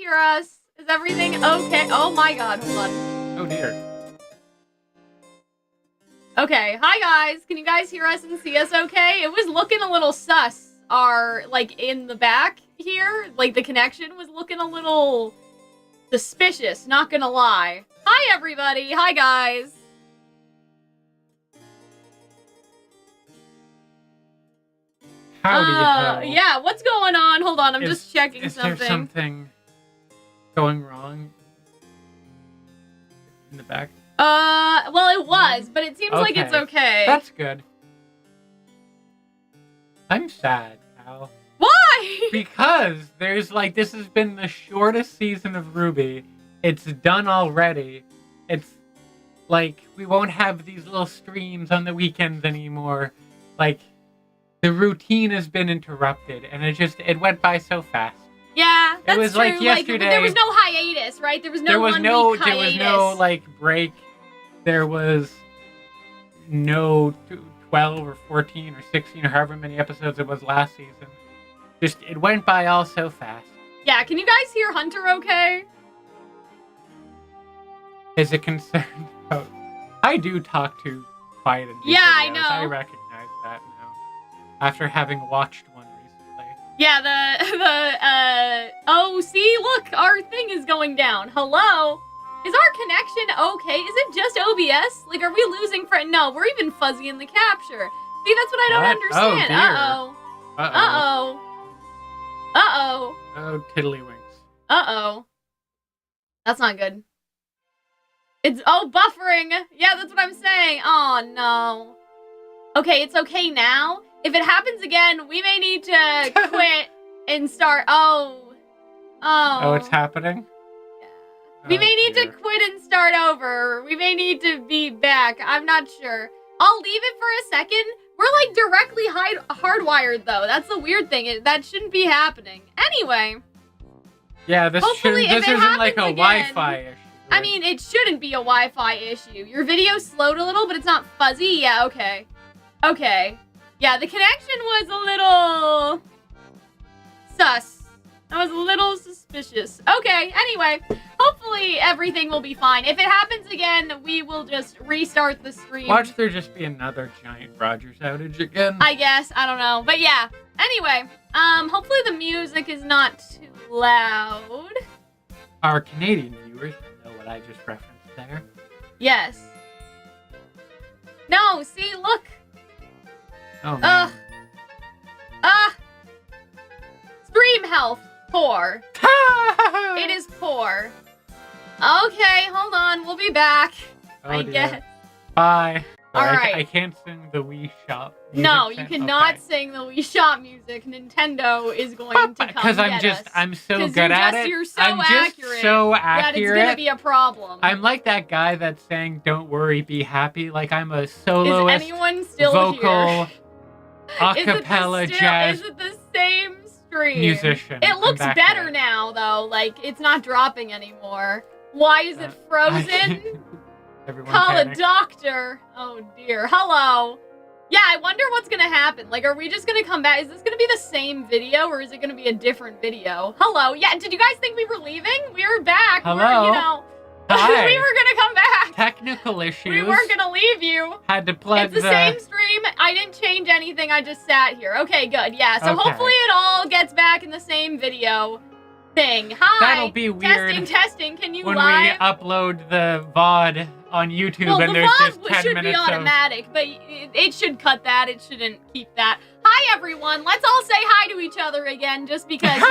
hear us? Is everything okay? Oh my god, hold on. Oh dear. Okay, hi guys. Can you guys hear us and see us okay? It was looking a little sus. Like, in the back here, like, the connection was looking a little suspicious, not gonna lie. Hi everybody, hi guys. Howdy ho. Yeah, what's going on? Hold on, I'm just checking something. Is there something going wrong in the back? Well, it was, but it seems like it's okay. That's good. I'm sad, Cal. Why? Because there's, like, this has been the shortest season of RWBY. It's done already. It's, like, we won't have these little streams on the weekends anymore. Like, the routine has been interrupted, and it went by so fast. Yeah, that's true. It was like yesterday. Like, there was no hiatus, right? There was no one-week hiatus. There was no, like, break. There was no 12 or 14 or 16 or however many episodes it was last season. Just, it went by all so fast. Yeah, can you guys hear Hunter okay? Is it concerned about... I do talk to quiet and deep Yeah, videos. I know. I recognize that now. After having watched one recently. Yeah, oh, see, look, our thing is going down. Hello? Is our connection okay? Is it just OBS? Like, are we losing friend? No, we're even fuzzy in the capture. See, that's what I don't understand. Oh, dear. Uh-oh. Uh-oh. Oh, tiddlywinks. Uh-oh. That's not good. It's, buffering. Yeah, that's what I'm saying. Oh, no. Okay, it's okay now. If it happens again, we may need to quit and start. Oh, it's happening? Yeah. We may need to quit and start over. We may need to be back. I'm not sure. I'll leave it for a second. We're, like, directly hardwired, though. That's the weird thing. That shouldn't be happening. Anyway. Yeah, this isn't like a Wi-Fi issue. Right? I mean, it shouldn't be a Wi-Fi issue. Your video slowed a little, but it's not fuzzy. Yeah, okay. Okay. Yeah, the connection was a little sus. That was a little suspicious. Okay, anyway, hopefully everything will be fine. If it happens again, we will just restart the stream. Watch there just be another giant Rogers outage again. I guess, I don't know. But yeah, anyway, hopefully the music is not too loud. Our Canadian viewers know what I just referenced there. Yes. No, see, look. Oh, man. Stream health, poor. It is poor. Okay, hold on, we'll be back. Oh, I dear. guess. Bye. Alright. I can't sing the Wii Shop music. No, you cannot sing the Wii Shop music. Nintendo is going to come because I'm so good at it. You're so I'm accurate. Just so accurate. That it's gonna be a problem. I'm like that guy that's saying, "Don't worry, be happy." Like I'm a soloist, is anyone still vocal, here? acapella jazz. Is it the same stream? Musician. It looks better now, though. Like it's not dropping anymore. Why is it frozen? Call panic. a doctor. Oh dear. Hello. Yeah, I wonder what's gonna happen. Like, are we just gonna come back? Is this gonna be the same video, or is it gonna be a different video? Hello. Yeah, did you guys think we were leaving? We were back. Hello. Hi. We were gonna come back. Technical issues. We weren't gonna leave you. Had to plug It's the same stream. I didn't change anything. I just sat here. Okay, good. Yeah, so hopefully it all gets back in the same video thing. Hi. That'll be weird. Testing. Can you when live? we upload the VOD on YouTube and there's just 10 minutes should be automatic, but it should cut that. It shouldn't keep that. Hi, everyone. Let's all say hi to each other again, just because,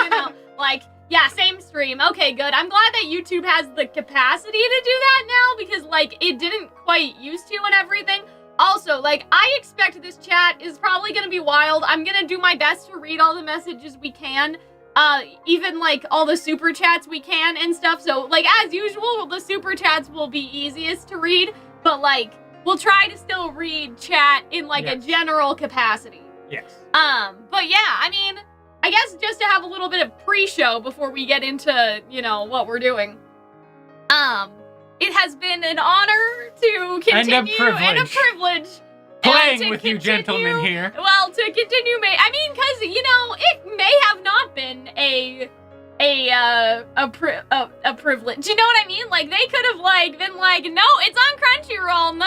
yeah, same stream. Okay, good. I'm glad that YouTube has the capacity to do that now, because, it didn't quite used to and everything. Also, I expect this chat is probably going to be wild. I'm going to do my best to read all the messages we can. Even, all the super chats we can and stuff. So, as usual, the super chats will be easiest to read. But, we'll try to still read chat in, a general capacity. Yes. But yeah, I mean, I guess just to have a little bit of pre-show before we get into, what we're doing. It has been an honor to continue. And a privilege. Playing with you gentlemen here. Well, to continue, because, it may have not been a a privilege. You know what I mean? Like they could have like been like, no, it's on Crunchyroll. No,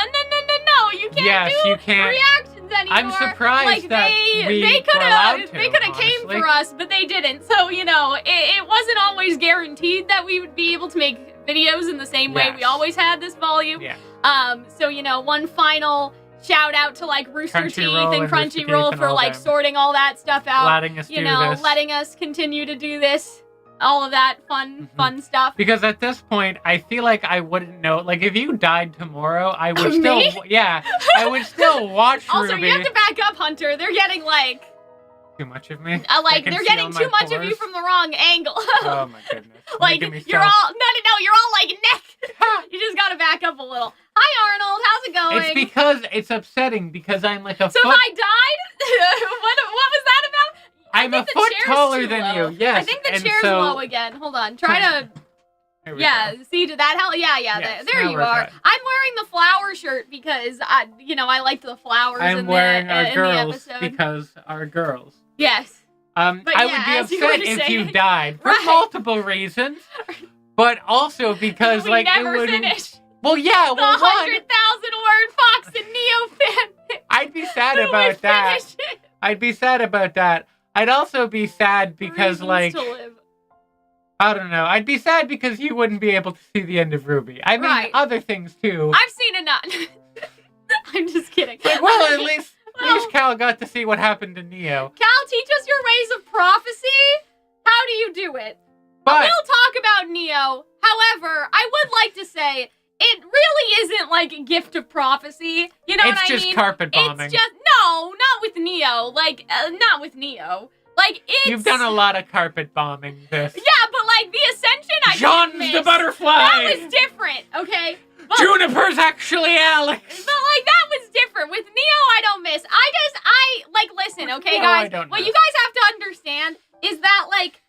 you can't do you can't. reactions anymore. I'm surprised like that they could have came for us, but they didn't. So it wasn't always guaranteed that we would be able to make videos in the same way we always had this volume. Yeah. So one final shout out to like Rooster Teeth and Crunchyroll for like sorting all that stuff out. Letting us do this. Letting us continue to do this. All of that fun stuff. Because at this point, I feel like I wouldn't know. Like, if you died tomorrow, I would still... Me? Yeah, I would still watch Also, RWBY. you have to back up, Hunter. They're getting, like... Too much of me? They're getting too much of you from the wrong angle. Oh, my goodness. Like, you're all... No, you're all, like, neck. You just gotta back up a little. Hi, Arnold. How's it going? It's because... It's upsetting because I'm like a So if I died? what was that about? I'm a foot taller than you, yes. I think the chair's low again. Hold on. Try to... See, did that help? Yeah, yes, there you are. Good. I'm wearing the flower shirt because, I liked the flowers in the episode. Because our girls. Yes. I would be upset if you died for multiple reasons, but also because, we like, never it would... finish. Well, yeah, the 100,000-word Fox and Neo fan. I'd be sad about that. I'd be sad about that. I'd also be sad because, like, I don't know. I'd be sad because you wouldn't be able to see the end of RWBY. I mean, other things, too. I've seen enough. I'm just kidding. Like, well, at least Cal got to see what happened to Neo. Cal, teach us your ways of prophecy. How do you do it? But we'll talk about Neo. However, I would like to say, it really isn't like a gift of prophecy. You know what I mean? It's just carpet bombing. It's just, no, not with Neo. Like, not with Neo. Like, it's... You've done a lot of carpet bombing this. Yeah, but like, the Ascension, I John's didn't miss. the butterfly! That was different, okay? But, Juniper's actually Alex! But like, that was different. With Neo, I don't miss. Listen, okay, guys? What you guys have to understand is that, like,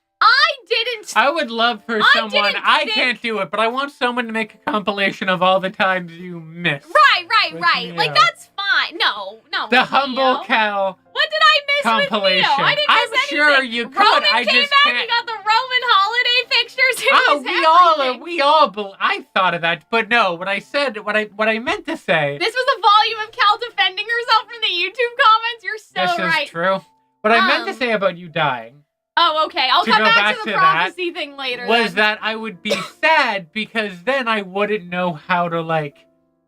I would love for someone... I can't do it, but I want someone to make a compilation of all the times you missed. Right. Like, that's fine. No. The humble Cal. What did I miss compilation. with Neo? I didn't miss anything. I'm sure you could. Roman I came just back, can't. you got the Roman holiday pictures. We all. I thought of that, but no. What I meant to say. This was a volume of Cal defending herself from the YouTube comments. You're so right. This is true. What I meant to say about you dying. Oh, okay. I'll come back to the prophecy thing later. Was that I would be sad because then I wouldn't know how to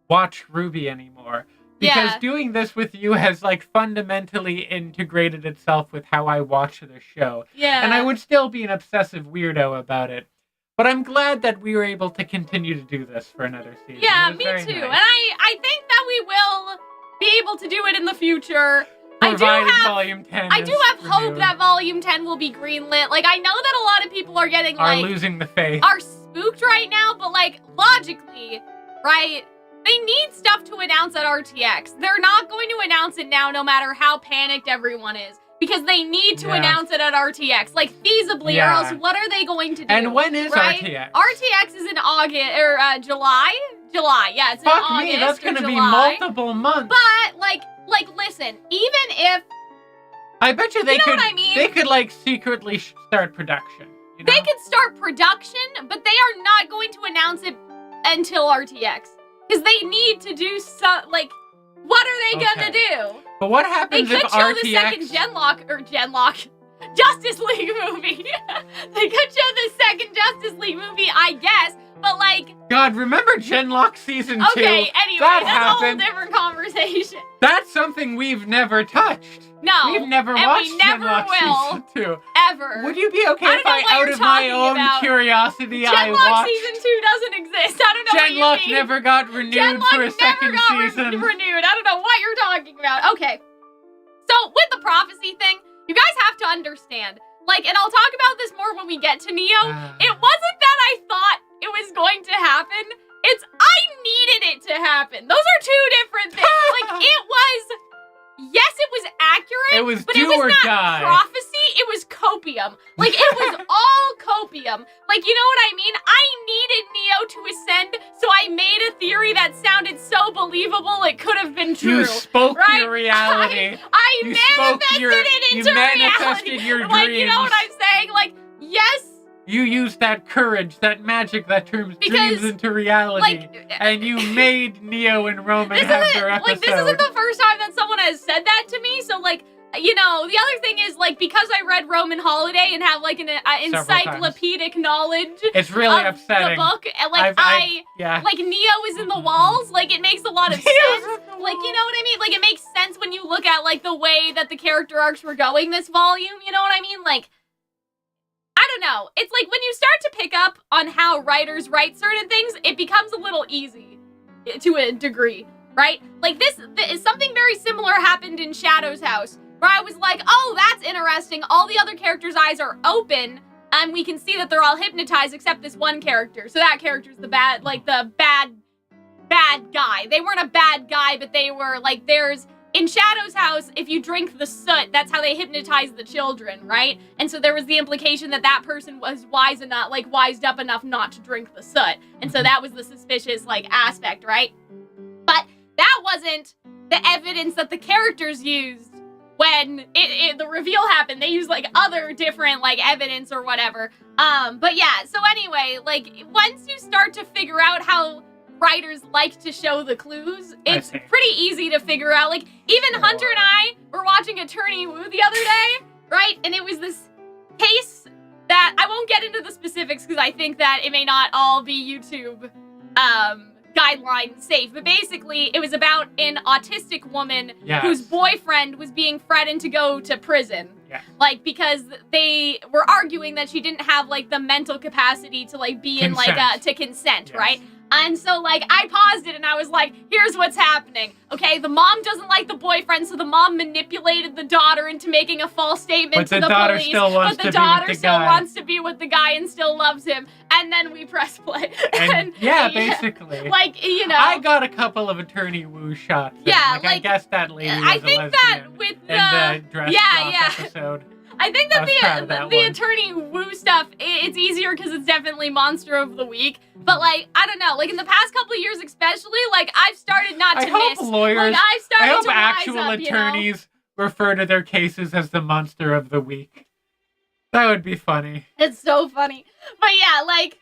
watch RWBY anymore. Because doing this with you has fundamentally integrated itself with how I watch the show. Yeah. And I would still be an obsessive weirdo about it. But I'm glad that we were able to continue to do this for another season. Yeah, me too. Nice. And I think that we will be able to do it in the future. Provided Volume 10 I do have hope that Volume 10 will be greenlit. I know that a lot of people are getting losing the faith. Are spooked right now, but logically, right? They need stuff to announce at RTX. They're not going to announce it now no matter how panicked everyone is. Because they need to announce it at RTX. Feasibly, or else what are they going to do? And when is RTX? RTX is in August, or July? July, yeah, it's in August. Fuck me, that's gonna be multiple months. But, listen, even if... I bet you they know could, what I mean? They could, secretly start production. You know? They could start production, but they are not going to announce it until RTX. Because they need to do what are they gonna do? But what happens if RTX... They could show the second Genlock Justice League movie. They could show the second Justice League movie, I guess, but God, remember Genlock Season 2? Okay, anyway, that's a whole different conversation. That's something we've never touched. No. We've never watched Genlock Season 2. Ever. Would you be okay if I, out of my own curiosity, I watched... Genlock Season 2 doesn't exist. I don't know what you mean. Genlock never got renewed for a second season. Renewed. I don't know what you're talking about. Okay. So, with the prophecy thing, you guys have to understand. And I'll talk about this more when we get to Neo. It wasn't that I thought it was going to happen. It's I needed it to happen. Those are two different things. It was... Yes, it was accurate. It was but do it was or not die. Prophecy. It was copium. It was all copium. You know what I mean? I needed Neo to ascend, so I made a theory that sounded so believable it could have been true. You spoke your reality. I manifested it into reality. Your dreams. You know what I'm saying? Yes. you used that courage, that magic that turns dreams into reality, like, and you made Neo and Roman have their episode. Like, this isn't the first time that someone has said that to me, so, like, you know, the other thing is, like, because I read Roman Holiday and have, like, an encyclopedic knowledge it's really of upsetting. the book, and, like, like, Neo is in the walls, like, it makes a lot of sense. Like, you know what I mean? Like, it makes sense when you look at, like, the way that the character arcs were going this volume, you know what I mean? Like, I don't know. It's like, when you start to pick up on how writers write certain things, it becomes a little easy, to a degree, right? Like, this something very similar happened in Shadow's house, where I was like, oh, that's interesting. All the other characters' eyes are open, and we can see that they're all hypnotized except this one character. So that character's the bad guy. They weren't a bad guy, but they were, like, in Shadow's house, if you drink the soot, that's how they hypnotize the children, right? And so there was the implication that that person was wised up enough not to drink the soot. And so that was the suspicious, like, aspect, right? But that wasn't the evidence that the characters used when the reveal happened. They used, like, other different, like, evidence or whatever. But yeah, so anyway, like, once you start to figure out how writers like to show the clues, it's pretty easy to figure out. Like, even Hunter and I were watching Attorney Woo the other day, right? And it was this case that, I won't get into the specifics because I think that it may not all be YouTube, guideline safe, but basically it was about an autistic woman whose boyfriend was being threatened to go to prison. Like, because they were arguing that she didn't have, like, the mental capacity to, like, be in, like, to consent, right? And so, like, I paused it and I was like, here's what's happening. Okay, the mom doesn't like the boyfriend, so the mom manipulated the daughter into making a false statement to the police. But the daughter still wants to be with the guy and still loves him. And then we press play. And basically. Like, you know. I got a couple of Attorney Woo shots. Yeah, like, I guess that lady was I think that with the dress episode. I think that the Attorney Woo stuff, it's easier because it's definitely Monster of the Week. But, like, I don't know. Like, in the past couple of years especially, like, I've started not to miss. I hope actual attorneys refer to their cases as the Monster of the Week. That would be funny. It's so funny. But, yeah, like,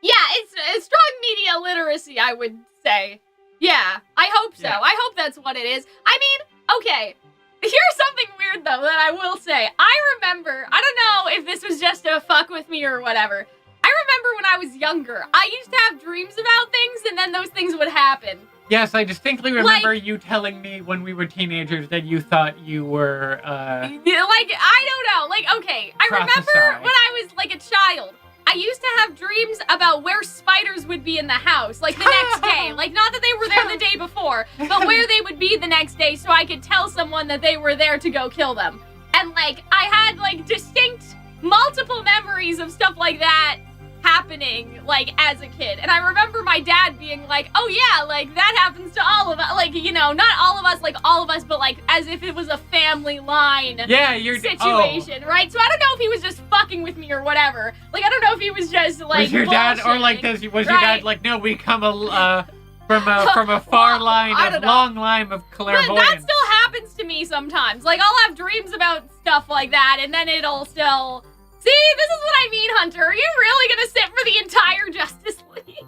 it's strong media literacy, I would say. Yeah, I hope so. I hope that's what it is. I mean, okay. Here's something weird, though, that I will say. I remember, I don't know if this was just to fuck with me or whatever. I remember when I was younger, I used to have dreams about things, and then those things would happen. Yes, I distinctly remember you telling me when we were teenagers that you thought you were, I don't know. Like, okay, I remember when I was, like, a child. I used to have dreams about where spiders would be in the house, like, the next day. Like, not that they were there the day before, but where they would be the next day so I could tell someone that they were there to go kill them. And, like, I had, like, distinct, multiple memories of stuff like that happening, like, as a kid. And I remember my dad being like, oh, yeah, like, that happens to all of us. Like, you know, not all of us, like, all of us, but, like, as if it was a family line situation, right? So I don't know if he was just fucking with me or whatever. Like, I don't know if he was just, like, was your dad, or, like, was your dad, like, no, we come from a far long line of clairvoyance. But that still happens to me sometimes. Like, I'll have dreams about stuff like that, and then it'll still... See, this is what I mean, Hunter. Are you really gonna sit for the entire Justice League?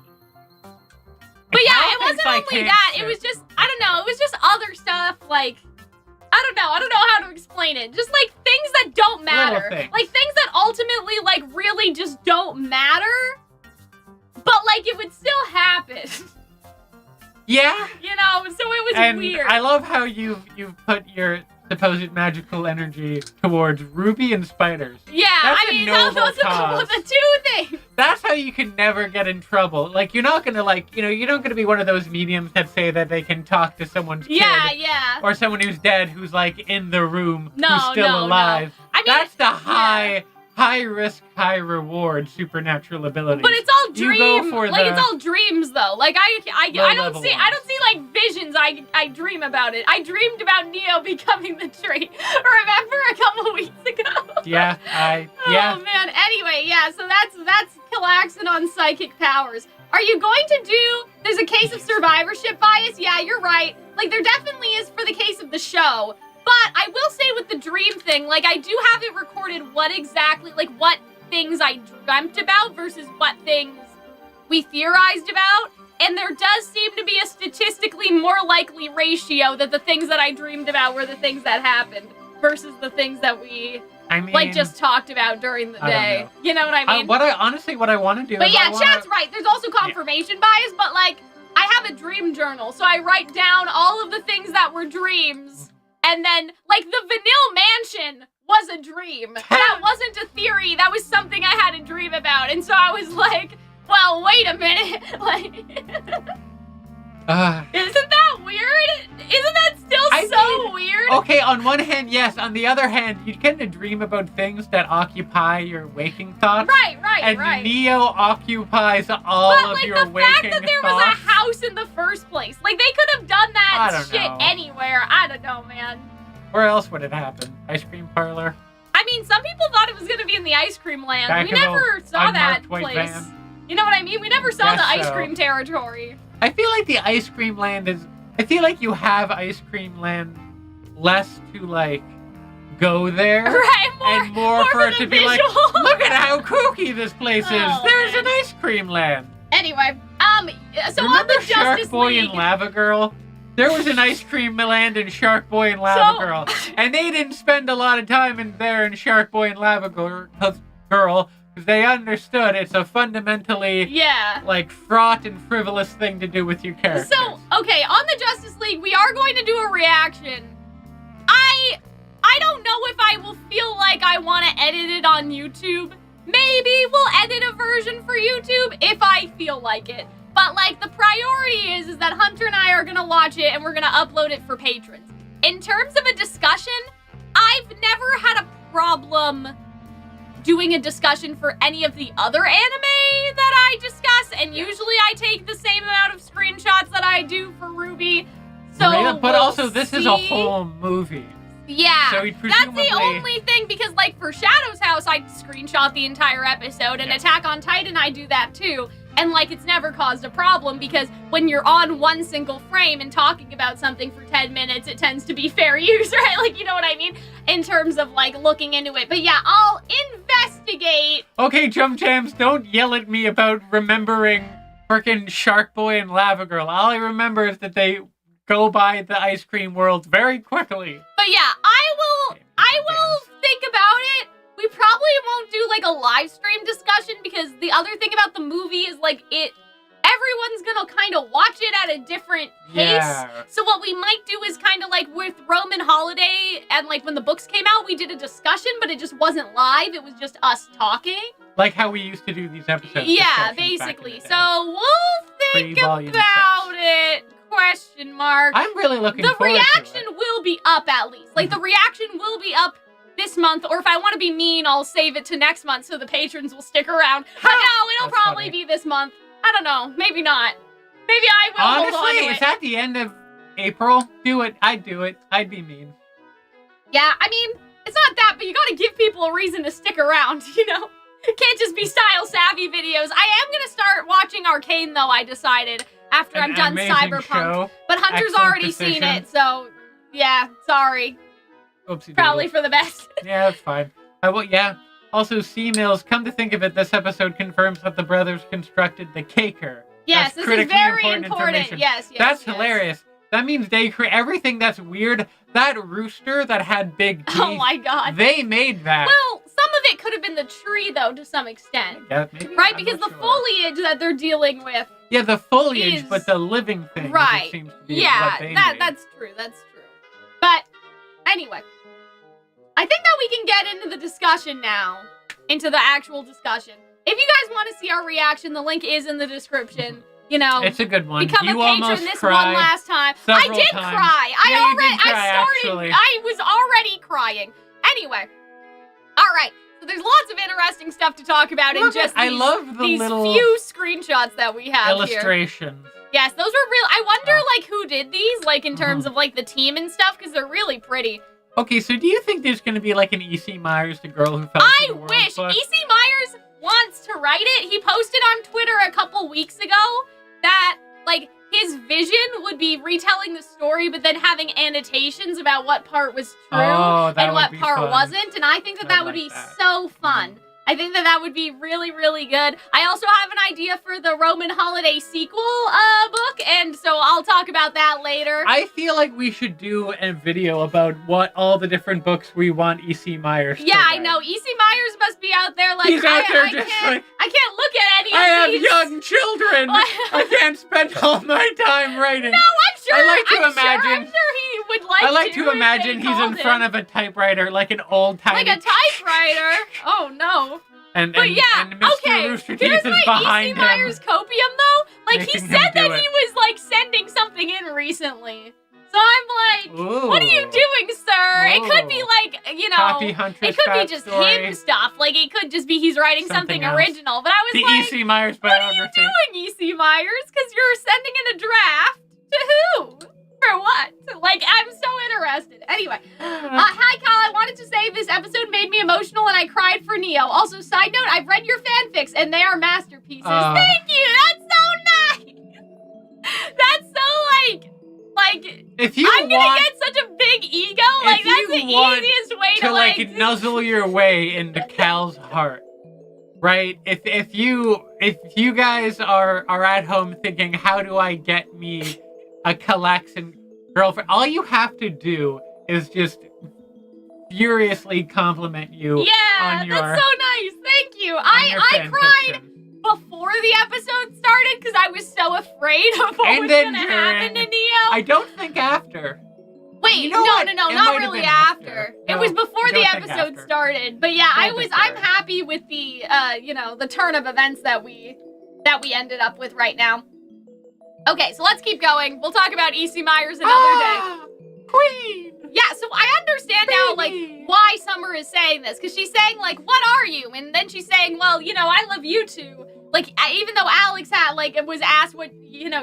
But yeah, it wasn't only that. It was just, I don't know, it was just other stuff, like, I don't know how to explain it. Just, like, things that don't matter. Like, things that ultimately, like, really just don't matter. But, like, it would still happen. Yeah. You know, so it was weird. I love how you've put your supposed magical energy towards RWBY and spiders. Yeah, I mean, those are the two things. That's how you can never get in trouble. Like, you're not gonna, like, you know, you're not gonna be one of those mediums that say that they can talk to someone's kid. Yeah. Or someone who's dead, who's, like, in the room, who's still alive. No. I mean, that's the high risk, high reward supernatural ability. But it's all dreams. It's all dreams though. Like I don't see like visions. I dream about it. I dreamed about Neo becoming the tree. Remember a couple weeks ago? Yeah. Oh man. Anyway, yeah. So that's Calxiyn on psychic powers. Are you going to do? There's a case of survivorship bias. Yeah, you're right. Like there definitely is for the case of the show. But I will say with the dream thing, like, I do have it recorded what exactly, like, what things I dreamt about versus what things we theorized about. And there does seem to be a statistically more likely ratio that the things that I dreamed about were the things that happened versus the things that we just talked about during the day. You know what I mean? What I want to do But yeah, Chad's right. There's also confirmation bias, but like, I have a dream journal, so I write down all of the things that were dreams. And then, like, the Vanille Mansion was a dream. That wasn't a theory. That was something I had a dream about. And so I was like, well, wait a minute. Like, isn't that weird? Isn't that still weird? Okay, on one hand, yes. On the other hand, you tend to dream about things that occupy your waking thoughts. Right. And Neo occupies all of your waking thoughts. But, like, the fact that there was a house in the first place. Like, they could have done that shit anywhere. I don't know, man. Where else would it happen? Ice cream parlor? I mean, some people thought it was going to be in the ice cream land. We never saw that place. Van. You know what I mean? We never saw the ice cream territory. I feel like the ice cream land is... I feel like you have ice cream land less to, like, go there. Right, more for it to be like, look at how kooky this place is. There's an ice cream land. Anyway, so remember on the Shark Justice Boy League... and Lava Girl? There was an ice cream land in Shark Boy and Lava Girl. And they didn't spend a lot of time in Shark Boy and Lava Girl because they understood it's a fundamentally like fraught and frivolous thing to do with your characters. So, okay, on the Justice League, we are going to do a reaction. I don't know if I will feel like I want to edit it on YouTube. Maybe we'll edit a version for YouTube if I feel like it. But, like, the priority is that Hunter and I are going to watch it and we're going to upload it for patrons. In terms of a discussion, I've never had a problem doing a discussion for any of the other anime that I discuss, and usually I take the same amount of screenshots that I do for RWBY. So but also, this is a whole movie. Yeah, so that's the only thing, because, like, for Shadow's House, I screenshot the entire episode, and Attack on Titan, I do that too. And, like, it's never caused a problem, because when you're on one single frame and talking about something for 10 minutes, it tends to be fair use, right? Like, you know what I mean? In terms of, like, looking into it. But yeah, I'll investigate. Okay, Jump Jams, don't yell at me about remembering frickin' Shark Boy and Lava Girl. All I remember is that they go by the ice cream world very quickly. But yeah, I will think about it. We probably won't do, like, a live stream discussion, because the other thing about the movie is, like, everyone's gonna kind of watch it at a different pace. Yeah. So what we might do is kind of like with Roman Holiday, and, like, when the books came out, we did a discussion, but it just wasn't live. It was just us talking. Like how we used to do these episodes. Yeah, basically. So we'll think about it. Question mark. I'm really looking forward to it. The reaction will be up, at least. Like, the reaction will be up this month, or if I want to be mean, I'll save it to next month so the patrons will stick around. But no, it'll probably be this month. I don't know. Maybe not. Maybe I will hold on to it. It's at the end of April. Do it. I'd do it. I'd be mean. Yeah, I mean, it's not that, but you gotta give people a reason to stick around, you know? It can't just be style-savvy videos. I am gonna start watching Arcane, though, I decided, after I'm done Cyberpunk. Show. But Hunter's already seen it, so, yeah, sorry. Oopsie Probably for the best. Yeah, that's fine. Yeah. Also, C-Mills, come to think of it, this episode confirms that the brothers constructed the Caker. Yes, this is very important. Yes. That's hilarious. That means they create everything that's weird. That rooster that had big teeth. Oh my god. They made that. Well, some of it could have been the tree, though, to some extent. Yeah, maybe. Right, because the foliage that they're dealing with. Yeah, the foliage, but the living thing. Right. Seems to be what they made. That's true. That's true. But anyway, I think that we can get into the discussion now. Into the actual discussion. If you guys want to see our reaction, the link is in the description. You know, it's a good one. Become you a patron this one last time. I did cry. I was already crying. Anyway. Alright. So there's lots of interesting stuff to talk about in just these few screenshots that we have illustrations. Here. Yes, those were real. I wonder, like, who did these, like, in terms of, like, the team and stuff, because they're really pretty. Okay, so do you think there's going to be, like, an E.C. Myers, the girl who fell I wish. E.C. Myers wants to write it. He posted on Twitter a couple weeks ago that, like, his vision would be retelling the story, but then having annotations about what part was true and what part wasn't. And I think that would be so fun. I think that would be really, really good. I also have an idea for the Roman holiday sequel book, and so I'll talk about that later. I feel like we should do a video about what all the different books we want E.C. Myers to Yeah, I write. know. E.C. Myers must be out there like, He's out there I just can't look at any I of have these. young children. I can't spend all my time writing. No, I'm sure. I'm sure he would like I like to if imagine they he's in called front him. of a typewriter, like an old timey. Like a typewriter. Oh no. And yeah, and Mr. okay. Rooster Teeth Here's is my behind E.C. Myers him. copium though. Like he Making said him do that it. he was like sending something in recently. So I'm like, Ooh. what are you doing, sir? It could be Ooh. like, you know, Copy Huntress it could be just backstory. him stuff. Like it could just be he's writing something else. original. But I was The like, E.C. Myers what are biography. you doing, E.C. Myers? Because you're sending in a draft to who? For what? Like, I'm so interested. Anyway, hi, Cal. I wanted to say this episode made me emotional and I cried for Neo. Also, side note, I've read your fanfics and they are masterpieces. Thank you. That's so nice. That's so, like, If you I'm gonna want get such a big ego. Like, if that's you the want easiest way to like nuzzle your way into Cal's heart, right? If you guys are at home thinking, how do I get me a Calxiyn girlfriend? All you have to do is just furiously compliment you. Yeah, on your, that's so nice. Thank you. on your I fan cried fiction. before the episode started because I was so afraid of what And was then gonna happen to during. Neo. I don't think after. Wait, You know what? no, It not might have really been after. after. It No, was before I the don't think episode after. started. But yeah, I think I'm so. happy with the the turn of events that we ended up with right now. Okay, so let's keep going. We'll talk about E.C. Myers another day. Queen! Yeah, so I understand now, like, why Summer is saying this. Because she's saying, like, what are you? And then she's saying, well, I love you two. Like, even though Alex was asked what,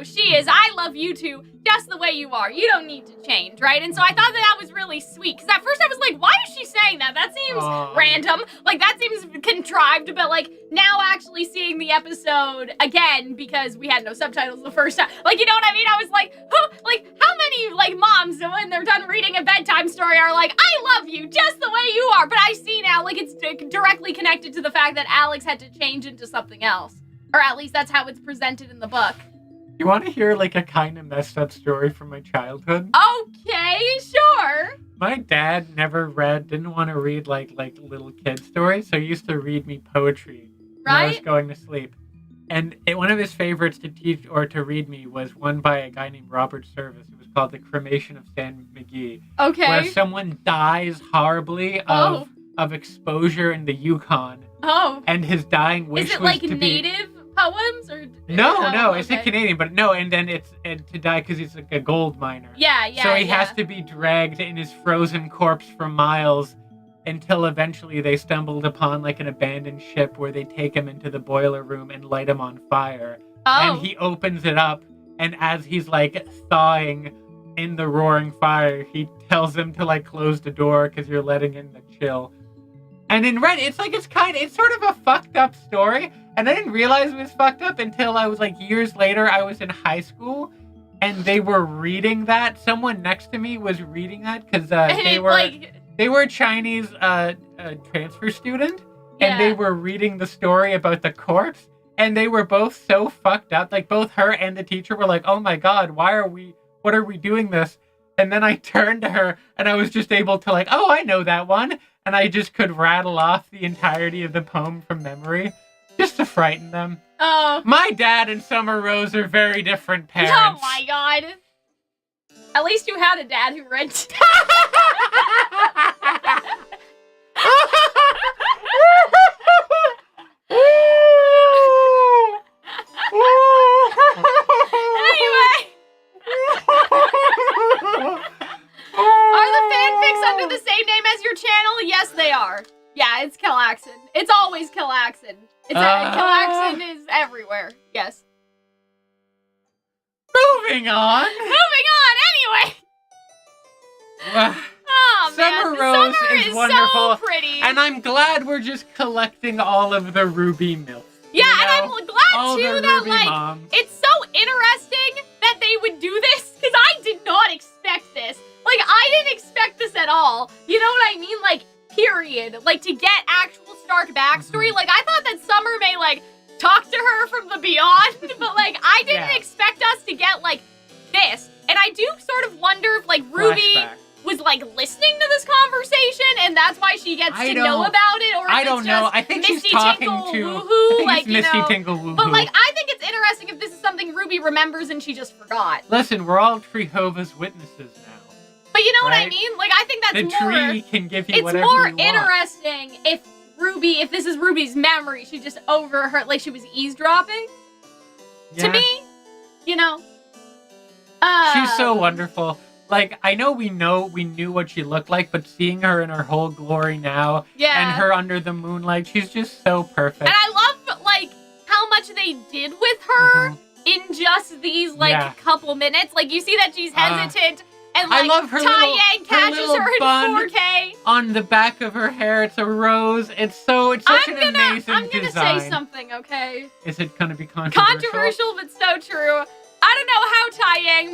she is, I love you two just the way you are. You don't need to change, right? And so I thought that was really sweet. Because at first I was like, why is she saying that? That seems random. Like, that seems contrived. But, like, now actually seeing the episode again, because we had no subtitles the first time. Like, you know what I mean? I was like, how many, like, moms, when they're done reading a bedtime story, are like, I love you just the way you are. But I see now, like, it's directly connected to the fact that Alex had to change into something else. Or at least that's how it's presented in the book. You want to hear, like, a kind of messed up story from my childhood? Okay, sure. My dad never didn't want to read, like little kid stories, so he used to read me poetry when I was Right? going to sleep. And one of his favorites to teach or to read me was one by a guy named Robert Service. It was called The Cremation of Stan McGee. Where Okay. someone dies horribly Oh. of exposure in the Yukon, Oh. and his dying wish Is it was like to native poems or No, it's a okay. Canadian, but no, and then and to die because he's like a gold miner. Yeah, So he yeah. has to be dragged in his frozen corpse for miles until eventually they stumbled upon like an abandoned ship where they take him into the boiler room and light him on fire. Oh. And he opens it up, and as he's like thawing in the roaring fire, he tells them to like close the door because you're letting in the chill. And in Red, it's sort of a fucked up story. And I didn't realize it was fucked up until I was like years later, I was in high school and they were reading that. Someone next to me was reading that because they were a Chinese transfer student and they were reading the story about the corpse and they were both so fucked up. Like both her and the teacher were like, oh my God, what are we doing this? And then I turned to her and I was just able to like, oh, I know that one. And I just could rattle off the entirety of the poem from memory just to frighten them. Oh. My dad and Summer Rose are very different parents. Oh my God. At least you had a dad who read. Anyway. Are the fanfics under the same name as your channel? Yes, they are. Yeah, it's Calxiyn. It's always Calxiyn. Calxiyn is everywhere. Yes. Moving on. Moving on, anyway. Oh, Summer man. Rose Summer is is wonderful. so pretty. And I'm glad we're just collecting all of the RWBY milfs. Yeah, you and know? I'm glad, all too, the that, RWBY like, moms. it's so interesting that they would do this, because I did not expect this. Like, I didn't expect this at all. You know what I mean? Like, period. Like, to get actual Stark backstory. Like, I thought that Summer may, like, talk to her from the beyond, but, like, I didn't expect us to get, like, this. And I do sort of wonder if, like, RWBY was, like, listening to this conversation, and that's why she gets to know about it, or if I don't know. I think she's talking to like, Misty Tinkle Woohoo. But, like, I think it's interesting if this is something RWBY remembers and she just forgot. Listen, we're all Jehovah's Witnesses now. But you know what I mean? Like, I think that's the tree can give you whatever you want. It's more interesting if RWBY, if this is RWBY's memory, she just overheard, like, she was eavesdropping. Yeah. To me, you know? She's so wonderful. Like, I know we knew what she looked like, but seeing her in her whole glory now, and her under the moonlight, she's just so perfect. And I love, like, how much they did with her in just these, like, couple minutes. Like, you see that she's hesitant, and, like, I love her Taiyang catches little her bun in 4K. On the back of her hair, it's a rose. It's such an amazing design. I'm gonna say something, okay? Is it gonna be controversial? Controversial, but so true. I don't know how Taiyang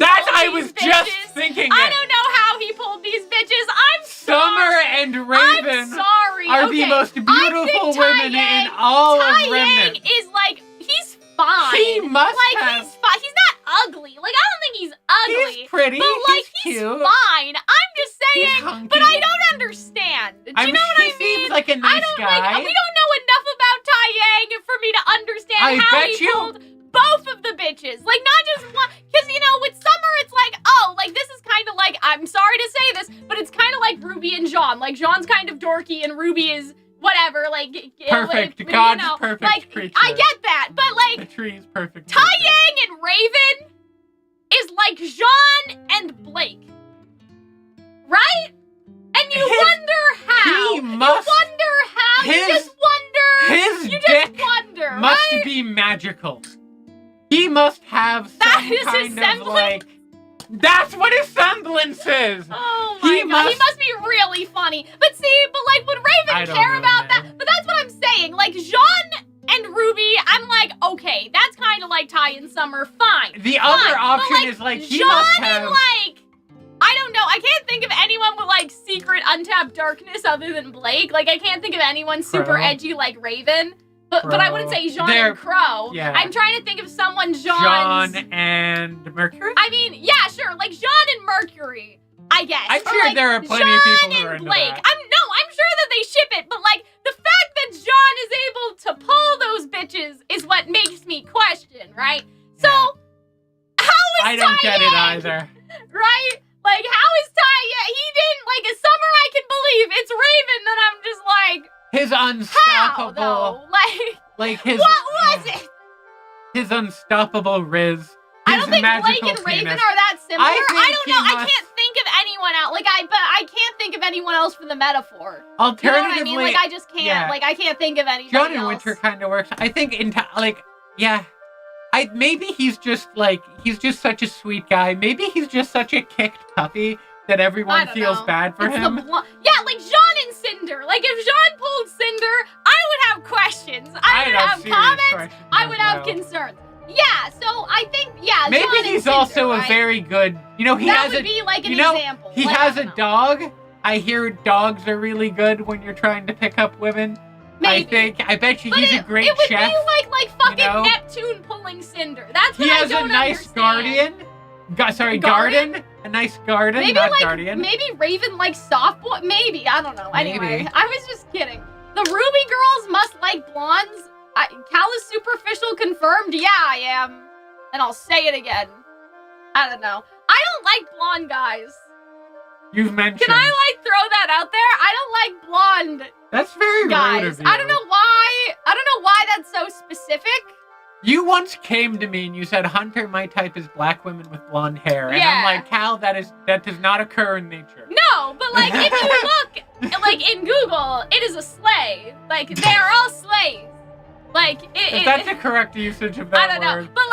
just thinking I don't know how he pulled these bitches. I'm sorry. Summer and Raven are the most beautiful women in all of Remnant. Taiyang is like, he's fine. He must have. He's fine. He's not ugly. Like, I don't think he's ugly. He's pretty. But, like, he's cute. fine. I'm just saying, but I don't understand. Do you know what I mean? He seems like a nice guy. We don't know enough about Taiyang for me to understand how he pulled both of the bitches. Like, not just one. Because, you know, with Summer, it's like, oh, like, this is kind of like, I'm sorry to say this, but it's kind of like RWBY and Jean. Like, Jean's kind of dorky and RWBY is whatever. Like, perfect. God's perfect like, creature. I get that, but, like, the tree is perfect. Taiyang and Raven is like Jean and Blake. Right? And you wonder how. He must. You wonder how. You just wonder. His dick must be magical. He must have some kind of, like... That's what his semblance is! Oh my god, he must be really funny. But see, like, would Raven care about that? But that's what I'm saying. Like, Jean and RWBY, I'm like, okay, that's kind of like Ty and Summer, fine. The other option is, like, he must have... and, like, I don't know, I can't think of anyone with, like, secret untapped darkness other than Blake. Like, I can't think of anyone super edgy like Raven. But I wouldn't say Jean and Crow. Yeah. I'm trying to think of someone Jean and Mercury? I mean, yeah, sure. Like, Jean and Mercury, I guess. I'm sure like, there are plenty of people who are into Blake. that. I'm sure that they ship it, but, like, the fact that Jean is able to pull those bitches is what makes me question, right? So, how is I don't get it either. Right? Like, how is Taiyang? He didn't, like, a Summer I can believe. It's Raven that I'm just like... His unstoppable, how, like his. What was it? His unstoppable Riz. I don't think Blake and Raven are that similar. I don't know. I can't think of anyone else. Like but I can't think of anyone else for the metaphor. Alternatively, you know what I mean? Like I just can't. Yeah. Like I can't think of anyone John and Winter kind of works. I think maybe he's just such a sweet guy. Maybe he's just such a kicked puppy that everyone feels bad for him. Yeah, like Jean and Cinder. Like, if Jean pulled Cinder, I would have questions. I would have comments. I would have concerns. Yeah, so I think, maybe Jean he's and Cinder, also a very good, he has would be like an example. He has a dog. I hear dogs are really good when you're trying to pick up women. Maybe. I bet you he's a great chef. It would be like fucking Neptune pulling Cinder. That's what I don't understand. He has a nice guardian. Garden? A nice garden, maybe not guardian. Maybe Raven likes soft boy. Maybe, I don't know. Maybe. Anyway, I was just kidding. The RWBY girls must like blondes. Cal is superficial confirmed. Yeah, I am. And I'll say it again. I don't know. I don't like blonde guys. You've mentioned. Can I throw that out there? I don't like blonde. That's very guys. rude of you. I don't know why. I don't know why that's so specific. You once came to me and you said, Hunter, my type is black women with blonde hair. And I'm like, Cal, that does not occur in nature. No, but like, if you look, like, in Google, it is a sleigh. Like, they are all sleighs. Like, if that's the correct usage of that word. I don't know. But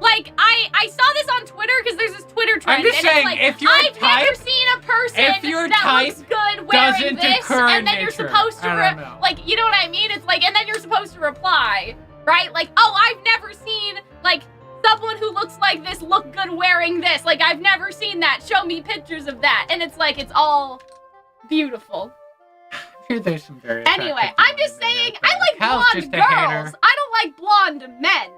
like, I saw this on Twitter because there's this Twitter trend. I'm just saying, like, if your I've never seen a person that looks good wearing this, and then you're supposed to, like, you know what I mean? It's like, and then you're supposed to reply. Right? Like, oh, I've never seen, like, someone who looks like this look good wearing this. Like, I've never seen that. Show me pictures of that. And it's like, it's all beautiful. sure there's some very Anyway, attractive I'm just women saying, out there. I like Cal's blonde just a hater. girls. I don't like blonde men.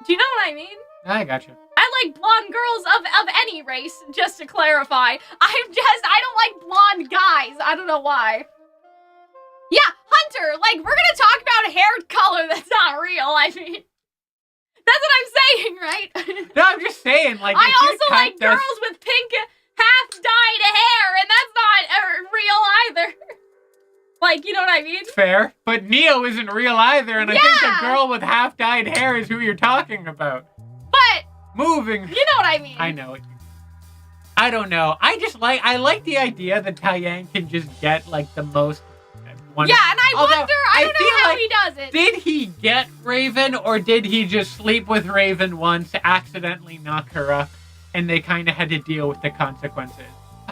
Do you know what I mean? I got you. I like blonde girls of any race, just to clarify. I don't like blonde guys. I don't know why. Yeah, Hunter, like, we're gonna talk about hair color that's not real, I mean. That's what I'm saying, right? No, I'm just saying, like, I if you also cut like this- girls with pink half-dyed hair, and that's not real either. Like, you know what I mean? It's fair, but Neo isn't real either, and I think the Yeah. girl with half-dyed hair is who you're talking about. But, Moving. you know what I mean. I know it. I don't know. I like the idea that Taiyang can just get, like, the most one. Yeah, and I Although, wonder, I don't feel know how like- he does it. Did he get Raven, or did he just sleep with Raven once, accidentally knock her up, and they kind of had to deal with the consequences?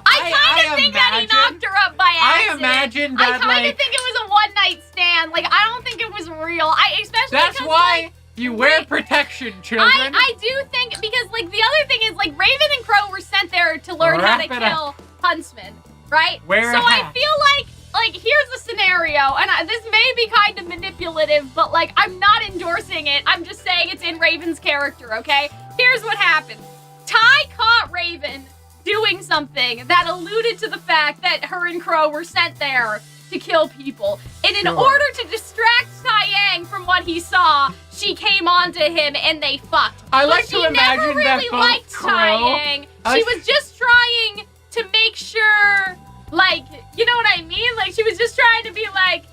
I kind of think that he knocked her up by accident. I imagine I that, kind of like, think it was a one-night stand. Like, I don't think it was real. Especially that's because, why like, you wear protection, children. I do think, because, like, the other thing is, like, Raven and Crow were sent there to learn how to Wrap it up. kill Huntsmen, right? Wear so a I hat. feel like, here's the scenario, and this may be kind of manipulative, but, like, I'm not endorsing it. I'm just saying it's in Raven's character, okay? Here's what happened. Ty caught Raven doing something that alluded to the fact that her and Crow were sent there to kill people. And in Sure. order to distract Taiyang from what he saw, she came onto him and they fucked. I But like she to imagine never really that both liked Crow. Taiyang. She was just trying to make sure, like, you know what I mean? Like, she was just trying to be like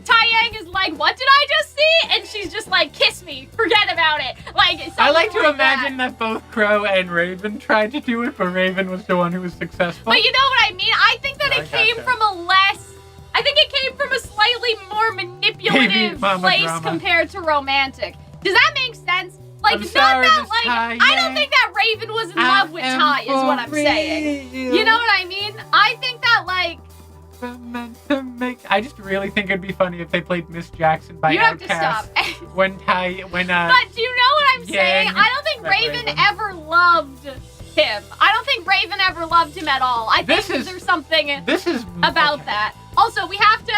Taiyang is like, what did I just see? And she's just like, kiss me, forget about it. Like, I like to something imagine that both Crow and Raven tried to do it, but Raven was the one who was successful. But you know what I mean? I think that I it came gotcha. from I think it came from a slightly more manipulative Baby mama place drama. compared to romantic. Does that make sense? Like, I'm not sorry, that, Miss like, I Taiyang. don't think that Raven was in love with Ty, is what I'm saying. You know what I mean? I think that, like, I just really think it'd be funny if they played Miss Jackson by you have to Outkast. stop. When But do you know what I'm saying? Yang I don't think met Raven Raven. ever loved him. I don't think Raven ever loved him at all. I think that there's something This is about okay. that. Also, we have to,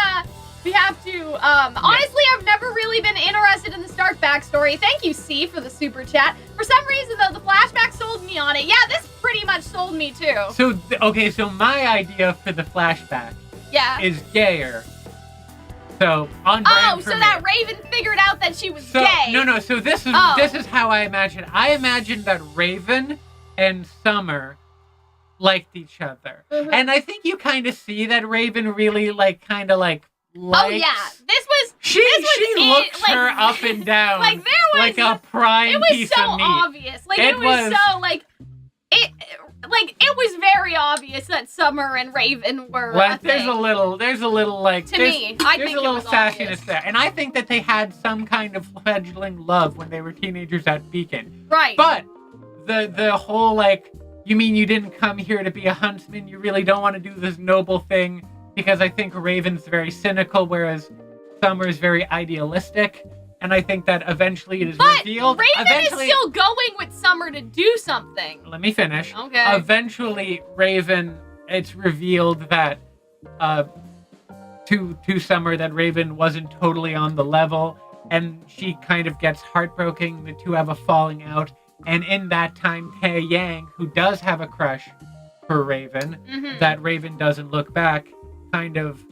honestly, I've never really been interested in the Stark backstory. Thank you, C, for the super chat. For some reason, though, the flashback sold me on it. Yeah, this pretty much sold me, too. So, so my idea for the flashback Yeah. is gayer. So, on brand Oh, for so me. that Raven figured out that she was So, gay. no, so this Oh. is how I imagine. I imagine that Raven and Summer liked each other. Mhm. And I think you kind of see that Raven really, likes... Oh, yeah. This was She it, looks like, her up and down like, there was... like a prime it was piece so of meat. obvious. Like, it was so, like... It was very obvious that Summer and Raven were Like, a there's thing. a little, like, To there's, me, I there's think a it little was sassiness obvious. there, and I think that they had some kind of fledgling love when they were teenagers at Beacon. Right. But the whole, like, you mean you didn't come here to be a huntsman? You really don't want to do this noble thing? Because I think Raven's very cynical, whereas Summer's very idealistic. And I think that eventually it is revealed. Raven is still going with Summer to do something. Let me finish. Okay. Eventually, Raven, it's revealed that to Summer that Raven wasn't totally on the level, and she kind of gets heartbroken. The two have a falling out, and in that time, Taiyang, who does have a crush for Raven, Mhm. that Raven doesn't look back, kind of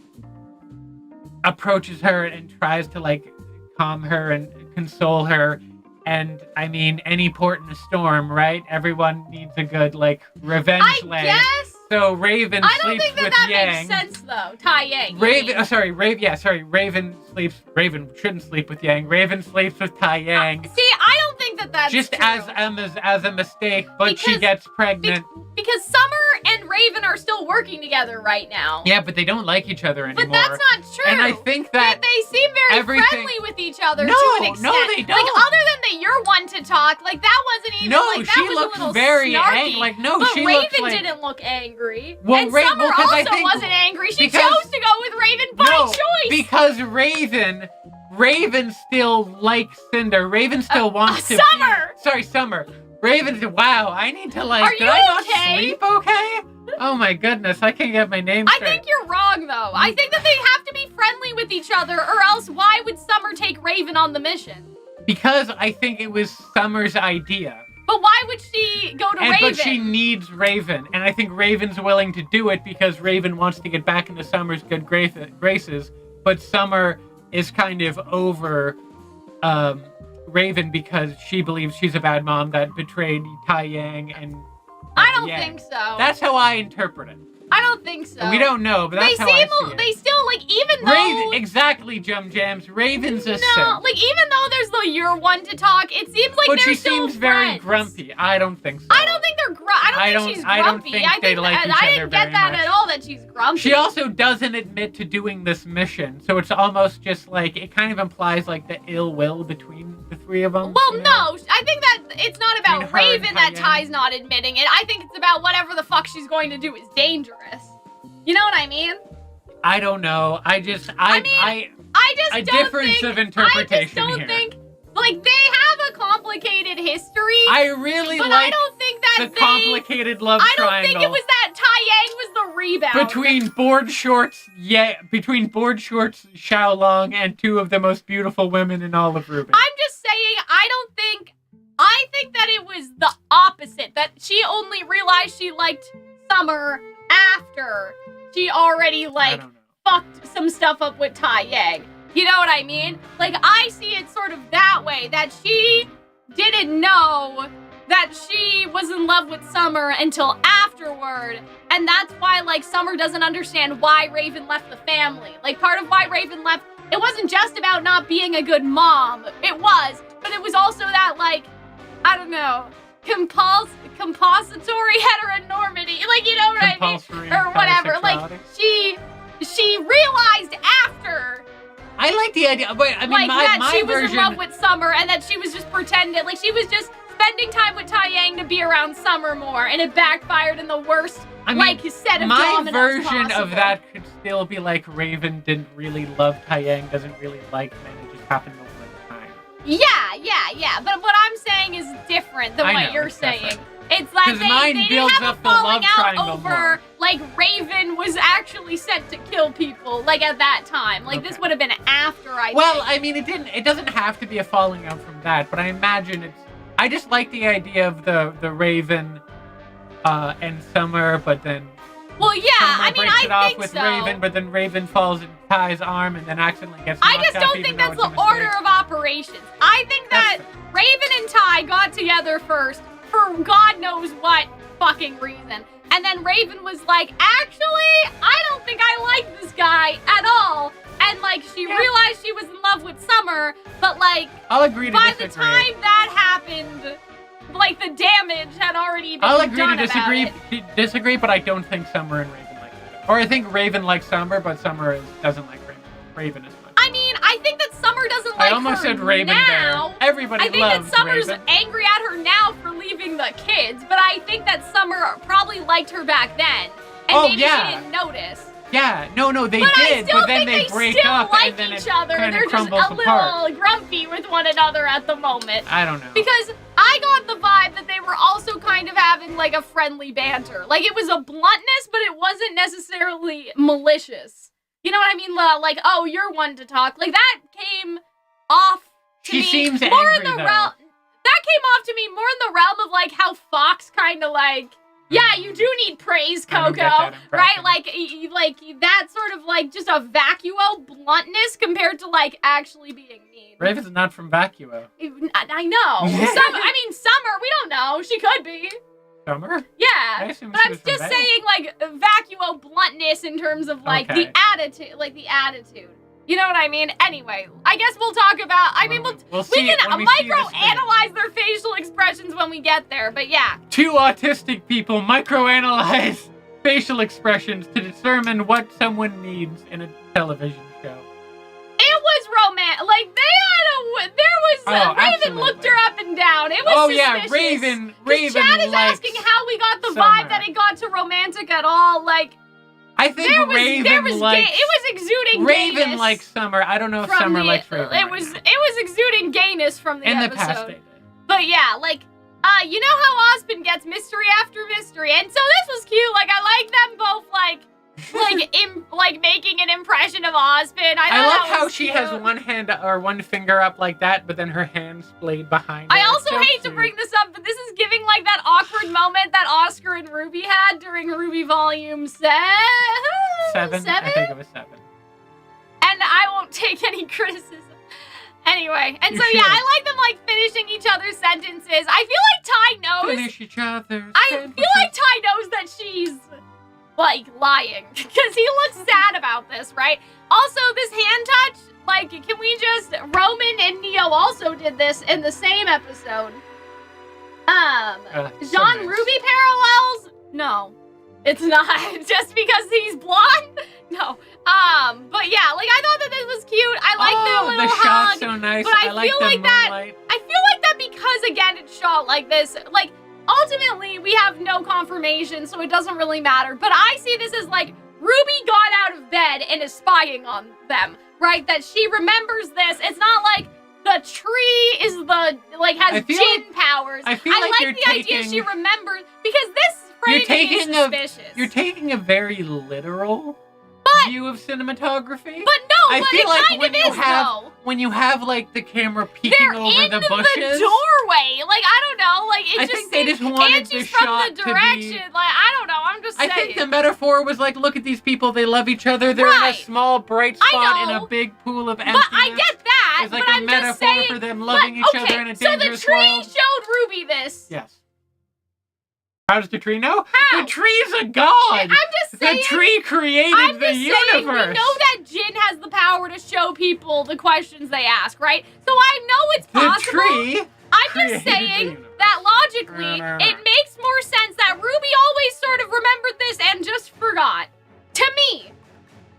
approaches her and tries to, like, calm her and console her. And I mean, any port in a storm, right? Everyone needs a good, like, revenge I lay. guess. So Raven I don't sleeps think with that Yang. makes sense, though. Taiyang. Raven sleeps. Raven shouldn't sleep with Yang. Raven sleeps with Taiyang. See, I don't think that that's Just true. as a mistake, but she Because- gets pregnant. Because Summer and Raven are still working together right now. Yeah, but they don't like each other anymore. But that's not true. And I think that they seem very everything- friendly with each other No, to an extent. no, they Like, don't. other than that you're one to talk, like, that wasn't even, No, like, that she was looks a little very snarky. angry. Like, no, But she Raven looks like... didn't look angry. Well, and Ra- Summer well, 'cause I also think- wasn't angry. She because- chose to go with Raven by No, choice. because Raven still likes Cinder. Raven still wants to Summer! Sorry, Summer. Raven, wow, I need to, like, Are did you I not okay? sleep okay? Oh my goodness, I can't get my name I straight. think you're wrong, though. I think that they have to be friendly with each other, or else why would Summer take Raven on the mission? Because I think it was Summer's idea. But why would she go to Raven? But she needs Raven, and I think Raven's willing to do it because Raven wants to get back into Summer's good graces, but Summer is kind of over Raven because she believes she's a bad mom that betrayed Taiyang and I don't Yang. think so. That's how I interpret it. I don't think so. We don't know, but that's how I see it. They still, like, even though... Raven, exactly, Jum Jams. Raven's a simp. No, like, even though there's the you're one to talk, it seems like they're still seems very friends. grumpy. I don't think so. I don't think they're I don't think she's grumpy. I don't think they like each other I didn't get very that much. at all, that she's grumpy. She also doesn't admit to doing this mission, so it's almost just like, it kind of implies like the ill will between the three of them. Well, you know? no, I think that it's not about Between her and Raven that Taiyang. Ty's not admitting it. I think it's about whatever the fuck she's going to do is dangerous. You know what I mean? I don't know. I just don't think, like, they have a complicated history. I really but like I don't think that the complicated love I don't triangle. think it was that Taiyang was the rebound. Between board shorts, Xiaolong, and two of the most beautiful women in all of RWBY. I'm just saying, I think that it was the opposite. That she only realized she liked Summer after she already, like, fucked some stuff up with Taiyang. You know what I mean? Like, I see it sort of that way, that she didn't know that she was in love with Summer until afterward, and that's why, like, Summer doesn't understand why Raven left the family. Like, part of why Raven left, it wasn't just about not being a good mom. It was, but it was also that, like, I don't know, compulsory heteronormity, like, you know what I mean? Or whatever. Like, she realized after. I like the idea, but I mean, like, my that she was version... in love with Summer, and that she was just pretending, like, she was just spending time with Taiyang to be around Summer more, and it backfired in the worst, set of my dominoes version possible. of that could still be like Raven didn't really love Taiyang, doesn't really like men, it just happened to one time. Yeah. But what I'm saying is different than what you're saying. Different. It's like they didn't have a falling out over, more. like, Raven was actually sent to kill people, like, at that time. Like, this would have been after, I think. I mean, it doesn't have to be a falling out from that, but I imagine I just like the idea of the Raven, and Summer, but then... Well, yeah, Summer breaks it off with Raven, but then Raven falls in Ty's arm and then accidentally gets knocked I just up, don't even think though that's it's a the order mistake. of operations. I think that Raven and Ty got together first for God knows what fucking reason. And then Raven was like, actually, I don't think I like this guy at all. And, like, she realized she was in love with Summer, but, like, I'll agree to by disagree. the time that happened, like, the damage had already been I'll agree done to disagree, but I don't think Summer and Raven like each other. Or I think Raven likes Summer, but Summer doesn't like Raven as much. I mean, I think that Summer doesn't like her I almost said Raven now. there. Everybody loves Raven. I think that Summer's angry at her now for leaving the kids, but I think that Summer probably liked her back then. And maybe she didn't notice. Yeah, no, they but did, but then they break up like and then each it other. kind They're of just crumbles a apart. little grumpy with one another at the moment. I don't know. Because I got the vibe that they were also kind of having, like, a friendly banter. Like, it was a bluntness, but it wasn't necessarily malicious. You know what I mean? Like, oh, you're one to talk. Like, that came off to me. She seems more angry, in the though. realm. That came off to me more in the realm of, like, how Fox kind of, like, yeah, you do need praise, Coco, right? Like that sort of, like, just a vacuo bluntness compared to, like, actually being mean. Raven's not from Vacuo. I know. Summer, we don't know. She could be. Summer? Yeah. But I'm just saying, like, vacuo bluntness in terms of, like, the attitude. You know what I mean? Anyway, I guess we'll talk about, we can micro-analyze their facial expressions when we get there, but yeah. Two autistic people micro-analyze facial expressions to determine what someone needs in a television show. It was romantic. Like, Raven absolutely. looked her up and down. It was suspicious. Yeah, Raven Chad is asking how we got the vibe that it got to romantic at all, like... I think Raven likes... It was exuding Raven gayness likes Summer. I don't know if Summer likes Raven. It was exuding gayness from the episode. In the past, they did. But yeah, like, you know how Ospen gets mystery after mystery, and so this was cute. Like, I like like making an impression of Ozpin. I love how she has one hand or one finger up like that, but then her hand's splayed behind her. I also so hate to cute. bring this up, but this is giving like that awkward moment that Oscar and Ruby had during RWBY Volume 7. 7? I think it was 7. And I won't take any criticism. Anyway, and You so yeah, should. I like them like finishing each other's sentences. I feel like Ty knows. Finish each other. I feel like Ty knows that she's like lying because he looks sad about this, right? Also, this hand touch, like, can we just? Roman and Neo also did this in the same episode. So Jean nice. Ruby parallels? No, it's not. Just because he's blonde? No. But yeah, like I thought that this was cute. I like their little the hug. shot's so nice. But I like feel the like that- moonlight. I feel like that because again it's shot like this. Like ultimately we have no confirmation, so it doesn't really matter. But I see this as like Ruby got out of bed and is spying on them, right? That she remembers this. It's not like the tree is the like has Jin powers. I feel like like the idea she remembers because this You're framing is taking suspicious. You're taking a very literal view of cinematography. But no, I but feel it like kind when of you is have though. when you have like the camera peeking They're over in the bushes. the doorway. Like I don't know. Like it I just think they seems, just wanted and the she's from shot the to be- direction. Like I don't know. I'm just I saying. think the metaphor was like, look at these people, they love each other, they're in Right. a small bright I spot in know. a big pool of emptiness. But I get that. It's like but a I'm just metaphor saying. for them loving each but, other okay, in a so the dangerous tree world. showed Ruby this. Yes. How does the tree know? How? The tree's a god! I'm just saying. The tree created I'm the just universe! saying, we know that Jin has the power to show people the questions they ask, right? So I know it's The possible. tree I'm created just the saying universe. that logically, it makes more sense that Ruby always sort of remembered this and just forgot. To me,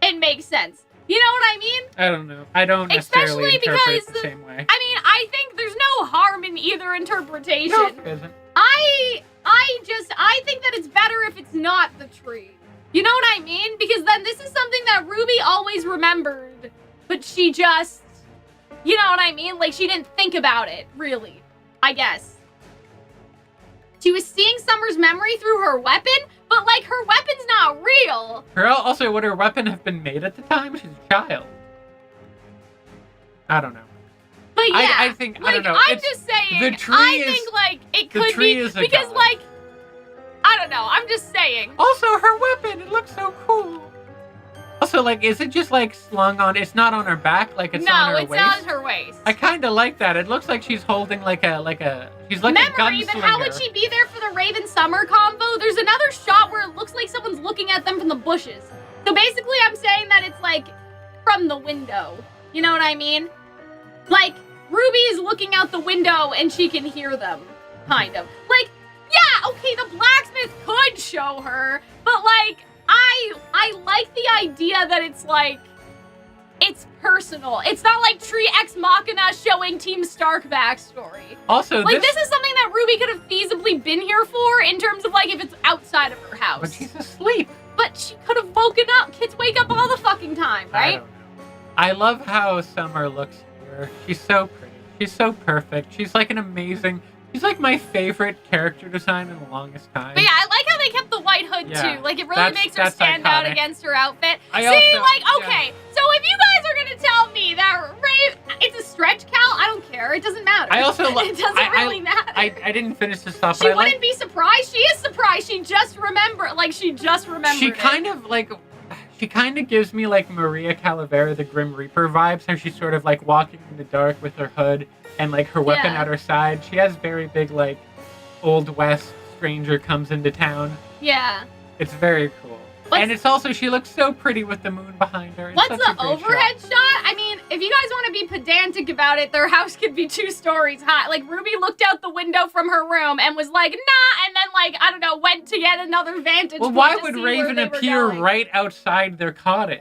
it makes sense. You know what I mean? I don't know. I don't necessarily Especially interpret it because the same way. I mean, I think there's no harm in either interpretation. No, there isn't. I think that it's better if it's not the tree. You know what I mean? Because then this is something that Ruby always remembered, but she just, you know what I mean? Like she didn't think about it, really, I guess. She was seeing Summer's memory through her weapon, but like her weapon's not real. Also, would her weapon have been made at the time? She's a child. I don't know. But yeah, I think, like, I don't know. I'm It's- just saying, the tree I is- think like it the could tree be, is a because god. like, I don't know, I'm just saying. Also, her weapon, it looks so cool. Also, like, is it just like slung on? It's not on her back, like it's on No, her it's waist. not her waist. I kind of like that. It looks like she's holding like a. She's like a Memory, gunslinger. but how would she be there for the Raven Summer combo? There's another shot where it looks like someone's looking at them from the bushes. So basically, I'm saying that it's like from the window. You know what I mean? Like Ruby is looking out the window and she can hear them, kind of. Like, yeah, okay, the blacksmith could show her, but like, I like the idea that it's like, it's personal. It's not like Tree Ex Machina showing Team STRQ backstory. Also, Like, this is something that Ruby could have feasibly been here for in terms of, like, if it's outside of her house. But she's asleep. But she could have woken up. Kids wake up all the fucking time, I right? don't know. I love how Summer looks here. She's so pretty. She's so perfect. She's like an amazing... She's like my favorite character design in the longest time. But yeah, I like how they kept the white hood, Yeah, too. Like, it really that's- makes her that's stand out iconic. against her outfit. I See, also- like, yeah. okay, so if you guys are gonna tell me that it's a stretch, Cal, I don't care. It doesn't matter. I also It doesn't really matter. I didn't finish this stuff, She but I wouldn't like... be surprised. She is surprised. She just remembered. Like, she just remembered She it. kind of like... She kind of gives me like Maria Calavera, the Grim Reaper vibes, how she's sort of like walking in the dark with her hood and like her weapon Yeah. at her side. She has very big like Old West stranger comes into town. Yeah. It's very cool. And it's also, she looks so pretty with the moon behind her. It's What's such the a great overhead shot. shot? I mean, if you guys want to be pedantic about it, their house could be 2 stories high. Like, Ruby looked out the window from her room and was like, nah, and then, like, I don't know, went to get another vantage Well, point why to would see where Raven they were appear going. right outside their cottage?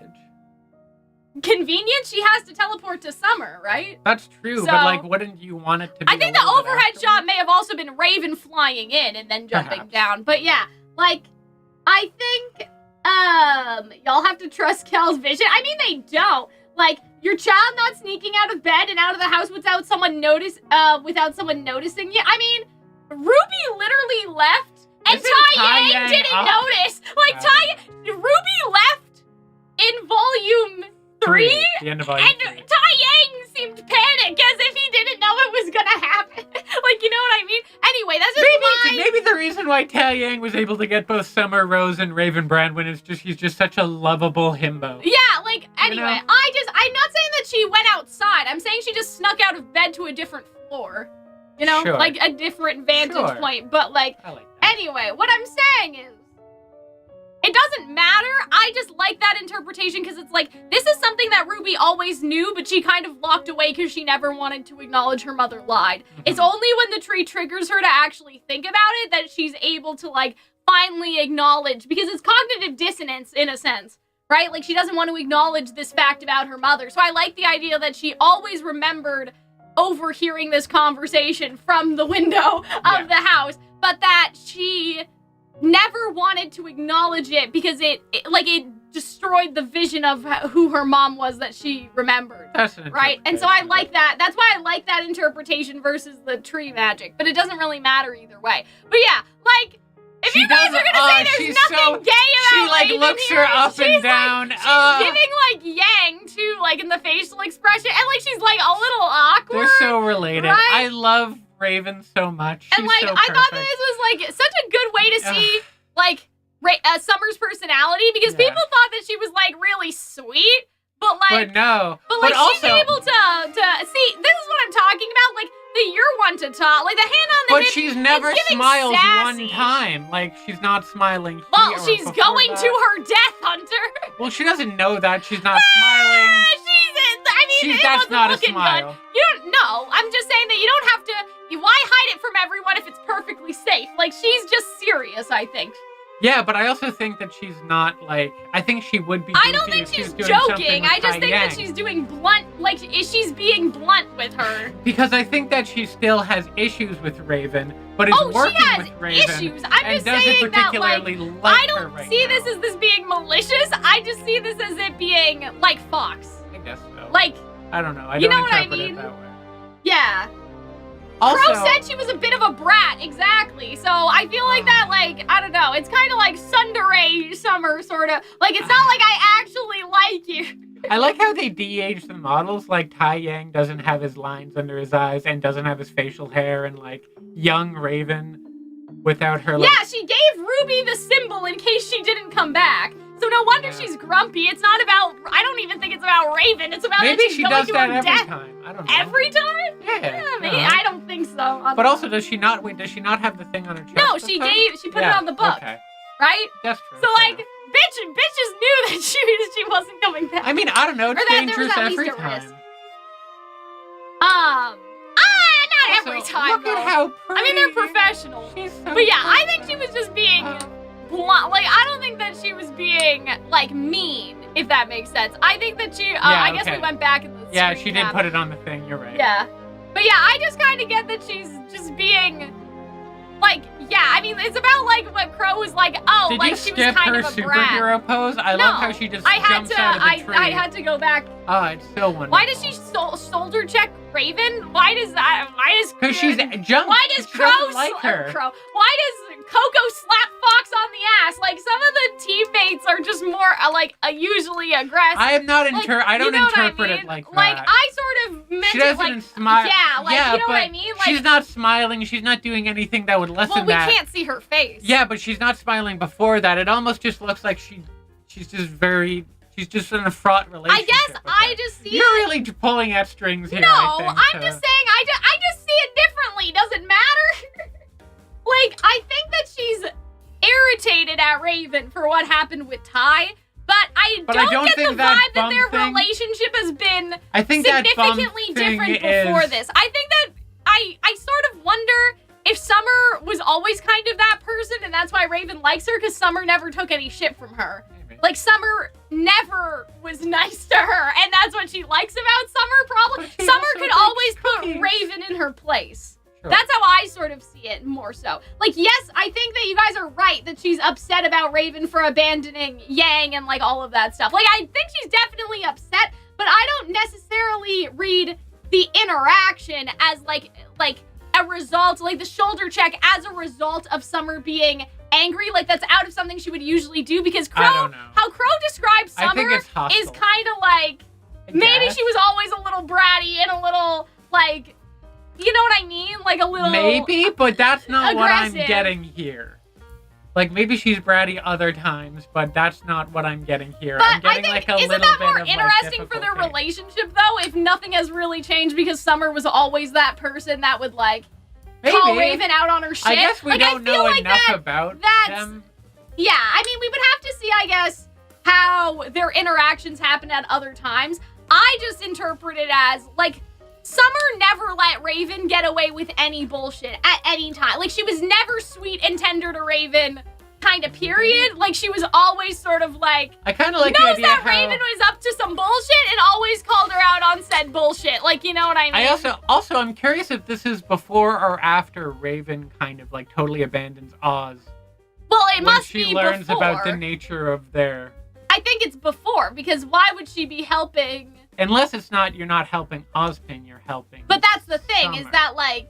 Convenient, she has to teleport to Summer, right? That's true, So- but like, wouldn't you want it to be I think a the little bit overhead afterwards? shot may have also been Raven flying in and then jumping Perhaps. down. But yeah, like, I think, y'all have to trust Cal's vision. I mean, they don't. Like, your child not sneaking out of bed and out of the house without someone noticing you. I mean, Ruby literally left and Isn't Taiyang Taiyang didn't up? notice. Like, Yeah. Ruby left in volume 3, The end of volume and 3. Taiyang seemed panicked as if he didn't know it was gonna happen. Like, you know what I mean? Anyway, that's just Maybe the reason why Taiyang was able to get both Summer, Rose, and Raven Brandwin is just he's just such a lovable himbo. Yeah, like, anyway, You know? I'm not saying that she went outside. I'm saying she just snuck out of bed to a different floor. You know? Sure. Like, a different vantage point. But, like, I like that. anyway, what I'm saying is, it doesn't matter. I just like that interpretation because it's like, this is something that Ruby always knew, but she kind of locked away because she never wanted to acknowledge her mother lied. It's only when the tree triggers her to actually think about it that she's able to, like, finally acknowledge, because it's cognitive dissonance in a sense, right? Like, she doesn't want to acknowledge this fact about her mother. So I like the idea that she always remembered overhearing this conversation from the window of the house, but that she never wanted to acknowledge it because it destroyed the vision of who her mom was that she remembered. That's an right? And so I like that. That's why I like that interpretation versus the tree magic. But it doesn't really matter either way. But yeah, like, if you guys are gonna say there's nothing gay about she, like, Raven looks here, her up she's and down. Like, she's giving, like, Yang, too, like, in the facial expression. And, like, she's, like, a little awkward. They're so related. right? I love Raven so much. She's And, like, so I thought that perfect. this was, like, such a good way to see, like, Summer's personality, because people thought that she was, like, really sweet, but, like... But no. But, like, also, she's able to... See, this is what I'm talking about, like, the you're one to talk, like, the hand on the But hip, she's never it's giving smiled sassy. one time. Like, she's not smiling here Well, or she's before going that. to her death, Hunter. Well, she doesn't know that. She's not smiling. That's wasn't not a looking smile. Good. You don't know. I'm just saying that you don't have to. Why hide it from everyone if it's perfectly safe? Like, she's just serious, I think. Yeah, but I also think that she's not, like... I think she would be I don't goofy think if she's doing something joking. with I just think that Taiyang. she's doing blunt. Like, she's being blunt with her. Because I think that she still has issues with Raven, but is Oh, working she has with Raven. issues. I'm and just doesn't saying that, like, particularly like I her don't right see now. this as this being malicious. I just see this as it being, like, Fox. I guess so. Like, I don't know. I you don't know what I interpret mean? it that way. yeah. Also, Crow said she was a bit of a brat, exactly. So I feel like that, like, I don't know. It's kind of like Tsundere Summer, sort of. Like, it's not like I actually like you. I like how they de-age the models. Like, Taiyang doesn't have his lines under his eyes and doesn't have his facial hair, and, like, young Raven without her, like... Yeah, she gave Ruby the symbol in case she didn't come back. So no wonder she's grumpy. It's not about, I don't even think it's about Raven. It's about Maybe that she's she going does to that her every death. time. I don't know. Every time? Yeah. Maybe. no. I don't think so. But also, does she not have the thing on her chest? No, this she time? put it on the book. Okay. Right? That's true. So, fair like, enough. bitches knew that she wasn't coming back. I mean, I don't know. It's Or that there was dangerous at least every a time. risk. Not every Also, time, Look though. at how pretty. I mean, they're professionals. She's so But yeah, I perfect. think she was just being blunt. Like, I don't think that she was being, like, mean, if that makes sense. I think that she, I guess we went back in the Yeah, screen she did cap. put it on the thing. You're right. Yeah. But yeah, I just kind of get that she's just being, like, yeah, I mean, it's about, like, what Crow was like, oh, Did like, you she skip was kind her of a brat. superhero pose? I love how she just jumps out of the tree. I had to go back. Oh, it's so wonderful. Why does she shoulder check Raven? Why does Because she's jumped. Why does she Crow doesn't like her. Why does Coco slap Fox on the ass? Like, some of the teammates are just more usually aggressive. I am not Like, I don't you know interpret what I mean? it like that. Like, I sort of meant she it doesn't like smile. yeah, like, you know what I but mean? Like, she's not smiling. She's not doing anything that would lessen well, we that. can't see her face. Yeah, but she's not smiling before that. It almost just looks like she's just in a fraught I relationship. guess with I her. just see You're it. really pulling at strings here. No, I think, I'm just saying I just see it differently. Does it matter? Like, I think that she's irritated at Raven for what happened with Ty, but I don't get think the that vibe that bum their thing- relationship has been I think that bum significantly thing different before is- this. I think that I sort of wonder if Summer was always kind of that person, and that's why Raven likes her, because Summer never took any shit from her. Maybe. Like, Summer never was nice to her, and that's what she likes about Summer, probably. But she Summer also could bakes always put cookies. Raven in her place. Sure. That's how I sort of see it, more so. Like, yes, I think that you guys are right that she's upset about Raven for abandoning Yang and, like, all of that stuff. Like, I think she's definitely upset, but I don't necessarily read the interaction as, like a result, like, the shoulder check as a result of Summer being angry, like that's out of something she would usually do, because I Crow, don't know. how Crow describes I think Summer it's hostile. is kind of like, I maybe guess. she was always a little bratty and a little, like, you know what I mean? Like a little... Maybe, but that's not what I'm aggressive. getting here. Like, maybe she's bratty other times, but that's not what I'm getting here. But I'm getting I think, like a isn't little that bit more of interesting like, for their difficulty. relationship, though, if nothing has really changed, because Summer was always that person that would, like, Maybe. call Raven out on her shit? I guess we like, don't I feel know like enough that, about that's- them. Yeah, I mean, we would have to see, I guess, how their interactions happen at other times. I just interpret it as, like, Summer never let Raven get away with any bullshit at any time. Like, she was never sweet and tender to Raven, kind of, period. Like, she was always sort of, like, I kind of like the knows idea that how... Raven was up to some bullshit and always called her out on said bullshit. Like, you know what I mean? I also I'm curious if this is before or after Raven kind of like totally abandons Oz. Well, it when must she be learns before. about the nature of their... I think it's before, because why would she be helping? Unless it's not, you're not helping Ozpin, you're helping. But that's the thing, is Summer. that, like...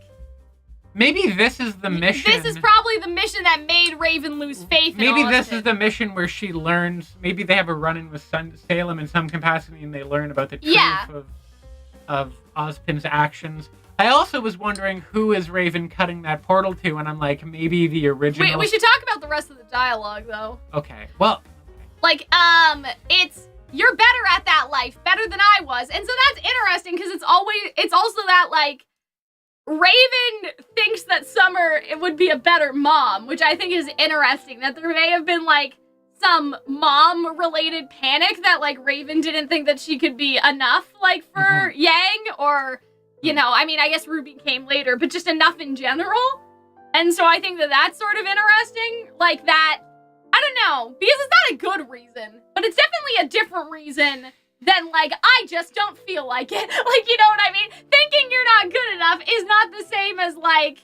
Maybe this is the mission. This is probably the mission that made Raven lose faith in Maybe this Austin. is the mission where she learns. Maybe they have a run-in with Salem in some capacity, and they learn about the truth Yeah. of Ozpin's actions. I also was wondering who is Raven cutting that portal to, and I'm like, maybe the original. We should talk about the rest of the dialogue, though. Okay. Well. Like, it's, you're better at that life, better than I was. And so that's interesting, because it's also that, like, Raven thinks that Summer would be a better mom, which I think is interesting, that there may have been, like, some mom-related panic that, like, Raven didn't think that she could be enough, like, for Yang, or, you know, I mean, I guess Ruby came later, but just enough in general. And so I think that that's sort of interesting, like, that, I don't know, because it's not a good reason, but it's definitely a different reason than, like, I just don't feel like it. Like, you know what I mean? Thinking you're not good enough is not the same as, like,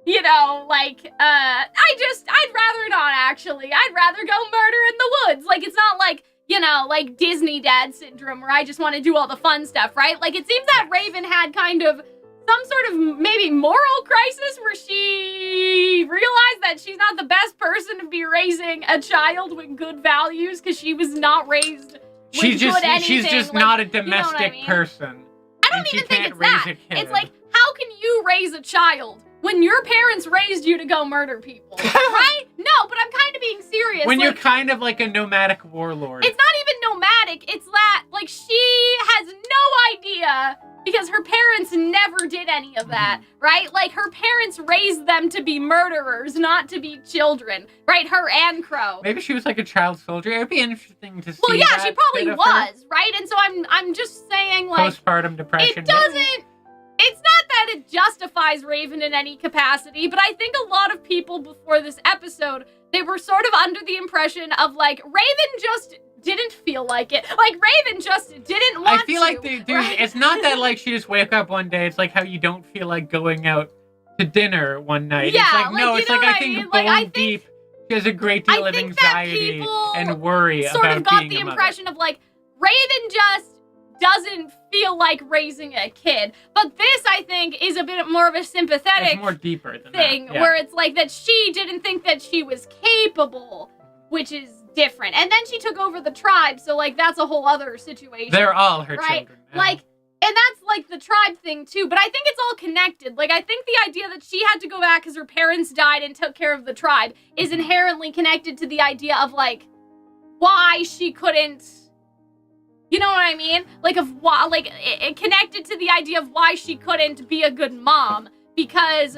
you know, like, I'd rather not, actually. I'd rather go murder in the woods. Like, it's not like, you know, like Disney dad syndrome where I just want to do all the fun stuff, right? Like, it seems that Raven had kind of some sort of maybe moral crisis where she realized that she's not the best person to be raising a child with good values, because she was not raised She's just like, not a you know what domestic I mean? person. I don't and she even think can't it's raise that. a kid. It's like, how can you raise a child when your parents raised you to go murder people? Right? No, but I'm kind of being serious. when like, you're kind of like a nomadic warlord. it's not even nomadic. It's that, like, she has no idea, because her parents never did any of that, right? Like, her parents raised them to be murderers, not to be children, right? Her and Crow. Maybe she was like a child soldier. It would be interesting to see. Well, yeah, that she probably bit of was, right? And so I'm just saying, her. like, Postpartum depression. it doesn't, it's not that it justifies Raven in any capacity, but I think a lot of people before this episode, they were sort of under the impression of, like, Raven just didn't feel like it. Like, Raven just didn't want to. I feel like, dude, right? it's not that, like, she just wake up one day. It's like how you don't feel like going out to dinner one night. Yeah, it's like, like, no, you it's know like, what I I think mean? bone Like, I think- deep, she has a great deal I of think that anxiety people and worry sort about of got being the a mother. impression of, like, Raven just doesn't feel like raising a kid. But this, I think, is a bit more of a sympathetic It's more deeper than thing, that. Yeah. where it's like that she didn't think that she was capable, which is different. And then she took over the tribe, so, like, that's a whole other situation. They're all her right? children. Yeah. Like, and that's, like, the tribe thing, too. But I think it's all connected. Like, I think the idea that she had to go back because her parents died and took care of the tribe is inherently connected to the idea of, like, why she couldn't... You know what I mean? Like, of why, like, it connected to the idea of why she couldn't be a good mom. Because,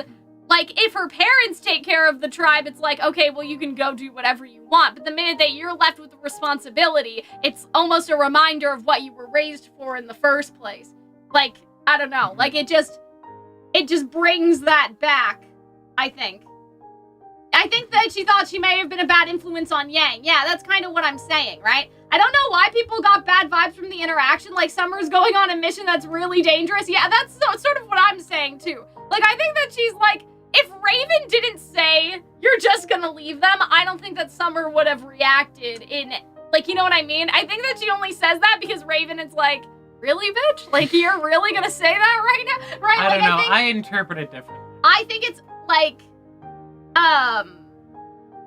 like, if her parents take care of the tribe, it's like, okay, well, you can go do whatever you want. But the minute that you're left with the responsibility, it's almost a reminder of what you were raised for in the first place. Like, I don't know. Like, it just brings that back, I think. I think that she thought she may have been a bad influence on Yang. Yeah, that's kind of what I'm saying, right? I don't know why people got bad vibes from the interaction, like Summer's going on a mission that's really dangerous. Yeah, that's sort of what I'm saying, too. Like, I think that she's like, if Raven didn't say, you're just gonna leave them, I don't think that Summer would have reacted in, like, you know what I mean? I think that she only says that because Raven is like, really, bitch? Like, you're really gonna say that right now? Right? I Like, don't know. think, I interpret it differently. I think it's, like,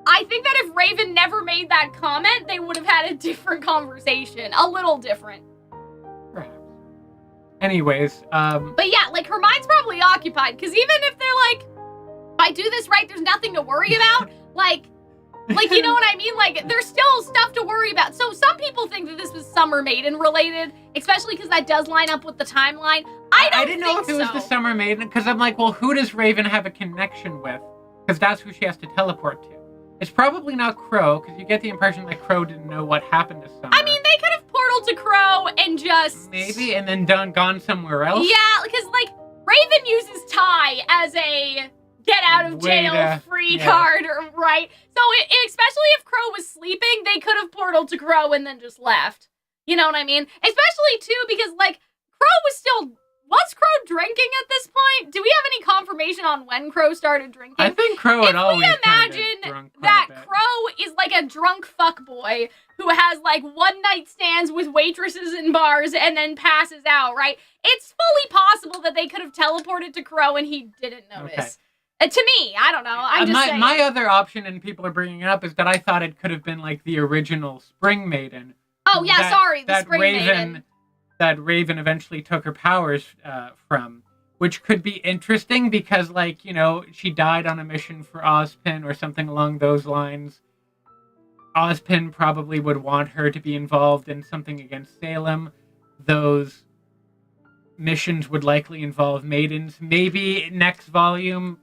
I think that if Raven never made that comment, they would have had a different conversation. A little different. Perhaps. Anyways, But yeah, like, her mind's probably occupied, because even if they're like, if I do this right, there's nothing to worry about, like, you know what I mean? Like, there's still stuff to worry about. So some people think that this was Summer Maiden related, especially because that does line up with the timeline. I didn't know if it was the Summer Maiden, because I'm like, well, who does Raven have a connection with? Because that's who she has to teleport to. It's probably not Crow, because you get the impression that Crow didn't know what happened to Summer. I mean, they could have portaled to Crow and just... Maybe, and then gone somewhere else? Yeah, because, like, Raven uses Ty as a get-out-of-jail-free card, right? So, especially if Crow was sleeping, they could have portaled to Crow and then just left. You know what I mean? Especially, too, because, like, Crow was still... Was Crow drinking at this point? Do we have any confirmation on when Crow started drinking? I think Crow had always imagine that Crow is like a drunk fuckboy who has like one-night stands with waitresses in bars and then passes out, right? It's fully possible that they could have teleported to Crow and he didn't notice. Okay. To me, I don't know. I'm just saying. My other option, and people are bringing it up, is that I thought it could have been like the original Spring Maiden. Oh yeah, the Spring Maiden. That Raven eventually took her powers from, which could be interesting because, like, you know, she died on a mission for Ozpin or something along those lines. Ozpin probably would want her to be involved in something against Salem. Those missions would likely involve maidens. Maybe next volume,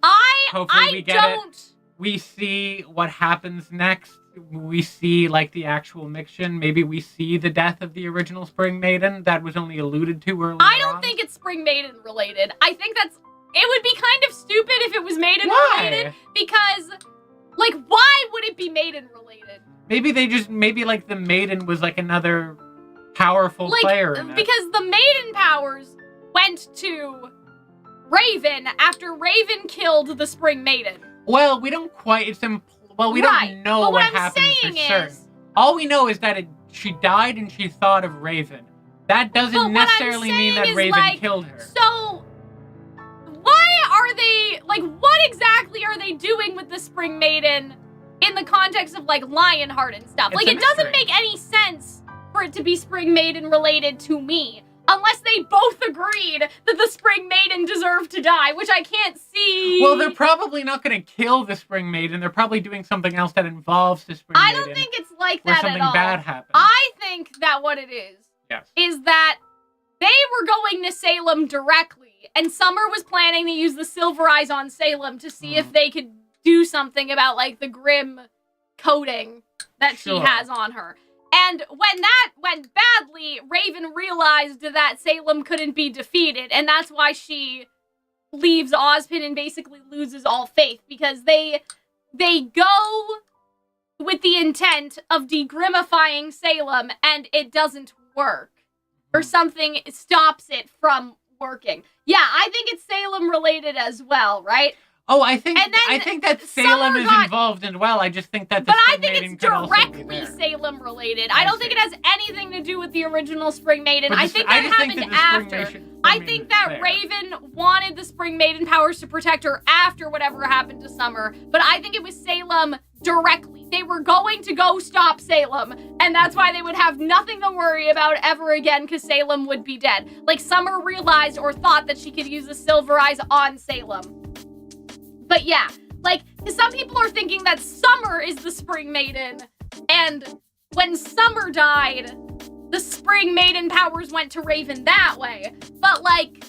hopefully we get it. We see what happens next. We see, like, the actual mission. Maybe we see the death of the original Spring Maiden that was only alluded to earlier I don't think it's Spring Maiden related. I think it would be kind of stupid if it was Maiden related. Because, like, why would it be Maiden related? Maybe like the Maiden was like another powerful player in it. Because the Maiden powers went to Raven after Raven killed the Spring Maiden. Well, we don't quite, we don't know what happens for certain. All we know is that she died and she thought of Raven. That doesn't necessarily mean that Raven killed her. So, what exactly are they doing with the Spring Maiden in the context of, like, Lionheart and stuff? Like, it doesn't make any sense for it to be Spring Maiden related to me. Unless they both agreed that the Spring Maiden deserved to die, which I can't see. Well, they're probably not going to kill the Spring Maiden. They're probably doing something else that involves the Spring Maiden. I don't think it's like that at all. Where something bad happens. I think that what it is that they were going to Salem directly, and Summer was planning to use the Silver Eyes on Salem to see if they could do something about, like, the grim coating that she has on her. And when that went badly, Raven realized that Salem couldn't be defeated, and that's why she leaves Ozpin and basically loses all faith, because they go with the intent of degrimifying Salem, and it doesn't work. Or something stops it from working. Yeah, I think it's Salem related as well, right? Oh, I think that Salem is involved as well. I just think that the Spring Maiden could also be there. But I think it's directly Salem related. I don't think it has anything to do with the original Spring Maiden. I think that happened after. I think that Raven wanted the Spring Maiden powers to protect her after whatever happened to Summer. But I think it was Salem directly. They were going to go stop Salem, and that's why they would have nothing to worry about ever again, because Salem would be dead. Like, Summer realized or thought that she could use the Silver Eyes on Salem. But yeah, like, because some people are thinking that Summer is the Spring Maiden, and when Summer died, the Spring Maiden powers went to Raven that way. But, like,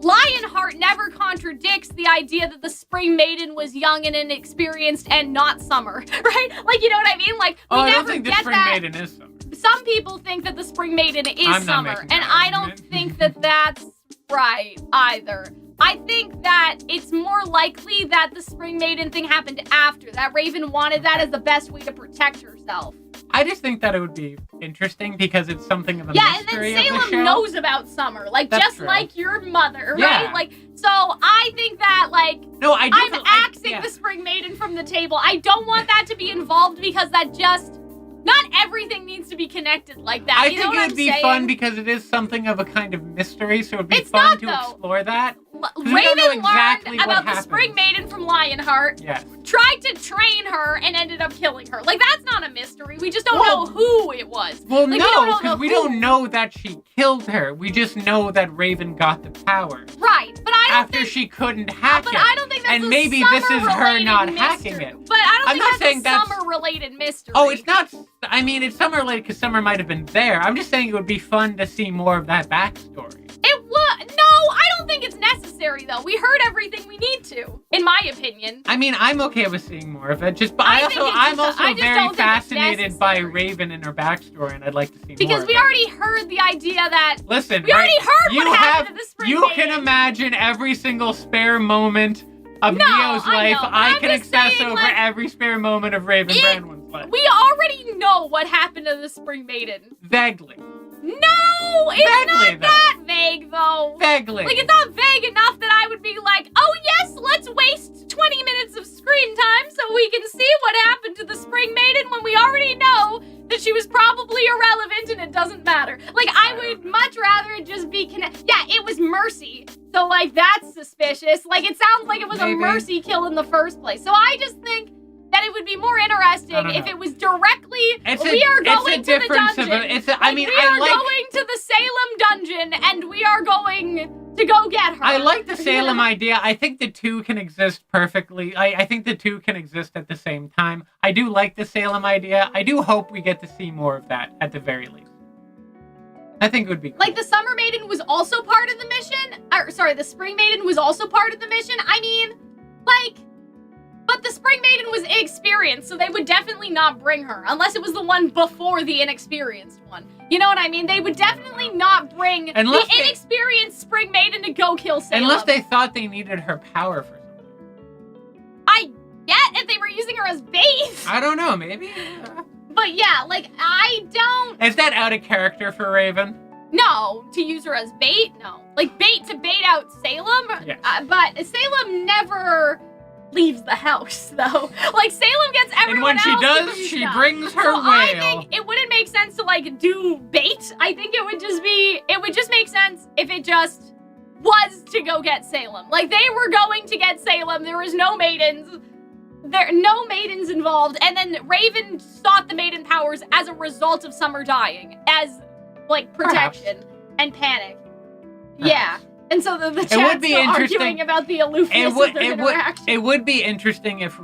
Lionheart never contradicts the idea that the Spring Maiden was young and inexperienced and not Summer, right? Like, you know what I mean? Like, we never I don't think the Spring Maiden is Summer. Some people think that the Spring Maiden is Summer, and I don't think that that's right either. I think that it's more likely that the Spring Maiden thing happened after, that Raven wanted that as the best way to protect herself. I just think that it would be interesting because it's something of a mystery of the show. Yeah, and then Salem knows about Summer, like, that's just true. Like your mother, right? Yeah. Like, so I think that, like, I'm axing the Spring Maiden from the table. I don't want that to be involved because that just... Not everything needs to be connected like that. I think it'd be fun because it is something of a kind of mystery, so it'd be fun to explore that. Raven learned about the Spring Maiden from Lionheart. Yes. tried to train her and ended up killing her. Like, that's not a mystery. We just don't know who it was. Well, like, no, because we don't know that she killed her. We just know that Raven got the power. Right, but I don't After she couldn't hack it. But I don't think that's and maybe this is her not mystery. hacking it. But I don't I'm not think saying that's a that's- summer-related mystery. Oh, it's not. I mean, it's summer related because Summer might have been there. I'm just saying it would be fun to see more of that backstory. It would. No, I don't think it's necessary, though. We heard everything we need to, in my opinion. I mean, I'm okay with seeing more of it. But I'm also I just very don't think it's fascinated by necessary. Raven and her backstory, and I'd like to see more. Because of we it. already heard the idea that. Listen, We already heard you what happened to the Spring You Maiden. can imagine every single spare moment of No, Neo's I life. know, but I I'm can just access saying, over like, every spare moment of Raven Branwen's life. We already know what happened to the Spring Maiden. Vaguely. No, it's Vaguely, not that vague, though. Vaguely. Like, it's not vague enough that I would be like, oh yes, let's waste 20 minutes of screen time so we can see what happened to the Spring Maiden when we already know that she was probably irrelevant and it doesn't matter. Like, I would much rather it just be Yeah, it was Mercy. So, like, that's suspicious. Like, it sounds like it was a Mercy kill in the first place. So I just think that it would be more interesting if it was directly, we are going to the dungeon. We are going to the Salem dungeon, and we are going to go get her. I like the Salem idea. I think the two can exist perfectly. I think the two can exist at the same time. I do like the Salem idea. I do hope we get to see more of that, at the very least. I think it would be cool. Like, the Summer Maiden was also part of the mission? The Spring Maiden was also part of the mission? I mean, like... But the Spring Maiden was inexperienced, so they would definitely not bring her, unless it was the one before the inexperienced one. You know what I mean? They would definitely not bring the inexperienced Spring Maiden to go kill Salem. Unless they thought they needed her power for something. I get if they were using her as bait. I don't know, maybe. But yeah, like, I don't... Is that out of character for Raven? No, to use her as bait? No. Like, bait to bait out Salem? Yes. But Salem never... leaves the house, though. Like, Salem gets everyone else. And when she to does, do she stuff. brings her whale. I think it wouldn't make sense to, like, do bait. I think it would just make sense if it just was to go get Salem. Like, they were going to get Salem. There was no maidens. No maidens involved. And then Raven sought the maiden powers as a result of Summer dying. As, like, protection and panic. Perhaps. Yeah. And so the chat's still arguing about the aloofness of their interaction. It would be interesting if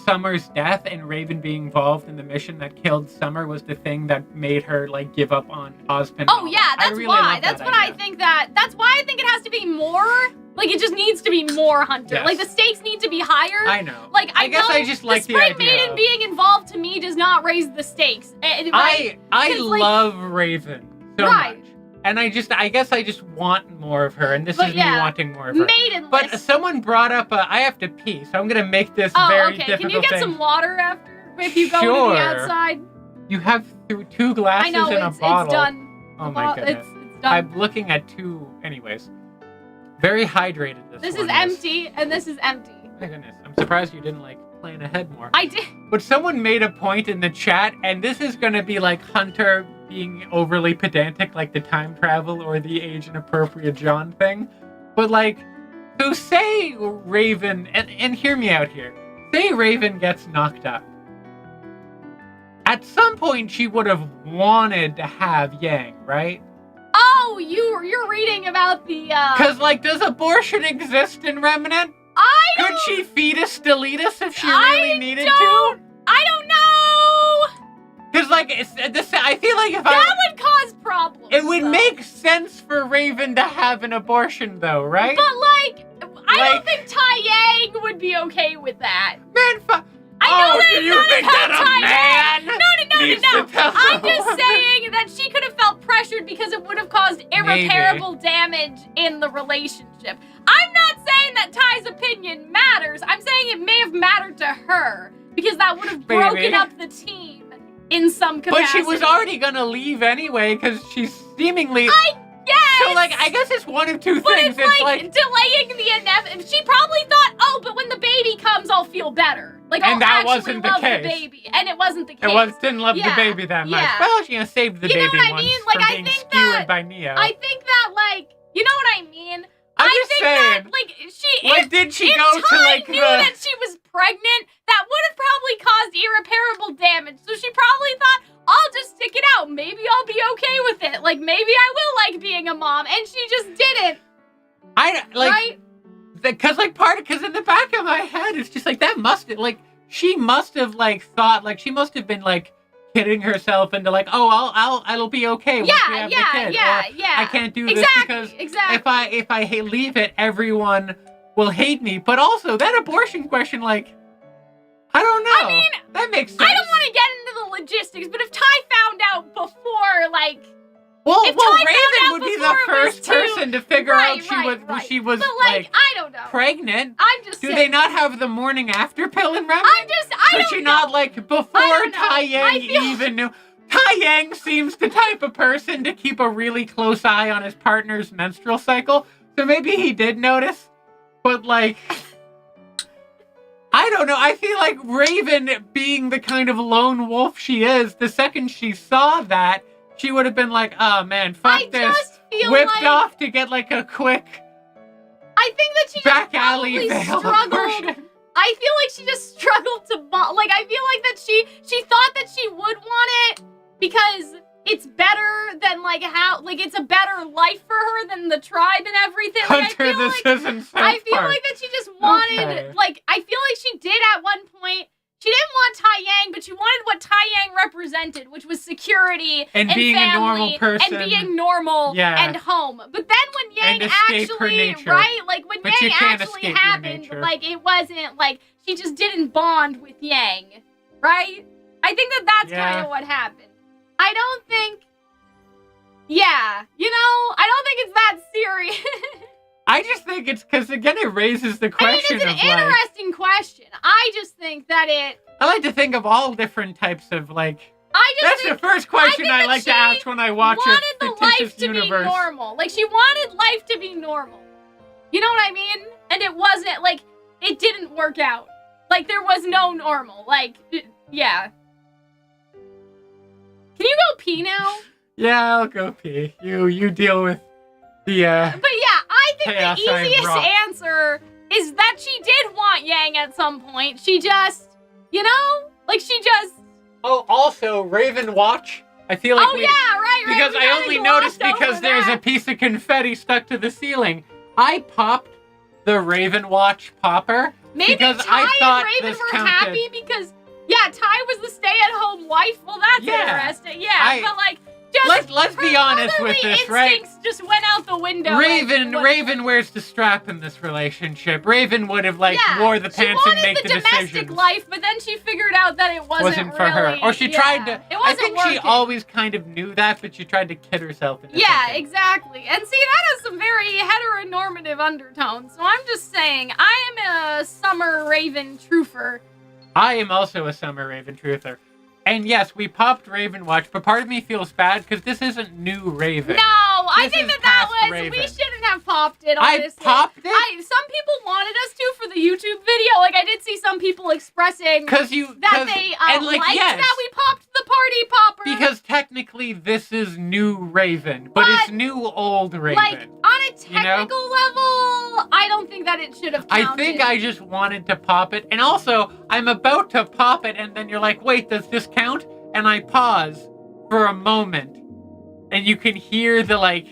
Summer's death and Raven being involved in the mission that killed Summer was the thing that made her, like, give up on Ozpin. Oh yeah, that's why. That's why I think it has to be more. Like, it just needs to be more Hunter. Yes. Like, the stakes need to be higher. I know. Like, I guess I just like the idea. Spring Maiden being involved to me does not raise the stakes. Right? I love Raven so much. And I guess I just want more of her, and this is me wanting more of her. Maidenless. But someone brought up I have to pee, so I'm gonna make this very difficult Can you get thing. some water after if you go to the outside? You have two glasses in a bottle. It's done. Oh my goodness. It's done. I'm looking at two. Anyways, very hydrated. This is empty, and this is empty. My goodness, I'm surprised you didn't plan ahead more. I did. But someone made a point in the chat, and this is gonna be like Hunter being overly pedantic, like the time travel or the age inappropriate John thing. But so say Raven, and hear me out here. Say Raven gets knocked up. At some point, she would have wanted to have Yang, right? Oh, you're reading about the. Because does abortion exist in Remnant? Could she fetus deletus if she really needed to? I don't know. Because, I feel like if that would cause problems. It would make sense for Raven to have an abortion, though, right? But, I don't think Taiyang would be okay with that. Man, I know that do you think that a man No. I'm just saying that she could have felt pressured because it would have caused irreparable damage in the relationship. I'm not saying that Ty's opinion matters. I'm saying it may have mattered to her because that would have broken up the team in some capacity. But she was already gonna leave anyway because she's seemingly... Yes! So, I guess it's one of two but things. It's delaying the inevitable. She probably thought, but when the baby comes, I'll feel better. And that wasn't the case. The baby. And it wasn't the case. Didn't love the baby that much. Well, she saved the baby once from being skewered by Neo. I think that, you know what I mean? I just saying. That, like, Like, did she go to, like, knew that she was pregnant, that would have probably caused irreparable damage. So she probably thought, I'll just stick it out. Maybe I'll be okay with it. Like, maybe I will like being a mom. And she just didn't. Right? Because, like, because in the back of my head, it's just, like, that must have, like, she must have, like, thought, like, she must have been, like, kidding herself into, like, oh, I'll be okay once we have the kid. Yeah. I can't do this because if I leave it, everyone will hate me. But also, that abortion question, like, I don't know. I mean, that makes sense. I don't want to get into the logistics, but if Ty found out before, like... Well, Raven would be the first person to figure out she was but, like, I don't know. Pregnant. I'm just saying. Do they not have the morning after pill in Remnant? I don't know. Could she not, like, before Taiyang even knew? Taiyang seems the type of person to keep a really close eye on his partner's menstrual cycle, so maybe he did notice, but, like... I don't know. I feel like Raven, being the kind of lone wolf she is, the second she saw that, she would have been like, oh man, fuck this. Whipped off to get like a quick I think that she back alley struggled. abortion. I feel like she just struggled to like I feel like that she thought that she would want it because it's better than like how like it's a better life for her than the tribe and everything. Like, Hunter, this isn't South I feel Park. like that she just wanted like I feel like she did at one point. She didn't want Taiyang, but she wanted what Taiyang represented, which was security and being family, a normal person and being normal and home. But then when Yang actually, right, like when Yang actually happened, like it wasn't like she just didn't bond with Yang, right? I think that that's kind of what happened. I don't think, I don't think it's that serious. I just think it's because, again, it raises the question it's an interesting question. I just think that I like to think of all different types of, like... That's the first question I like to ask when I watch a fictitious universe. Wanted the life to be normal. Like, she wanted life to be normal. You know what I mean? And it wasn't, like, it didn't work out. Like, there was no normal. Like, yeah. Can you go pee now? Yeah, I'll go pee. You deal with the, But yeah, I think the easiest answer is that she did want Yang at some point. She just, Oh, also, Raven Watch. I feel like right. Because I only noticed because there's a piece of confetti stuck to the ceiling. I popped the Raven Watch popper. Maybe because Ty I thought and Raven this were counted. happy because, Ty was the stay-at-home wife. Well, that's interesting. Yeah, but like, let's be honest with this, right? Instincts just went out the window. Raven wears the strap in this relationship. Raven would have wore the pants and make the decisions. She wanted the domestic life, but then she figured out that it wasn't for her. Or she tried to. It wasn't I think working. she always kind of knew that, but she tried to kid herself into thinking. Exactly. And see, that has some very heteronormative undertones. So I'm just saying, I am a summer Raven truther. I am also a summer Raven truther. And yes, we popped Raven Watch, but part of me feels bad because this isn't new Raven. No, I think that was, Raven. We shouldn't have popped it, honestly. I popped it? Some people wanted us to for the YouTube video. Like, I did see some people expressing that they liked that we popped the party popper. Because technically this is new Raven, but it's new old Raven. Like, on a technical level, I don't think that it should have counted. I think I just wanted to pop it. And also, I'm about to pop it, and then you're like, wait, does this count? And I pause for a moment, and you can hear the, like,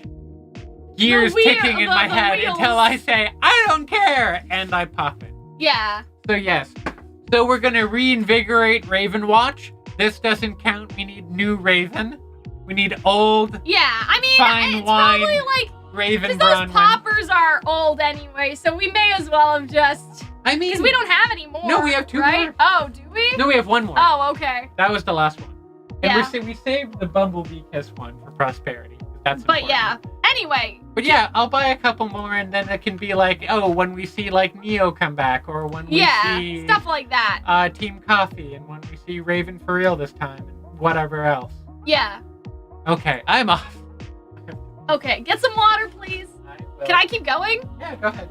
gears ticking in my head until I say, I don't care, and I pop it. Yeah. So, yes. So, we're gonna reinvigorate Raven Watch. This doesn't count. We need new Raven. We need old, fine wine, probably, like, Raven Brown. Those poppers are old anyway, so we may as well have just... because we don't have any more. No, we have two more. Oh, do we? No, we have one more. Oh, okay. That was the last one. And we saved the Bumblebee Kiss one for prosperity. That's important. Anyway. But I'll buy a couple more, and then it can be like, when we see, like, Neo come back, or when we see... stuff like that. Team Coffee, and when we see Raven for real this time, and whatever else. Yeah. Okay, I'm off. Okay, get some water, please. Can I keep going? Yeah, go ahead.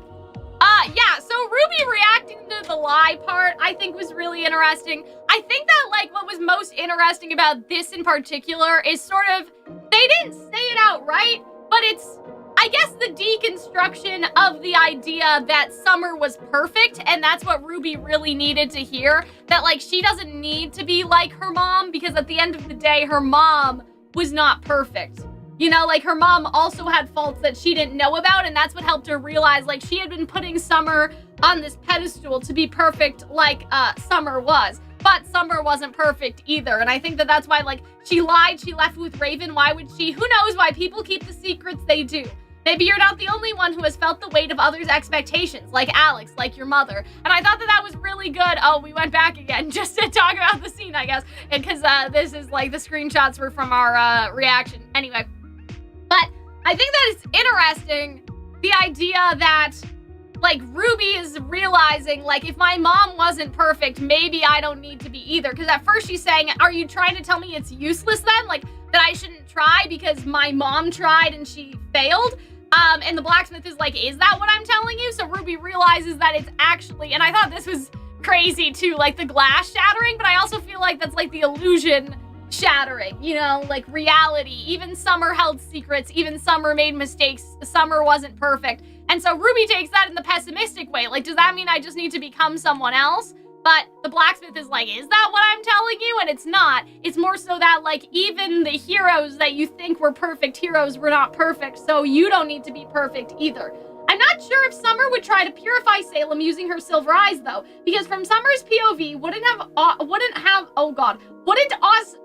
So RWBY reacting to the lie part, I think was really interesting. I think that, like, what was most interesting about this in particular is sort of, they didn't say it outright, but I guess the deconstruction of the idea that Summer was perfect, and that's what Ruby really needed to hear, that, like, she doesn't need to be like her mom, because at the end of the day, her mom was not perfect. You know, like, her mom also had faults that she didn't know about, and that's what helped her realize, like, she had been putting Summer on this pedestal to be perfect like Summer was. But Summer wasn't perfect either, and I think that that's why, like, she lied, she left with Raven. Why would she? Who knows why people keep the secrets they do. Maybe you're not the only one who has felt the weight of others' expectations, like Alex, like your mother. And I thought that that was really good. Oh, we went back again just to talk about the scene, I guess, because this is, like, the screenshots were from our reaction. Anyway, but I think that it's interesting, the idea that, like, Ruby is realizing, like, if my mom wasn't perfect, maybe I don't need to be either. Because at first she's saying, are you trying to tell me it's useless then? Like, that I shouldn't try because my mom tried and she failed? And the blacksmith is like, is that what I'm telling you? So Ruby realizes that it's actually, and I thought this was crazy too, like the glass shattering, but I also feel like that's like the illusion shattering, you know, like reality. Even Summer held secrets, even Summer made mistakes, Summer wasn't perfect. And so Ruby takes that in the pessimistic way. Like, does that mean I just need to become someone else? But the blacksmith is like, is that what I'm telling you? And it's not. It's more so that, like, even the heroes that you think were perfect heroes were not perfect, so you don't need to be perfect either. I'm not sure if Summer would try to purify Salem using her silver eyes, though, because from Summer's POV, wouldn't Oz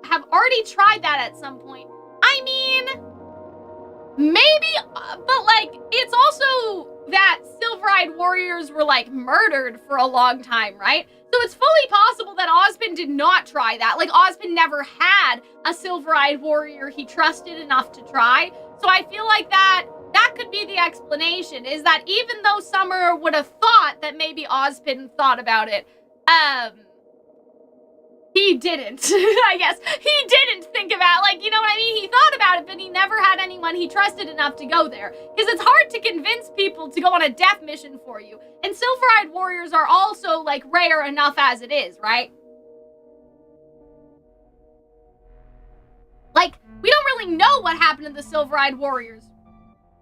have already tried that at some point? I mean, maybe, but, like, it's also that silver-eyed warriors were, like, murdered for a long time, right? So it's fully possible that Ozpin did not try that. Like, Ozpin never had a silver-eyed warrior he trusted enough to try. So I feel like that could be the explanation, is that even though Summer would have thought that maybe Ozpin thought about it, he didn't. I guess he didn't think about, like, you know what I mean? He thought about it, but he never had anyone he trusted enough to go there. Because it's hard to convince people to go on a death mission for you. And silver-eyed warriors are also, like, rare enough as it is, right? Like, we don't really know what happened to the silver-eyed warriors.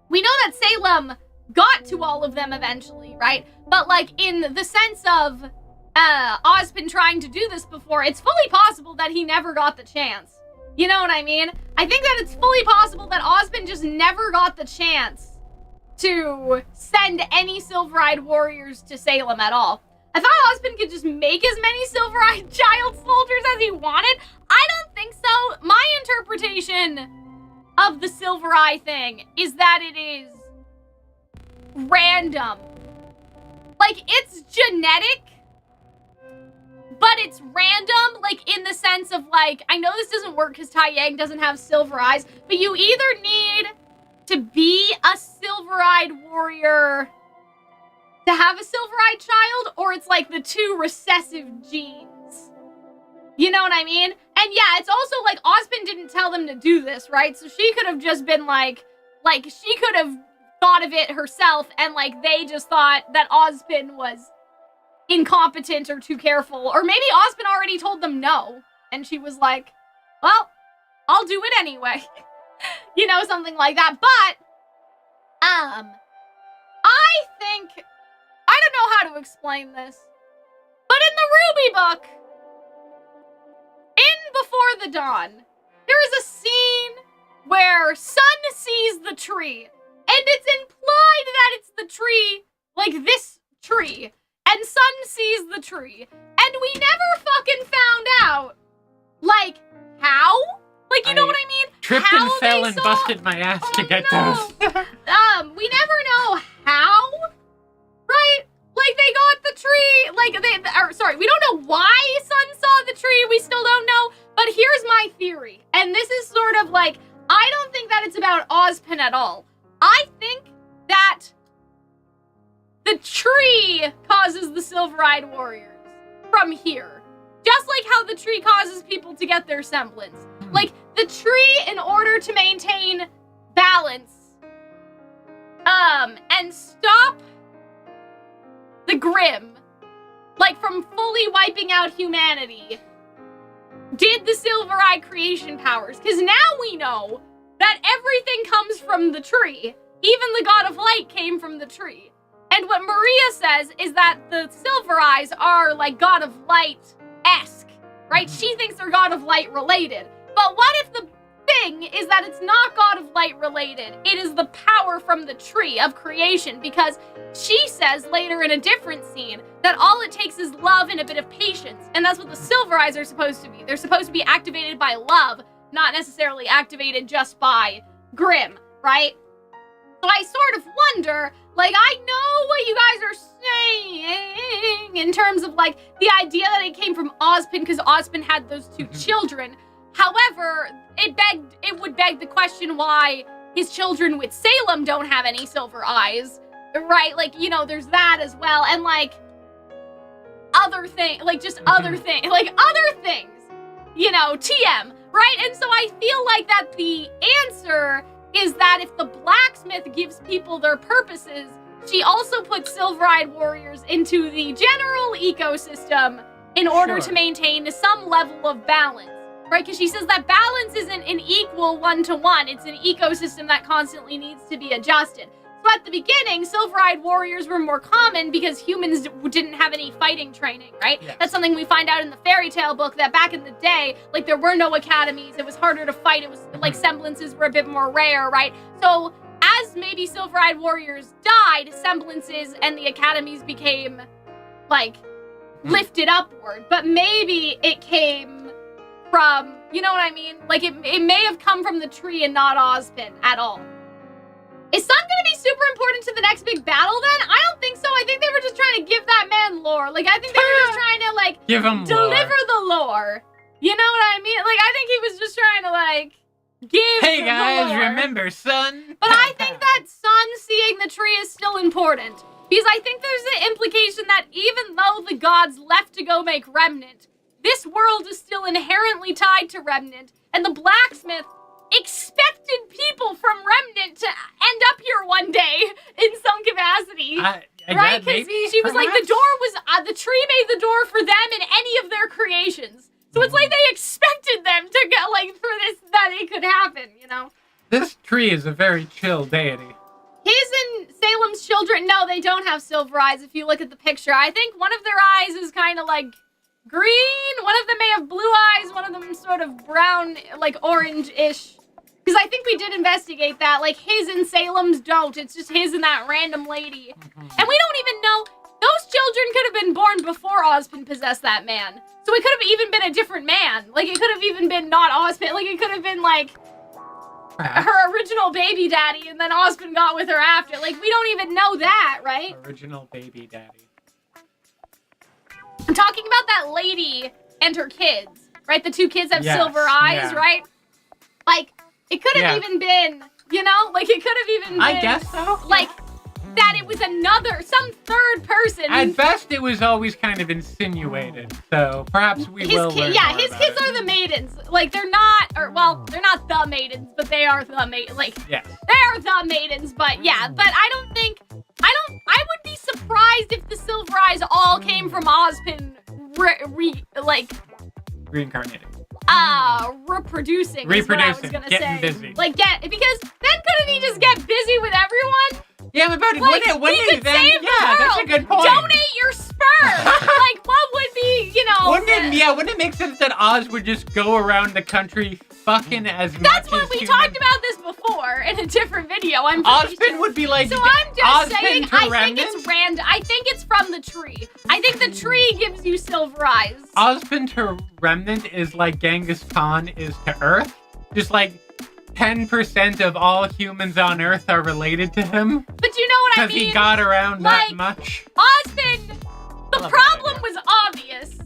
We know that Salem got to all of them eventually, right? But, like, in the sense of Ozpin trying to do this before, it's fully possible that he never got the chance. You know what I mean? I think that it's fully possible that Ozpin just never got the chance to send any silver-eyed warriors to Salem at all. I thought Ozpin could just make as many silver-eyed child soldiers as he wanted. I don't think so. My interpretation of the silver eye thing is that it is random. Like, it's genetic, but it's random, like, in the sense of, like, I know this doesn't work because Taiyang doesn't have silver eyes, but you either need to be a silver-eyed warrior to have a silver-eyed child, or it's, like, the two recessive genes. You know what I mean? And yeah, it's also, like, Ozpin didn't tell them to do this, right? So she could have just been, like, she could have thought of it herself, and, like, they just thought that Ozpin was incompetent or too careful, or maybe Ozpin already told them no, and she was like, well, I'll do it anyway. You know, something like that. But I think, I don't know how to explain this, but in the RWBY book, in Before the Dawn, there is a scene where Sun sees the tree, and it's implied that it's the tree, like this tree, and Sun sees the tree, and we never fucking found out, like, how? Like, you know what I mean? Tripped how and fell and saw... busted my ass to get no. those. We never know how, right? Like, they got the tree, like, we don't know why Sun saw the tree, we still don't know, but here's my theory, and this is sort of like, I don't think that it's about Ozpin at all. I think that the tree causes the silver-eyed warriors from here. Just like how the tree causes people to get their semblance. Like, the tree, in order to maintain balance, and stop the Grim, like, from fully wiping out humanity, did the silver-eye creation powers. Because now we know that everything comes from the tree. even the god of light came from the tree. And what Maria says is that the Silver Eyes are like god of light-esque, right? She thinks they're god of light related. But what if the thing is that it's not god of light related? It is the power from the tree of creation, because she says later in a different scene that all it takes is love and a bit of patience. And that's what the Silver Eyes are supposed to be. They're supposed to be activated by love, not necessarily activated just by Grimm, right? So I sort of wonder, like, I know what you guys are saying in terms of, like, the idea that it came from Ozpin because Ozpin had those two children. However, it would beg the question why his children with Salem don't have any silver eyes, right? Like, you know, there's that as well. And, like, other things, like, just other things, like, other things, you know, TM, right? And so I feel like that the answer is that if the Blacksmith gives people their purposes, she also puts silver-eyed warriors into the general ecosystem in order to maintain some level of balance, right? Because she says that balance isn't an equal one-to-one. It's an ecosystem that constantly needs to be adjusted. So at the beginning, silver-eyed warriors were more common because humans didn't have any fighting training, right? Yes. That's something we find out in the fairy tale book, that back in the day, like, there were no academies. It was harder to fight. It was, like, semblances were a bit more rare, right? So as maybe silver-eyed warriors died, semblances and the academies became, like, lifted upward. But maybe it came from, you know what I mean? Like, it may have come from the tree and not Ozpin at all. Is Sun gonna be super important to the next big battle then? I don't think so. I think they were just trying to give that man lore. Like, I think they were just trying to, like, give him deliver the lore. You know what I mean? Like, I think he was just trying to, like, give Hey the guys, lore. remember Sun? But I think that Sun seeing the tree is still important. Because I think there's the implication that even though the gods left to go make Remnant, this world is still inherently tied to Remnant, and the Blacksmith expected people from Remnant to end up here one day in some capacity, right? Because she was like, the door was, the tree made the door for them and any of their creations. So it's like they expected them to get, like, for this, that it could happen, you know? This tree is a very chill deity. His and Salem's children, no, they don't have silver eyes if you look at the picture. I think one of their eyes is kind of like green, one of them may have blue eyes, one of them sort of brown, like orange-ish. Because I think we did investigate that. Like, his and Salem's don't. It's just his and that random lady. And we don't even know. Those children could have been born before Ozpin possessed that man. So it could have even been a different man. Like, it could have even been not Ozpin. Like, it could have been, like, her original baby daddy, and then Ozpin got with her after. Like, we don't even know that, right? Original baby daddy. I'm talking about that lady and her kids, right? The two kids have silver eyes, right? Like, it could have even been, you know? Like, it could have even been... I guess so. Like, that it was some third person. At best, it was always kind of insinuated, so perhaps we will learn more his about kids it. are the maidens. Like, they're not, or, well, they're not the maidens, but they are the maidens. Like, yes. They're the maidens, but yeah. But I would be surprised if the Silver Eyes all came from Ozpin, reincarnated. Reproducing is what I was gonna getting say. busy. Like, because then couldn't he just get busy with everyone? Yeah, but Like, wouldn't we could save the world. That's a good point. Donate your sperm. Like, what would be, you know? Wouldn't it make sense that Oz would just go around the country fucking as much as That's what we talked about this before in a different video. I'm pretty Ozpin sure. would be like, So I'm just saying, I Remnant? think it's random. I think it's from the tree. I think the tree gives you silver eyes. Ozpin to Remnant is like Genghis Khan is to Earth. Just like 10% of all humans on Earth are related to him. But you know what I mean? Because he got around like, that much. Ozpin, the problem was obvious.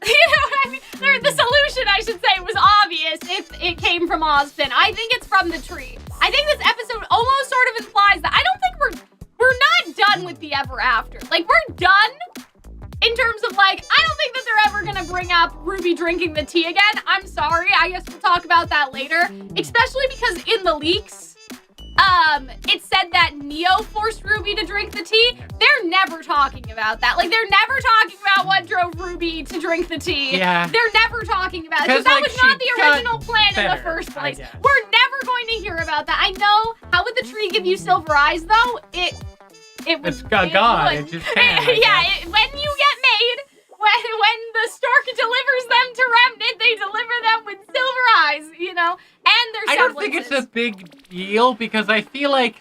You know what I mean? The solution, I should say, was obvious if it came from Ozpin. I think it's from the tree. I think this episode almost sort of implies that I don't think we're not done with the ever after. Like, we're done in terms of, like, I don't think that they're ever gonna bring up Ruby drinking the tea again. I'm sorry. I guess we'll talk about that later. Especially because in the leaks, it said that Neo forced Ruby to drink the tea. They're never talking about that. Like, they're never talking about what drove Ruby to drink the tea. Yeah. They're never talking about it. Because that was not the original plan in the first place. We're never never going to hear about that. I know. How would the tree give you silver eyes, though? It was. It's God. It just can. When you get made, when the stork delivers them to Remnant, they deliver them with silver eyes, and their I don't think it's a big deal because I feel like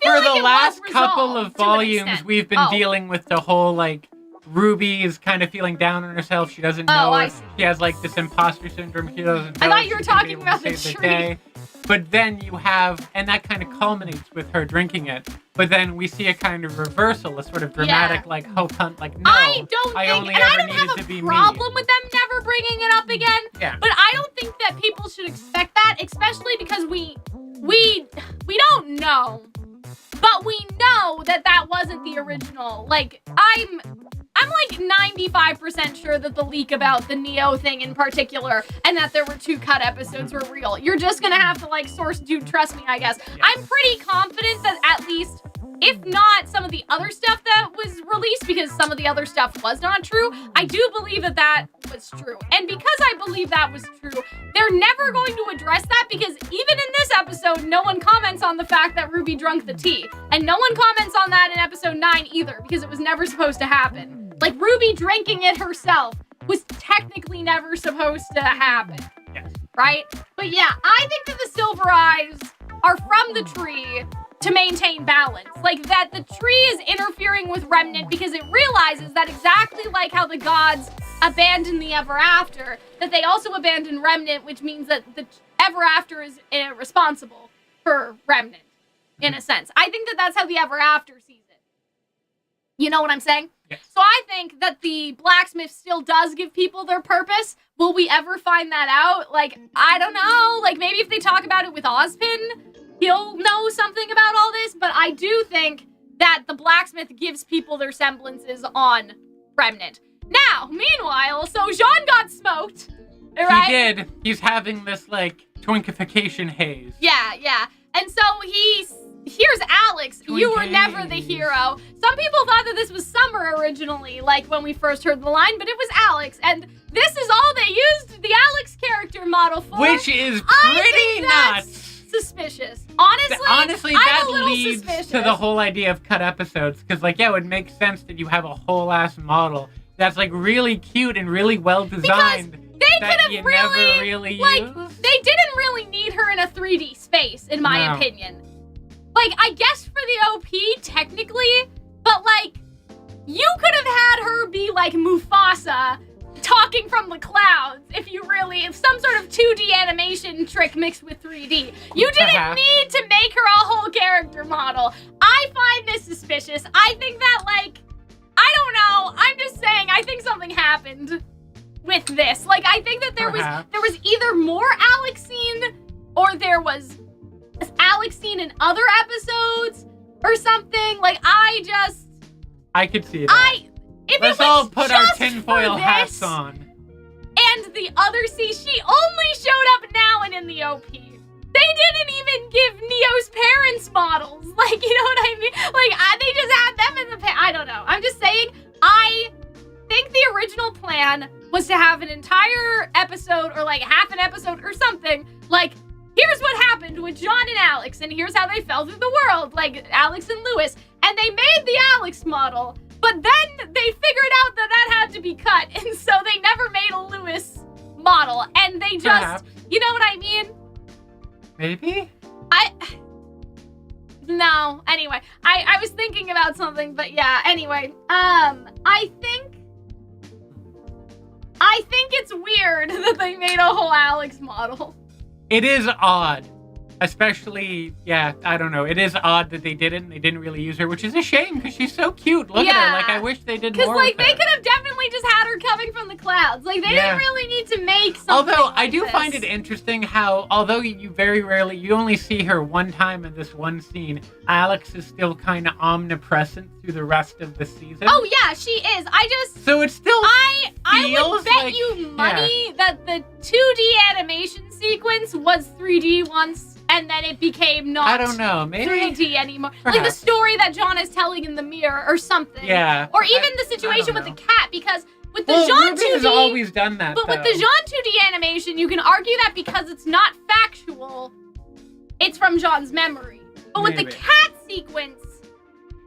for the last couple of volumes we've been dealing with the whole like Ruby is kind of feeling down on herself. She doesn't know if she has like this imposter syndrome. She doesn't know. I thought you were talking about the tree. But then you have, and that kind of culminates with her drinking it. But then we see a kind of reversal, a sort of dramatic, like hope hunt, like no, I don't have a problem with them never bringing it up again. Yeah. But I don't think that people should expect that, especially because we don't know, but we know that wasn't the original. Like I'm like 95% sure that the leak about the Neo thing in particular and that there were 2 cut episodes were real. You're just gonna have to like source, dude, trust me, I guess. Yeah. I'm pretty confident that at least, if not some of the other stuff that was released, because some of the other stuff was not true, I do believe that was true. And because I believe that was true, they're never going to address that because even in this episode, no one comments on the fact that Ruby drunk the tea. And no one comments on that in episode 9 either, because it was never supposed to happen. Like, Ruby drinking it herself was technically never supposed to happen. Yes. Right? But yeah, I think that the silver eyes are from the tree to maintain balance. Like, that the tree is interfering with Remnant because it realizes that exactly like how the gods abandoned the Ever After, that they also abandoned Remnant, which means that the Ever After is responsible for Remnant, in a sense. I think that that's how the Ever After sees it. You know what I'm saying? Yes. So I think that the Blacksmith still does give people their purpose. Will we ever find that out? Like, I don't know. Like, maybe if they talk about it with Ozpin, he'll know something about all this. But I do think that the Blacksmith gives people their semblances on Remnant. Now, meanwhile, so Jean got smoked. Right? He did. He's having this, like, twinkification haze. Yeah. And so here's Alex. You were never the hero. Some people thought that this was Summer originally, like when we first heard the line, but it was Alex. And this is all they used the Alex character model for. Which is pretty nuts. Suspicious. Honestly, that leads to the whole idea of cut episodes. Because, like, yeah, it would make sense that you have a whole ass model that's, like, really cute and really well designed. They could have really like, used. they didn't really need her in a 3D space, in my opinion. Like, I guess for the OP, technically, but, like, you could have had her be, like, Mufasa talking from the clouds if some sort of 2D animation trick mixed with 3D. You didn't need to make her a whole character model. I find this suspicious. I think that, like, I don't know. I'm just saying, I think something happened with this. Like, I think that there was either more Calxiyn or there was Calxiyn in other episodes or something. Like, I could see that. Let's all put our tinfoil hats on. And the other she only showed up now and in the OP. They didn't even give Neo's parents models. Like, you know what I mean? Like, they just had them in the I don't know. I'm just saying, I think the original plan was to have an entire episode or like half an episode or something. Like, here's what happened with John and Alex, and here's how they fell through the world, like Alex and Lewis. And they made the Alex model, but then they figured out that had to be cut, and so they never made a Lewis model. And they just, you know what I mean? Maybe? No. Anyway, I was thinking about something, but yeah, anyway. I think it's weird that they made a whole Alex model. It is odd. Especially, yeah, I don't know. It is odd that they didn't really use her, which is a shame because she's so cute. Look at her. Like, I wish they did more. Because, like, they could have definitely just had her coming from the clouds. Like, they didn't really need to make something. Although, like I do this. find it interesting how, although you very rarely, you only see her one time in this one scene, Alex is still kind of omnipresent through the rest of the season. Oh, yeah, she is. So it's still I would bet you money that the 2D animation sequence was 3D once. And then it became not I don't know, maybe 3D anymore. Perhaps. Like the story that John is telling in the mirror or something. Yeah. Or even the situation with the cat, because with the Jean 2D... has always done that, But with the Jean 2D animation, you can argue that because it's not factual, it's from John's memory. But with the Maybe. cat sequence,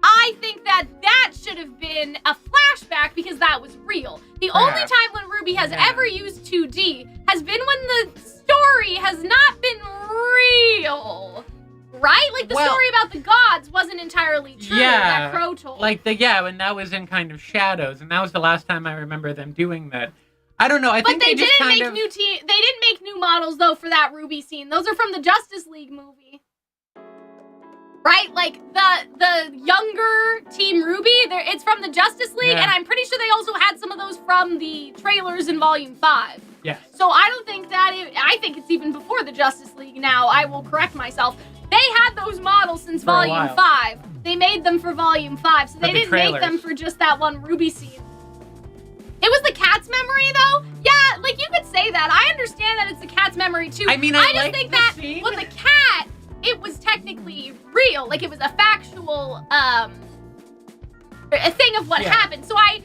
I think that should have been a flashback because that was real. The only Perhaps. time when RWBY has Yeah. ever used 2D has been when the story has not been real. Right? Like, the story about the gods wasn't entirely true that Crow told. Like, and that was in kind of shadows, and that was the last time I remember them doing that. I don't know, I think they just didn't kind make of... they didn't make new models, though, for that RWBY scene. Those are from the Justice League movie. Right? Like, the younger Team RWBY, it's from the Justice League, and I'm pretty sure they also had some of those from the trailers in Volume 5. Yes. So I don't think that... I think it's even before the Justice League now. I will correct myself. They had those models since For a Volume while. 5. They made them for Volume 5, so they didn't make them for just that one RWBY scene. It was the cat's memory, though? Yeah, like, you could say that. I understand that it's the cat's memory, too. I mean, I just like think the that scene. with the cat, it was technically real. Like, it was a factual, a thing of what happened. So I'm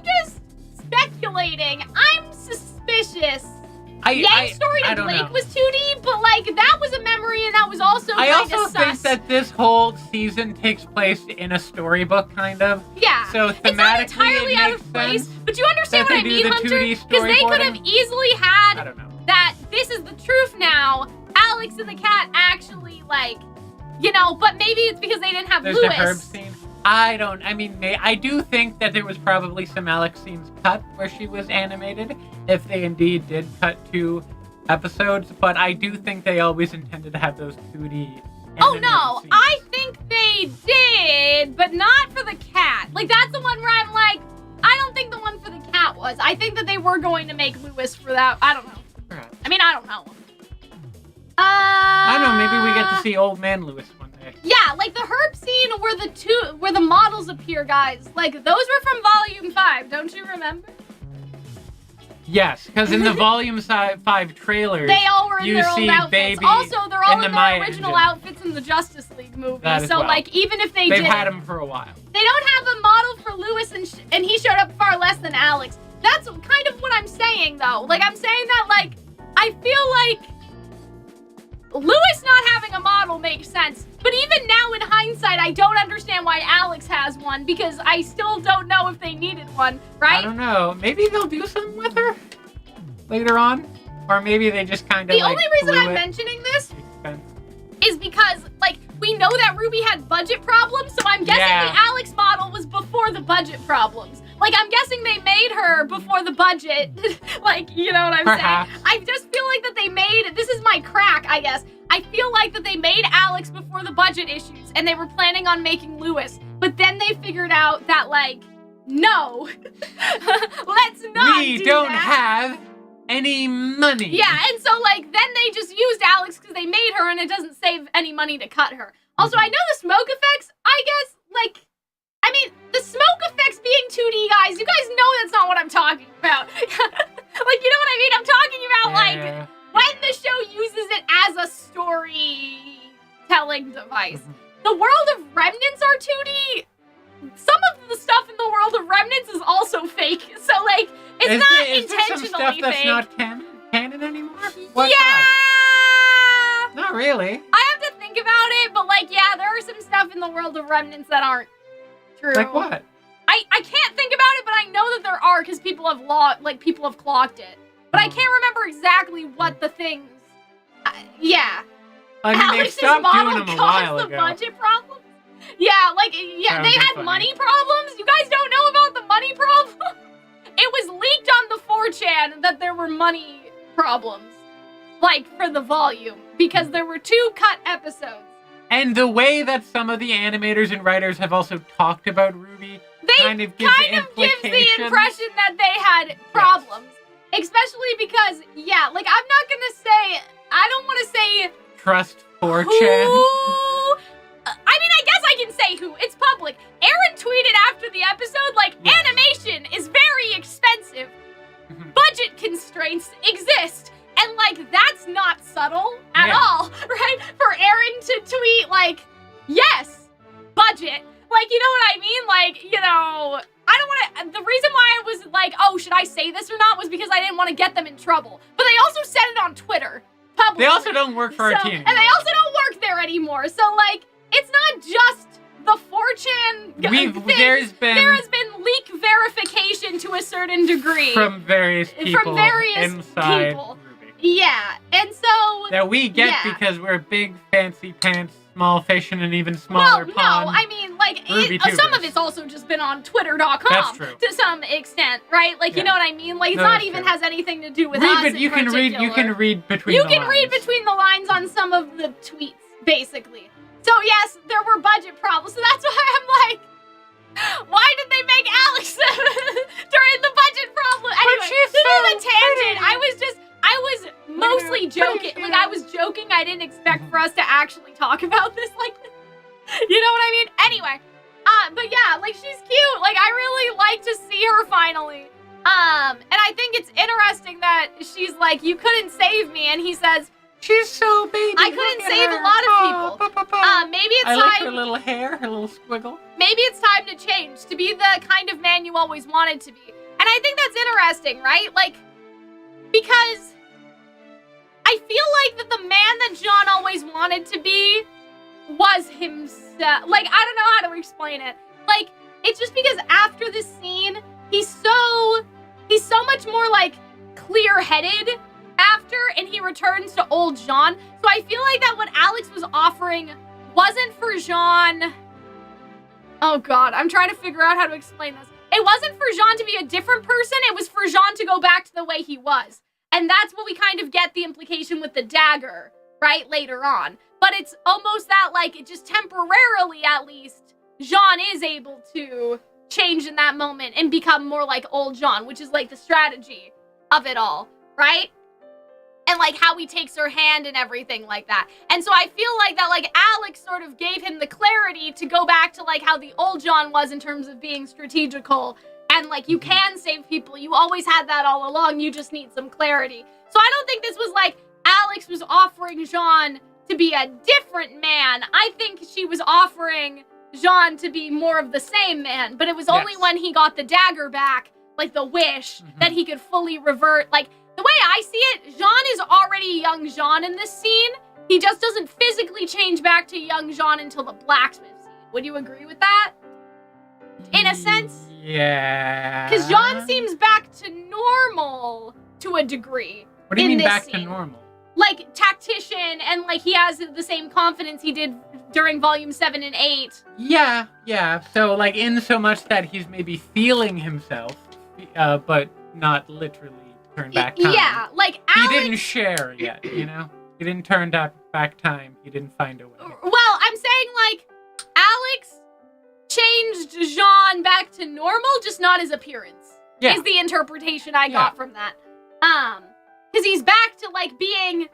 just speculating. I'm suspicious. Yang's story to Blake was 2D, but, like, that was a memory, and that was also I kind also of think sus. that this whole season takes place in a storybook, kind of. Yeah. So It's not thematically, entirely it out makes of place, sense but you understand that what I they do mean, the Hunter? 2D Because they could have storyboarding. easily I had don't know. that this is the truth now. Alex and the cat actually, like, you know, but maybe it's because they didn't have There's Lewis. the herb scene. I do think that there was probably some Alex scenes cut where she was animated, if they indeed did cut 2 episodes, but I do think they always intended to have those 2D Oh animated no, scenes. I think they did, but not for the cat. Like, that's the one where I'm like, I don't think the one for the cat was. I think that they were going to make Lewis for that. I don't know. Perhaps. I mean, I don't know. I don't know, maybe we get to see Old Man Lewis one day. Yeah, like the herb scene where the models appear, guys. Like, those were from Volume 5, don't you remember? Yes, because in the Volume 5 trailers, They all were in you their old see outfits. Baby Also, they're all in in the their Maya original engine. outfits in the Justice League movie. That as So, well. like, even if They've had him for a while. they don't have a model for Lewis, and he showed up far less than Alex. That's kind of what I'm saying, though. Like, I'm saying that, like, I feel like Lewis not having a model makes sense. But even now, in hindsight, I don't understand why Alex has one, because I still don't know if they needed one, right? I don't know. Maybe they'll do something with her later on, or maybe they just kind of. The only reason I'm mentioning this is because, like, we know that RWBY had budget problems, so I'm guessing the Alex model was before the budget problems. Like, I'm guessing they made her before the budget. Like, you know what I'm Perhaps. saying? I just feel like that they made, this is my crack, I guess. I feel like that they made Alex before the budget issues, and they were planning on making Lewis. But then they figured out that, like, no, let's not We do don't that. have any money. Yeah, and so, like, then they just used Alex because they made her, and it doesn't save any money to cut her. Also, I know the smoke effects, I guess, like, I mean, the smoke effects being 2D, guys, you guys know that's not what I'm talking about. Like, you know what I mean? I'm talking about, like, when the show uses it as a storytelling device. The World of Remnants are 2D. Some of the stuff in the World of Remnants is also fake. So, like, it's not is there some intentionally stuff that's fake. not canon anymore? What Yeah! stuff? Not really. I have to think about it, but, like, yeah, there are some stuff in the World of Remnants that aren't true. Like what? I can't think about it, but I know that there are because people have clocked it. But I can't remember exactly what the things. Yeah. I mean, they Alex's stopped model doing them a caused while the ago. budget problems. Yeah, like, yeah, they That'd be had funny. money problems. You guys don't know about the money problem? It was leaked on the 4chan that there were money problems, like, for the volume, because there were 2 cut episodes. And the way that some of the animators and writers have also talked about RWBY kind of gives the impression that they had problems. Especially because, yeah, like, I'm not gonna say, I don't want to say Trust 4chan. who. I mean, I guess I can say who. It's public. Aaron tweeted after the episode, like, animation is very expensive. Budget constraints exist. And, like, that's not subtle at all, right? For Aaron to tweet, like, yes, budget. Like, you know what I mean? Like, you know, I don't want to, the reason why I was like, oh, should I say this or not was because I didn't want to get them in trouble. But they also said it on Twitter, publicly. They also don't work for our team. And they also don't work there anymore. So, like, it's not just the fortune thing. There has been leak verification to a certain degree. From various people inside RWBY. Yeah, and so... That we get because we're big, fancy pants, small fish in an even smaller pond. Well, no, I mean, like, some of it's also just been on Twitter.com. That's true. To some extent, right? Like, you know what I mean? Like, it's not even has anything to do with us in you can read between the lines. You can read between the lines on some of the tweets, basically. So, yes, there were budget problems, so that's why I'm like, why did they make Alex during the budget problem? Anyway, this is a tangent. I was mostly joking. Like, I was joking. I didn't expect for us to actually talk about this like this. You know what I mean? Anyway, but yeah, like, she's cute. Like, I really like to see her finally. And I think it's interesting that she's like, you couldn't save me, and he says, she's so baby. I couldn't save a lot of people. Maybe it's time. I like her little hair, her little squiggle. Maybe it's time to change, to be the kind of man you always wanted to be. And I think that's interesting, right? Like, because I feel like that the man that John always wanted to be was himself. Like, I don't know how to explain it. Like, it's just because after this scene, he's so much more, like, clear-headed after, and he returns to old Jean. So I feel like that what Alex was offering wasn't for Jean. Oh God, I'm trying to figure out how to explain this. It wasn't for Jean to be a different person, it was for Jean to go back to the way he was. And that's what we kind of get the implication with the dagger, right, later on. But it's almost that, like, it just temporarily, at least, Jean is able to change in that moment and become more like old Jean, which is, like, the strategy of it all, right? And, like, how he takes her hand and everything like that. And so I feel like that, like, Alex sort of gave him the clarity to go back to, like, how the old John was in terms of being strategical. And, like, you can save people. You always had that all along. You just need some clarity. So I don't think this was, like, Alex was offering Jean to be a different man. I think she was offering Jean to be more of the same man. But it was only when he got the dagger back, like, the wish, that he could fully revert, like... The way I see it, Jean is already young Jean in this scene. He just doesn't physically change back to young Jean until the blacksmith scene. Would you agree with that? In a sense? Yeah. Because Jean seems back to normal to a degree. What do you mean back scene. to normal? Like, tactician, and, like, he has the same confidence he did during Volume 7 and 8. Yeah. So, like, in so much that he's maybe feeling himself, but not literally. Turn back time. Yeah, like Alex... He didn't share yet, you know? He didn't turn back time. He didn't find a way. Well, I'm saying, like, Alex changed Jean back to normal, just not his appearance. Yeah. Is the interpretation I got from that. Because he's back to, like, being,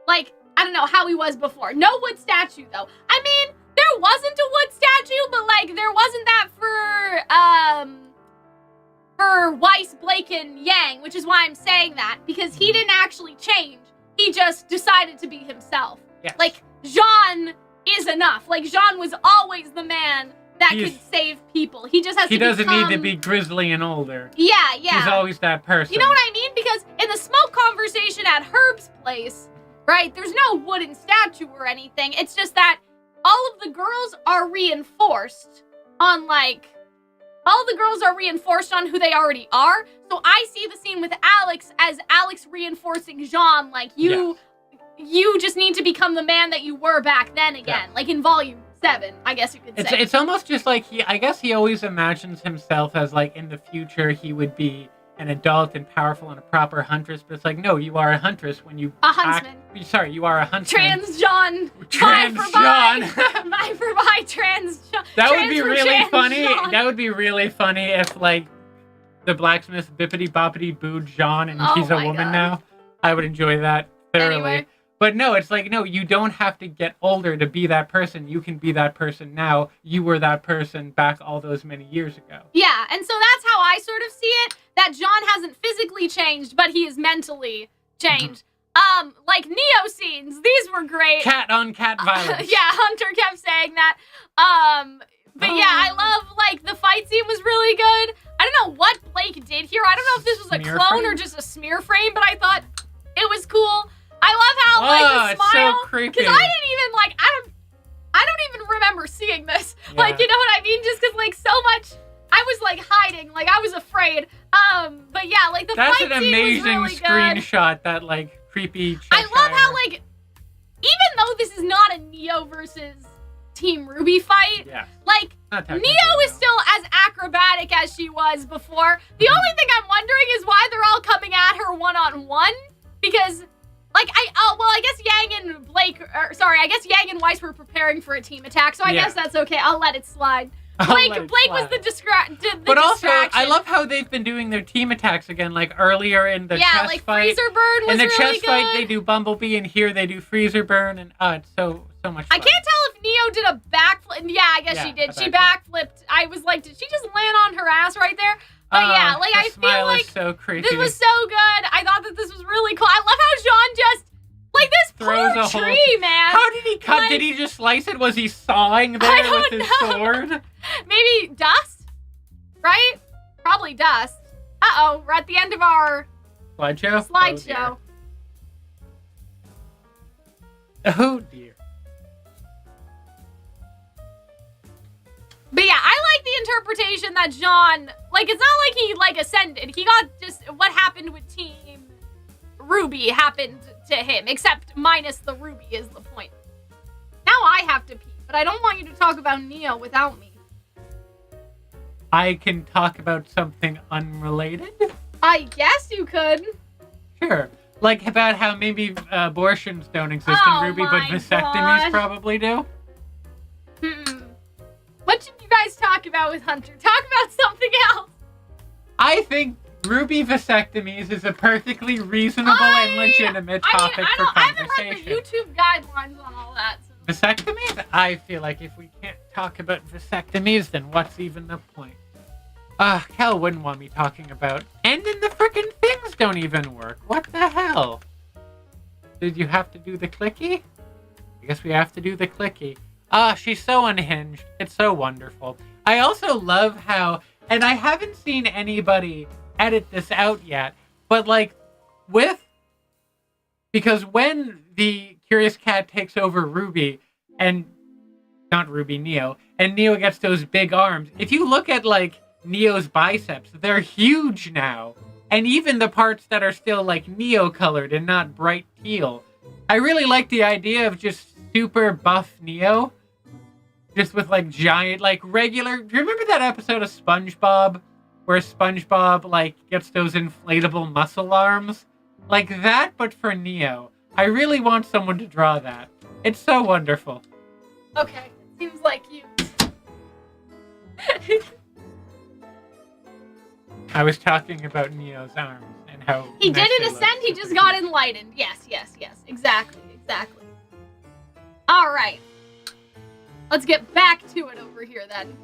like, I don't know, how he was before. No wood statue, though. I mean, there wasn't a wood statue, but, like, there wasn't that for Weiss, Blake, and Yang, which is why I'm saying that, because he didn't actually change. He just decided to be himself. Yes. Like, Jean is enough. Like, Jean was always the man that could save people. He just has to become... He doesn't need to be grizzly and older. Yeah. He's always that person. You know what I mean? Because in the smoke conversation at Herb's place, right, there's no wooden statue or anything. It's just that all of the girls are reinforced on, like... All the girls are reinforced on who they already are. So I see the scene with Alex as Alex reinforcing Jean. Like, you just need to become the man that you were back then again. Yeah. Like in Volume 7, I guess you could say. It's almost just like I guess he always imagines himself as, like, in the future he would be an adult and powerful and a proper huntress. But it's like, no, you are a huntress when you... A huntsman. Sorry, you are a huntsman. Trans John. Trans John. Bye for bye, trans John. That would be really funny. That would be really funny if, like, the blacksmith bippity boppity booed Jean and she's a woman now. I would enjoy that thoroughly. Anyway. But no, it's like, no, you don't have to get older to be that person. You can be that person now. You were that person back all those many years ago. Yeah, and so that's how I sort of see it. That John hasn't physically changed, but he is mentally changed. Like Neo scenes, these were great. Cat on cat violence. Yeah, Hunter kept saying that. But yeah, I love, like, the fight scene was really good. I don't know what Blake did here. I don't know if this was a clone or just a smear frame, but I thought it was cool. I love how, like, the smile. It's so creepy. Because I didn't even, like, don't even remember seeing this. Yeah. Like, you know what I mean? Just because, like, so much, I was, like, hiding. Like, I was afraid. But yeah, like, the That's fight an scene amazing was really good. screenshot, that, like, creepy Cheshire. I love how, like, even though this is not a Neo versus Team RWBY fight, Yeah. like, Not technically, Neo is no. still as acrobatic as she was before. The only thing I'm wondering is why they're all coming at her one-on-one. Because, like, I guess Yang and Blake, I guess Yang and Weiss were preparing for a team attack, so I guess that's okay. I'll let it slide. Blake was the distraction. But also, I love how they've been doing their team attacks again, like earlier in the chest like fight. Freezer Burn was in the really chest good. fight, they do Bumblebee, and here they do Freezer Burn, and it's so much fun. I can't tell if Neo did a backflip. Yeah, I guess she did. She backflipped. I was like, did she just land on her ass right there? But yeah, like, I feel like so creepy. this was so good. I thought that this was really cool. I love how Jean just, like, this Throws a poor whole tree, man. How did he cut? Like, did he just slice it? Was he sawing there I don't with his know. sword? Maybe dust? Right? Probably dust. Uh-oh, we're at the end of our slideshow. Oh dear. But yeah, I like the interpretation that Jean, like, it's not like he, like, ascended. He got just, what happened with Team RWBY happened to him, except minus the Ruby is the point. Now I have to pee, but I don't want you to talk about Neo without me. I can talk about something unrelated? I guess you could. Sure. Like about how maybe abortions don't exist Oh in RWBY, but my vasectomies God. probably do? What should you guys talk about with Hunter? Talk about something else. I think RWBY vasectomies is a perfectly reasonable and legitimate topic for I haven't read conversation. the YouTube guidelines on all that. So. Vasectomies? I feel like if we can't talk about vasectomies, then what's even the point? Cal wouldn't want me talking about. And then the frickin' things don't even work. What the hell? Did you have to do the clicky? I guess we have to do the clicky. She's so unhinged. It's so wonderful. I also love how, and I haven't seen anybody edit this out yet, but like because when the Curious Cat takes over RWBY, and not RWBY, Neo, and Neo gets those big arms, if you look at like Neo's biceps, they're huge now. And even the parts that are still like Neo colored and not bright teal. I really like the idea of just super buff Neo. Just with like giant, like regular. Do you remember that episode of SpongeBob where SpongeBob like gets those inflatable muscle arms? Like that, but for Neo. I really want someone to draw that. It's so wonderful. Okay, seems like you. I was talking about Neo's arms and how He nice didn't they look. ascend, he just got enlightened. Yes. Exactly. Alright. Let's get back to it over here then.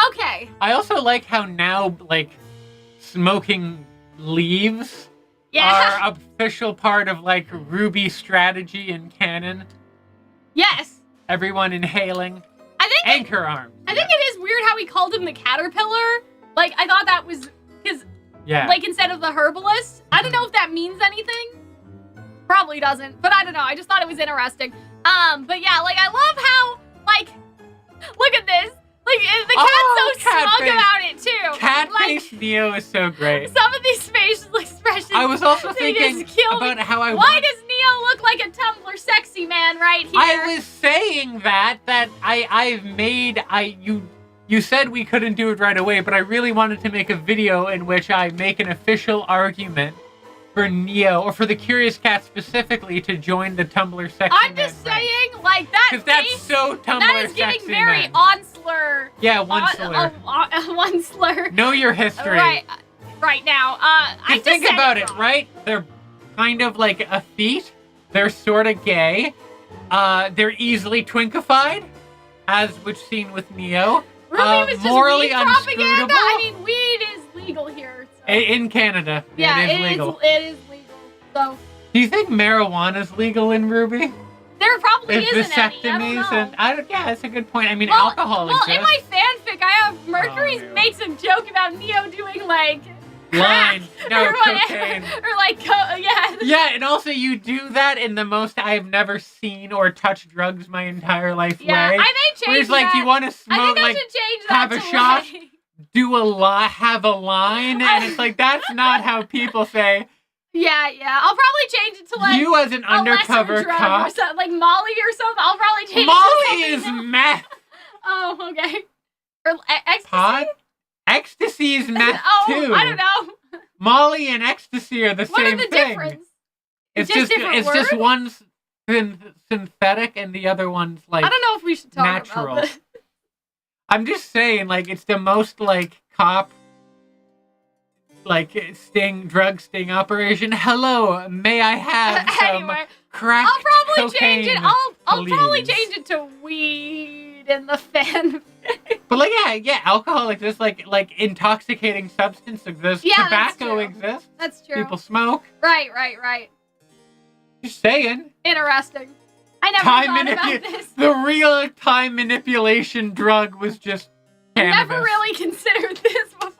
Okay. I also like how now, like, smoking leaves Yeah. are official part of, like, RWBY strategy and canon. Yes. Everyone inhaling. Anchor arms. I think it is weird how he called him the caterpillar. Like, I thought that was his, Yeah. like, instead of the herbalist. I don't know if that means anything. Probably doesn't, but I don't know. I just thought it was interesting. But yeah, like, I love how, like, look at this. Like, the cat's so smug face. about it, too. Cat like, face Neo is so great. some of these facial expressions. I was also they thinking just kill about me. how Why does Neo look like a Tumblr sexy man right here? I was saying that you said we couldn't do it right away, but I really wanted to make a video in which I make an official argument for Neo, or for the Curious Cat specifically, to join the Tumblr sexy I'm man just rank. saying, like, that Because that's face, so Tumblr that is giving sexy very man. Onsler. Yeah, one slur. One slur. Know your history. Right now. I just think said about it, wrong. right? They're kind of like a feat. They're sort of gay. They're easily twinkified, as we've seen with Neo. RWBY was just morally weed propaganda. unscrutable. I mean, weed is legal here. So. In Canada, Yeah, it is legal. It is legal. So Do you think marijuana is legal in RWBY? there probably If isn't any. vasectomies I don't know. yeah, that's a good point. I mean, alcohol well, exists. in my fanfic, I have Mercury's no. makes a joke about Neo doing like Lines. No, or whatever. cocaine. Or like, yeah. Yeah, and also you do that in the most I've never seen or touched drugs my entire life Yeah, way. I may change Whereas, like, that. you want to smoke, I think like, I should change that have a to shot, like... do have a line, and it's like, that's not how people say. Yeah. I'll probably change it to like You as an undercover a lesser drug cop. or something, like Molly or something. I'll probably change Molly it to is something meth. Oh, okay. Or ecstasy? Pot? Ecstasy is meth too. I don't know. Molly and ecstasy are the What same are the thing. difference? It's Just just different just words? one's synthetic and the other one's like I don't know if we should talk natural. about this. I'm just saying, like, it's the most like cop like drug sting operation. Hello, may I have some Anyway, crack I'll probably change cocaine, it. I'll probably please? change it to weed in the fan. But like, yeah, alcohol exists. Like intoxicating substance exists. Yeah, that's Tobacco true. exists. That's true. People smoke. Right. Just saying. Interesting. I never thought about this. The real time manipulation drug was just cannabis. Never really considered this before.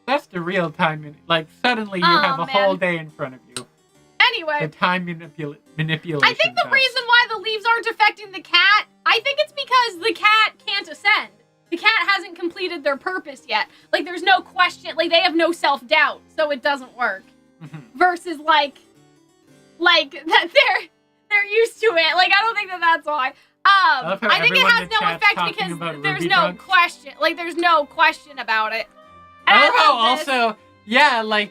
That's the real time. Like, suddenly you have a whole day in front of you. Anyway. The time manipulation. I think the reason why the leaves aren't affecting the cat, I think it's because the cat can't ascend. The cat hasn't completed their purpose yet. Like, there's no question. Like, they have no self-doubt, so it doesn't work. Versus, like that they're used to it. Like, I don't think that's why. I think it has no effect because there's no question. Like, there's no question about it. And I love this. Also, yeah, like,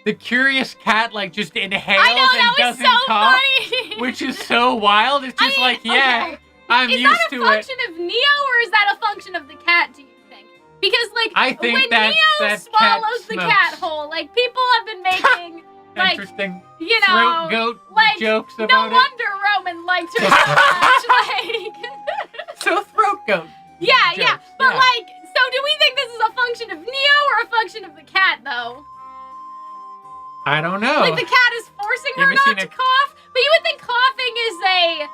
the curious cat, like, just inhales I know, and that was doesn't so cough, funny. which is so wild. It's just Okay. I'm Is used that a to it. function of Neo or is that a function of the cat, do you think? Because, like, I think when that Neo cat swallows the smokes. cat whole, like, people have been making, like, Interesting you know, throat goat like, jokes no about it. wonder Roman liked her so much, like... So throat goat. Yeah, jokes, but, yeah. like, so do we think this is a function of Neo or a function of the cat, though? I don't know. Like, the cat is forcing You her ever not seen to a- cough? But you would think coughing is a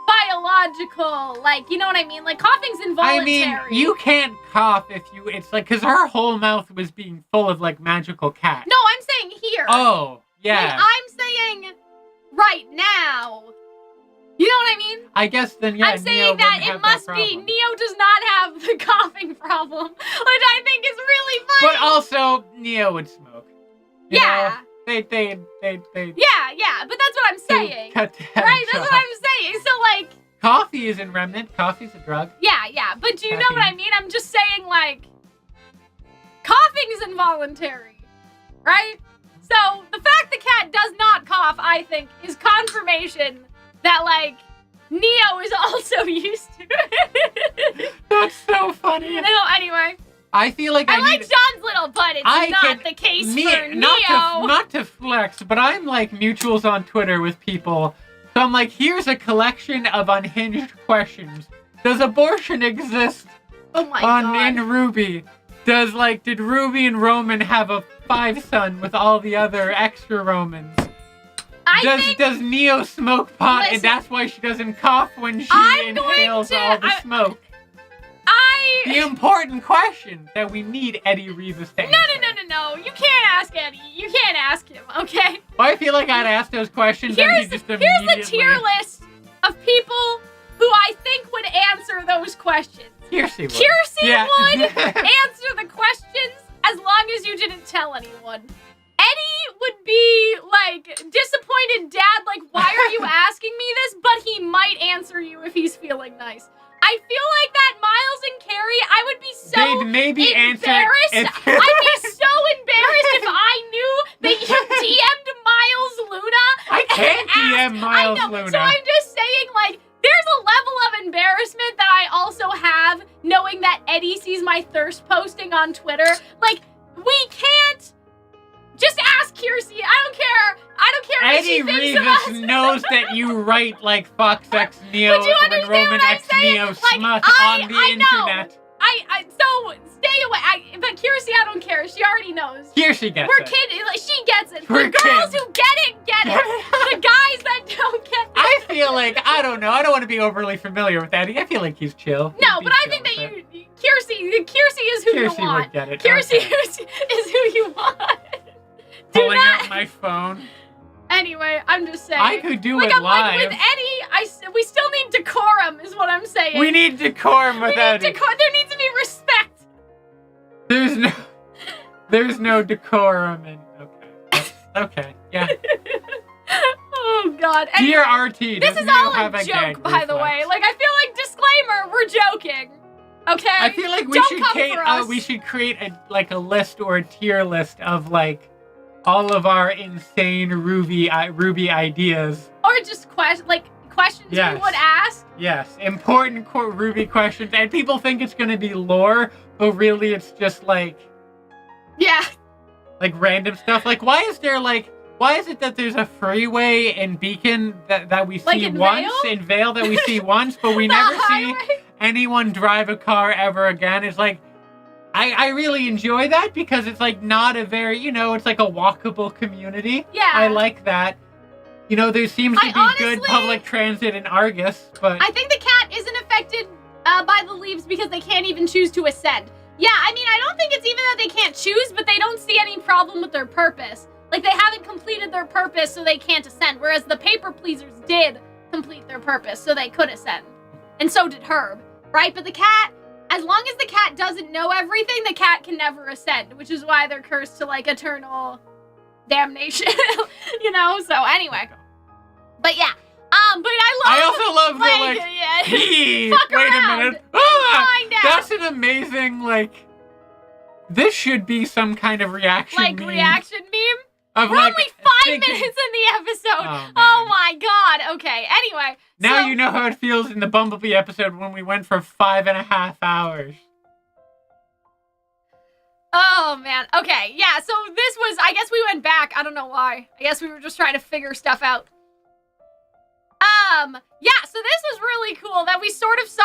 biological, like, you know what I mean? Like, coughing's involuntary. I mean, you can't cough if you. It's like, because her whole mouth was being full of like magical cat. No, I'm saying here. Oh, yeah. Like, I'm saying right now. You know what I mean? I guess then, yeah. I'm saying that it must be Neo does not have the coughing problem, which I think is really funny. But also, Neo would smoke. You Yeah. know? They. Yeah, but that's what I'm saying. Cut that Right, that's off. what I'm saying. So, like, Coffee isn't remnant. Coffee's a drug. yeah, but do you know what I mean? I'm just saying, like, coughing is involuntary, right? So, the fact the cat does not cough, I think, is confirmation that, like, Neo is also used to it. That's so funny. No, anyway. I feel like I I like need... John's little butt. It's not the case for Neo. Not to flex, but I'm like mutuals on Twitter with people. So I'm like, here's a collection of unhinged questions. Does abortion exist Oh my god. in RWBY? Did Ruby and Roman have a 5-son with all the other extra Romans? Does Neo smoke pot and that's why she doesn't cough when she inhales all the smoke? The important question that we need Eddie Rivas to answer. No. You can't ask Eddie. You can't ask him, okay? Well, I feel like I'd ask those questions and he just Here's immediately... the tier list of people who I think would answer those questions. Kiersey would. Would answer the questions as long as you didn't tell anyone. Eddie would be, like, disappointed dad, like, why are you asking me this? But he might answer you if he's feeling nice. I feel like that Miles and Carrie, I would be so They'd maybe embarrassed. answer... I'd be so embarrassed if I knew that you DM'd Miles Luna. I can't DM Miles I know. Luna. So I'm just saying, like, there's a level of embarrassment that I also have knowing that Eddie sees my thirst posting on Twitter. Like, we can't... Just ask Kiersey. I don't care what she Eddie thinks of Rivas us. knows that you write like Fox X Neo But you when understand Roman what I'm X saying? Neo Like, smut on the I know. internet. So stay away. But Kiersey, I don't care. She already knows. Here she gets We're it. kidding. Like, she gets it. We're The girls kids. who get it. The guys that don't get it. I feel like, I don't know, I don't want to be overly familiar with Eddie. I feel like he's chill. No, He'd be but I chill think that with it. Kiersey is who you Kiersey want. would get it. Kiersey Okay. is who you want. Do Pulling not. out my phone. Anyway, I'm just saying. I could do like, it I'm live. like, with Eddie, we still need decorum, is what I'm saying. We need decorum with Eddie. There needs to be respect. There's no decorum in. Okay. Yeah. Oh God. Dear Anyway, RT, this does is Neo all have a a joke, gag by the way. reflex? Like, I feel like disclaimer, we're joking. Okay. I feel like Don't come for us. we should create a list or a tier list of like all of our insane RWBY ideas. Or just questions Yes. we would ask. Yes, important RWBY questions, and people think it's gonna be lore, but really it's just like Yeah. random stuff. Like, why is it that there's a freeway in Beacon that we Like see in once, Vale? in Vale that we see once, but we The never see highway? anyone drive a car ever again? It's like, I really enjoy that because it's like not a very, it's like a walkable community. Yeah. I like that. There seems to be good honestly- public transit in Argus, but I think the cat isn't affected by the leaves because they can't even choose to ascend. Yeah, I mean, I don't think it's even that they can't choose, but they don't see any problem with their purpose. Like, they haven't completed their purpose, so they can't ascend, whereas the paper pleasers did complete their purpose, so they could ascend. And so did Herb, right? But the cat, as long as the cat doesn't know everything, the cat can never ascend, which is why they're cursed to, like, eternal damnation, So, anyway. But, yeah. But I also love the, yeah. Hey, Fuck wait around. a minute. Find out. That's an amazing, this should be some kind of reaction meme. Reaction meme? Of, We're only 5 thinking- minutes in the episode. Oh, Oh, man. my God. Okay. Anyway. Now so, you know how it feels in the Bumblebee episode when we went for 5.5 hours. Oh, man. Okay. Yeah. So this was, I guess we went back. I don't know why. I guess we were just trying to figure stuff out. Yeah. So this was really cool that we sort of saw,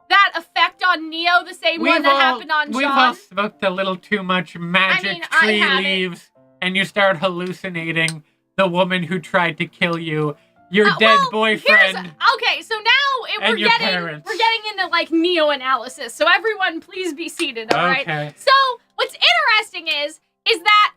that effect on Neo the same way that happened on We've John. all smoked a little too much magic I tree had it. leaves, and you start hallucinating the woman who tried to kill you, your dead boyfriend. Okay, so now and we're your getting parents. into Neo analysis. So everyone, please be seated. All right. Okay. So what's interesting is that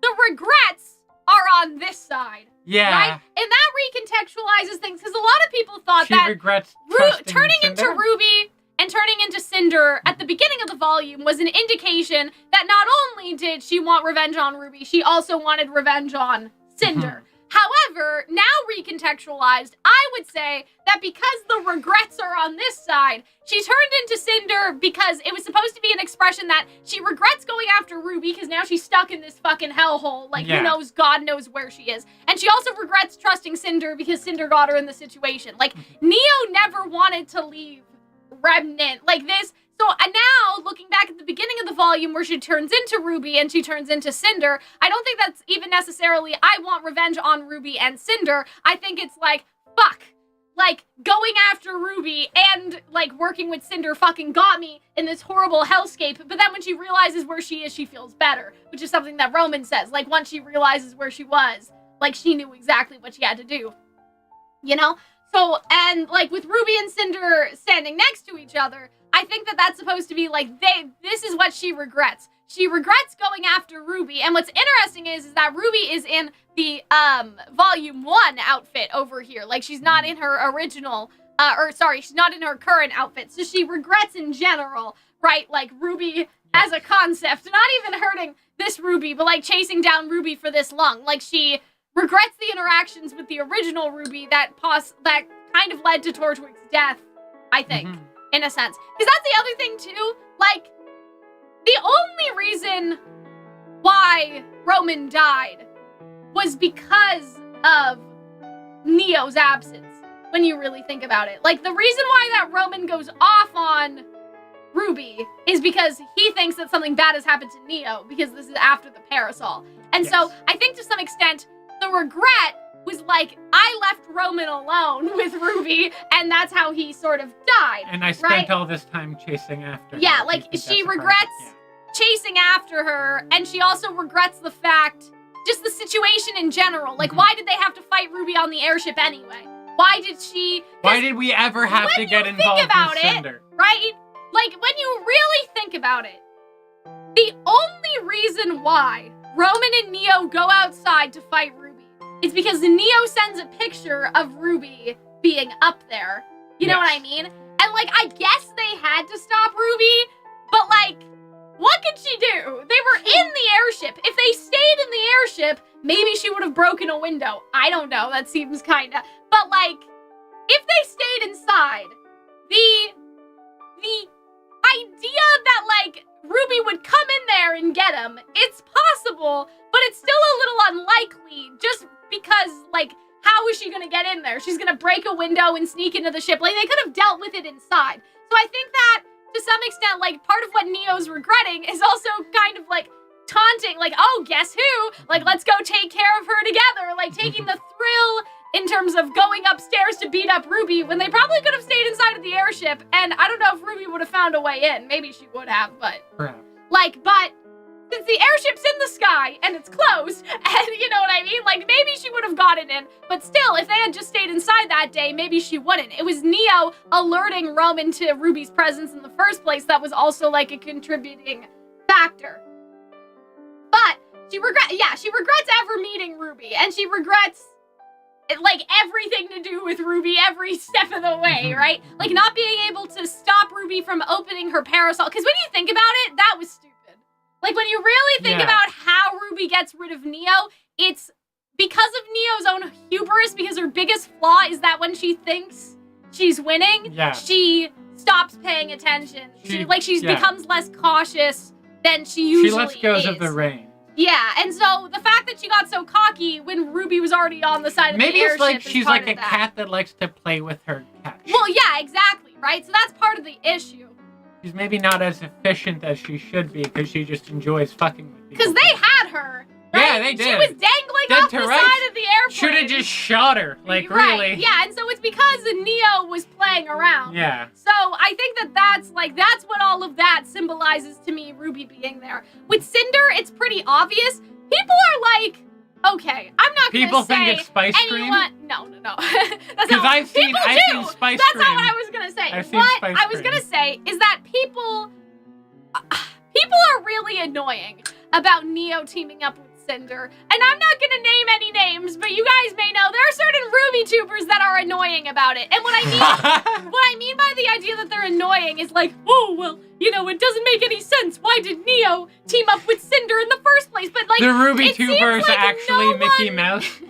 the regrets are on this side. Yeah. Right? And that recontextualizes things because a lot of people thought She that regrets trusting turning into Cinder? RWBY and turning into Cinder at the beginning of the volume was an indication that not only did she want revenge on RWBY, she also wanted revenge on Cinder. However, now recontextualized, I would say that because the regrets are on this side, she turned into Cinder because it was supposed to be an expression that she regrets going after RWBY because now she's stuck in this fucking hellhole. Who knows, God knows where she is. And she also regrets trusting Cinder because Cinder got her in the situation. Neo never wanted to leave Remnant. This. So now, looking back at the beginning of the volume where she turns into RWBY and she turns into Cinder, I don't think that's even necessarily, I want revenge on RWBY and Cinder. I think it's fuck. Going after RWBY and, working with Cinder fucking got me in this horrible hellscape. But then when she realizes where she is, she feels better. Which is something that Roman says. Once she realizes where she was, she knew exactly what she had to do. So, and, with RWBY and Cinder standing next to each other, I think that that's supposed to be, this is what she regrets. She regrets going after RWBY, and what's interesting is that RWBY is in the, Volume 1 outfit over here. She's not in her original, she's not in her current outfit, so she regrets in general, right? RWBY as a concept, not even hurting this RWBY, but, chasing down RWBY for this long. She regrets the interactions with the original RWBY that kind of led to Torchwick's death, I think. In a sense. Because that's the other thing, too. The only reason why Roman died was because of Neo's absence, when you really think about it. The reason why that Roman goes off on RWBY is because he thinks that something bad has happened to Neo, because this is after the parasol. And so, I think to some extent, the regret was I left Roman alone with RWBY, and that's how he sort of died. And I spent all this time chasing after her. Yeah, Do you think she that's a part of it? regrets chasing after her, and she also regrets the fact, just the situation in general. Why did they have to fight RWBY on the airship anyway? Why did we ever have to get involved with Cinder? Right? When you really think about it, the only only reason why Roman and Neo go outside to fight RWBY is because Neo sends a picture of RWBY being up there. You know what I mean? And, like, I guess they had to stop RWBY, but, like, what could she do? They were in the airship. If they stayed in the airship, maybe she would have broken a window. I don't know. That seems kinda... But, like, if they stayed inside, the idea that, like, RWBY would come in there and get him, it's possible, but it's still a little unlikely, just because, like, how is she gonna get in there? She's gonna break a window and sneak into the ship. Like, they could have dealt with it inside. So I think that, to some extent, like, part of what Neo's regretting is also kind of, like, taunting, like, oh, guess who? Like, let's go take care of her together. Like, taking the thrill in terms of going upstairs to beat up RWBY when they probably could have stayed inside of the airship. And I don't know if RWBY would have found a way in. Maybe she would have, but... Perhaps. Like, but... Since the airship's in the sky, and it's closed, and you know what I mean? Like, maybe she would have gotten in, but still, if they had just stayed inside that day, maybe she wouldn't. It was Neo alerting Roman to RWBY's presence in the first place that was also, like, a contributing factor. But, she regrets ever meeting RWBY, and she regrets, like, everything to do with RWBY every step of the way, right? Like, not being able to stop RWBY from opening her parasol, because when you think about it, that was stupid. Like, when you really think about how RWBY gets rid of Neo, it's because of Neo's own hubris, because her biggest flaw is that when she thinks she's winning, she stops paying attention. She becomes less cautious than she usually is. She lets go of the reins. Yeah, and so the fact that she got so cocky when RWBY was already on the side of the airship Maybe it's like is she's part like of a that. cat that likes to play with her catch. Well, yeah, exactly, right? So that's part of the issue. She's maybe not as efficient as she should be because she just enjoys fucking with people. Because they had her, right? Yeah, they did. She was dangling off the side of the airplane. Should have just shot her, like, right. really. Yeah, and so it's because Neo was playing around. Yeah. So I think that's what all of that symbolizes to me, RWBY being there. With Cinder, it's pretty obvious. People are like, okay, I'm not going to say... People think it's Spice Cream? No. Because I've seen Spice Cream. That's not what I was going to say. What I was going to say is that people are really annoying about Neo teaming up with Cinder. And I'm not going to name any names, but you guys may know there are certain RWBY tubers that are annoying about it. And what I mean by the idea that they're annoying is like, oh, well, you know, it doesn't make any sense. Why did Neo team up with Cinder in the first place? But like, the RWBY tubers like actually Mickey Mouse. It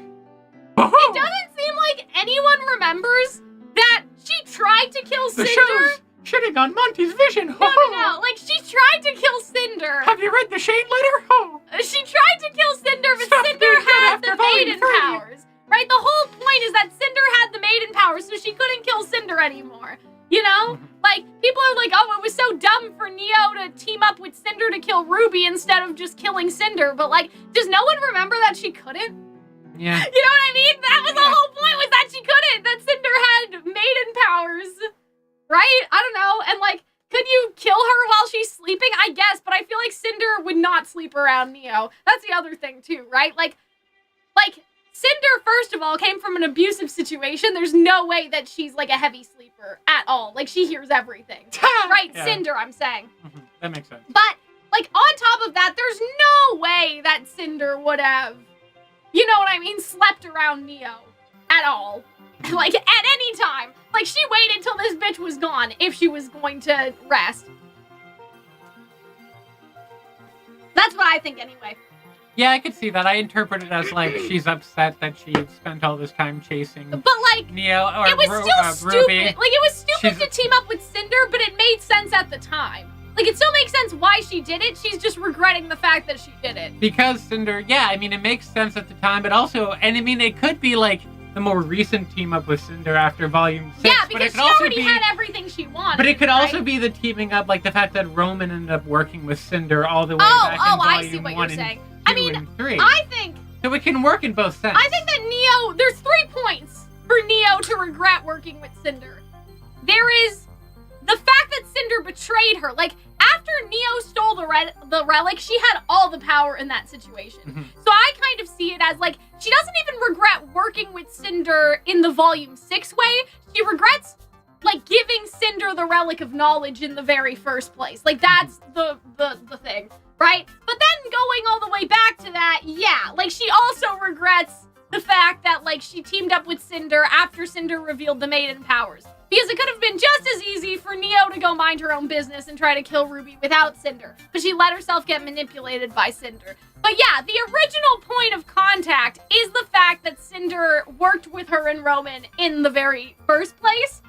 doesn't seem like anyone remembers that she tried to kill Cinder. The show's shitting on Monty's vision. No. Like, she tried to kill Cinder. Have you read the Shane letter? Oh. She tried to kill Cinder, but Stop Cinder had the maiden powers. Right? The whole point is that Cinder had the maiden powers, so she couldn't kill Cinder anymore. You know? Like, people are like, oh, it was so dumb for Neo to team up with Cinder to kill RWBY instead of just killing Cinder. But, like, does no one remember that she couldn't? Yeah. You know what I mean? That was the whole point, was that she couldn't. That Cinder had maiden powers. Right? I don't know. And, like, could you kill her while she's sleeping? I guess, but I feel like Cinder would not sleep around Neo. That's the other thing, too, right? Like, Cinder, first of all, came from an abusive situation. There's no way that she's, like, a heavy sleeper at all. Like, she hears everything. Right? Yeah. Cinder, I'm saying. That makes sense. But, like, on top of that, there's no way that Cinder would have, you know what I mean, slept around Neo at all. Like, at any time. Like, she waited till this bitch was gone if she was going to rest. That's what I think anyway. Yeah, I could see that. I interpret it as, like, she's upset that she spent all this time chasing but, like, Neo or it was still stupid. RWBY. Like, it was stupid to team up with Cinder, but it made sense at the time. Like, it still makes sense why she did it. She's just regretting the fact that she did it. Because Cinder, yeah, I mean, it makes sense at the time, but also, and I mean, it could be, like, the more recent team up with Cinder after Volume 6. Yeah, because she already had everything she wanted. But it could also be the teaming up, like the fact that Roman ended up working with Cinder all the way back in Volume I see what 1 you're saying. and 2 and 3. I think... So it can work in both sense. I think that Neo... There's 3 points for Neo to regret working with Cinder. There is the fact that Cinder betrayed her. Like, after Neo stole the relic, she had all the power in that situation. So I kind of see it as, like, she doesn't even regret working with Cinder in the Volume 6 way. She regrets, like, giving Cinder the relic of knowledge in the very first place. Like, that's the thing. right? But then going all the way back to that, yeah, like she also regrets the fact that like she teamed up with Cinder after Cinder revealed the maiden powers. Because it could have been just as easy for Neo to go mind her own business and try to kill RWBY without Cinder. But she let herself get manipulated by Cinder. But yeah, the original point of contact is the fact that Cinder worked with her and Roman in the very first place.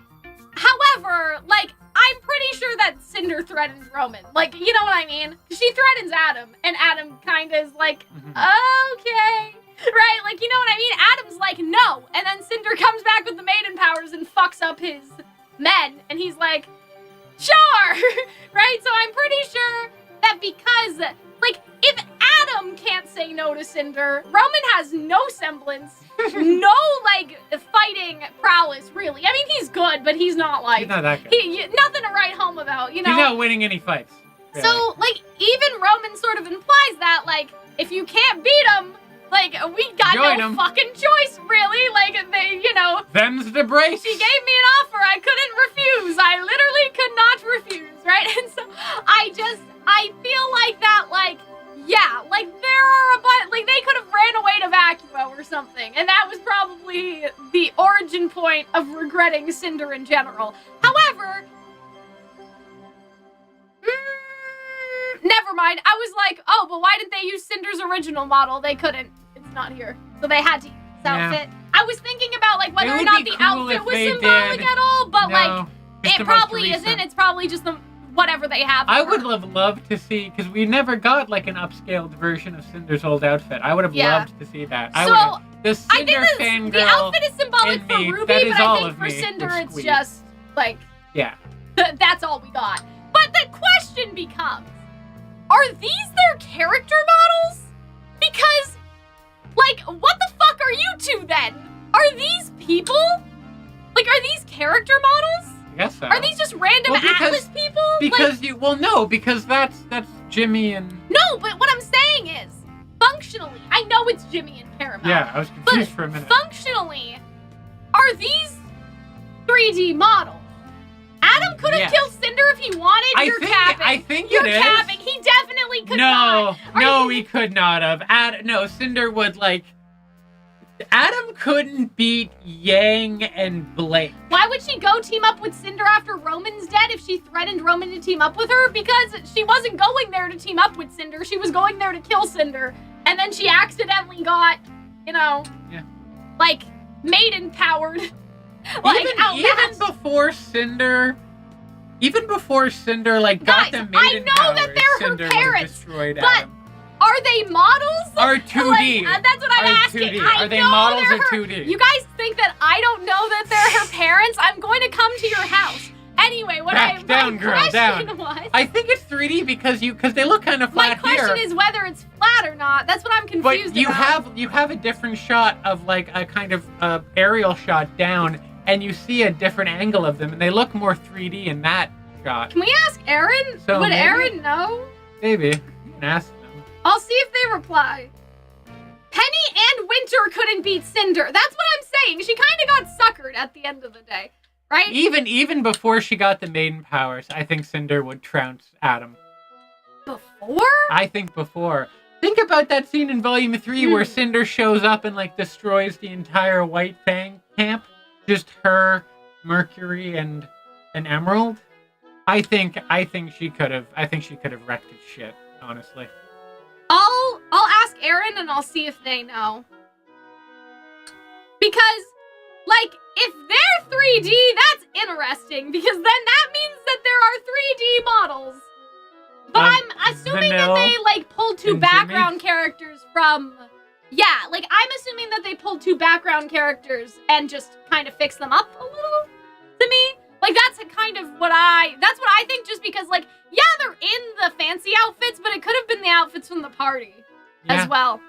However, like, I'm pretty sure that Cinder threatens Roman. Like, you know what I mean? She threatens Adam, and Adam kind of is like, okay. Right? Like, you know what I mean? Adam's like, no. And then Cinder comes back with the maiden powers and fucks up his men. And he's like, sure. Right? So I'm pretty sure that because, like, if Adam can't say no to Cinder, Roman has no semblance, no, like, fighting prowess, really. I mean, he's good, but he's not, like... He's not that good. Nothing to write home about, you know? He's not winning any fights. Really. So, like, even Roman sort of implies that, like, if you can't beat him, like, we got no fucking choice, really. Like, they, you know... Them's the brace. She gave me an offer I couldn't refuse. I literally could not refuse, right? And so, I feel like that, like, yeah, like, there are a bunch... Like, they could have ran away to Vacuo or something. And that was probably the origin point of regretting Cinder in general. However... never mind. I was like, oh, but why didn't they use Cinder's original model? They couldn't. It's not here. So they had to use this outfit. I was thinking about, like, whether or not the outfit was symbolic at all, but, like, it probably isn't. It's probably just the whatever they have. I would have loved to see, because we never got, like, an upscaled version of Cinder's old outfit. I would have loved to see that. I think the outfit is symbolic for RWBY, but I think for Cinder it's just, like... Yeah. That's all we got. But the question becomes... Are these their character models? Because, like, what the fuck are you two then? Are these people? Like, are these character models? I guess so. Are these just random Atlas people? Because because that's Jimmy and... No, but what I'm saying is, functionally, I know it's Jimmy and Paramount. Yeah, I was confused for a minute. Functionally, are these 3D models? Adam could have killed Cinder if he wanted. You're capping. I think You're capping. He definitely could not. No, he could not have. No, Cinder would, like... Adam couldn't beat Yang and Blake. Why would she go team up with Cinder after Roman's dead if she threatened Roman to team up with her? Because she wasn't going there to team up with Cinder. She was going there to kill Cinder. And then she accidentally got, you know... Yeah. Like, maiden-powered... Like, even before Cinder, like, got the maiden powers, I know that they're Cinder her parents, destroyed but Adam. Are they models? Or 2D? Like, that's what I'm asking. 2D. Are they models or 2D? You guys think that I don't know that they're her parents? I'm going to come to your house. Anyway, what my question was... I think it's 3D because they look kind of flat here. My question is whether it's flat or not. That's what I'm confused about. You have a different shot of, like, a kind of aerial shot down, and you see a different angle of them, and they look more 3D in that shot. Can we ask Aaron? Would Aaron know? Maybe. You can ask them. I'll see if they reply. Penny and Winter couldn't beat Cinder. That's what I'm saying. She kind of got suckered at the end of the day, right? Even before she got the maiden powers, I think Cinder would trounce Adam. Before? I think before. Think about that scene in Volume 3 where Cinder shows up and, like, destroys the entire White Fang camp. Just her, Mercury, and an Emerald. I think she could have wrecked his shit, honestly. I'll ask Aaron and I'll see if they know. Because, like, if they're 3D, that's interesting, because then that means that there are 3D models. But I'm assuming that they, like, pulled two background characters from... Yeah, like, I'm assuming that they pulled two background characters and just kind of fixed them up a little, to me. Like, that's what I think, just because, like, yeah, they're in the fancy outfits, but it could have been the outfits from the party as well.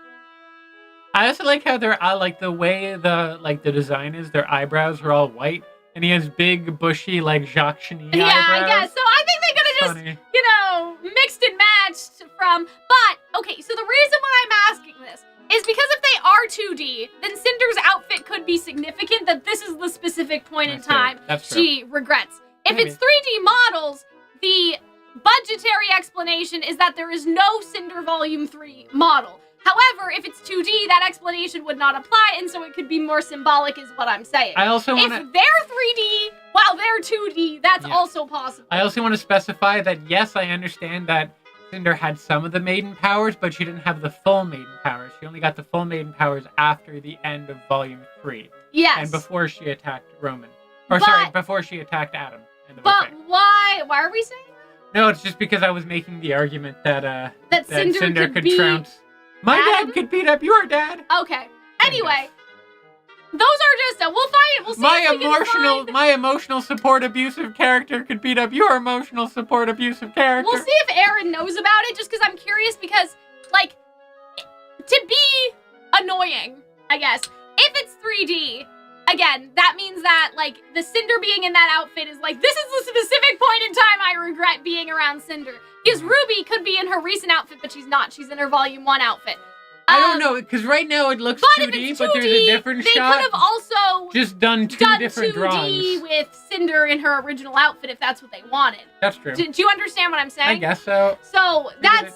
I also like how they're, like, the way the design is, their eyebrows are all white, and he has big, bushy, like, Jacques Cheny eyebrows. Yeah, I guess. So I think they could have just, you know, mixed and matched from, but, okay, so the reason why I'm asking this is because if they are 2D, then Cinder's outfit could be significant that this is the specific point in time she regrets. If it's 3D models, the budgetary explanation is that there is no Cinder Volume 3 model. However, if it's 2D, that explanation would not apply, and so it could be more symbolic, is what I'm saying. I also want to... If they're 3D, while they're 2D, that's also possible. I also want to specify that, yes, I understand that Cinder had some of the maiden powers, but she didn't have the full maiden powers. She only got the full maiden powers after the end of Volume 3. Yes. And before she attacked Roman. Sorry, before she attacked Adam. But why are we saying that? No, it's just because I was making the argument that Cinder could beat trounce. My Adam? dad could beat up your dad. Okay. Anyway, those are just we'll find it. We'll see. My emotional support abusive character could beat up your emotional support abusive character. We'll see if Aaron knows about it, just because I'm curious. Because, like, to be annoying, I guess, if it's 3D, again, that means that, like, the Cinder being in that outfit is like, this is the specific point in time I regret being around Cinder. Because RWBY could be in her recent outfit, but she's not. She's in her Volume 1 outfit. I don't know, because right now it looks 2D, but there's a different shot. They could have also just done two different 2D drawings with Cinder in her original outfit if that's what they wanted. That's true. Do you understand what I'm saying? I guess so. So that's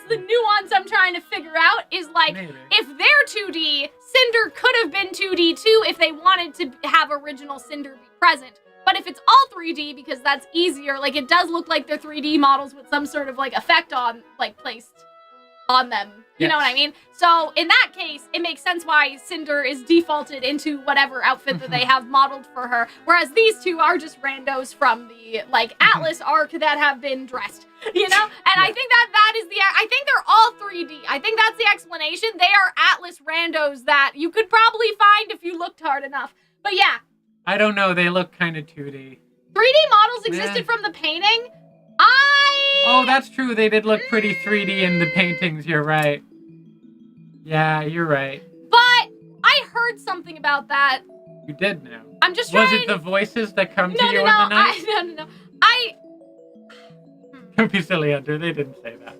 the nuance I'm trying to figure out is like, if they're 2D, Cinder could have been 2D too if they wanted to have original Cinder be present. But if it's all 3D, because that's easier, like, it does look like they're 3D models with some sort of, like, effect on, like, placed on them. You know what I mean? So, in that case, it makes sense why Cinder is defaulted into whatever outfit that they have modeled for her, whereas these two are just randos from the, like, Atlas arc that have been dressed, you know? And I think that is I think they're all 3D. I think that's the explanation. They are Atlas randos that you could probably find if you looked hard enough. But yeah. I don't know, they look kind of 2D. 3D models existed from the painting. Oh, that's true. They did look pretty 3D in the paintings. You're right. Yeah, you're right. But I heard something about that. You did now. I'm just trying... Was it the voices that come to you in the night? No. Don't be silly, Hunter. They didn't say that.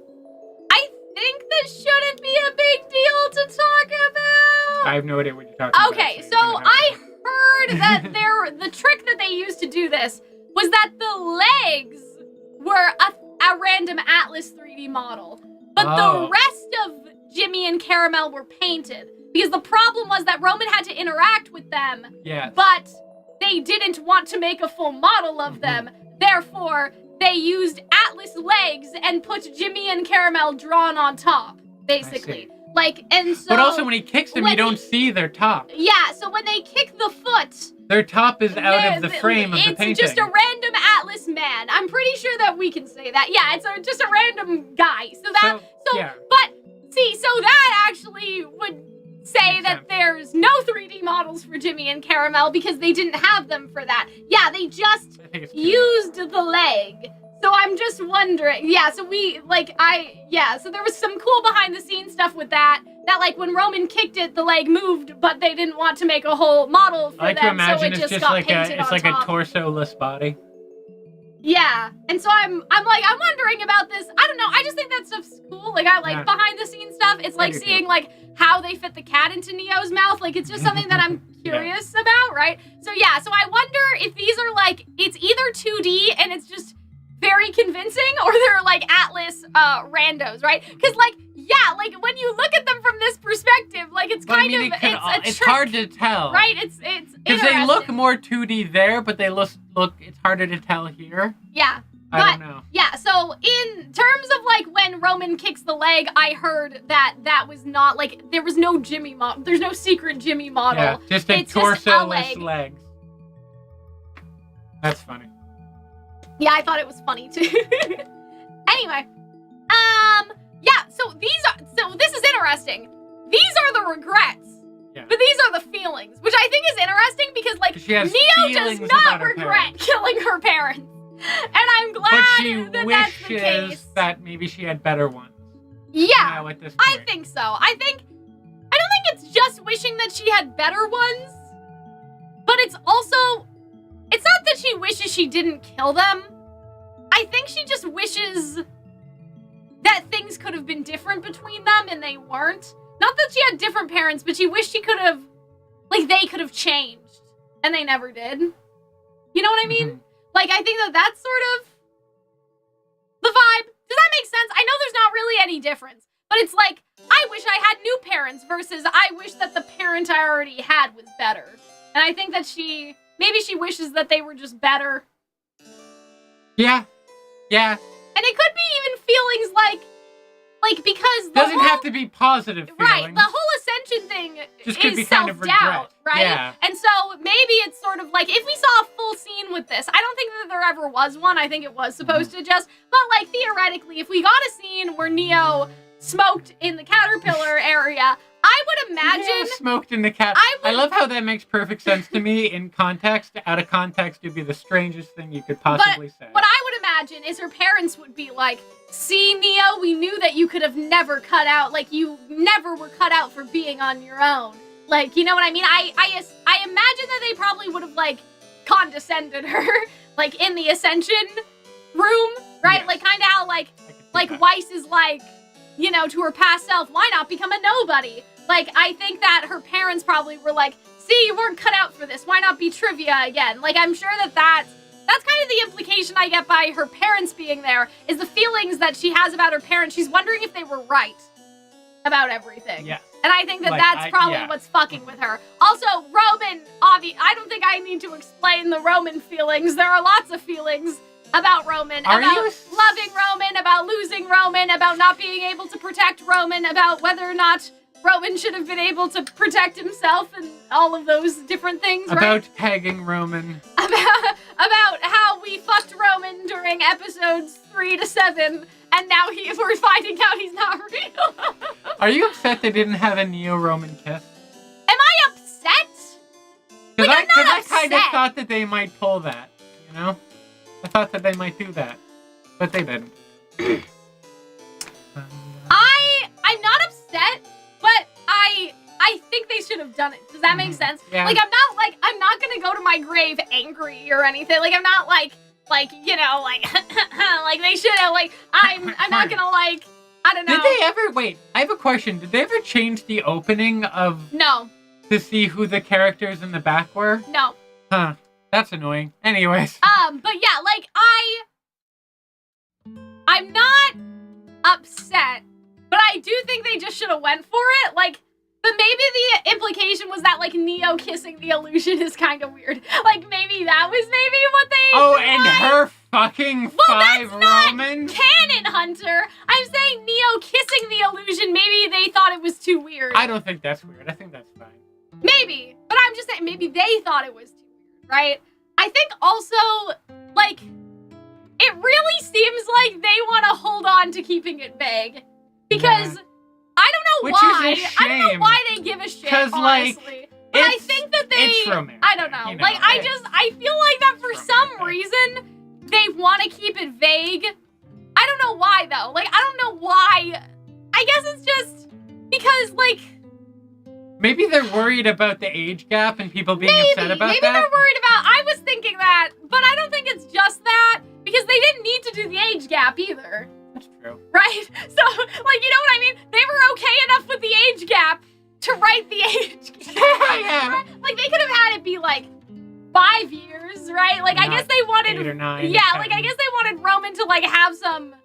I think this shouldn't be a big deal to talk about. I have no idea what you're talking about. Okay, so I heard that the trick that they used to do this was that the legs were a random Atlas 3D model, but the rest of Jimmy and Caramel were painted, because the problem was that Roman had to interact with them, but they didn't want to make a full model of them, therefore they used Atlas legs and put Jimmy and Caramel drawn on top, basically. Like, and so... But also when he kicks them, you don't see their top. Yeah, so when they kick the foot... Their top is out of the frame of the painting. It's just a random Atlas man. I'm pretty sure that we can say that. Yeah, it's just a random guy. So that actually would say that there's no 3D models for Jimmy and Caramel because they didn't have them for that. Yeah, they just used the leg. So I'm just wondering. Yeah, so so there was some cool behind the scenes stuff with that. That, like, when Roman kicked it, the leg moved, but they didn't want to make a whole model for them, so it just got painted on top. It's like a torso-less body. Yeah, and so I'm wondering about this. I don't know, I just think that stuff's cool. Like, I like behind the scenes stuff. It's like seeing, like, how they fit the cat into Neo's mouth. Like, it's just something that I'm curious about, right? So, yeah, so I wonder if these are, like, it's either 2D and it's just very convincing, or they're like Atlas randos, right? Because, like, yeah, like, when you look at them from this perspective, like, it's kind of it's hard to tell, right? It's because they look more 2D there, but they look it's harder to tell here. Yeah, I don't know. Yeah, so in terms of, like, when Roman kicks the leg, I heard that was not, like, there was no Jimmy model. There's no secret Jimmy model. Yeah, just a torso-less legs. That's funny. Yeah, I thought it was funny too. Anyway, yeah. So this is interesting. These are the regrets, but these are the feelings, which I think is interesting because, like, Neo does not regret killing her parents, and I'm glad that that's the case. That maybe she had better ones. Yeah, now at this point. I think so. I don't think it's just wishing that she had better ones, but it's also. It's not that she wishes she didn't kill them. I think she just wishes that things could have been different between them and they weren't. Not that she had different parents, but she wished she could have, like, they could have changed. And they never did. You know what I mean? Like, I think that's sort of the vibe. Does that make sense? I know there's not really any difference, but it's like, I wish I had new parents versus I wish that the parent I already had was better. And I think that maybe she wishes that they were just better. Yeah. Yeah. And it could be even feelings like because doesn't have to be positive feelings. Right, the whole ascension thing just could be is kind of regret. self-doubt, right? Yeah. And so maybe it's sort of like, if we saw a full scene with this, I don't think that there ever was one. I think it was supposed to just, but like theoretically, if we got a scene where Neo smoked in the caterpillar area, I would imagine... Yeah, smoked in the cat. I love how that makes perfect sense to me in context. Out of context, it'd be the strangest thing you could possibly say. What I would imagine is her parents would be like, see, Neo, we knew that you could have never cut out, like, you never were cut out for being on your own. Like, you know what I mean? I imagine that they probably would have, like, condescended her, like, in the Ascension room, right? Yes. Like, kind of how, like Weiss is like, you know, to her past self, why not become a nobody? Like, I think that her parents probably were like, see, you weren't cut out for this. Why not be trivia again? Like, I'm sure that that's kind of the implication I get by her parents being there, is the feelings that she has about her parents. She's wondering if they were right about everything. Yeah. And I think that that's probably what's fucking with her. Also, Roman, I don't think I need to explain the Roman feelings. There are lots of feelings about Roman, about loving Roman, about losing Roman, about not being able to protect Roman, about whether or not Roman should have been able to protect himself, and all of those different things, right? About pegging Roman. About how we fucked Roman during episodes 3 to 7, and now we're finding out he's not real. Are you upset they didn't have a Neo-Roman kiss? Am I upset? Like, I'm not upset. I kind of thought that they might pull that, you know? I thought that they might do that, but they didn't. I'm not upset, but I think they should have done it. Does that make sense? Yeah. Like, I'm not gonna go to my grave angry or anything. Like, I'm not like, you know, like, like they should have, like, I'm not gonna, like, I don't know. Did they ever, wait, I have a question. Did they ever change the opening of... No. To see who the characters in the back were? No. Huh. That's annoying. Anyways. But yeah, like, I'm not upset, but I do think they just should have went for it. Like, but maybe the implication was that, like, Neo kissing the illusion is kind of weird. Like, maybe that was maybe what they... Oh, and her fucking five Romans? Canon, Hunter! I'm saying Neo kissing the illusion, maybe they thought it was too weird. I don't think that's weird. I think that's fine. Maybe. But I'm just saying, maybe they thought it was too weird, right? I think also, like, it really seems like they want to hold on to keeping it vague. Because... Yeah. I don't know why. I don't know why they give a shit, honestly. Like, but I think that they... It's romantic. I don't know. You know, like, I feel like that for some reason, they want to keep it vague. I don't know why, though. Like, I don't know why. I guess it's just because, like... Maybe they're worried about the age gap and people being upset about that? Maybe they're worried about... I was thinking that, but I don't think it's just that, because they didn't need to do the age gap, either. That's true. Right? So, like, you know what I mean? They were okay enough with the age gap to write the age gap. Yeah. Right? Like, they could have had it be, like, 5 years, right? Like, I guess they wanted... 8 or 9. Yeah, like, I guess they wanted Roman to, like, have some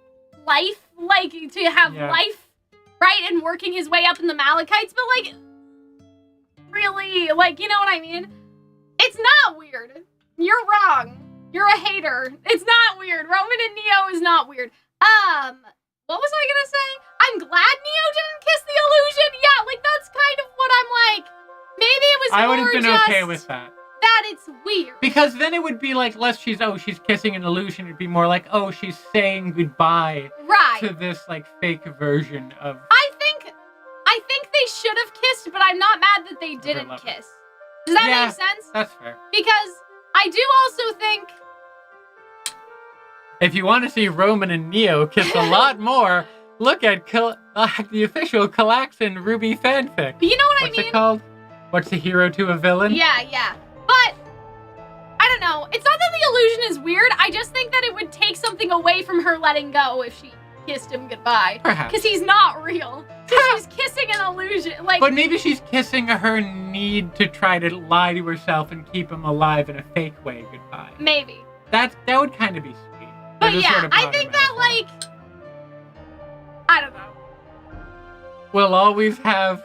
life, like, to have life, right? And working his way up in the Malachites, but, like, really, like, you know what I mean? It's not weird. You're wrong. You're a hater. It's not weird. Roman and Neo is not weird. What was I gonna say? I'm glad Neo didn't kiss the illusion. Yeah, like, that's kind of what I'm like. Maybe it was I would more have been just okay with that. That it's weird. Because then it would be like, less she's kissing an illusion. It'd be more like, oh, she's saying goodbye to this, like, fake version of... I think they should have kissed, but I'm not mad that they didn't kiss. Does that make sense? That's fair. Because I do also think... If you want to see Roman and Neo kiss a lot more, look at the official Calxiyn RWBY fanfic. You know what I mean? What's it called? What's a hero to a villain? Yeah. But, I don't know. It's not that the illusion is weird. I just think that it would take something away from her letting go if she kissed him goodbye. Perhaps. Because he's not real. So she's kissing an illusion. Like, but maybe she's kissing her need to try to lie to herself and keep him alive in a fake way goodbye. Maybe. That would kind of be sweet. But But yeah, I think that, like, I don't know. We'll always have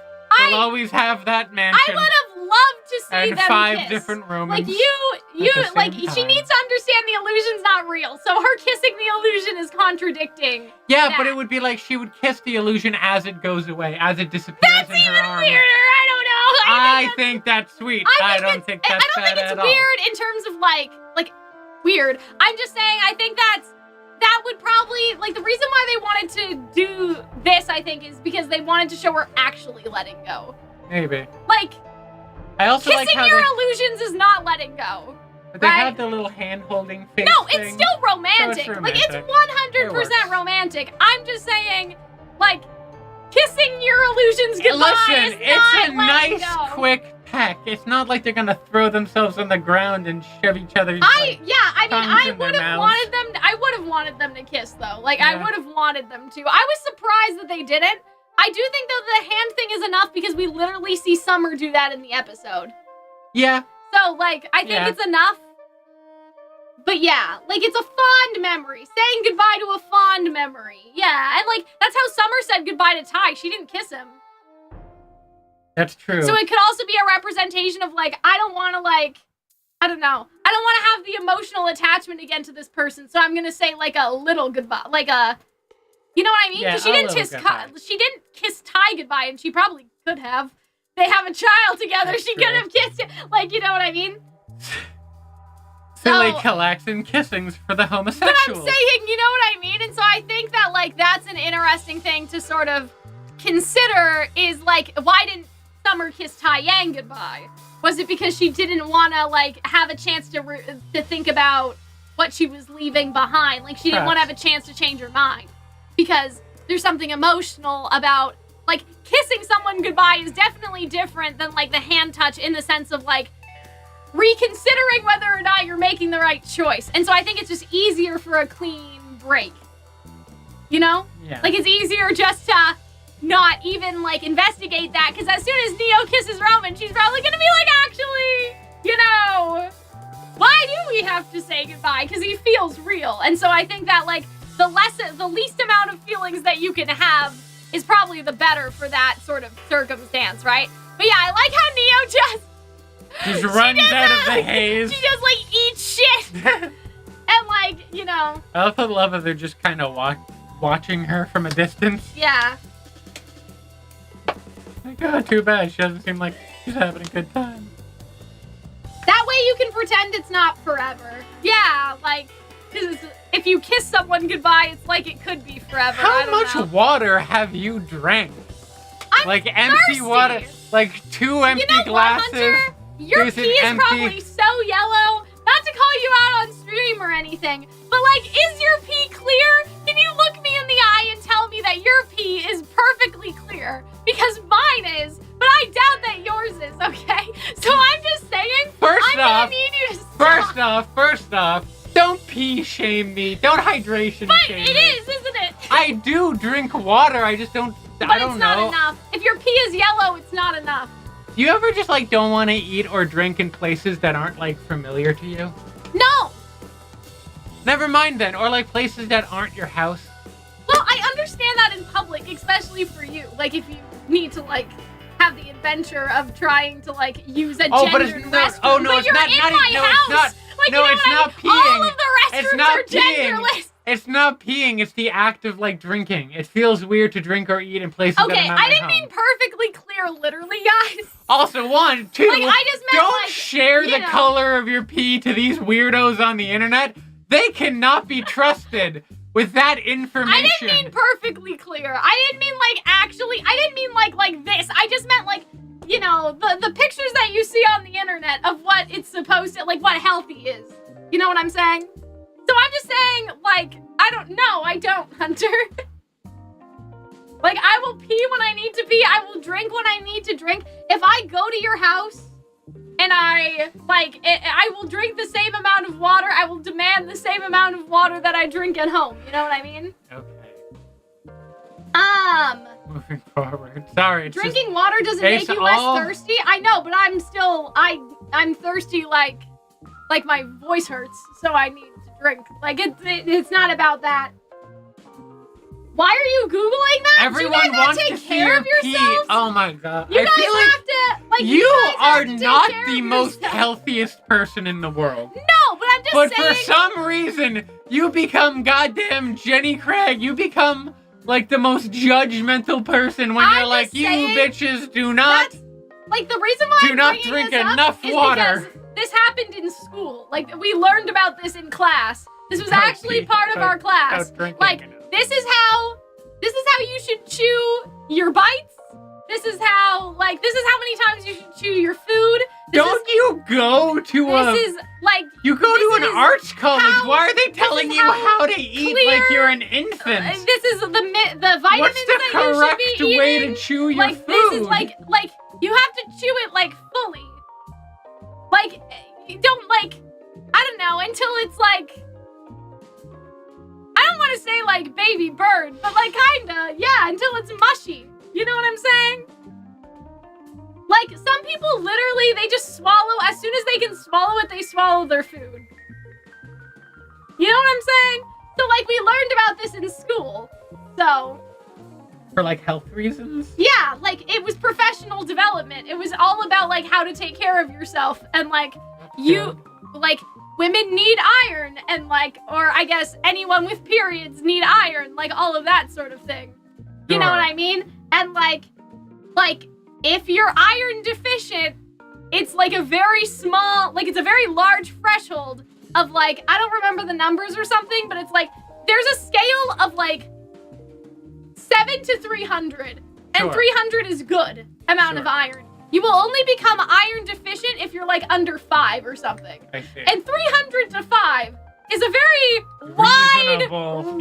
that mansion. I would have loved to see and them 5 kiss. different rooms. Like, like, she time. needs to understand the illusion's not real. So her kissing the illusion is contradicting. Yeah, that. but it would be like she would kiss the illusion as it goes away, as it disappears That's in even her arm. weirder. I don't know. I think that's sweet. I don't think that's I don't think it's bad at all. weird in terms of like weird. I'm just saying I think that would probably, like, the reason why they wanted to do this, I think, is because they wanted to show her actually letting go. Maybe. Like, I also kissing like how your illusions is not letting go. But they right? have the little hand-holding face No, thing. it's still romantic. So it's Like, it's romantic. 100% romantic. I'm just saying, like, kissing your illusions goodbye Listen, is it's not a letting nice, go. quick peck. It's not like they're gonna throw themselves on the ground and shove each other's I tongues would in their have mouths. wanted them to kiss though. Like, Yeah. I would have wanted them to. I was surprised that they didn't. I do think though the hand thing is enough because we literally see Summer do that in the episode. Yeah. So, like, I think it's enough. But yeah, like, it's a fond memory. Saying goodbye to a fond memory. Yeah, and like, that's how Summer said goodbye to Ty. She didn't kiss him. That's true. So it could also be a representation of, like, I don't want to, like, I don't know. I don't want to have the emotional attachment again to this person, so I'm going to say, like, a little goodbye. Like a, you know what I mean? Yeah, Because she didn't kiss Ty goodbye, and she probably could have. They have a child together. That's she true. could have kissed him. Like, you know what I mean? Silly So- Calxiyn kissings for the But homosexuals. I'm saying, you know what I mean? And so I think that, like, that's an interesting thing to sort of consider is, like, why didn't Summer kiss Taiyang goodbye? Was it because she didn't want to, like, have a chance to think about what she was leaving behind? Like, she didn't want to have a chance to change her mind. Because there's something emotional about, like, kissing someone goodbye is definitely different than, like, the hand touch in the sense of, like, reconsidering whether or not you're making the right choice. And so I think it's just easier for a clean break. You know? Yeah. Like, it's easier just to not even, like, investigate that, because as soon as Neo kisses Roman, she's probably gonna be like, actually, you know, why do we have to say goodbye? Because he feels real. And so I think that, like, the least amount of feelings that you can have is probably the better for that sort of circumstance, right? But yeah, I like how Neo just runs out of the haze. She just, like, eats shit. And, like, you know. I also love that they're just kind of watching her from a distance. Yeah. Like, oh, too bad. She doesn't seem like she's having a good time. That way you can pretend it's not forever. Yeah, like, 'cause if you kiss someone goodbye, it's like it could be forever. I How don't much know. water have you drank? I'm like empty thirsty. water, like 2 empty You know glasses. what, Hunter? Your There's an pee is empty- probably so yellow. Not to call you out on stream or anything, but, like, is your pee clear? Can you look me in the eye and tell me that your pee is perfectly clear? Because mine is, but I doubt that yours is, okay? So I'm just saying, I'm gonna need you to stop. First off, don't pee shame me. Don't hydration But shame it me. is, isn't it? I do drink water. I just don't. But I don't it's not know. enough. If your pee is yellow, it's not enough. Do you ever just like don't want to eat or drink in places that aren't like familiar to you? No. Never mind then, or like places that aren't your house. Well, I understand that in public, especially for you. Like, if you need to, like, have the adventure of trying to, like, use a Oh, but gendered it's restroom. no. Oh no, but it's you're not. in Not my no, house. it's not. Like, No, you know it's what not I mean? All peeing. of the restrooms It's not are peeing. genderless. It's not peeing. It's the act of like drinking. It feels weird to drink or eat in places that Okay, are not I my didn't home. mean perfectly clear, literally, guys. Also, 1, 2, Like, I just meant, don't like, share you the know. color of your pee to these weirdos on the internet. They cannot be trusted with that information. I didn't mean perfectly clear. I didn't mean, like, actually. I didn't mean, like this. I just meant, like, you know, the pictures that you see on the internet of what it's supposed to, like, what healthy is. You know what I'm saying? So I'm just saying, like, I don't know. I don't, Hunter. Like, I will pee when I need to pee. I will drink when I need to drink. If I go to your house and I will drink the same amount of water, I will demand the same amount of water that I drink at home. You know what I mean? Okay. Moving forward. Sorry, it's Drinking water doesn't make you less thirsty. I know, but I'm still, I'm thirsty like my voice hurts, so I need to drink. Like, it's not about that. Why are you Googling that? Everyone Do you guys wants take to see care your of pee. yourselves? Oh my god. You I guys feel like have to, like, you guys have are to take not care the of most yourself. healthiest person in the world. No, but I'm just But saying. for some reason, you become goddamn Jenny Craig. You become like the most judgmental person when you're I'm like, just you saying bitches do not. Like, the reason why Do I'm not bringing drink this up enough is water. because this happened in school. Like, we learned about this in class. This was actually part of our class. Like, this is how you should chew your bites. This is how many times you should chew your food. You go to you go to an arts college. Why are they telling you how to eat like you're an infant? This is the vitamins What's the that you correct should be way eating. to chew your Like, food? this is like you have to chew it like fully. Like, you don't like, I don't know, until it's like, I don't want to say like baby bird, but like kinda, yeah, until it's mushy. You know what I'm saying? Like, some people literally, they just swallow, as soon as they can swallow it, they swallow their food. You know what I'm saying? So, like, we learned about this in school. So. For, like, health reasons? Yeah, like, it was professional development. It was all about, like, how to take care of yourself. And, like, like, women need iron. And, like, or I guess anyone with periods need iron. Like, all of that sort of thing. You know what I mean? And, like, if you're iron deficient, it's like a very small, like it's a very large threshold of like, I don't remember the numbers or something, but it's like, there's a scale of like 7 to 300, and 300 is good amount of iron. You will only become iron deficient if you're like under 5 or something. I see. And 300 to 5 is a very wide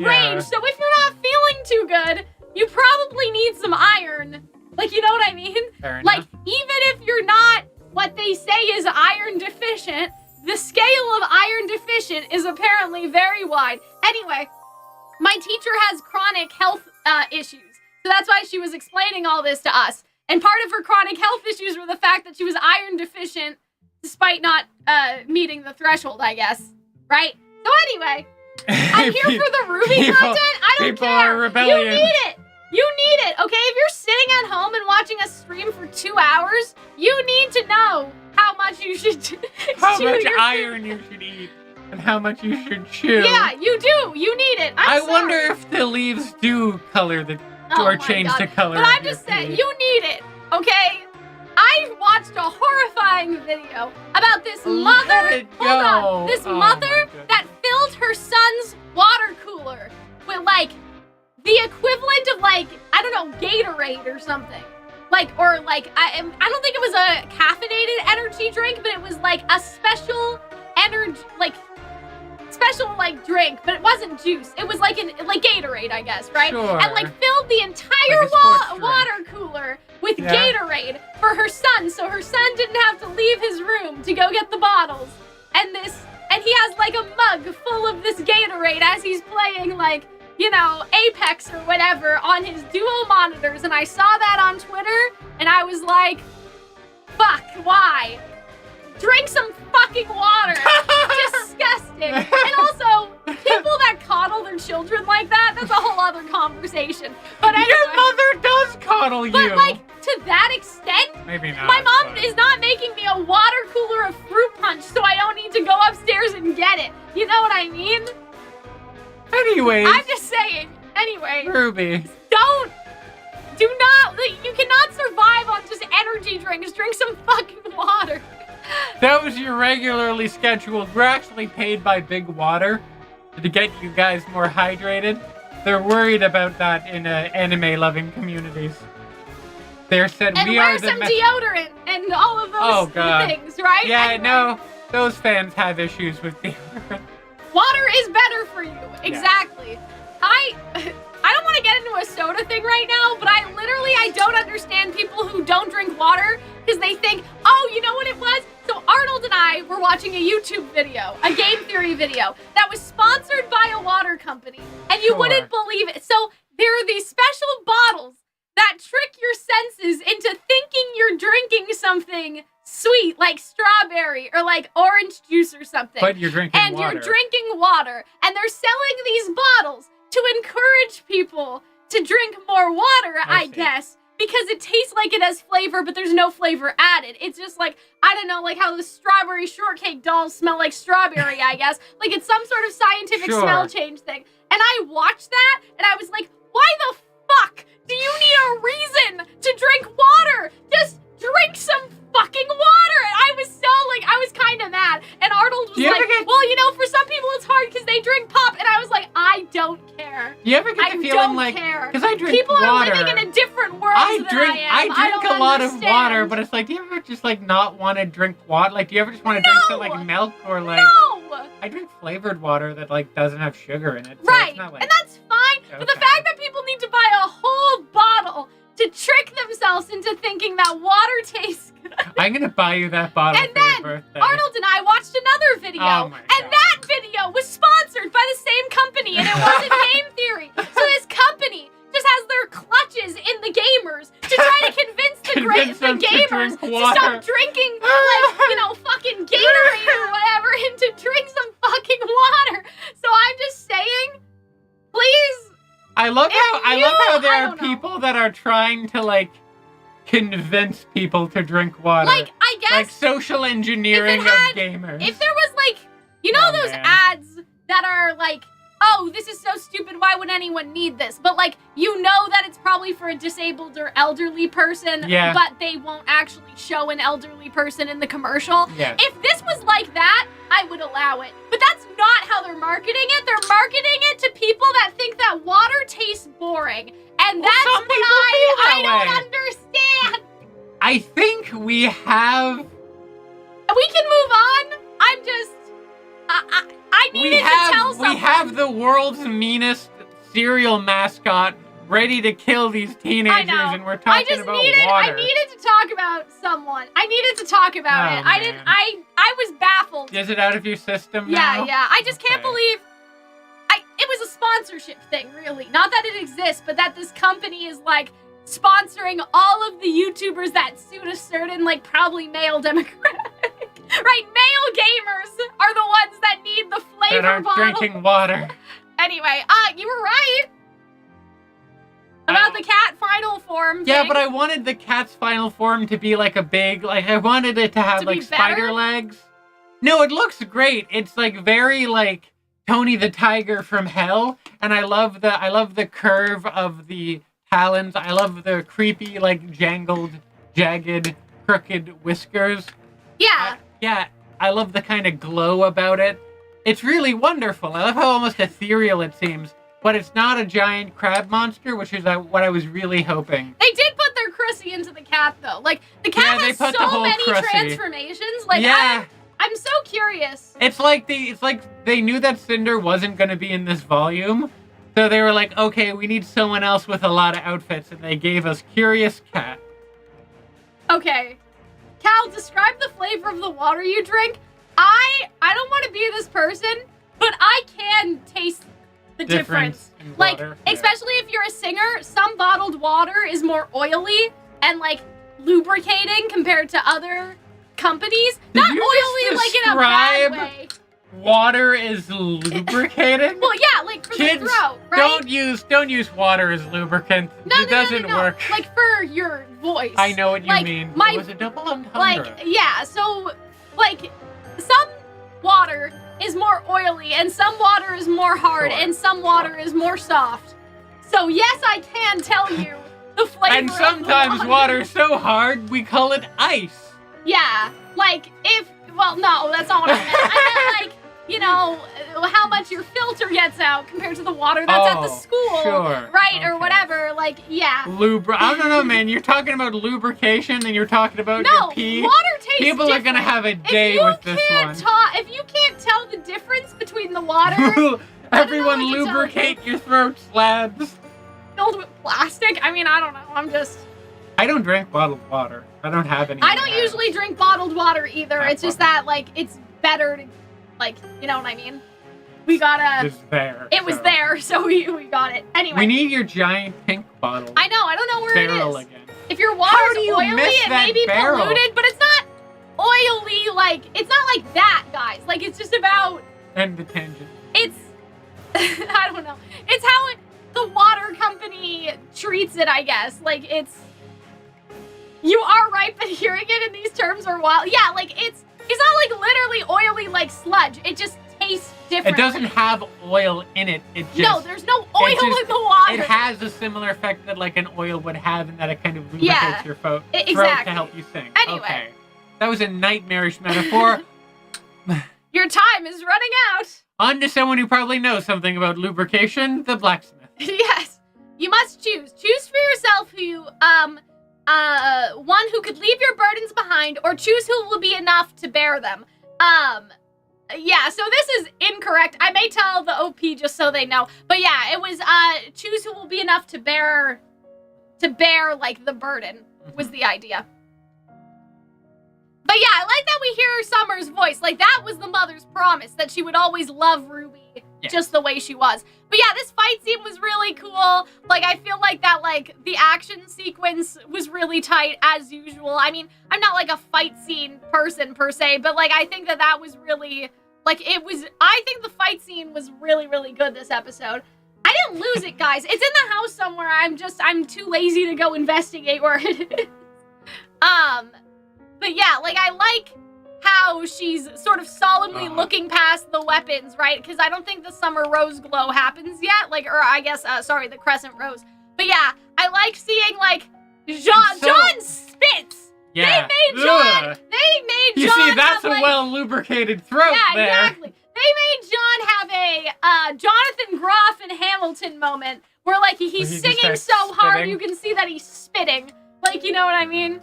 range. So if you're not feeling too good, you probably need some iron. Like, you know what I mean? Fair like, enough. even if you're not what they say is iron deficient, the scale of iron deficient is apparently very wide. Anyway, my teacher has chronic health issues. So that's why she was explaining all this to us. And part of her chronic health issues were the fact that she was iron deficient despite not meeting the threshold, I guess. Right? So anyway, I'm here for the RWBY content. I don't people care. Are rebellion. You need it. You need it, okay? If you're sitting at home and watching us stream for 2 hours, you need to know how much you should how much iron you should eat and how much you should chew. Yeah, you do. You need it. I wonder if the leaves do color the or change the color. But I'm just saying, you need it, okay? I watched a horrifying video about this mother. Hold on, this mother that filled her son's water cooler with like the equivalent of like, I don't know, Gatorade or something. Like, or like, I don't think it was a caffeinated energy drink, but it was like a special energy, like, special like drink, but it wasn't juice. It was like like Gatorade, I guess, right? Sure. And like filled the entire water cooler with Gatorade for her son, so her son didn't have to leave his room to go get the bottles. And he has like a mug full of this Gatorade as he's playing like, you know, Apex or whatever on his dual monitors, and I saw that on Twitter, and I was like, fuck, why? Drink some fucking water. Disgusting. And also, people that coddle their children like that, that's a whole other conversation. But anyway, your mother does coddle you. But like, to that extent, maybe not. My mom is not making me a water cooler of fruit punch, so I don't need to go upstairs and get it. You know what I mean? Anyways. I'm just saying. Anyway. RWBY. Do not, you cannot survive on just energy drinks. Drink some fucking water. That was your regularly scheduled. We're actually paid by Big Water to get you guys more hydrated. They're worried about that in anime-loving communities. They said and we wear are the some deodorant and all of those things, right? Yeah, anyway. no, those fans have issues with deodorant. Water is better for you. Exactly. Yeah. I don't want to get into a soda thing right now, but I don't understand people who don't drink water because they think, oh, you know what it was? So Arnold and I were watching a YouTube video, a game theory video, that was sponsored by a water company. And you wouldn't believe it. So there are these special bottles that trick your senses into thinking you're drinking something sweet, like strawberry or like orange juice or something. But you're drinking and water. you're drinking water, and they're selling these bottles to encourage people to drink more water, I guess, because it tastes like it has flavor, but there's no flavor added. It's just like, I don't know, like how the strawberry shortcake dolls smell like strawberry, I guess. Like it's some sort of scientific smell change thing. And I watched that, and I was like, why the fuck do you need a reason to drink water? Just drink some fucking water. And I was so like, I was kind of mad. And Arnold was like, well, you know, for some people it's hard because they drink pop. And I was like, I don't care. You ever get the feeling like, because I drink people water. People are living in a different world than I am. I drink a lot of understand. water, but it's like, do you ever just like not want to drink water? Like, do you ever just want to drink some like milk or like? No. I drink flavored water that like doesn't have sugar in it. So right, it's not, like, and that's fine. okay. But the fact that people need to buy a whole bottle to trick themselves into thinking that water tastes good. I'm gonna buy you that bottle and for your then birthday. Arnold and I watched another video, Oh my and God. that video was sponsored by the same company, and it wasn't Game Theory. So this company just has their clutches in the gamers to try to convince the gamers to stop drinking, like, you know, fucking Gatorade or whatever, and to drink some fucking water. So I'm just saying, please. I love how there are people that are trying to like convince people to drink water. Like, I guess like social engineering of gamers. If there was like, you know, those ads that are like, oh, this is so stupid, why would anyone need this? But like, you know that it's probably for a disabled or elderly person, but they won't actually show an elderly person in the commercial. Yeah. If this was like that, I would allow it. But that's not how they're marketing it. They're marketing it to people that think that water tastes boring. And that's what I don't understand. I think we have... We can move on. I'm just... I needed to tell someone. We have the world's meanest cereal mascot ready to kill these teenagers, and we're talking about water. I needed to talk about someone. I needed to talk about it. Man. I was baffled. Is it out of your system now? Yeah. I just can't believe... It was a sponsorship thing, really. Not that it exists, but that this company is, like, sponsoring all of the YouTubers that suit a certain, like, probably male demographic. Right, male gamers are the ones that need the flavor that aren't bottle. drinking water. Anyway, you were right about the cat final form thing. Yeah, but I wanted the cat's final form to be like a big, like I wanted it to have like spider legs. No, it looks great. It's like very like Tony the Tiger from Hell, and I love the curve of the talons. I love the creepy like jangled, jagged, crooked whiskers. Yeah. Yeah, I love the kind of glow about it. It's really wonderful. I love how almost ethereal it seems, but it's not a giant crab monster, which is what I was really hoping. They did put their Crusy into the cat, though. Like, the cat has so many transformations. Like, I'm so curious. It's like they knew that Cinder wasn't going to be in this volume, so they were like, okay, we need someone else with a lot of outfits, and they gave us Curious Cat. Okay. Cal, describe the flavor of the water you drink. I don't want to be this person, but I can taste the difference. Like, especially if you're a singer, some bottled water is more oily and, like, lubricating compared to other companies. Not oily, like, in a bad way. Water is lubricating? Well, yeah, like for the throat, right? Don't use water as lubricant. It doesn't work. Like for your voice. I know what you mean. It was a double entendre. Like, yeah, so, like, some water is more oily, and some water is more hard, and some water is more soft. So, yes, I can tell you the flavor and sometimes water is so hard, we call it ice. Yeah, like, well, no, that's not what I meant. I meant, like, you know, how much your filter gets out compared to the water that's at the school, right, or whatever, like, yeah. I don't know, man, you're talking about lubrication and you're talking about your pee. Water tastes People are gonna have a day with this one. If you can't tell the difference between the water... Everyone lubricate your throat slabs. Filled with plastic? I mean, I don't know, I don't drink bottled water. I don't have any. I don't usually drink bottled water either. It's just that, like, it's better to, like, you know what I mean? We gotta... It was there. It was there, so we got it. Anyway. We need your giant pink bottle. I know, I don't know where it is. Again. If your water's oily, it may be polluted, but it's not... oily, like, it's not like that, guys. Like, it's just about... And the tangent. It's... I don't know. It's how the water company treats it, I guess. Like, it's... You are right, but hearing it in these terms are wild. Yeah, like, it's not, like, literally oily like sludge. It just tastes different. It doesn't have oil in it. It just... No, there's no oil in the water. It has a similar effect that, like, an oil would have, and that it kind of lubricates your throat exactly. to help you sing. Anyway. Okay. That was a nightmarish metaphor. Your time is running out. On to someone who probably knows something about lubrication, the blacksmith. Yes. You must choose. Choose for yourself who, one who could leave your burdens behind, or choose who will be enough to bear them. Yeah, so this is incorrect. I may tell the OP just so they know. But yeah, it was, choose who will be enough to bear, like, the burden, was the idea. But yeah, I like that we hear Summer's voice. Like, that was the mother's promise, that she would always love RWBY just the way she was. But yeah, this fight scene was really cool. Like, I feel like that, like, the action sequence was really tight, as usual. I mean, I'm not, like, a fight scene person, per se, but, like, I think that was really, like, I think the fight scene was really, really good this episode. I didn't lose it, guys. It's in the house somewhere. I'm too lazy to go investigate where it is. But yeah, like, I like how she's sort of solemnly looking past the weapons, right? Because I don't think the Summer Rose glow happens yet. Like, or I guess, sorry, the Crescent Rose. But yeah, I like seeing, like, John spits. Yeah. They made John You see, that's a well-lubricated throat there. Yeah, exactly. They made John have a Jonathan Groff and Hamilton moment where, like, he's singing so hard you can see that he's spitting. Like, you know what I mean?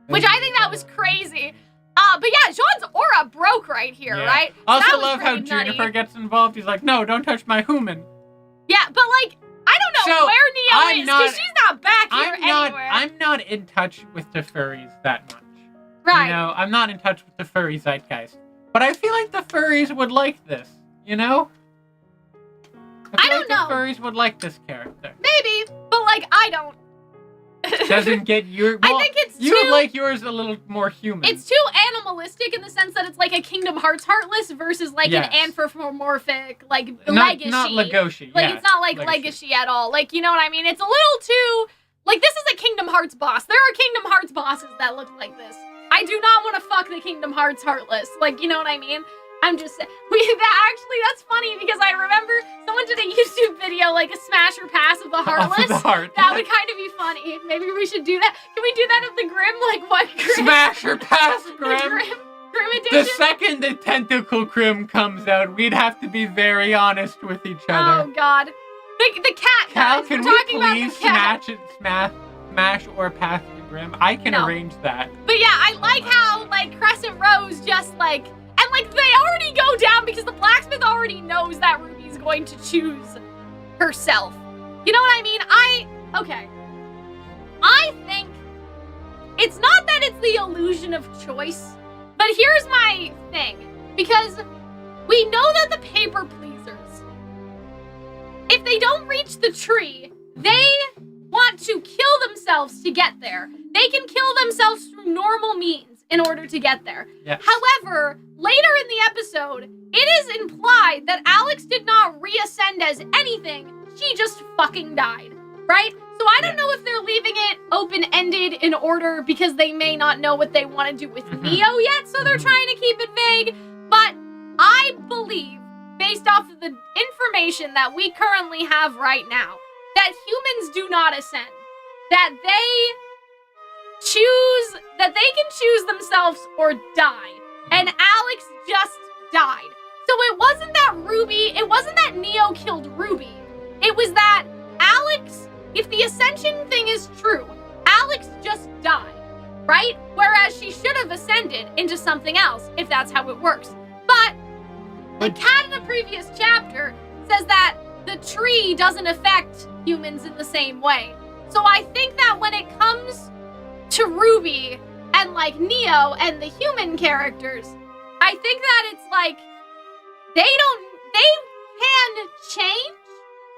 Which I think that was crazy. But yeah, John's aura broke right here, right? So also love how Juniper gets involved. He's like, no, don't touch my human. Yeah, but like, I don't know where Neo is, because she's not back here anywhere. I'm not in touch with the furries that much. Right. You know, I'm not in touch with the furry zeitgeist. But I feel like the furries would like this, you know? I don't know. The furries would like this character. Maybe, but like, I don't. Doesn't get your... Well, I think it's you like yours a little more human. It's too animalistic in the sense that it's like a Kingdom Hearts Heartless versus like an anthropomorphic, like, Legacy. Not Legoshi, Like, it's not like Legacy at all. Like, you know what I mean? It's a little too... Like, this is a Kingdom Hearts boss. There are Kingdom Hearts bosses that look like this. I do not want to fuck the Kingdom Hearts Heartless. Like, you know what I mean? I'm just saying. Actually, that's funny because I remember someone did a YouTube video, like a smash or pass of the Heartless. Of the heart. That would kind of be funny. Maybe we should do that. Can we do that of the Grim? Like, what Grim? Smash or pass Grim? Grim edition? The second the Tentacle Grim comes out, we'd have to be very honest with each other. Oh, God. The cat, Cal, guys. can We're we talking about please the cat. smash or pass the Grim? I can arrange that. But yeah, I like how, like, Crescent Rose just, like... And, like, they already go down because the Blacksmith already knows that RWBY's going to choose herself. You know what I mean? Okay. I think it's not that it's the illusion of choice, but here's my thing. Because we know that the paper pleasers, if they don't reach the tree, they want to kill themselves to get there. They can kill themselves through normal means in order to get there. Yes. However, later in the episode, it is implied that Alex did not reascend as anything. She just fucking died, right? So I don't know if they're leaving it open-ended in order because they may not know what they want to do with Neo yet, so they're trying to keep it vague. But I believe, based off of the information that we currently have right now, that humans do not ascend. That they can choose themselves or die. And Alex just died. So it wasn't that Neo killed RWBY. It was that Alex, if the ascension thing is true, Alex just died, right? Whereas she should have ascended into something else, if that's how it works. But the cat in the previous chapter says that the tree doesn't affect humans in the same way. So I think that when it comes to RWBY and like Neo and the human characters, I think that it's like they can change,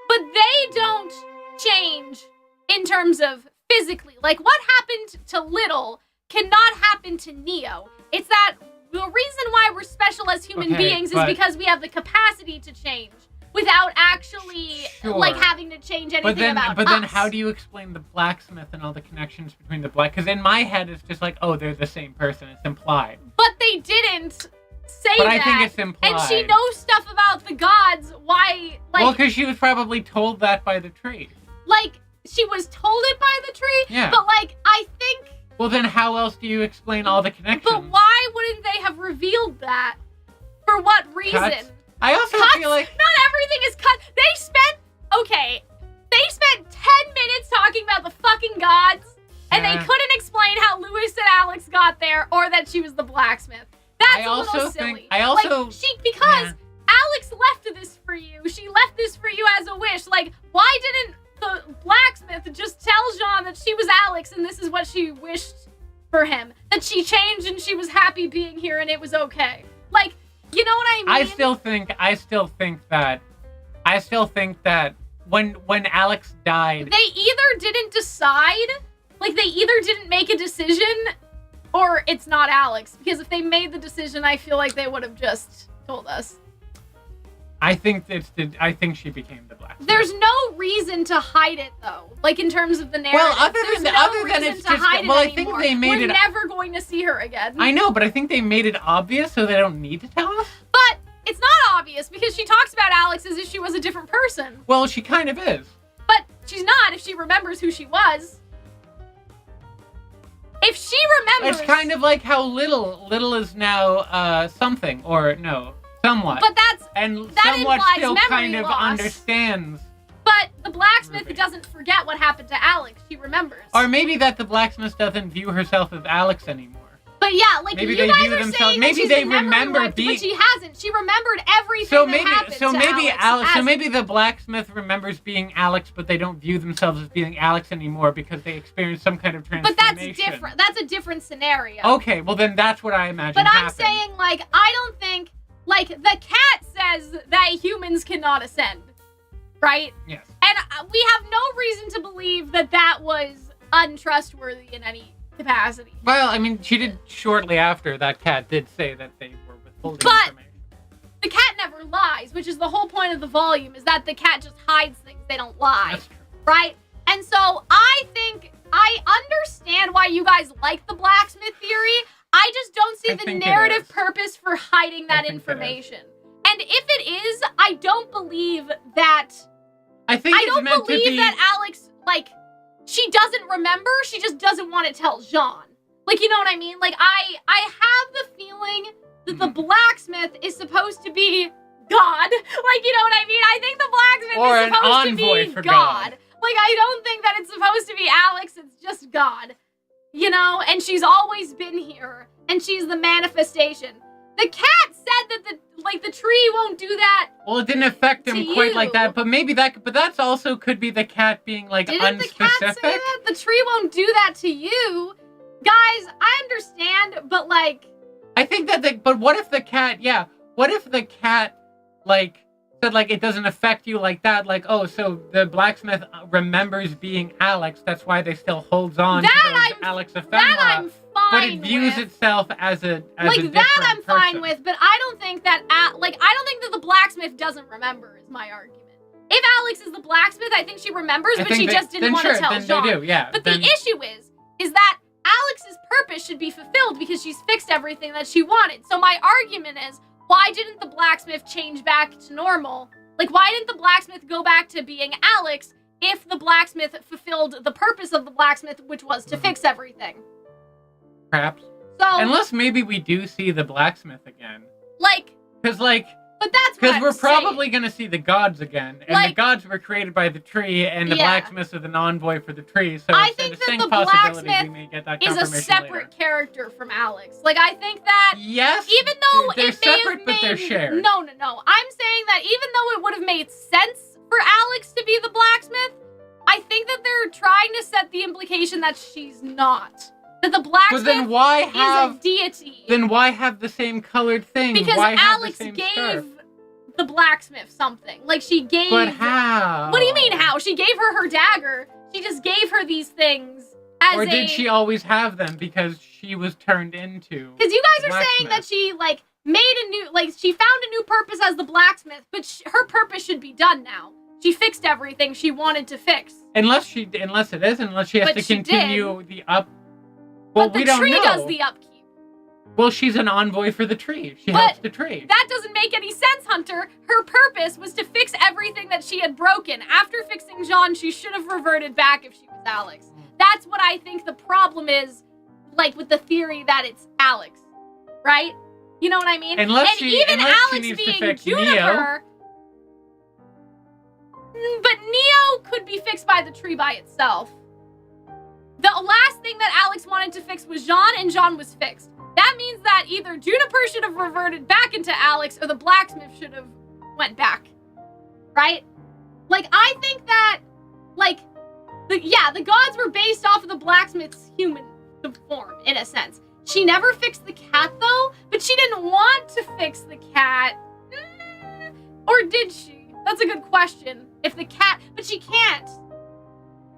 but they don't change in terms of physically. Like what happened to Little cannot happen to Neo. It's that the reason why we're special as human beings is because we have the capacity to change without actually like having to change anything about us. But then how do you explain the blacksmith and all the connections between the black? Because in my head it's just like, oh, they're the same person. It's implied. But they didn't say but that. I think it's implied. And she knows stuff about the gods. Why? Like, well, because she was probably told that by the tree. Like, she was told it by the tree? Yeah. But, like, I think... Well, then how else do you explain all the connections? But why wouldn't they have revealed that? For what reason? Cuts? I also feel like... Not everything is cut. They spent... Okay. They spent 10 minutes talking about the fucking gods, and they couldn't explain how Lewis and Alex got there, or that she was the blacksmith. That's a little silly. Because Alex left this for you. She left this for you as a wish. Like, why didn't the blacksmith just tell Jean that she was Alex and this is what she wished for him? That she changed and she was happy being here and it was okay. Like, you know what I mean? I still think that when Alex died, they either didn't decide, like they either didn't make a decision, or it's not Alex. Because if they made the decision, I feel like they would have just told us. I think she became the blacksmith. There's no reason to hide it, though. Like, in terms of the narrative. Well, other than it's just... Well, I think they made it... We're never going to see her again. I know, but I think they made it obvious so they don't need to tell us. But it's not obvious, because she talks about Alex as if she was a different person. Well, she kind of is. But she's not if she remembers who she was. If she remembers... It's kind of like how Little is now something, or no... Somewhat. But that somewhat still kind of loss. Understands. But the blacksmith doesn't forget what happened to Alex. She remembers. Or maybe that the blacksmith doesn't view herself as Alex anymore. But yeah, like maybe you they guys view are themselves. saying Maybe that they remember being. But she hasn't. She remembered everything that happened to Alex. So maybe the blacksmith remembers being Alex, but they don't view themselves as being Alex anymore because they experienced some kind of transformation. But that's different. That's a different scenario. Okay, well then that's what I imagine. But happened. I'm saying, like, I don't think. Like, the cat says that humans cannot ascend, right? Yes. And we have no reason to believe that that was untrustworthy in any capacity. Well, I mean, she did shortly after that cat did say that they were withholding information. The cat never lies, which is the whole point of the volume, is that the cat just hides things. They don't lie. That's true. Right? And so I think I understand why you guys like the blacksmith theory. I just don't see the narrative purpose for hiding that information. And if it is, I don't believe that... I don't believe that Alex, like, she doesn't remember, she just doesn't want to tell Jean. Like, you know what I mean? Like, I have the feeling that the blacksmith is supposed to be God. Like, you know what I mean? I think the blacksmith is supposed to be God. Like, I don't think that it's supposed to be Alex, it's just God. You know, and she's always been here, and she's the manifestation. The cat said that the tree won't do that. Well, it didn't affect him quite like that, but maybe but that's also could be the cat being like Didn't unspecific. The cat say that? The tree won't do that to you. Guys, I understand, but like... I think that but what if the cat, like, said, like, it doesn't affect you like that, like, oh, so the blacksmith remembers being Alex, that's why they still holds on to those Alex ephemera. That I'm fine but it views itself as a different that I'm fine person. with, but I don't think that, I don't think that the blacksmith doesn't remember, is my argument. If Alex is the blacksmith, I think she remembers, but she just didn't want to tell Jean. They do, yeah. But the issue is that Alex's purpose should be fulfilled because she's fixed everything that she wanted. So my argument is, why didn't the blacksmith change back to normal? Like, why didn't the blacksmith go back to being Alex if the blacksmith fulfilled the purpose of the blacksmith, which was to fix everything? Perhaps. So, unless maybe we do see the blacksmith again. Like... Because, like... But that's what we're probably going to see the gods again. And like, the gods were created by the tree, and the blacksmiths are the envoy for the tree. So I think that the blacksmith is a separate character from Alex. Like, I think that... Yes, even though they're separate, but they're shared. No. I'm saying that even though it would have made sense for Alex to be the blacksmith, I think that they're trying to set the implication that she's not. That the blacksmith is a deity. Then why have the same colored thing? Because why Alex gave the blacksmith something. Like, she gave... But how? What do you mean how? She gave her dagger. She just gave her these things Or did she always have them because she was turned into? Because you guys are saying that she like made a new, like she found a new purpose as the blacksmith, but her purpose should be done now. She fixed everything she wanted to fix. Unless she has to continue the up. Well, but the tree does the upkeep. Well, she's an envoy for the tree. She helps the tree. That doesn't make any sense, Hunter. Her purpose was to fix everything that she had broken. After fixing Jean, she should have reverted back if she was Alex. That's what I think the problem is, like, with the theory that it's Alex. Right? You know what I mean? Unless she needs to fix Juniper, but Neo could be fixed by the tree by itself. The last thing that Alex wanted to fix was Jean, and Jean was fixed. That means that either Juniper should have reverted back into Alex, or the blacksmith should have went back. Right? Like, I think that, like, the gods were based off of the blacksmith's human form, in a sense. She never fixed the cat, though, but she didn't want to fix the cat. Or did she? That's a good question. If the cat, but she can't.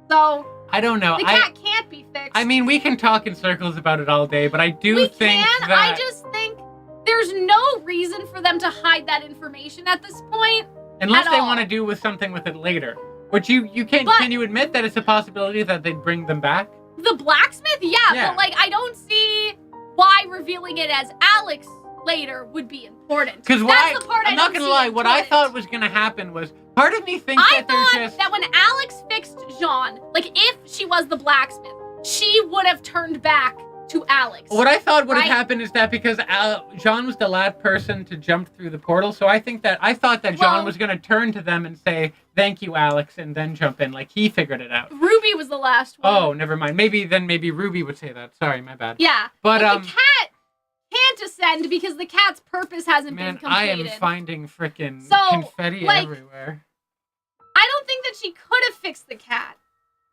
So, I don't know. The cat can't be fixed. I mean, we can talk in circles about it all day, but I do think that... I just think there's no reason for them to hide that information at this point. Unless they want to do with something with it later. Which can you admit that it's a possibility that they'd bring them back? The blacksmith? Yeah, but like, I don't see why revealing it as Alex later would be important. Because I'm not gonna lie, what I thought was gonna happen was, part of me thinks that when Alex fixed Jean, like if she was the blacksmith, she would have turned back to Alex. What I thought would have happened is that because Jean was the last person to jump through the portal, so I thought that Jean was gonna turn to them and say, "Thank you, Alex," and then jump in, like he figured it out. RWBY was the last one. Oh, never mind. Maybe RWBY would say that. Sorry, my bad. Yeah, but the cat can't ascend because the cat's purpose hasn't been completed. I am finding frickin' confetti everywhere. I don't think that she could have fixed the cat.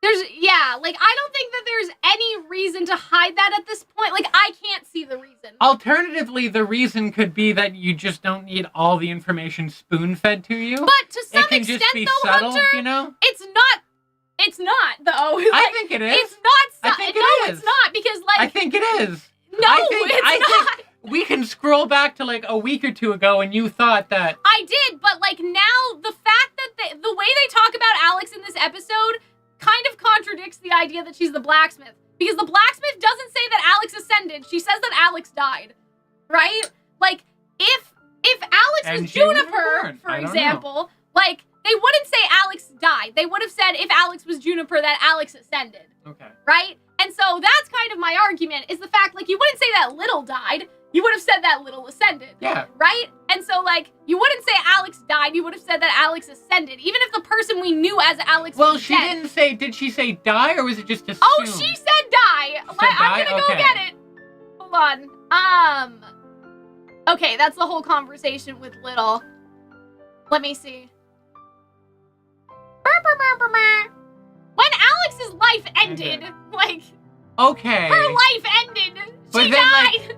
I don't think that there's any reason to hide that at this point. Like, I can't see the reason. Alternatively, the reason could be that you just don't need all the information spoon-fed to you. But to some extent, just be subtle, Hunter, you know? It's not, though. Like, I think it is. It's not. I think it is. It's not, because, like... I think it is. No, it's not. We can scroll back to, like, a week or two ago, and you thought that... I did, but, like, now, the fact that the way they talk about Alex in this episode kind of contradicts the idea that she's the blacksmith. Because the blacksmith doesn't say that Alex ascended. She says that Alex died. Right? Like, if Alex was Juniper, for example, like, they wouldn't say Alex died. They would have said if Alex was Juniper that Alex ascended. Okay. Right? And so that's kind of my argument, is the fact, like, you wouldn't say that Little died. You would have said that Little ascended. Yeah. Right? And so, like, you wouldn't say Alex died. You would have said that Alex ascended. Even if the person we knew as Alex was she dead. didn't say, did she say die, or was it just assumed? Oh, she said die. I'm gonna go get it. Hold on. Okay, that's the whole conversation with Little. Let me see. When Alex's life ended, like... Okay. Her life ended. She died.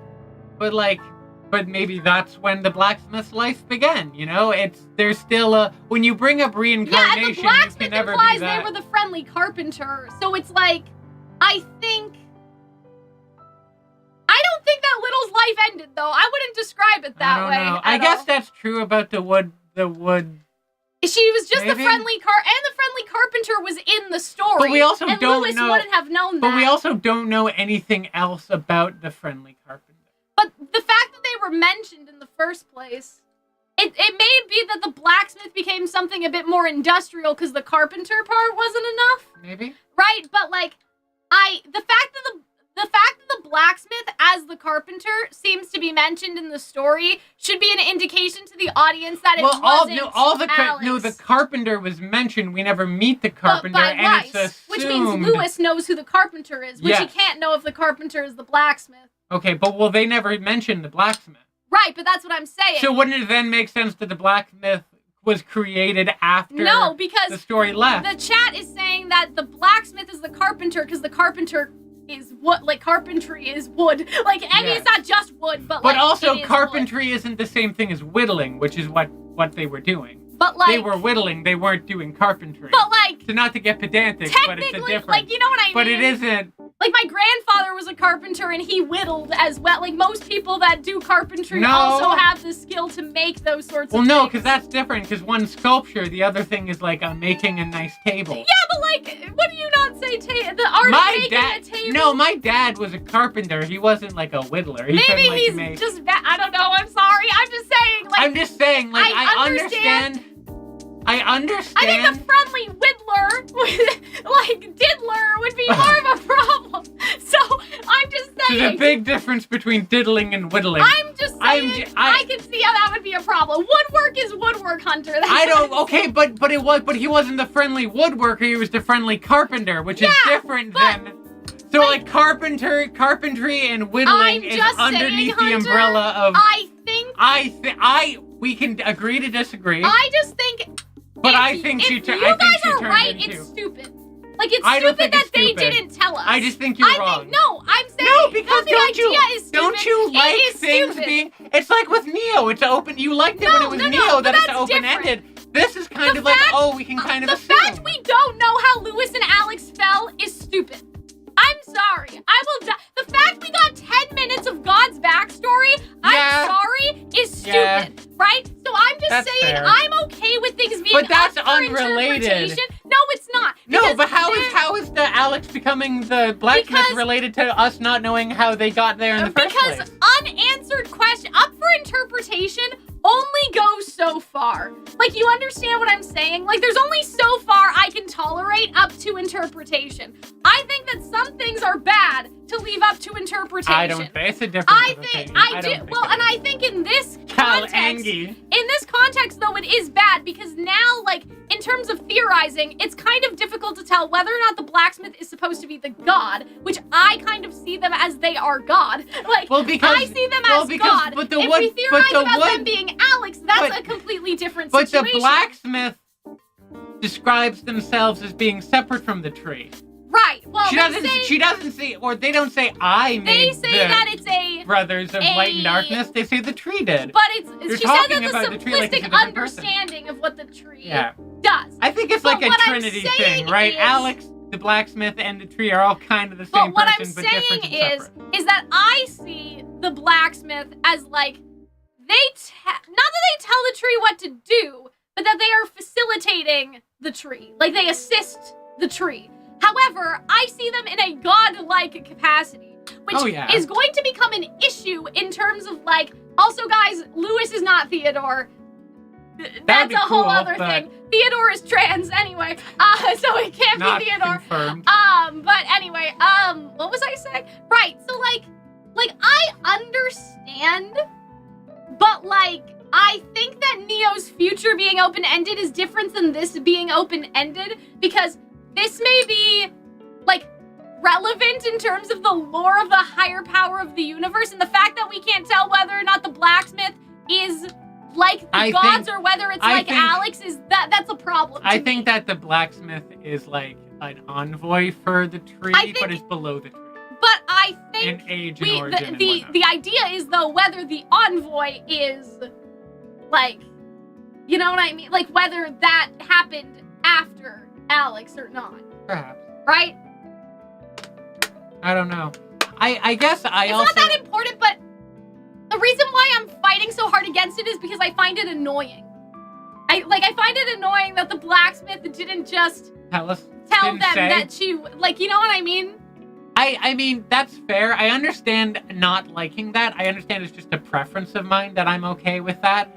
But maybe that's when the blacksmith's life began, you know? There's still when you bring up reincarnation, the blacksmith you can never implies be that. They were the friendly carpenter, so it's like, I don't think that Little's life ended, though. I wouldn't describe it that way. I guess that's true about the wood. She was just the friendly carpenter was in the story. But we also Lewis wouldn't have known that. But we also don't know anything else about the friendly carpenter. But the fact that they were mentioned in the first place, it may be that the blacksmith became something a bit more industrial because the carpenter part wasn't enough. Maybe. Right, but like, the fact that the blacksmith as the carpenter seems to be mentioned in the story should be an indication to the audience that it wasn't Alex. The carpenter was mentioned. We never meet the carpenter, and it's assumed. Which means Lewis knows who the carpenter is, which he can't know if the carpenter is the blacksmith. Okay, but they never mentioned the blacksmith. Right, but that's what I'm saying. So wouldn't it then make sense that the blacksmith was created after because the story left? The chat is saying that the blacksmith is the carpenter because the carpenter is wood, like carpentry is wood. Like, I mean, it's not just wood, but also carpentry isn't the same thing as whittling, which is what they were doing. But like they were whittling, they weren't doing carpentry. But like so not to get pedantic, but it's a difference. like you know what I mean? But it isn't. Like my grandfather was a carpenter and he whittled as well. Like most people that do carpentry also have the skill to make those sorts of things. Well, no, because that's different. Because one's sculpture, the other thing is like making a nice table. Yeah, but like, what do you not say? The art of making a table. No, my dad was a carpenter. He wasn't like a whittler. He Maybe couldn't, he's just bad. I don't know. I'm sorry. I'm just saying. Like, I'm just saying. Like I understand. I think a friendly whittler, like diddler, would be more of a problem. So I'm just saying. There's a big difference between diddling and whittling. I'm just saying. I can see how that would be a problem. Woodwork is woodwork, Hunter. Okay, but he wasn't the friendly woodworker. He was the friendly carpenter, which is different than. So like carpentry and whittling is underneath the umbrella of. We can agree to disagree. I just think. But I think you guys are right. It's stupid. Like it's stupid that they didn't tell us. I just think you're wrong. I'm saying no, because the idea is stupid. Don't you like things being? It's like with Neo. It's open. You liked it when it was Neo that it's open-ended. This is kind of like we can kind of assume. The fact we don't know how Lewis and Alex fell is stupid. I'm sorry. I will die. The fact we got 10 minutes of God's backstory, I'm sorry, is stupid. Right? So I'm just saying fair. I'm okay with things being But that's up for unrelated. No, it's not. No, but how is the Alex becoming the blacksmith related to us not knowing how they got there in the first place? Because unanswered question up for interpretation only goes so far. Like, you understand what I'm saying? Like, there's only so far I can tolerate up to interpretation. I think that some things are bad to leave up to interpretation. I don't think it's a difference. I do. Well, and I think in this context, though, it is bad because now, like, in terms of theorizing, it's kind of difficult to tell whether or not the blacksmith is supposed to be the god, which I kind of see them as they are god. Like, I see them as god. If we theorize about them being Alex, that's a completely different situation. But the blacksmith describes themselves as being separate from the tree. Right. Well, she doesn't say, or they don't say I made. They say that it's a brothers of light and darkness. They say the tree did. But she says that's a simplistic understanding of what the tree does. I think it's like a Trinity thing, right? Alex, the blacksmith, and the tree are all kind of the same person, but different and separate. What I'm saying is that I see the blacksmith as like not that they tell the tree what to do, but that they are facilitating the tree. Like they assist the tree. However, I see them in a godlike capacity, which is going to become an issue in terms of like, also guys, Lewis is not Theodore. That's a whole other thing. Theodore is trans anyway, so it can't be Theodore. Confirmed. But anyway, what was I saying? Right, so like I understand, but like, I think that Neo's future being open-ended is different than this being open-ended, because this may be, like, relevant in terms of the lore of the higher power of the universe, and the fact that we can't tell whether or not the blacksmith is like the gods or whether it's like Alex is that's a problem. I think that the blacksmith is like an envoy for the tree, but is below the tree. But I think in age and origin the idea is though whether the envoy is like, you know what I mean? Like whether that happened after Alex or not. Perhaps. Right? I don't know. I guess it's not that important, but the reason why I'm fighting so hard against it is because I find it annoying. I find it annoying that the blacksmith didn't just tell them that she, like, you know what I mean? I mean, that's fair. I understand not liking that. I understand it's just a preference of mine that I'm okay with that.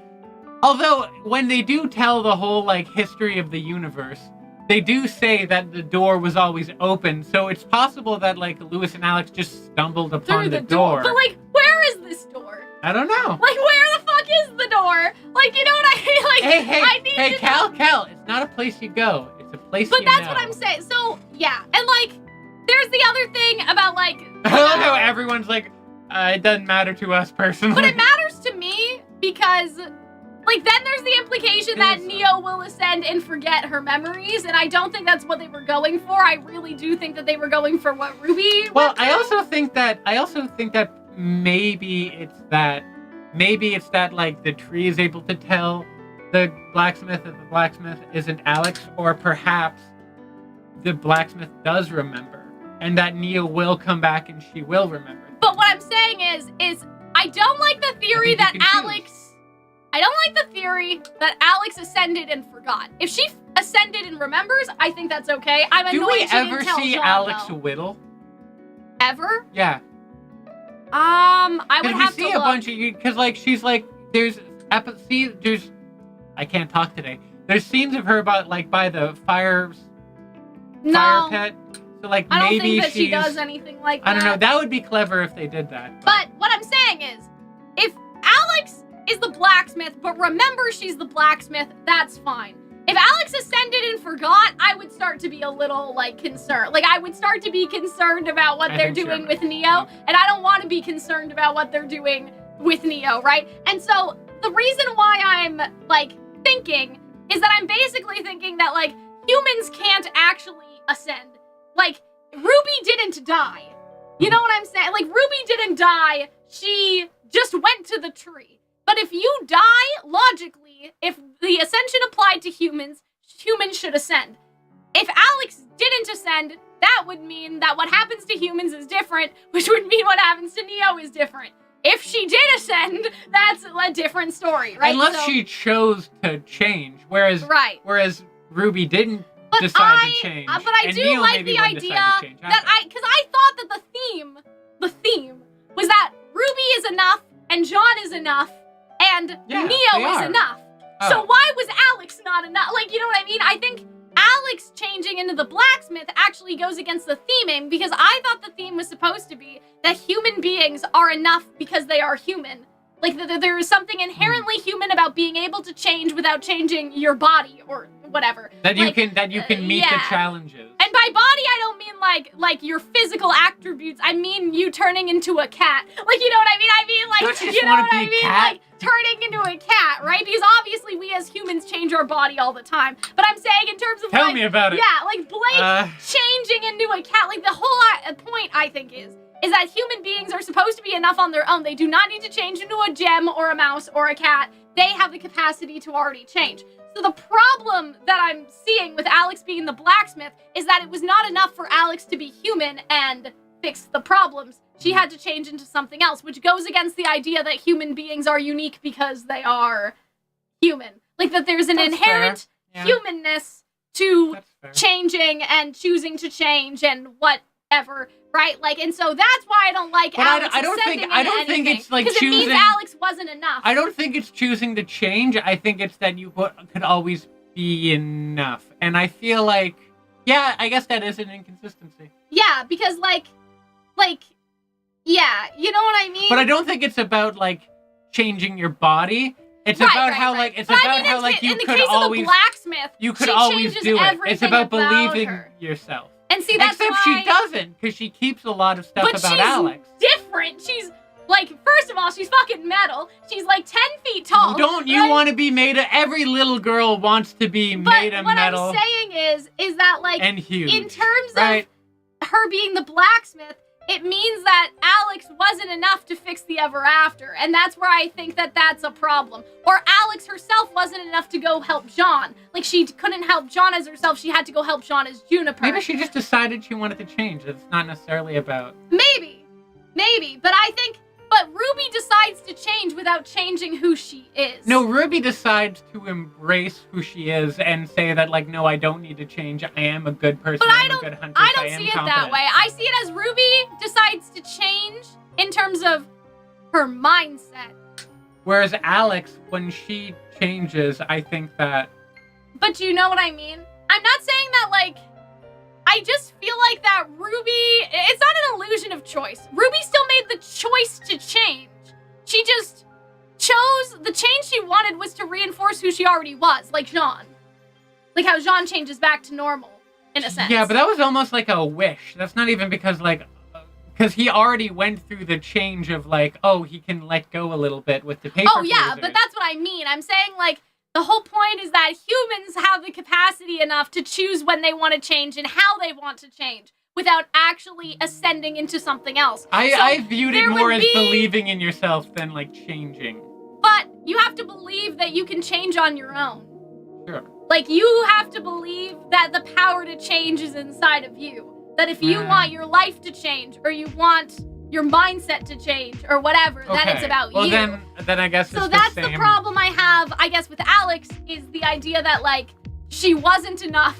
Although, when they do tell the whole, like, history of the universe, they do say that the door was always open, so it's possible that, like, Lewis and Alex just stumbled upon the door. But, like, where is this door? I don't know. Like, where the fuck is the door? Like, you know what I mean? Like, hey, Cal, it's not a place you go. It's a place you know. But that's what I'm saying. So, yeah. And, like, there's the other thing about, like... I love how everyone's like, it doesn't matter to us personally. But it matters to me because... Like, then there's the implication that Neo will ascend and forget her memories, and I don't think that's what they were going for. I really do think that they were going for what RWBY went I also think that maybe it's that like the tree is able to tell the blacksmith isn't Alex, or perhaps the blacksmith does remember, and that Neo will come back and she will remember. But what I'm saying is I don't like the theory that I don't like the theory that Alex ascended and forgot. If she ascended and remembers, I think that's okay. I'm annoyed Do we she didn't ever tell see Jean, Alex though. whittle? Ever? Yeah. I would have to see look. a bunch of, because like she's like there's I can't talk today. There's scenes of her about like by the fire pit. So like I don't maybe think that she does anything like that. I don't know. That would be clever if they did that. But what I'm saying is, if Alex is the blacksmith, but remember she's the blacksmith, that's fine. If Alex ascended and forgot, I would start to be a little, like, concerned. Like, I would start to be concerned about what they're doing with Neo, and I don't want to be concerned about what they're doing with Neo, right? And so, the reason why I'm, like, thinking is that I'm basically thinking that, like, humans can't actually ascend. Like, RWBY didn't die. You know what I'm saying? Like, RWBY didn't die. She just went to the tree. But if you die, logically, if the ascension applied to humans, humans should ascend. If Alex didn't ascend, that would mean that what happens to humans is different, which would mean what happens to Neo is different. If she did ascend, that's a different story, right? Unless she chose to change, whereas RWBY didn't decide to change. But I do like the idea that because I thought that the theme was that RWBY is enough and Jean is enough and Neo is enough. Oh. So why was Alex not enough? Like, you know what I mean? I think Alex changing into the blacksmith actually goes against the theming, because I thought the theme was supposed to be that human beings are enough because they are human. Like, there is something inherently human about being able to change without changing your body or whatever. That you can meet the challenges. And by body, I don't mean like your physical attributes. I mean you turning into a cat. Like, you know what I mean? I mean, like, you know what I mean? Like, turning into a cat, right? Because obviously we as humans change our body all the time. But I'm saying in terms of Tell me about it. Yeah, like Blake changing into a cat. Like, the whole point, I think, is that human beings are supposed to be enough on their own. They do not need to change into a gem or a mouse or a cat. They have the capacity to already change. So the problem that I'm seeing with Alex being the blacksmith is that it was not enough for Alex to be human and fix the problems. She had to change into something else, which goes against the idea that human beings are unique because they are human. Like, that there's an inherent humanness to changing and choosing to change and whatever, right? Like, and so that's why I don't like Alex ascending into anything. I don't think it's like choosing. Because it means Alex wasn't enough. I don't think it's choosing to change. I think it's that you could always be enough. And I feel like, yeah, I guess that is an inconsistency. Yeah, because yeah, you know what I mean? But I don't think it's about, like, changing your body. It's about how, like, it's about how, like, you could always, you could always do it. It's about believing yourself. And see, that's Except she doesn't, because she keeps a lot of stuff about Alex. Different. She's, like, first of all, she's fucking metal. She's, like, 10 feet tall. Don't you want to be made of, every little girl wants to be made of metal. But what I'm saying is that, like, and huge, in terms of her being the blacksmith, it means that Alex wasn't enough to fix the ever after. And that's where I think that that's a problem. Or Alex herself wasn't enough to go help Jean. Like, she couldn't help Jean as herself. She had to go help Jean as Juniper. Maybe she just decided she wanted to change. It's not necessarily about... Maybe. But I think... But RWBY decides to change without changing who she is. No, RWBY decides to embrace who she is and say that, like, no, I don't need to change. I am a good person. But I'm a good huntress. I don't see it that way. I see it as RWBY decides to change in terms of her mindset. Whereas Alex, when she changes, I think that... But you know what I mean? I'm not saying that, like... I just feel like that RWBY... It's not an illusion of choice. RWBY still made the choice to change. She just chose... The change she wanted was to reinforce who she already was, like Jean. Like how Jean changes back to normal, in a sense. Yeah, but that was almost like a wish. That's not even because, like... Because he already went through the change of, like, oh, he can let go a little bit with the paper yeah, but that's what I mean. I'm saying, like... The whole point is that humans have the capacity enough to choose when they want to change and how they want to change without actually ascending into something else. I viewed it more as believing in yourself than, like, changing. But you have to believe that you can change on your own. Sure. Like, you have to believe that the power to change is inside of you. That if you want your life to change, or you want your mindset to change, or whatever, then it's about you. Well, then I guess it's so that's the same. the problem I have, I guess, with Alex, is the idea that, like, she wasn't enough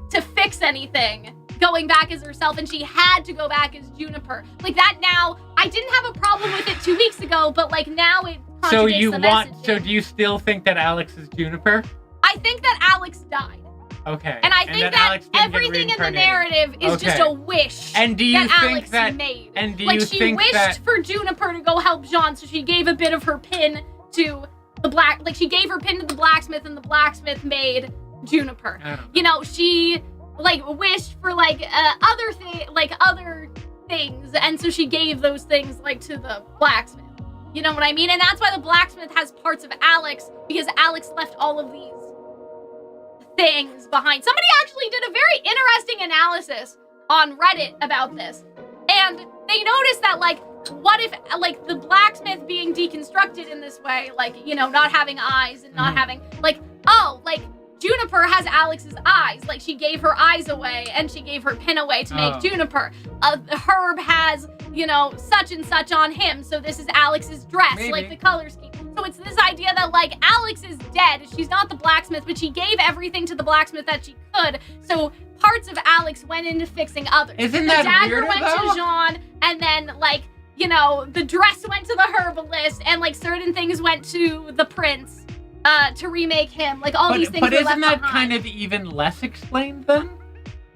to fix anything going back as herself, and she had to go back as Juniper. Like, that now, I didn't have a problem with it 2 weeks ago, but, like, now it contradicts the messaging. So do you still think that Alex is Juniper? I think that Alex died. Okay. And I think that everything in the narrative is just a wish and do you that think Alex that, made. And do like, you she think wished that... for Juniper to go help Jean, so she gave a bit of her pin to the she gave her pin to the blacksmith, and the blacksmith made Juniper. You know, she, like, wished for, like, other things, and so she gave those things, like, to the blacksmith. You know what I mean? And that's why the blacksmith has parts of Alex, because Alex left all of these things behind. Somebody actually did a very interesting analysis on Reddit about this, and they noticed that, like, what if, like, the blacksmith being deconstructed in this way, like, you know, not having eyes and not having, like, oh, like, Juniper has Alex's eyes, like, she gave her eyes away and she gave her pin away to make Juniper. Herb has, you know, such and such on him, so this is Alex's dress, like the color scheme. So it's this idea that, like, Alex is dead, she's not the blacksmith, but she gave everything to the blacksmith that she could, so parts of Alex went into fixing others. Isn't that weird, the dagger went to Jean, and then, like, you know, the dress went to the herbalist, and, like, certain things went to the prince to remake him. Like, all these things were left behind. But isn't that kind of even less explained then?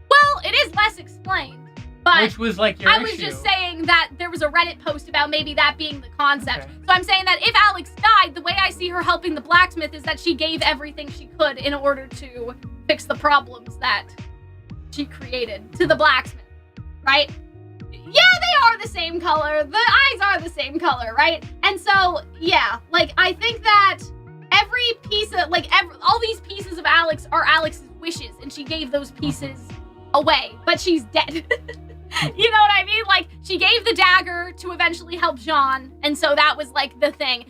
Well, it is less explained, but which was, like, your issue. I was just saying that there was a Reddit post about maybe that being the concept. Okay. So I'm saying that if Alex died, the way I see her helping the blacksmith is that she gave everything she could in order to fix the problems that she created to the blacksmith, right? Yeah, they are the same color. The eyes are the same color, right? And so, yeah, like, I think that every piece of, like, all these pieces of Alex are Alex's wishes, and she gave those pieces away, but she's dead. You know what I mean? Like, she gave the dagger to eventually help Jean, and so that was, like, the thing.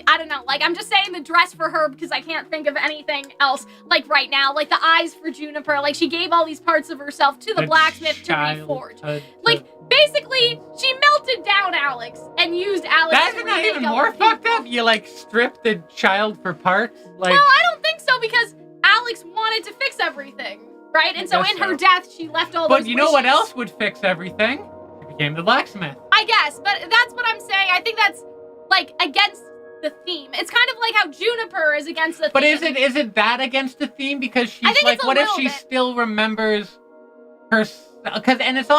I don't know, like, I'm just saying the dress for her because I can't think of anything else, like, right now. Like, the eyes for Juniper, like, she gave all these parts of herself to the blacksmith to reforge. Like, basically, she melted down Alex and used Alex to That's not even more fucked up? You, like, stripped the child for parts? Like... Well, I don't think so, because Alex wanted to fix everything. Right? And so in her death, she left all those But you know what else would fix everything? She became the blacksmith. I guess, but that's what I'm saying. I think that's, like, against the theme. It's kind of like how Juniper is against the theme. But is it that against the theme? Because she's, like, what if she still remembers her... And it's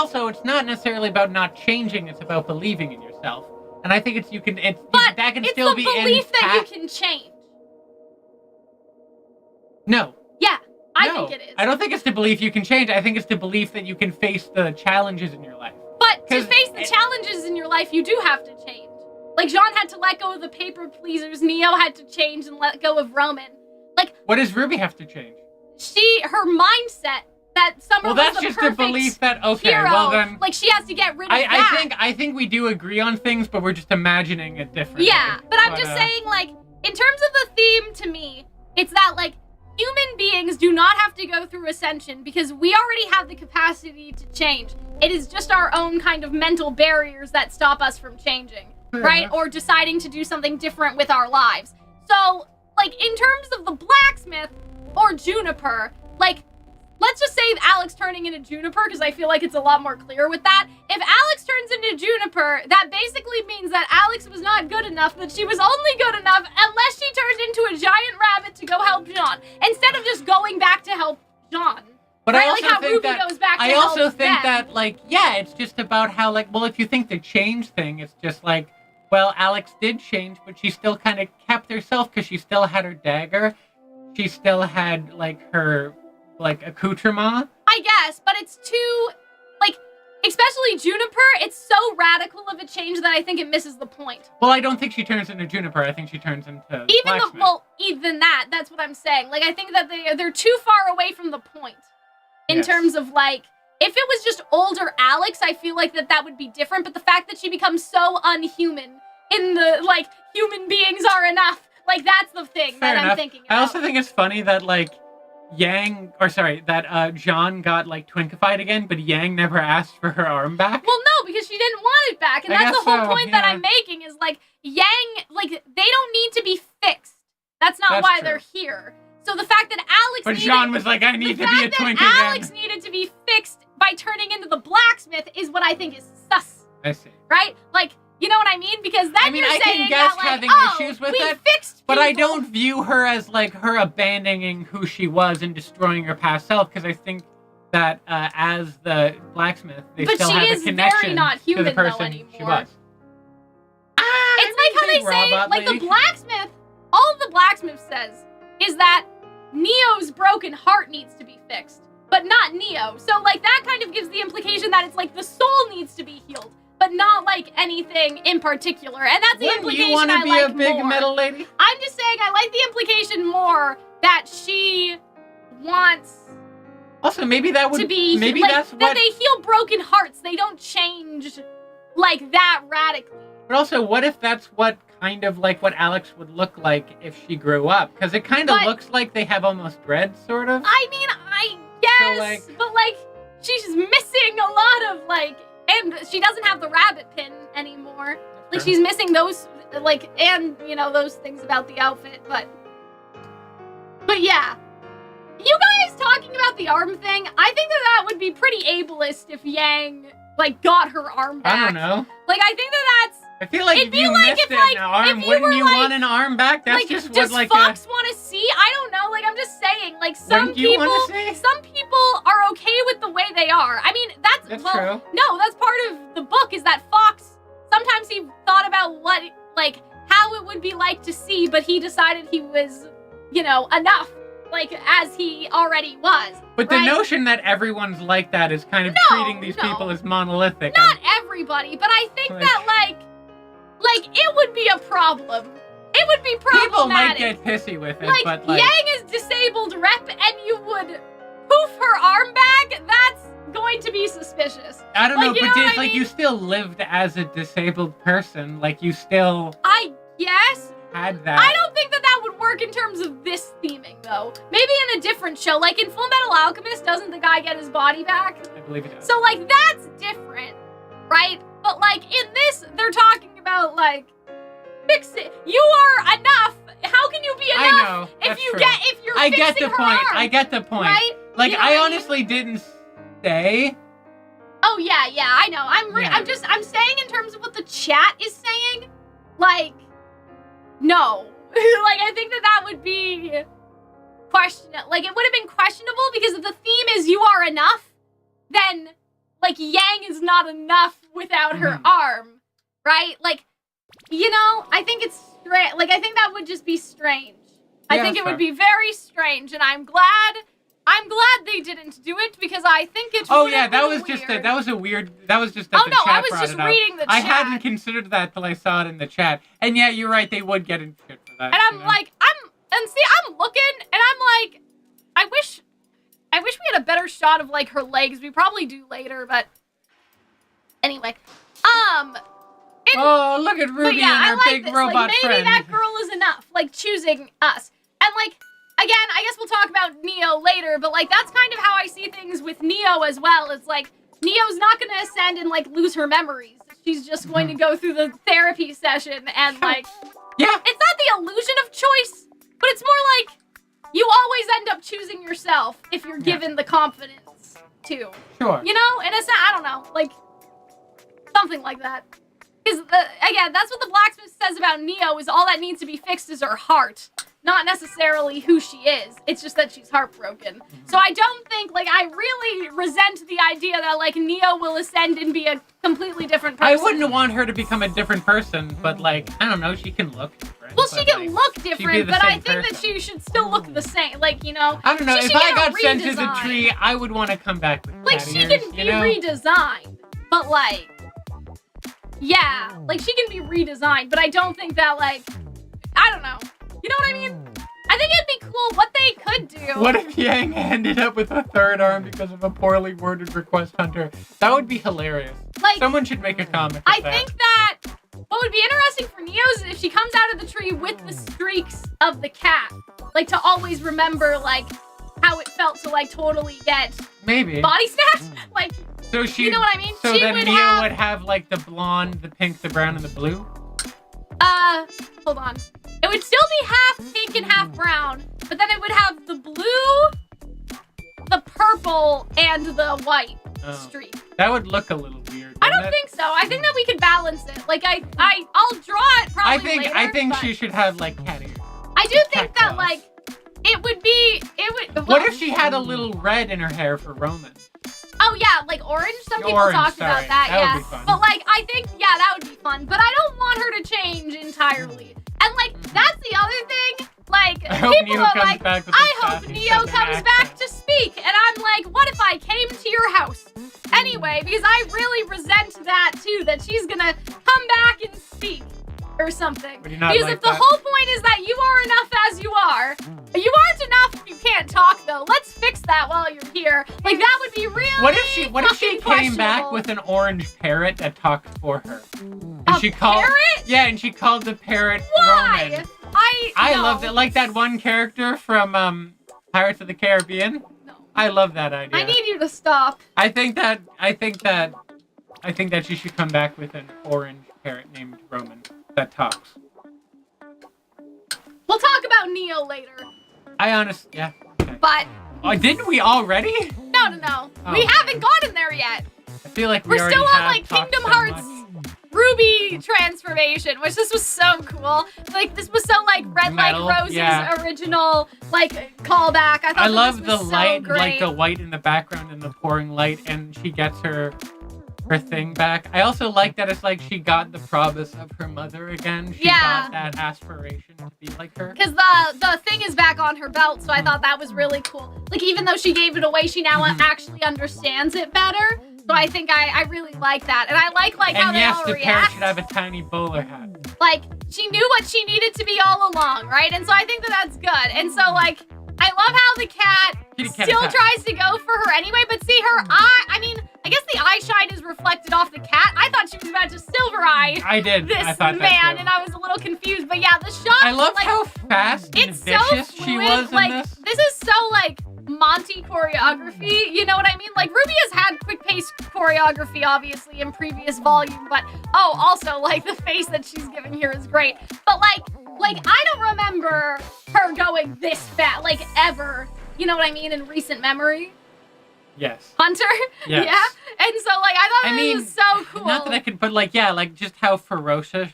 not necessarily about not changing, it's about believing in yourself. And I think that can still be intact. But it's the belief that you can change. No. Yeah. I think it is. I don't think it's the belief you can change. I think it's the belief that you can face the challenges in your life. But to face the challenges in your life, you do have to change. Like, Jean had to let go of the paper pleasers. Neo had to change and let go of Roman. Like, what does RWBY have to change? Her mindset that Summer was the perfect just the belief that hero. Well then, like, she has to get rid of that. I think we do agree on things, but we're just imagining it differently. Yeah, but I'm just saying, like, in terms of the theme, to me, it's that, like, human beings do not have to go through ascension because we already have the capacity to change. It is just our own kind of mental barriers that stop us from changing, right? Or deciding to do something different with our lives. So, like, in terms of the blacksmith or Juniper, like, let's just say Alex turning into Juniper, because I feel like it's a lot more clear with that. If Alex turns into Juniper, that basically means that Alex was not good enough, that she was only good enough unless she turned into a giant rabbit to go help Jean, instead of just going back to help Jean. But right? I also like how think RWBY goes back to help I also think them. that, like, yeah, it's just about how, like, well, if you think the change thing, it's just like, well, Alex did change, but she still kind of kept herself because she still had her dagger. She still had, like, her, like, accoutrement. I guess, but it's too, like, especially Juniper, it's so radical of a change that I think it misses the point. Well, I don't think she turns into Juniper. I think she turns into Blacksmith. Even that's what I'm saying. Like, I think that they're too far away from the point. In terms of, like, if it was just older Alex, I feel like that would be different, but the fact that she becomes so unhuman in the, like, human beings are enough. Like, that's the thing Fair that enough. I'm thinking about. I also think it's funny that, like, John got, like, twinkified again, but Yang never asked for her arm back. Well, no, because she didn't want it back. And I that's guess the whole so, point that yeah. I'm making is, like, Yang, like, they don't need to be fixed. That's not That's why true. they're here. So the fact that Alex But needed... John was like, I need to be a The twink fact that again. Alex needed to be fixed by turning into the blacksmith is what I think is sus. I see. Right? Like, you know what I mean? Because then I mean, you're I saying can guess that, like, having oh, issues with we it, fixed But I people. don't view her as, like, her abandoning who she was and destroying her past self, because I think that as the blacksmith, they But still she have is a connection very not to human, the though, person anymore. she was. It's like how they say, like, the blacksmith, all the blacksmith says is that Neo's broken heart needs to be fixed, but not Neo. So, like, that kind of gives the implication that it's like the soul needs to be healed, but not, like, anything in particular. And that's the implication you want to I be like a big more. metal lady? I'm just saying I like the implication more that she wants Also, maybe that would to be, maybe like, that's that what. they heal broken hearts. They don't change, like, that radically. But also, what if that's what kind of like what Alex would look like if she grew up? Because it kind of But- looks like they have almost bred, sort of. I mean, I guess, like- but, like, she's missing a lot of, like, and she doesn't have the rabbit pin anymore. Like, True. she's missing those, like, and, you know, those things about the outfit, but yeah. You guys talking about the arm thing, I think that would be pretty ableist if Yang, like, got her arm back. I don't know. Like, I think that's... I feel like It'd if be you like missed if, an like, arm, if you wouldn't were, you like- want an arm back? That's like, just does what, like, Fox want to see? I don't know. Like, I'm just saying. Like, some Wouldn't you people, wanna see? some people are okay with the way they are. I mean, that's That's true. No, that's part of the book. Is that Fox? Sometimes he thought about what, like, how it would be like to see, but he decided he was, you know, enough, like, as he already was. But the right? notion that everyone's like that is kind of No, treating these no. people as monolithic. Not everybody, but I think Like- that, like, it would be a problem. It would be problematic. People might get pissy with it, Like, but like, Yang is disabled rep and you would poof her arm back, that's going to be suspicious. I don't like, know, you but know what it's I like mean? you still lived as a disabled person. Like you still I guess. had that. I don't think that that would work in terms of this theming, though. Maybe in a different show. Like in Full Metal Alchemist, doesn't the guy get his body back? I believe it does. So, like, that's different, right? But, like, in this, they're talking about, like, fix it. You are enough. How can you be enough I know. if That's you true. get, if you're I fixing get the her point. arm, I get the point. right? Like You know I what I mean? honestly didn't say. Oh yeah, I know. Yeah. I'm saying in terms of what the chat is saying, like, no. Like, I think that would be it would have been questionable because if the theme is you are enough, then, like, Yang is not enough without her arm, right? Like, you know, I think it's strange. Like, I think that would just be strange. I Yeah, think that's it would fair. be very strange, and I'm glad they didn't do it because I think it Oh would yeah, have that been was just weird. that was a weird. That was just that Oh the no, chat I was brought just it up. reading the I chat. hadn't considered that till I saw it in the chat. And yeah, you're right. They would get into shit for that. And I'm you know? like, I'm looking, and I'm like, I wish we had a better shot of, like, her legs. We probably do later, but anyway. oh, look at But Ruby yeah, and I her like big this. robot Like, maybe friend. that girl is enough, like, choosing us. And, like, again, I guess we'll talk about Neo later, but, like, that's kind of how I see things with Neo as well. It's like, Neo's not gonna ascend and, like, lose her memories. She's just going to go through the therapy session and, like, Yeah. it's not the illusion of choice, but it's more like you always end up choosing yourself if you're given the confidence to. Sure. You know? And it's not, I don't know, like, something like that. Because, again, that's what the blacksmith says about Neo, is all that needs to be fixed is her heart. Not necessarily who she is. It's just that she's heartbroken. So I don't think, like, I really resent the idea that, like, Neo will ascend and be a completely different person. I wouldn't want her to become a different person, but like I don't know, she can look different. Well, she but, can like, look she'd be different, the but I same think that person. she should still look the same. Like, you know, I don't know. she If should I get got a sent to the redesign. tree, I would want to come back with Like, cat she ears, can be you know? redesigned, but, like, yeah, like, she can be redesigned, but I don't think that, like, I don't know. You know what I mean? I think it'd be cool what they could do. What if Yang ended up with a third arm because of a poorly worded request hunter? That would be hilarious. Like, Someone should make a comic of I that. think that what would be interesting for Neo's is if she comes out of the tree with the streaks of the cat. Like, to always remember, like, how it felt to, like, totally get maybe body snatched. Like, so she, you know what I mean? So she then would Neo would have, like, the blonde, the pink, the brown, and the blue? Hold on. It would still be half pink and half brown, but then it would have the blue, the purple, and the white streak. That would look a little weird. I don't think so. I think that we could balance it. Like, I'll draw it probably later, I think she should have, like, cat ears. I do think that, like, what if she had a little red in her hair for Roman? Oh, yeah, like orange? Some people talked about that, that would be fun. But, like, I think, yeah, that would be fun. But I don't want her to change entirely. And, like, that's the other thing. Like, people are like, I hope Neo comes back to speak. And I'm like, what if I came to your house? Anyway, because I really resent that, too, that she's gonna come back and speak. Or something. Because like if the whole point is that you are enough as you are, you aren't enough if you can't talk, though. Let's fix that while you're here. Like, that would be really What if she came back with an orange parrot that talked for her? And she called parrot? Yeah, and she called the parrot Why? Roman. I loved it. Like that one character from Pirates of the Caribbean. No. I love that idea. I need you to stop. I think that she should come back with an orange parrot named Roman that talks. We'll talk about Neo later. Yeah. Okay. But didn't we already? No. Oh, We haven't gotten there yet. I feel like We're still on, like, talked Kingdom so Hearts much. RWBY transformation, which this was so cool. Like, this was so, like, Red Metal, Like Rose's yeah. original, like, callback. I love this the was light, so great. like the white in the background and the pouring light, and she gets her thing back. I also like that it's like she got the promise of her mother again. She got that aspiration to be like her. Because the thing is back on her belt, so I thought that was really cool. Like, even though she gave it away, she now actually understands it better. So I think I really like that. And I like how and they yes, all the react. parrot should have a tiny bowler hat. Like, she knew what she needed to be all along, right? And so I think that's good. And so, like, I love how the cat still tries to go for her anyway, but see her eye, I mean, I guess the eye shine is reflected off the cat. I thought she was about to silver eye I did. this I thought man, that too. and I was a little confused. But yeah, the shot, I love like, how fast and it's vicious so fluid. she was in like, this. is so, like, Monty choreography, you know what I mean? Like, RWBY has had quick pace choreography, obviously, in previous volume, but, also, like, the face that she's giving here is great. But, like, I don't remember her going this fast, like, ever, you know what I mean, in recent memory. Yes. Hunter? Yes. Yeah? And so, like, I thought this was so cool. Not that I could, but, like, yeah, like, just how ferocious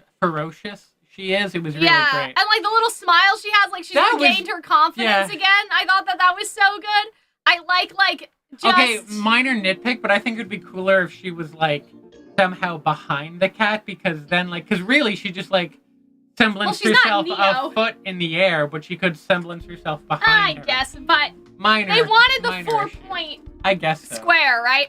she is. It was really great. And, like, the little smile she has, like, she's regained her confidence again. I thought that was so good. I like, just... Okay, minor nitpick, but I think it would be cooler if she was, like, somehow behind the cat, because then, like, because really she just, like, semblance herself a foot in the air, but she could semblance herself behind her. I guess, but minor. They wanted the 4-point I guess so. square, right?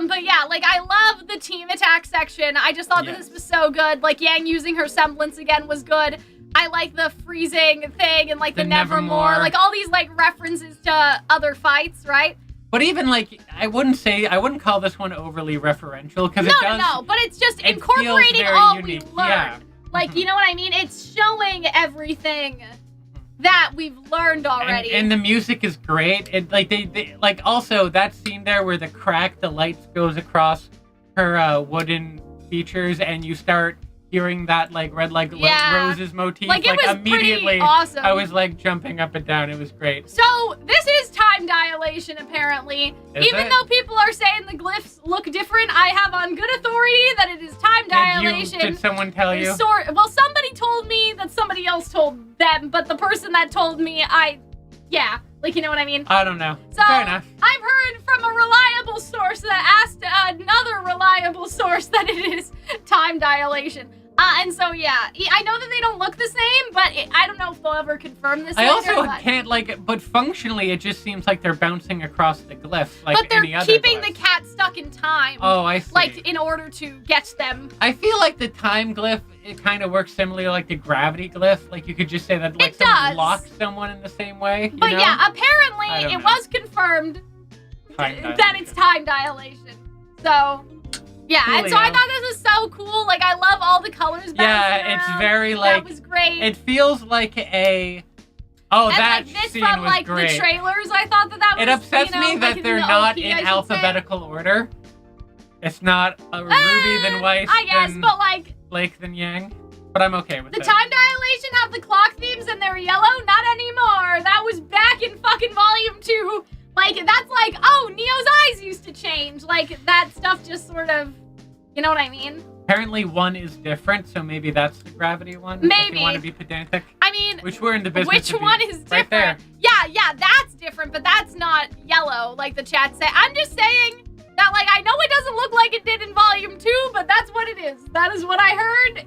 But yeah, like, I love the team attack section. I just thought that this was so good. Like, Yang using her semblance again was good. I like the freezing thing and, like, the nevermore. Like, all these, like, references to other fights, right? But even, like, I wouldn't call this one overly referential, because it does... No, but it's just incorporating all unique. we learned. Yeah. Like, you know what I mean? It's showing everything that we've learned already. And the music is great. It like they like also that scene there where the light goes across her wooden features, and you start hearing that, like, Red Like Roses motif. Like, it was immediately pretty awesome. I was, like, jumping up and down. It was great. So this is time dilation, apparently. Even though people are saying the glyphs look different, I have on good authority that it is time dilation. Did someone tell you? Well, somebody told me that somebody else told them, but the person that told me, like, you know what I mean? I don't know. So, fair enough. I've heard from a reliable source that asked another reliable source that it is time dilation. And so, yeah, I know that they don't look the same, but I don't know if they'll ever confirm this I later, also can't, like, but functionally it just seems like they're bouncing across the glyphs like but they're any other keeping glyph. the cat stuck in time. Oh, I see. Like, in order to get them. I feel like the time glyph, it kind of works similarly like the gravity glyph. Like, you could just say that, like, someone locked someone in the same way. But you know? yeah, apparently it was confirmed that it's time dilation. So, Yeah, and so I thought this was so cool. Like, I love all the colors bouncing Yeah, around. it's very like... That was great. It feels like a... Oh, and that like this scene from was like great. the trailers, I thought that was. It upsets you know, me that like they're the not OP, in I should alphabetical order. It's not a Ruby then Weiss I guess, then but like Blake then Yang. But I'm okay with the it. time dilation have the clock themes and they're yellow. Not anymore. That was back in fucking volume 2. Like that's like, oh, Neo's eyes used to change. Like that stuff just sort of, you know what I mean? Apparently one is different, so maybe that's the gravity one. Maybe. If you want to be pedantic. I mean, which we're in the business which of one being. is different? Right there. Yeah, that's different, but that's not yellow, like the chat say. I'm just saying that, like, I know it doesn't look like it did in volume 2, but that's what it is. That is what I heard.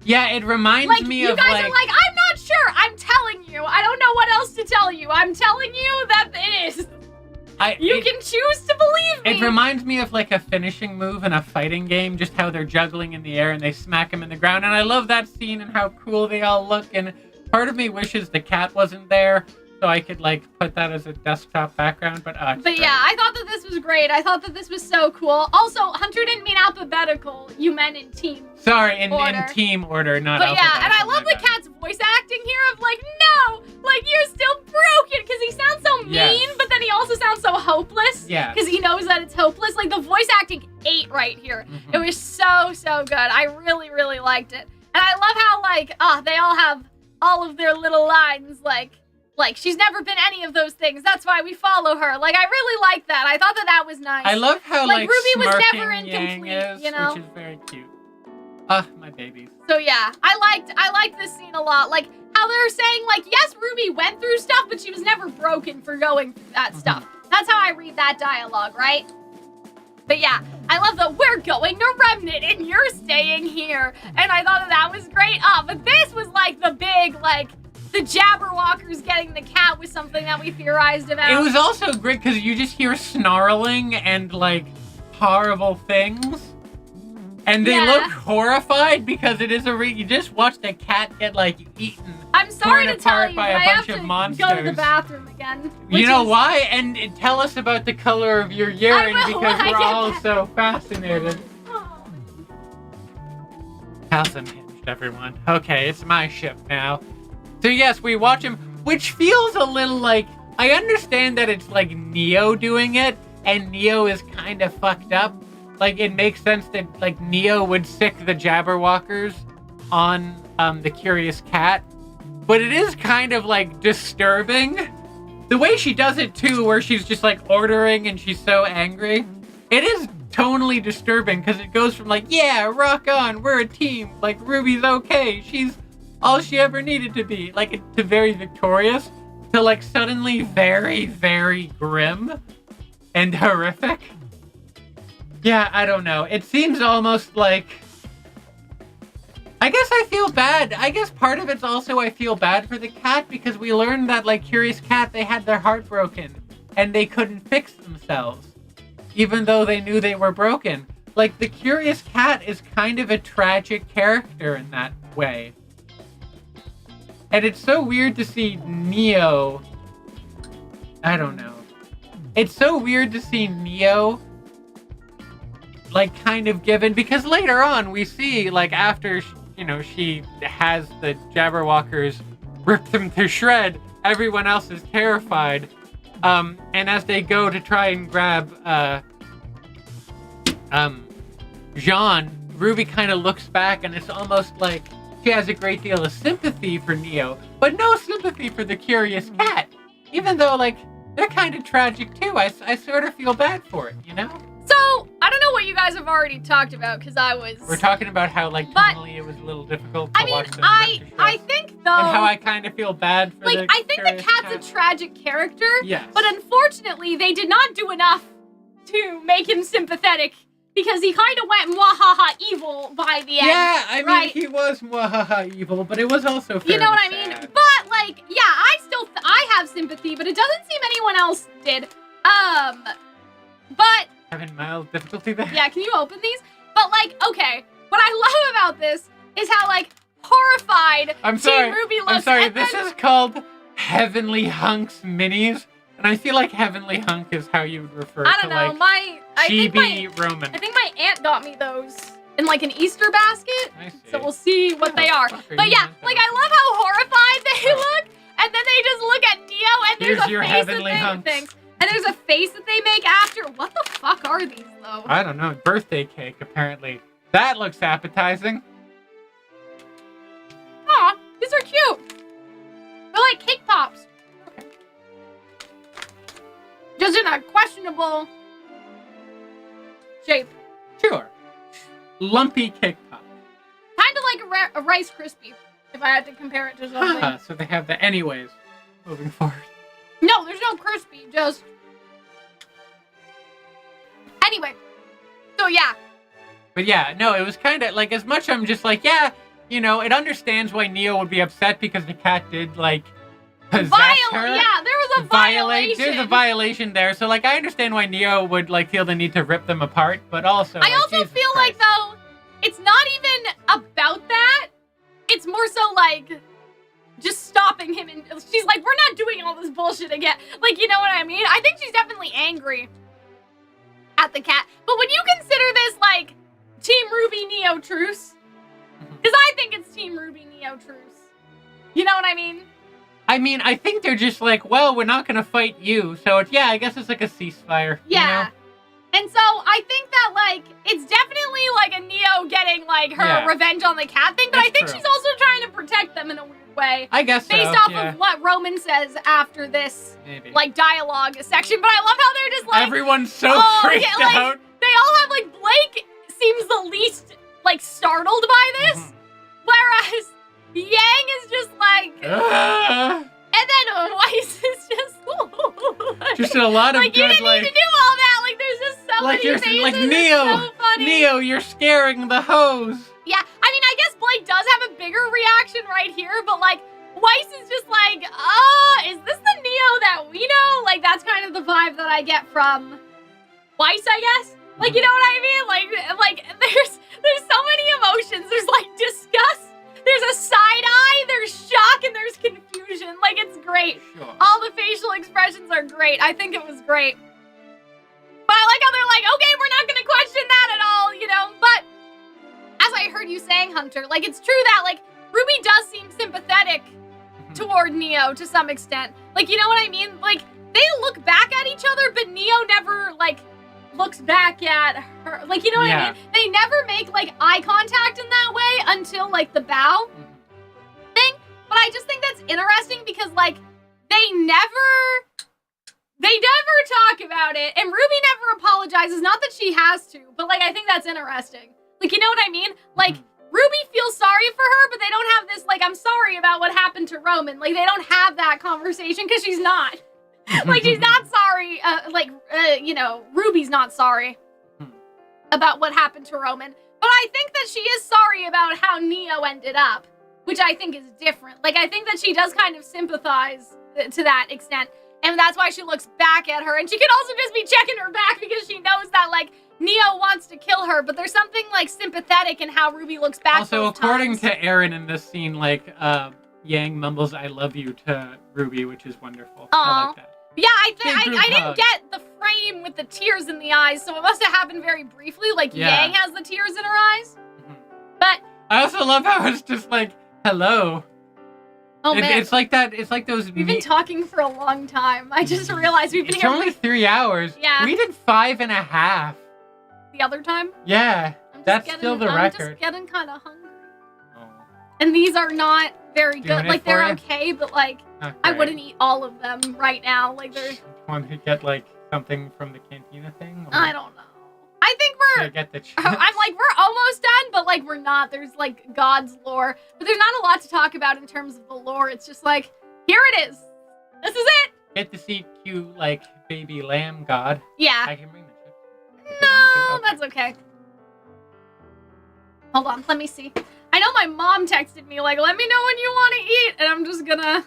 Yeah, it reminds like, me you of guys like... are like, I'm not sure. I'm telling you. I don't know what else to tell you. I'm telling you that it is. You can choose to believe me. It reminds me of like a finishing move in a fighting game, just how they're juggling in the air and they smack him in the ground. And I love that scene and how cool they all look. And part of me wishes the cat wasn't there so I could like put that as a desktop background. But yeah, I thought that this was great. I thought that this was so cool. Also, Hunter didn't mean alphabetical. You meant in team. Sorry, in order. In team order, not But alphabetical. yeah, and I love the cat's voice acting here of like, no, like you're still broken, because he sounds so mean, but then he also sounds so hopeless. Yeah. Because he knows that it's hopeless. Like the voice acting ate right here. It was so good. I really, really liked it. And I love how like, they all have all of their little lines like she's never been any of those things. That's why we follow her. Like I really like that. I thought that was nice. I love how like RWBY was never smirking incomplete, Yang is, you know? which is very cute. My babies. So yeah, I liked this scene a lot. Like how they were saying like, yes, RWBY went through stuff, but she was never broken for going through that stuff. That's how I read that dialogue, right? But yeah, I love the we're going to Remnant and you're staying here. And I thought that was great. But this was like the big like the Jabberwockers getting the cat was something that we theorized about. It was also great because you just hear snarling and like horrible things. And they look horrified because it is you just watch the cat get like eaten. I'm sorry to tell you, by but a I bunch have to of monsters. go to the bathroom again. You know why? And tell us about the color of your urine because we're all so fascinated. House unhinged, everyone. Okay, it's my ship now. So yes, we watch him, which feels a little like, I understand that it's like Neo doing it, and Neo is kind of fucked up. Like, it makes sense that, like, Neo would sick the Jabberwockers on, the Curious Cat. But it is kind of, like, disturbing. The way she does it, too, where she's just, like, ordering and she's so angry. It is tonally disturbing, because it goes from, like, yeah, rock on, we're a team. Like, RWBY's okay. She's all she ever needed to be. Like, to very victorious. To, like, suddenly very, very grim and horrific. Yeah, I don't know. It seems almost like... I guess I feel bad. I guess part of it's also I feel bad for the cat because we learned that, like, Curious Cat, they had their heart broken and they couldn't fix themselves, even though they knew they were broken. Like, the Curious Cat is kind of a tragic character in that way. And it's so weird to see Neo... I don't know. It's so weird to see Neo... like, kind of given, because later on we see, like, after, she has the Jabberwockers rip them to shred, everyone else is terrified. And as they go to try and grab, Jean, RWBY kind of looks back and it's almost like she has a great deal of sympathy for Neo, but no sympathy for the Curious Cat. Even though, like, they're kind of tragic too. I sort of feel bad for it, you know? So, I don't know what you guys have already talked about, because I was... We're talking about how, like, tonally it was a little difficult to watch the I think, though... And how I kind of feel bad for like, I think the cat's a tragic character, yes. But unfortunately, they did not do enough to make him sympathetic, because he kind of went mwahaha evil by the end. Yeah, I mean, he was mwahaha evil, but it was also fairly You know what I mean? sad. But, like, yeah, I have sympathy, but it doesn't seem anyone else did. But... Having mild difficulty there? Yeah, can you open these? But, like, okay, what I love about this is how, like, horrified Team RWBY looks. I'm sorry, this is called Heavenly Hunks Minis. And I feel like Heavenly Hunk is how you would refer I to don't know. like chibi Roman. I think my aunt got me those in like an Easter basket. I see. So we'll see what they are. Fuck, But yeah, like I love how horrified they look, and then they just look at Neo, and Here's there's your a face Heavenly that Hunks. they think, and there's a face that they make after. What the fuck are these though? I don't know. Birthday cake, apparently. That looks appetizing. Aw, these are cute. They're like cake pops. Okay. Just in a questionable shape. Sure. Lumpy cake pop. Kind of like a Rice Krispie, if I had to compare it to something. So they have the anyways. Moving forward. No, there's no crispy, just... Anyway. So, yeah. But yeah, no, it was kind of like, as much I'm just like, yeah, you know, it understands why Neo would be upset because the cat did, like, possess her. Yeah, there was a violation. There's a violation there. So, like, I understand why Neo would, like, feel the need to rip them apart, but also, I also Jesus feel Christ. like, though, it's not even about that. It's more so, like, just stopping him. And she's like, we're not doing all this bullshit again. Like, you know what I mean? I think she's definitely angry at the cat. But when you consider this, like, Team RWBY Neo truce, because I think it's Team RWBY Neo truce. You know what I mean? I mean, I think they're just like, well, we're not gonna fight you, so it's, yeah, I guess it's like a ceasefire. Yeah. You know? And so I think that, like, it's definitely like a Neo getting, like, her revenge on the cat thing, but That's I think true. she's also trying to protect them in a weird way. I guess Based so, off yeah. of what Roman says after this, Maybe. like, dialogue section. But I love how they're just like, Everyone's so freaked yeah, like, out. they all have, like, Blake seems the least, like, startled by this, whereas Yang is just like, and then Weiss is just a lot of like, good, you didn't like, need to do all that. Like, there's just so like many you're faces. like It's Neo, so funny. Neo, you're scaring the hose. Yeah, I mean, I guess Blake does have a bigger reaction right here, but, like, Weiss is just like, is this the Neo that we know? Like, that's kind of the vibe that I get from Weiss, I guess. Like, you know what I mean? Like there's so many emotions. There's, like, disgust. There's a side eye. There's shock, and there's confusion. Like, it's great. Sure. All the facial expressions are great. I think it was great. But I like how they're like, okay, we're not gonna question that at all, you know? But as I heard you saying, Hunter, like, it's true that, like, RWBY does seem sympathetic toward Neo to some extent. Like, you know what I mean? Like, they look back at each other, but Neo never, like, looks back at her. Like, you know what I mean? They never make, like, eye contact in that way until, like, the bow thing. But I just think that's interesting because, like, they never talk about it, and RWBY never apologizes. Not that she has to, but, like, I think that's interesting. Like, you know what I mean? Like, RWBY feels sorry for her, but they don't have this, like, I'm sorry about what happened to Roman. Like, they don't have that conversation because she's not. Like, she's not sorry, you know, RWBY's not sorry about what happened to Roman. But I think that she is sorry about how Neo ended up, which I think is different. Like, I think that she does kind of sympathize to that extent. And that's why she looks back at her. And she could also just be checking her back because she knows that, like, Neo wants to kill her. But there's something, like, sympathetic in how RWBY looks back. Also, according to Aaron in this scene, like, Yang mumbles, I love you to RWBY, which is wonderful. I like that. Yeah, I didn't get the frame with the tears in the eyes, so it must have happened very briefly. Like, Yang has the tears in her eyes. But I also love how it's just like, hello. Oh, man. It's like that. It's like those. We've been talking for a long time. I just realized we've been It's here. only 3 hours. Yeah. We did 5.5. The other time? Yeah. That's still the record. I'm just getting kind of hungry. Oh. And these are not very good. Doing it Like, they're for you? okay, but, like, Not I great. wouldn't eat all of them right now. Like, they're... Want to get, like, something from the cantina thing? Or I don't know. I think should I get the I'm like, we're almost done, but, like, we're not. There's, like, God's lore. But there's not a lot to talk about in terms of the lore. It's just like, here it is. This is it. Get to see cute, like, baby lamb god. Yeah. I can bring the chips. No, Okay. that's okay. Hold on, let me see. I know my mom texted me, like, let me know when you want to eat, and I'm just gonna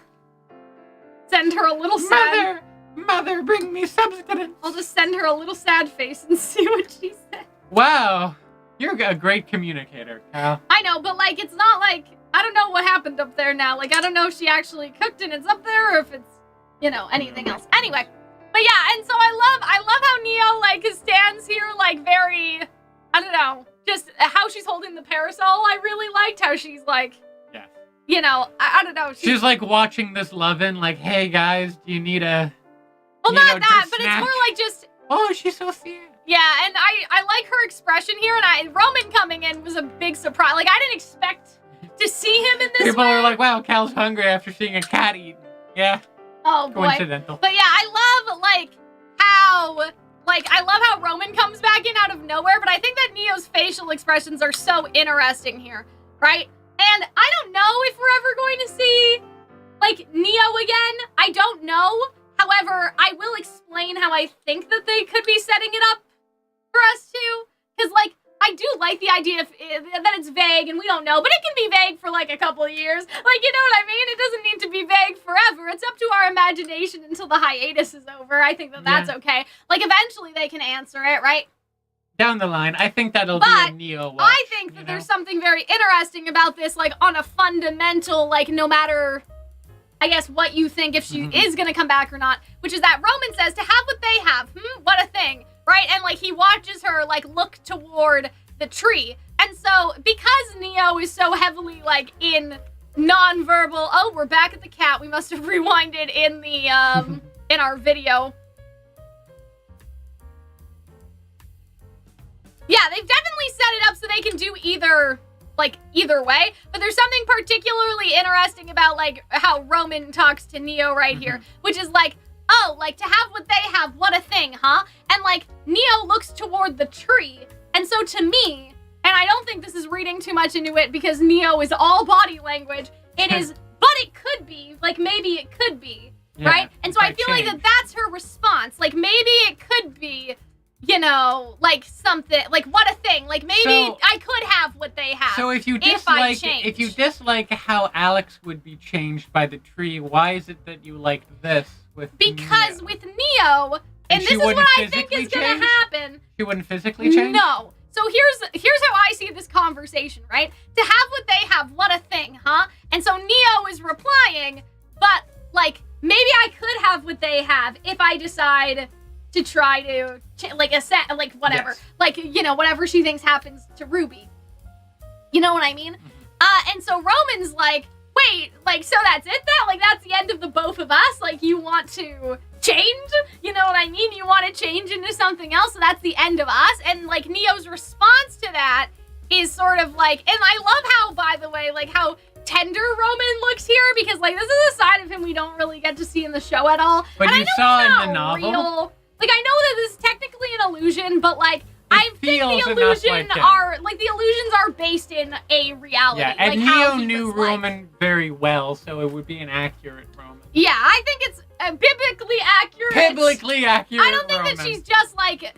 send her a little sad... Mother, bring me substance. I'll just send her a little sad face and see what she said. Wow. You're a great communicator, Kyle. I know, but, like, it's not like... I don't know what happened up there now. Like, I don't know if she actually cooked and it's up there, or if it's, you know, anything else. Anyway, But yeah, and so I love how Neo like stands here like very, I don't know, just how she's holding the parasol. I really liked how she's like, Yeah. you know, I don't know. She's like watching this Lovin', like, hey guys, do you need a? Well, you know, not that, just but snack? it's more like just. Oh, she's so sad. Yeah, and I like her expression here, and Roman coming in was a big surprise. Like I didn't expect to see him in this People way. are like, wow, Cal's hungry after seeing a cat eaten. Yeah. Oh boy. Coincidental. But yeah, I love I love how Roman comes back in out of nowhere, but I think that Neo's facial expressions are so interesting here, right? And I don't know if we're ever going to see like Neo again. I don't know. However, I will explain how I think that they could be setting it up for us too. Because like I do like the idea that it's vague and we don't know, but it can be vague for like a couple of years. Like, you know what I mean? It doesn't need to be vague forever. It's up to our imagination until the hiatus is over. I think that that's okay. Like, eventually they can answer it, right? Down the line, I think that'll be a Neo watch. I think that there's something very interesting about this, like, on a fundamental, like, no matter, I guess, what you think, if she is going to come back or not, which is that Roman says, to have what they have, what a thing. Right? And, like, he watches her, like, look toward the tree. And so, because Neo is so heavily, like, in nonverbal... Oh, we're back at the cat. We must have rewinded in the, in our video. Yeah, they've definitely set it up so they can do either way. But there's something particularly interesting about, like, how Roman talks to Neo right here. Which is, like... Oh, like, to have what they have, what a thing, huh? And, like, Neo looks toward the tree. And so to me, and I don't think this is reading too much into it because Neo is all body language, it is, but it could be, like, maybe it could be, right? And so I feel like that's her response. Like, maybe it could be, you know, like, something, like, what a thing. Like, maybe I could have what they have. So if you dislike how Alex would be changed by the tree, why is it that you liked this? Because with Neo, and this is what I think is going to happen. She wouldn't physically change? No. So here's how I see this conversation, right? To have what they have, what a thing, huh? And so Neo is replying, but, like, maybe I could have what they have if I decide to try to, whatever. Yes. Like, you know, whatever she thinks happens to RWBY. You know what I mean? And so Roman's like, wait, like, so that's it then? Like, that's the end of the both of us? Like, you want to change? You know what I mean? You want to change into something else, so that's the end of us? And, like, Neo's response to that is sort of like, and I love how, by the way, like, how tender Roman looks here, because, like, this is a side of him we don't really get to see in the show at all. But and you saw in the novel? Like, I know that this is technically an illusion, but, like, I think the illusions are based in a reality. Yeah, and like Neo knew Roman very well, so it would be an accurate Roman. Yeah, I think it's biblically accurate. Biblically accurate I don't think Roman. that she's just like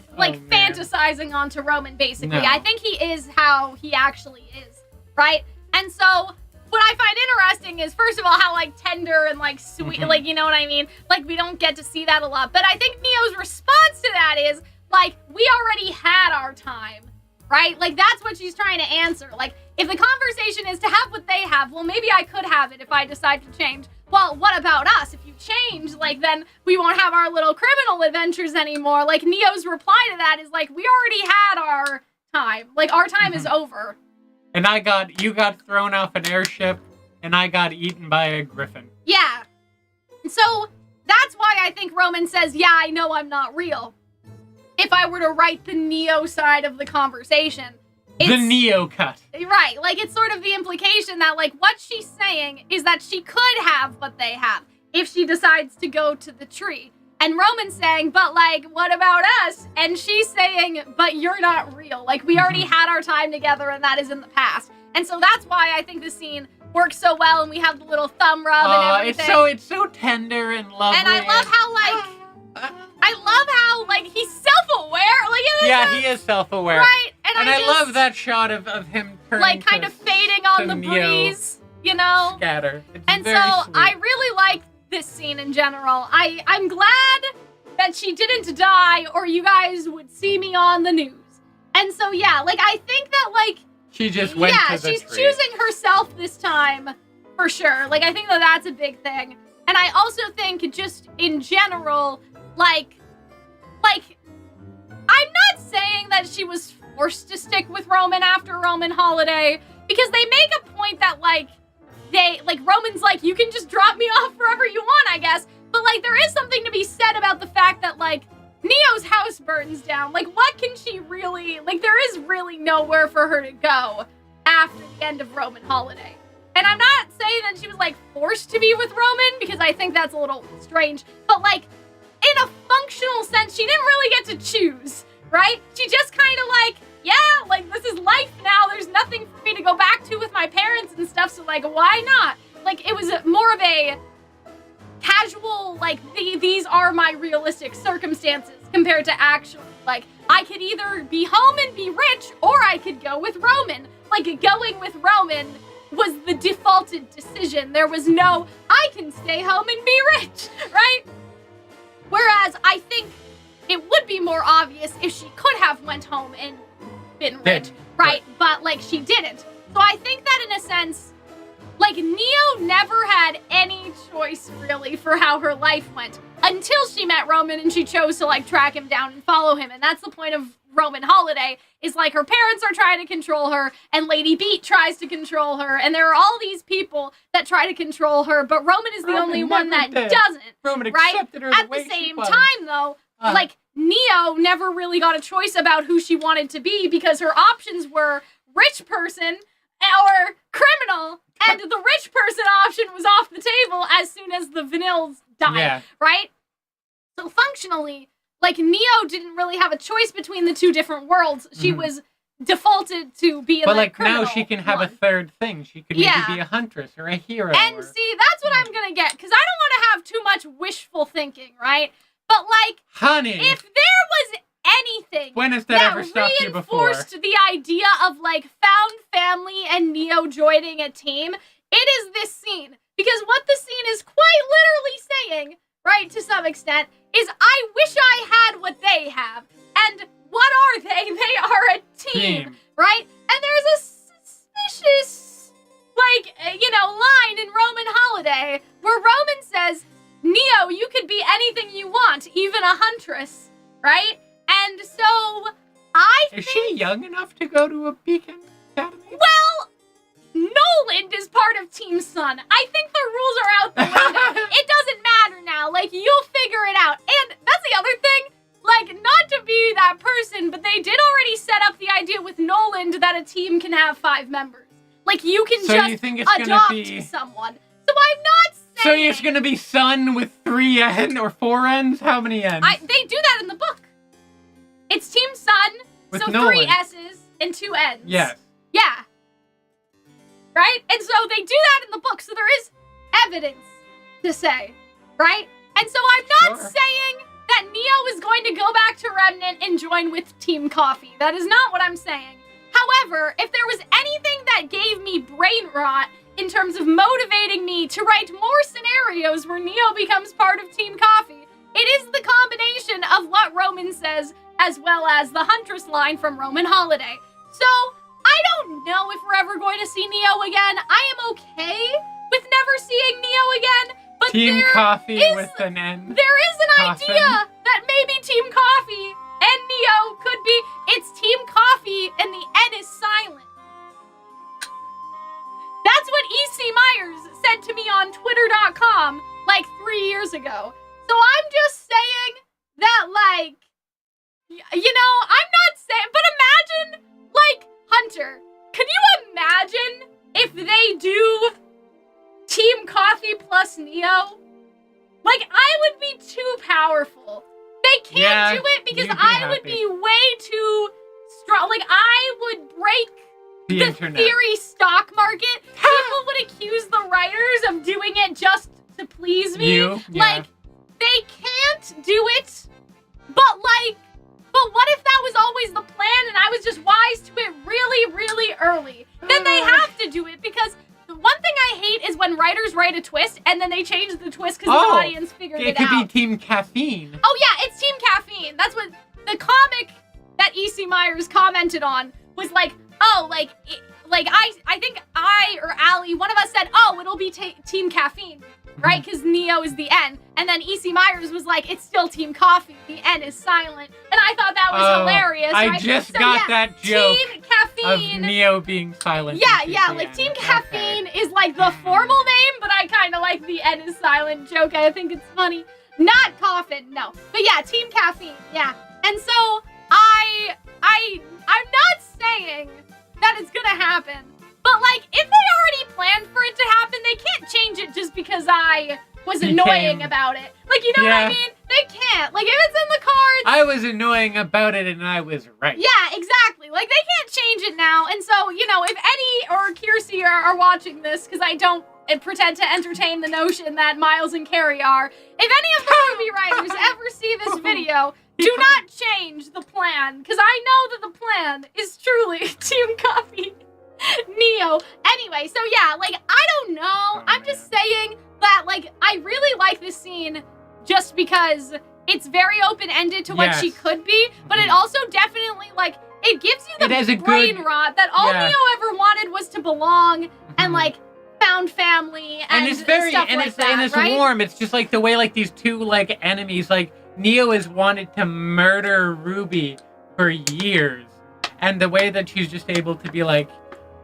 fantasizing onto Roman, basically. No. I think he is how he actually is, right? And so what I find interesting is, first of all, how, like, tender and, like, sweet, like, you know what I mean? Like, we don't get to see that a lot. But I think Neo's response to that is, like, we already had our time, right? Like, that's what she's trying to answer. Like, if the conversation is to have what they have, well, maybe I could have it if I decide to change. Well, what about us? If you change, like, then we won't have our little criminal adventures anymore. Like, Neo's reply to that is, like, we already had our time. Like, our time is over. And you got thrown off an airship, and I got eaten by a griffin. Yeah. So, that's why I think Roman says, yeah, I know I'm not real. If I were to write the Neo side of the conversation. The Neo cut. Right. Like, it's sort of the implication that, like, what she's saying is that she could have what they have if she decides to go to the tree. And Roman's saying, but, like, what about us? And she's saying, but you're not real. Like, we already had our time together, and that is in the past. And so that's why I think the scene works so well, and we have the little thumb rub and everything. It's so tender and lovely. And I love how, like... he's self-aware. Like, he is self-aware. Right? And I love that shot of him turning, like, kind of fading on the breeze, you know? Scatter. It's and very so sweet. I really like this scene in general. I'm glad that she didn't die, or you guys would see me on the news. And so, yeah, like, I think that, like... She just went to the she's tree. choosing herself this time, for sure. Like, I think that that's a big thing. And I also think just in general, like, I'm not saying that she was forced to stick with Roman after Roman Holiday, because they make a point that, like, Roman's like, you can just drop me off wherever you want, I guess. But, like, there is something to be said about the fact that, like, Neo's house burns down. Like, what can she really, like, there is really nowhere for her to go after the end of Roman Holiday. And I'm not saying that she was, like, forced to be with Roman, because I think that's a little strange. But, like, in a functional sense, she didn't really get to choose, right? She just kind of, like, yeah, like, this is life now. There's nothing for me to go back to with my parents and stuff, so, like, why not? Like, it was more of a casual, like, these are my realistic circumstances compared to actually, like, I could either be home and be rich, or I could go with Roman. Like, going with Roman was the defaulted decision. There was no, I can stay home and be rich, right? Whereas I think it would be more obvious if she could have went home and been rich, right? But, like, she didn't. So I think that in a sense, like, Neo never had any choice, really, for how her life went until she met Roman and she chose to, like, track him down and follow him. And that's the point of Roman Holiday, is, like, her parents are trying to control her, and Lady Beat tries to control her, and there are all these people that try to control her, but Roman is the only one that doesn't. Roman right? accepted her At the same time, though, like, Neo never really got a choice about who she wanted to be, because her options were rich person or criminal, and the rich person option was off the table as soon as the Vanilles died, right? So functionally, like, Neo didn't really have a choice between the two different worlds. She was defaulted to be but, the like, criminal now she can have a third thing. She could maybe be a huntress or a hero. And see, that's what I'm gonna get, because I don't want to have too much wishful thinking, right? But, like, honey, if there was anything when has that ever stopped you before? Reinforced the idea of, like, found family and Neo joining a team, it is this scene. Because what the scene is quite literally saying, right, to some extent, is I wish I had what they have. And what are they? They are a team. Right? And there's a suspicious, like, you know, line in Roman Holiday where Roman says, Neo, you could be anything you want, even a huntress, right? And so, Is she young enough to go to a Beacon Academy? Well, Noland is part of Team Sun. I think the rules are out the window. It doesn't matter now. Like, you'll figure it out. And that's the other thing. Like, not to be that person, but they did already set up the idea with Noland that a team can have 5 members. Like, you can just adopt someone. So I'm not saying... So it's gonna be Sun with 3 N or 4 N's? How many N's? They do that in the book. It's Team Sun, with so Noland. 3 S's and 2 N's. Yes. Yeah. Right? And so they do that in the book, so there is evidence to say, right? And so I'm not saying that Neo is going to go back to Remnant and join with Team Coffee. That is not what I'm saying. However, if there was anything that gave me brain rot in terms of motivating me to write more scenarios where Neo becomes part of Team Coffee, it is the combination of what Roman says as well as the Huntress line from Roman Holiday. So, I don't know if we're ever going to see Neo again. I am okay with never seeing Neo again, but Team Coffee with an N. There is an idea that maybe Team Coffee and Neo could be, it's Team Coffee and the N is silent. That's what E.C. Myers said to me on Twitter.com like 3 years ago. So I'm just saying that, like, you know, I'm not saying, but imagine, like, Hunter, can you imagine if they do Team Coffee plus Neo? Like, I would be too powerful. They can't do it because I would be way too strong. Like, I would break the theory stock market. People would accuse the writers of doing it just to please me. Like, they can't do it, but what if that was always the plan and I was just wise to it really, really early? Then they have to do it, because the one thing I hate is when writers write a twist and then they change the twist because the audience figured it out. It could be Team Caffeine. Oh yeah, it's Team Caffeine. That's what the comic that E.C. Myers commented on was like, oh, like I think I or Allie, one of us said, oh, it'll be Team Caffeine. right? Because Neo is the N. And then E.C. Myers was like, it's still Team Coffee. The N is silent. And I thought that was hilarious, right? I just got that joke Team Caffeine. of Neo being silent. Yeah, like Team Caffeine is like the formal name, but I kind of like the N is silent joke. I think it's funny. Not Coffin, no. But yeah, Team Caffeine, yeah. And so I'm not saying that it's gonna happen, but like if they already planned for it to happen, they can't change it just because I was annoying about it. Like, you know what I mean? They can't. Like, if it's in the cards... I was annoying about it and I was right. Yeah, exactly. Like, they can't change it now. And so, you know, if Eddie or Kiersey are watching this, because I don't pretend to entertain the notion that Miles and Carrie are, if any of the RWBY writers ever see this video, do not change the plan, because I know that the plan is truly Team Coffee Neo. Anyway, so yeah, like, I don't know. I'm just saying that, like, I really like this scene just because it's very open-ended to what she could be, but it also definitely, like, it gives you the brain rot that all Neo ever wanted was to belong and, like, found family and it's very, stuff and like it's, that, and it's right? warm. It's just like the way, like, these two, like, enemies, like, Neo has wanted to murder Ruby for years, and the way that she's just able to be like,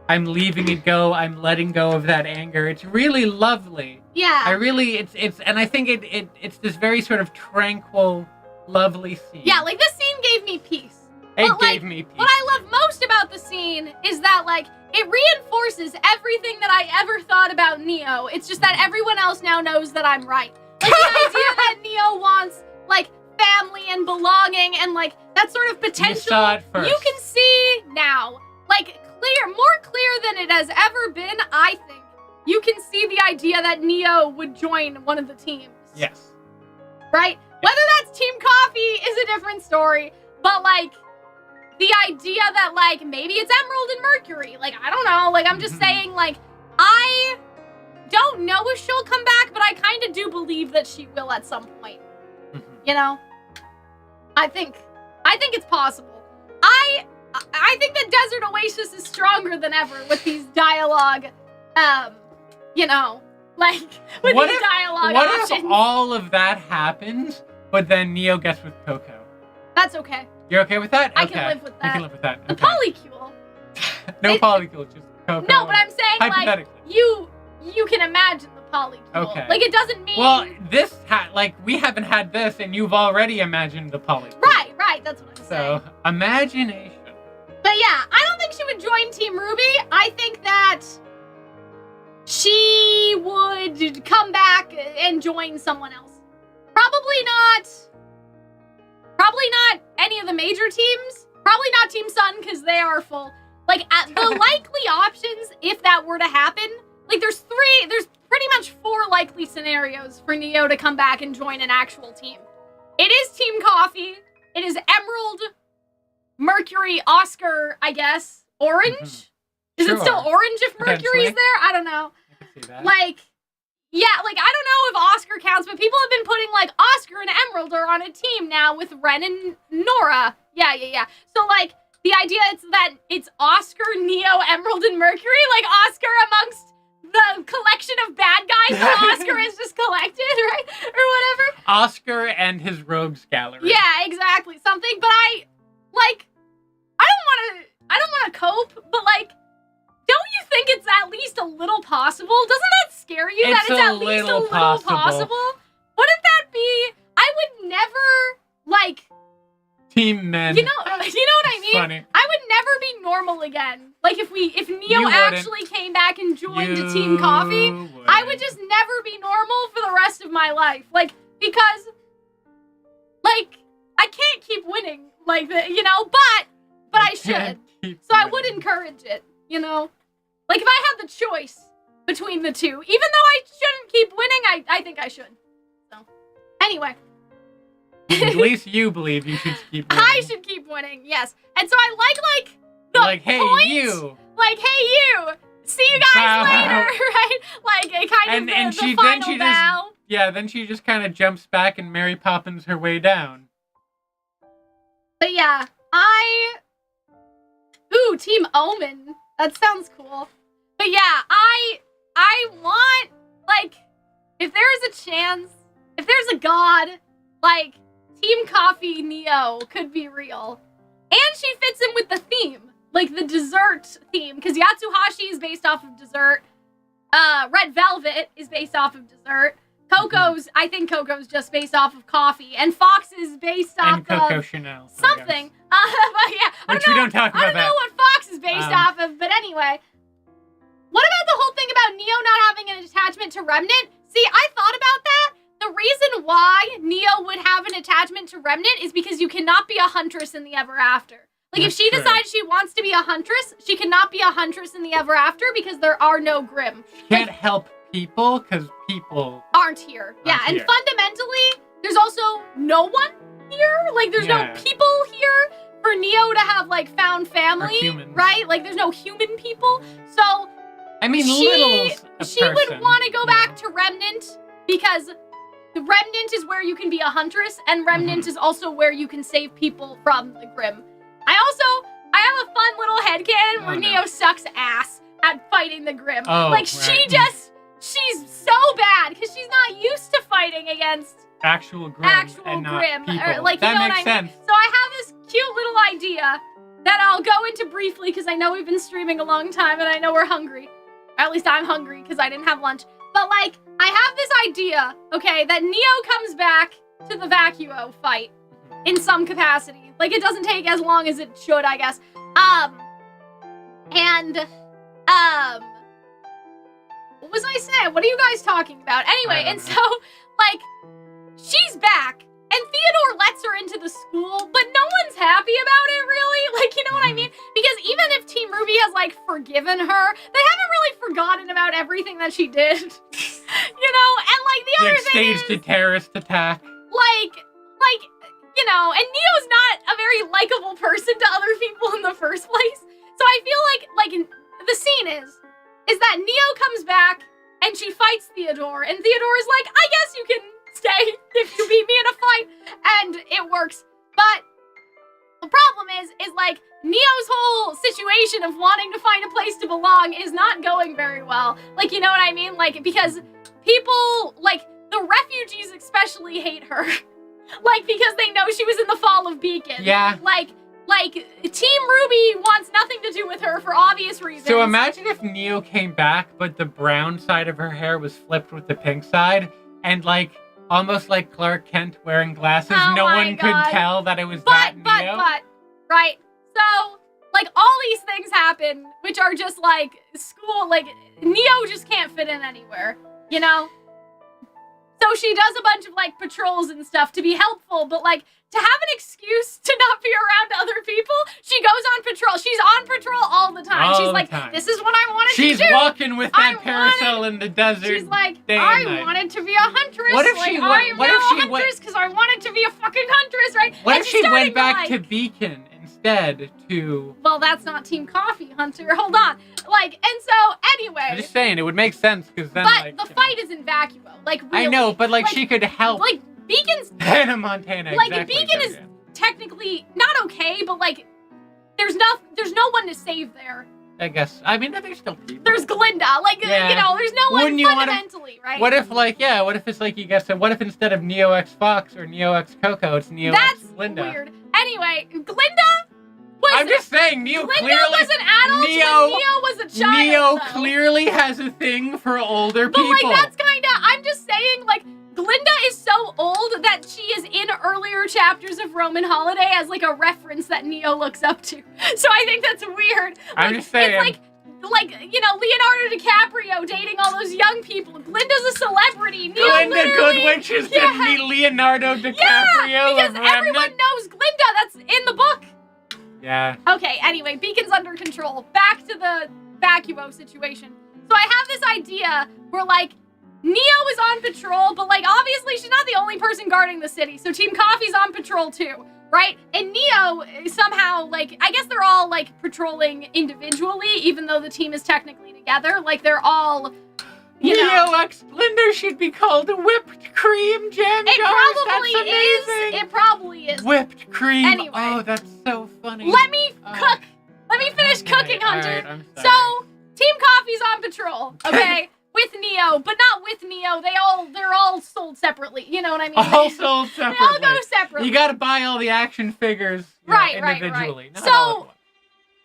I'm leaving it go, I'm letting go of that anger. It's really lovely. Yeah. And I think it's this very sort of tranquil, lovely scene. Yeah, like, this scene gave me peace. It gave me peace. What I love most about the scene is that, like, it reinforces everything that I ever thought about Neo. It's just that everyone else now knows that I'm right. Like, the idea that Neo wants, like, family and belonging and, like, that sort of potential. You saw it first. You can see now. Like, more clear than it has ever been, I think. You can see the idea that Neo would join one of the teams. Yes. Right? Whether that's Team Coffee is a different story, but, like, the idea that, like, maybe it's Emerald and Mercury. Like, I don't know. Like, I'm just saying, like, I don't know if she'll come back, but I kind of do believe that she will at some point. You know? I think it's possible. I think the Desert Oasis is stronger than ever with these dialogue, you know, like, with these dialogue options. What if all of that happens, but then Neo gets with Coco? That's okay. You're okay with that? I can live with that. You can live with that. The polycule. No polycule, just Coco. No, but I'm saying, like, you can imagine the polycule. Okay. Like, it doesn't mean... Well, like, we haven't had this, and you've already imagined the polycule. Right, that's what I'm saying. So, imagination. But yeah, I don't think she would join Team RWBY. I think that she would come back and join someone else. Probably not any of the major teams. Probably not Team Sun, because they are full. Like, the likely options, if that were to happen, like, there's pretty much 4 likely scenarios for Neo to come back and join an actual team. It is Team Coffee. It is Emerald, Mercury, Oscar, I guess. Orange? Is it still orange if Mercury's there? I don't know. I can see that. Like, yeah, like, I don't know if Oscar counts, but people have been putting, like, Oscar and Emerald are on a team now with Ren and Nora. Yeah. So, like, the idea is that it's Oscar, Neo, Emerald, and Mercury. Like, Oscar amongst the collection of bad guys that Oscar has just collected, right? Or whatever. Oscar and his rogues gallery. Yeah, exactly. Something, but I don't want to cope, but, like, don't you think it's at least a little possible? Doesn't that scare you that it's at least a little possible? Wouldn't that be... I would never, like... Team men. You know what I mean? Funny. I would never be normal again. Like, if Neo actually came back and joined a Team Coffee, I would just never be normal for the rest of my life. Like, because, like, I can't keep winning, like, you know, but I should. So I would encourage it, you know? Like, if I had the choice between the two, even though I shouldn't keep winning, I think I should. So, anyway. At least you believe you should keep winning. I should keep winning, yes. And so I like the like, hey, point. you. Like, hey, you. See you guys later, right? Like, it kind of the final bow. Then she just kind of jumps back and Mary Poppins her way down. But yeah, Ooh, Team Omen. That sounds cool. But yeah, I want, like, if there is a chance, if there's a god, like, Team Coffee Neo could be real. And she fits in with the theme, like the dessert theme, because Yatsuhashi is based off of dessert. Red Velvet is based off of dessert. I think Coco's just based off of coffee, and Fox is based off and Coco of Chanel, something. But yeah, we don't talk about that. I don't know what Fox is based off of, but anyway. What about the whole thing about Neo not having an attachment to Remnant? See, I thought about that. The reason why Neo would have an attachment to Remnant is because you cannot be a huntress in the Ever After. Like, if she decides she wants to be a huntress, she cannot be a huntress in the Ever After because there are no Grimm. She can't help people because people aren't here. And fundamentally, there's also no one here. Like, there's no people here for Neo to have, like, found family, right? Like, there's no human people. So, I mean, she would want to go back to Remnant because the Remnant is where you can be a huntress, and Remnant is also where you can save people from the Grimm. I have a fun little headcanon where Neo sucks ass at fighting the Grimm. She's so bad because she's not used to fighting against actual Grimm. Like, that makes sense. So I have this cute little idea that I'll go into briefly because I know we've been streaming a long time and I know we're hungry. Or at least I'm hungry because I didn't have lunch. But, like, I have this idea, okay, that Neo comes back to the Vacuo fight in some capacity. Like, it doesn't take as long as it should, I guess. What was I saying? What are you guys talking about? Anyway, and so, like, she's back, and Theodore lets her into the school, but no one's happy about it, really. Like, you know what I mean? Because even if Team RWBY has, like, forgiven her, they haven't really forgotten about everything that she did. You know? And, like, the other thing is... staged a terrorist attack. Like, you know, and Neo's not a very likable person to other people in the first place. So I feel like, the scene is that Neo comes back, and she fights Theodore, and Theodore is like, I guess you can stay if you beat me in a fight, and it works. But the problem is like, Neo's whole situation of wanting to find a place to belong is not going very well. Like, you know what I mean? Like, because people, like, the refugees especially hate her. Like, because they know she was in the fall of Beacon. Yeah. Like, Team RWBY wants nothing to do with her for obvious reasons. So imagine if Neo came back, but the brown side of her hair was flipped with the pink side, and, like, almost like Clark Kent wearing glasses, no one could tell that it was Neo. But, right. So, like, all these things happen, which are just, like, school, like, Neo just can't fit in anywhere, you know? So she does a bunch of, like, patrols and stuff to be helpful, but, like, to have an excuse to not be around other people, she goes on patrol. She's on patrol all the time. She's like, this is what I wanted to do. She's walking with that parasol in the desert. She's like, I wanted to be a huntress. What if she huntress because I wanted to be a fucking huntress, right? What if she went back to Beacon instead to... Well, that's not Team Coffee Hunter. Hold on. Like, and so, anyway. I'm just saying, it would make sense because then, but the fight is in Vacuo. Like, really. I know, but, like, she could help. Like, Beacon's... Hannah Montana, like, Beacon is technically not okay, but, like, there's no one to save there. I guess. I mean, there's still people. There's Glinda. Like, you know, there's no one fundamentally, right? What if, like, what if it's like you guess, what if instead of Neo X Fox or Neo X Coco, it's Neo X Glinda? That's weird. Anyway, Glinda was... I'm just saying, Neo Glinda clearly... was an adult when Neo was a child, Neo clearly has a thing for older people. But, like, that's kinda... I'm just saying, like, Glinda is so old that she is in earlier chapters of Roman Holiday as, like, a reference that Neo looks up to. So I think that's weird. I'm just saying. It's like, you know, Leonardo DiCaprio dating all those young people. Glinda's a celebrity. Neo Glinda Goodwitches didn't meet Leonardo DiCaprio. Yeah, because everyone knows Glinda. That's in the book. Yeah. Okay, anyway, Beacon's under control. Back to the Vacuo situation. So I have this idea where, like, Neo is on patrol, but, like, obviously she's not the only person guarding the city, so Team Coffee's on patrol too, right? And Neo somehow, like, I guess they're all, like, patrolling individually, even though the team is technically together. Like, they're all, you know. Neo X Glinda should be called whipped cream jam jars. It probably is. Whipped cream. Anyway. Oh, that's so funny. Let me cook. Let me finish cooking, Hunter. Right, so, Team Coffee's on patrol, okay? with Neo, but not with Neo. They're all sold separately. You know what I mean? All sold separately. They all go separately. You gotta buy all the action figures individually. Right. Not all at once.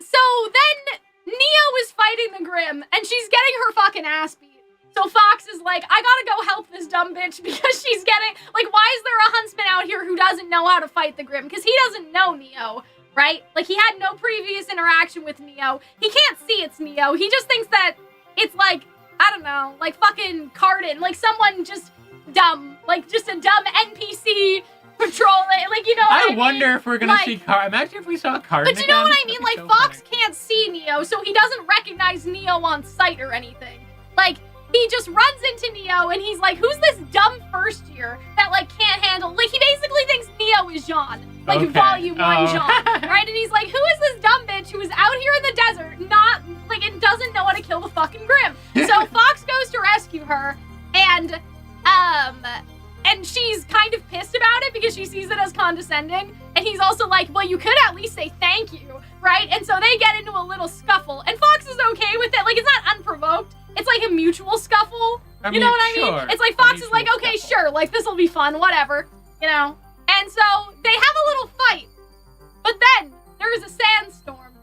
So then Neo is fighting the Grimm, and she's getting her fucking ass beat. So Fox is like, I gotta go help this dumb bitch because she's getting, like, why is there a huntsman out here who doesn't know how to fight the Grimm? Because he doesn't know Neo, right? Like, he had no previous interaction with Neo. He can't see it's Neo. He just thinks that it's like, I don't know, like fucking Cardin, like someone just dumb, like just a dumb NPC patrolling, like, you know what I wonder mean? if we're gonna see Cardin. Imagine if we saw Cardin. But you know what I mean? That'd Like, be so Fox funny. can't see Neo, so he doesn't recognize Neo on sight or anything. Like, he just runs into Neo, and he's like, who's this dumb first year that, like, can't handle... Like, he basically thinks Neo is Jean. Like, Okay. Volume 1 Jean. Oh. Right? And he's like, who is this dumb bitch who is out here in the desert, not, like, and doesn't know how to kill the fucking Grimm? So Fox goes to rescue her, and she's kind of pissed about it because she sees it as condescending. And he's also like, well, you could at least say thank you, right? And so they get into a little scuffle, and Fox is okay with it. Like, it's not unprovoked. It's like a mutual scuffle. You know what I mean? Sure. It's like Fox is like, okay, sure, like, this'll be fun, whatever, you know? And so they have a little fight. But then there is a sandstorm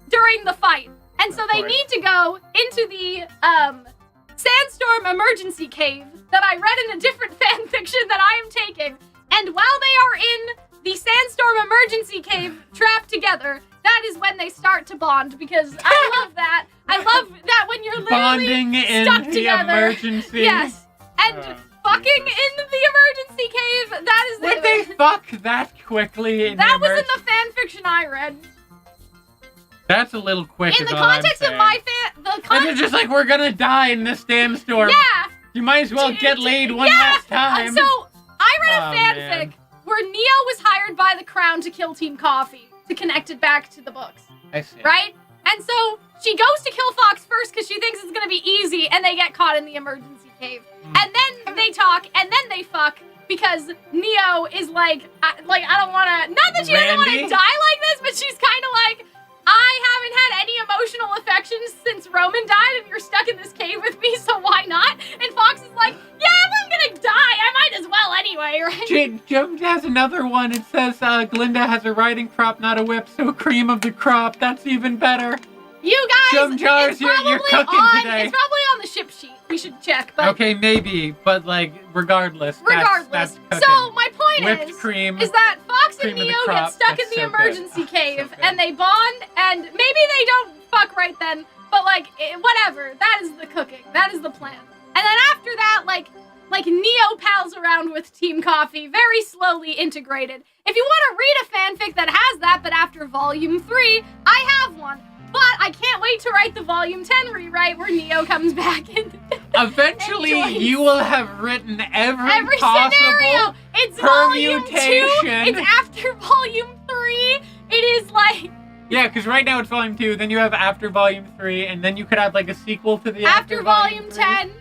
during the fight. And so they need to go into the sandstorm emergency cave that I read in a different fan fiction that I am taking. And while they are in the sandstorm emergency cave trapped together, that is when they start to bond, because I love that. I love that when you're literally bonding in stuck the together. emergency. Yes. And fucking Jesus. in the emergency cave, that is Would they fuck that quickly in that the was in the fan fiction I read. That's a little quick. In is the all I'm context of saying. my fan, And they're just like, we're gonna die in this damn storm. yeah. You might as well get laid one last time. So I read a Oh, fanfic man. where Neo was hired by the Crown to kill Team Coffee to connect it back to the books, I see. right? And so she goes to kill Fox first because she thinks it's gonna be easy, and they get caught in the emergency cave. And then they talk, and then they fuck because Neo is like I don't want to. Not that she doesn't want to Randy? die like this, but she's kind of like, I haven't had any emotional affections since Roman died, and you're stuck in this cave with me, so why not? And Fox is like, yeah, if I'm gonna die, I might as well anyway, right? Jim has another one. It says, Glinda has a riding crop, not a whip, so cream of the crop. That's even better. You guys, Jum Jars, it's you're probably cooking on, today. It's probably on the ship sheet. We should check, but Okay, maybe, but like, regardless. That's cooking. So my point Whipped cream. is that Fox and cream of the Neo crop, get stuck that's in the so good. emergency Oh, cave, so good. and they bond, and maybe they don't fuck right then, but like, whatever. That is the cooking. That is the plan. And then after that, like Neo pals around with Team Coffee, very slowly integrated. If you want to read a fanfic that has that, but after Volume 3, I have one. But I can't wait to write the Volume 10 rewrite where Neo comes back and Eventually, and joins you will have written every possible scenario. It's Volume 2. permutation. It's after Volume 3. It is like Yeah, because right now it's Volume 2, then you have after Volume 3, and then you could have like a sequel to the after Volume 10.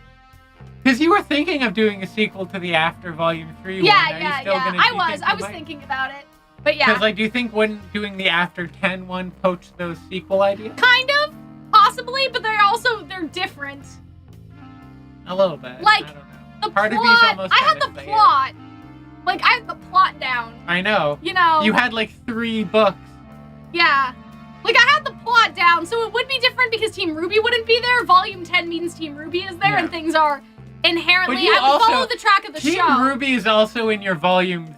Because you were thinking of doing a sequel to the after Volume 3 one. Are you still gonna, do you think I you was might? thinking about it. But yeah. Because, like, do you think when doing the after 10 one poached those sequel ideas? Kind of, possibly, but they're different. A little bit. Like, I don't know. The Part of plot, me's almost I had kinda the sad. plot. Like, I had the plot down. I know. You know. You had like 3 books. Yeah. Like, I had the plot down, so it would be different because Team RWBY wouldn't be there. Volume 10 means Team RWBY is there, Yeah. and things are inherently... But you I would also- follow the track of the Team show. RWBY is also in your Volume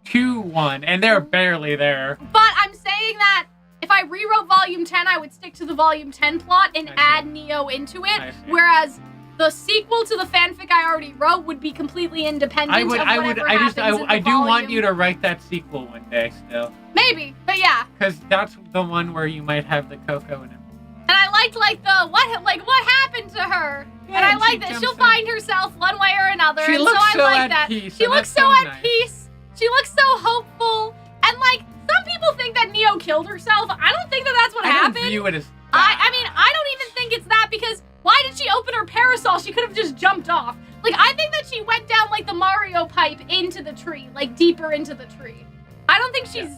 2 one, and they're barely there. But I'm saying that if I rewrote Volume 10, I would stick to the Volume 10 plot and I see. add Neo into it, I see. whereas the sequel to the fanfic I already wrote would be completely independent of whatever happens in the I do want volume. you to write that sequel one day still. Maybe, but yeah. Because that's the one where you might have the Coco in it. And I liked what happened to her. Yeah, and I and like she that jumps she'll in. find herself one way or another. She and looks so so I like at that. peace, She and looks that's so so at nice. peace. She looks so hopeful. And like some people think that Neo killed herself. I don't think that that's what I happened. don't view it as I mean, I don't even think it's that because why did she open her parasol? She could have just jumped off. Like, I think that she went down like the Mario pipe into the tree, like deeper into the tree. I don't think she's,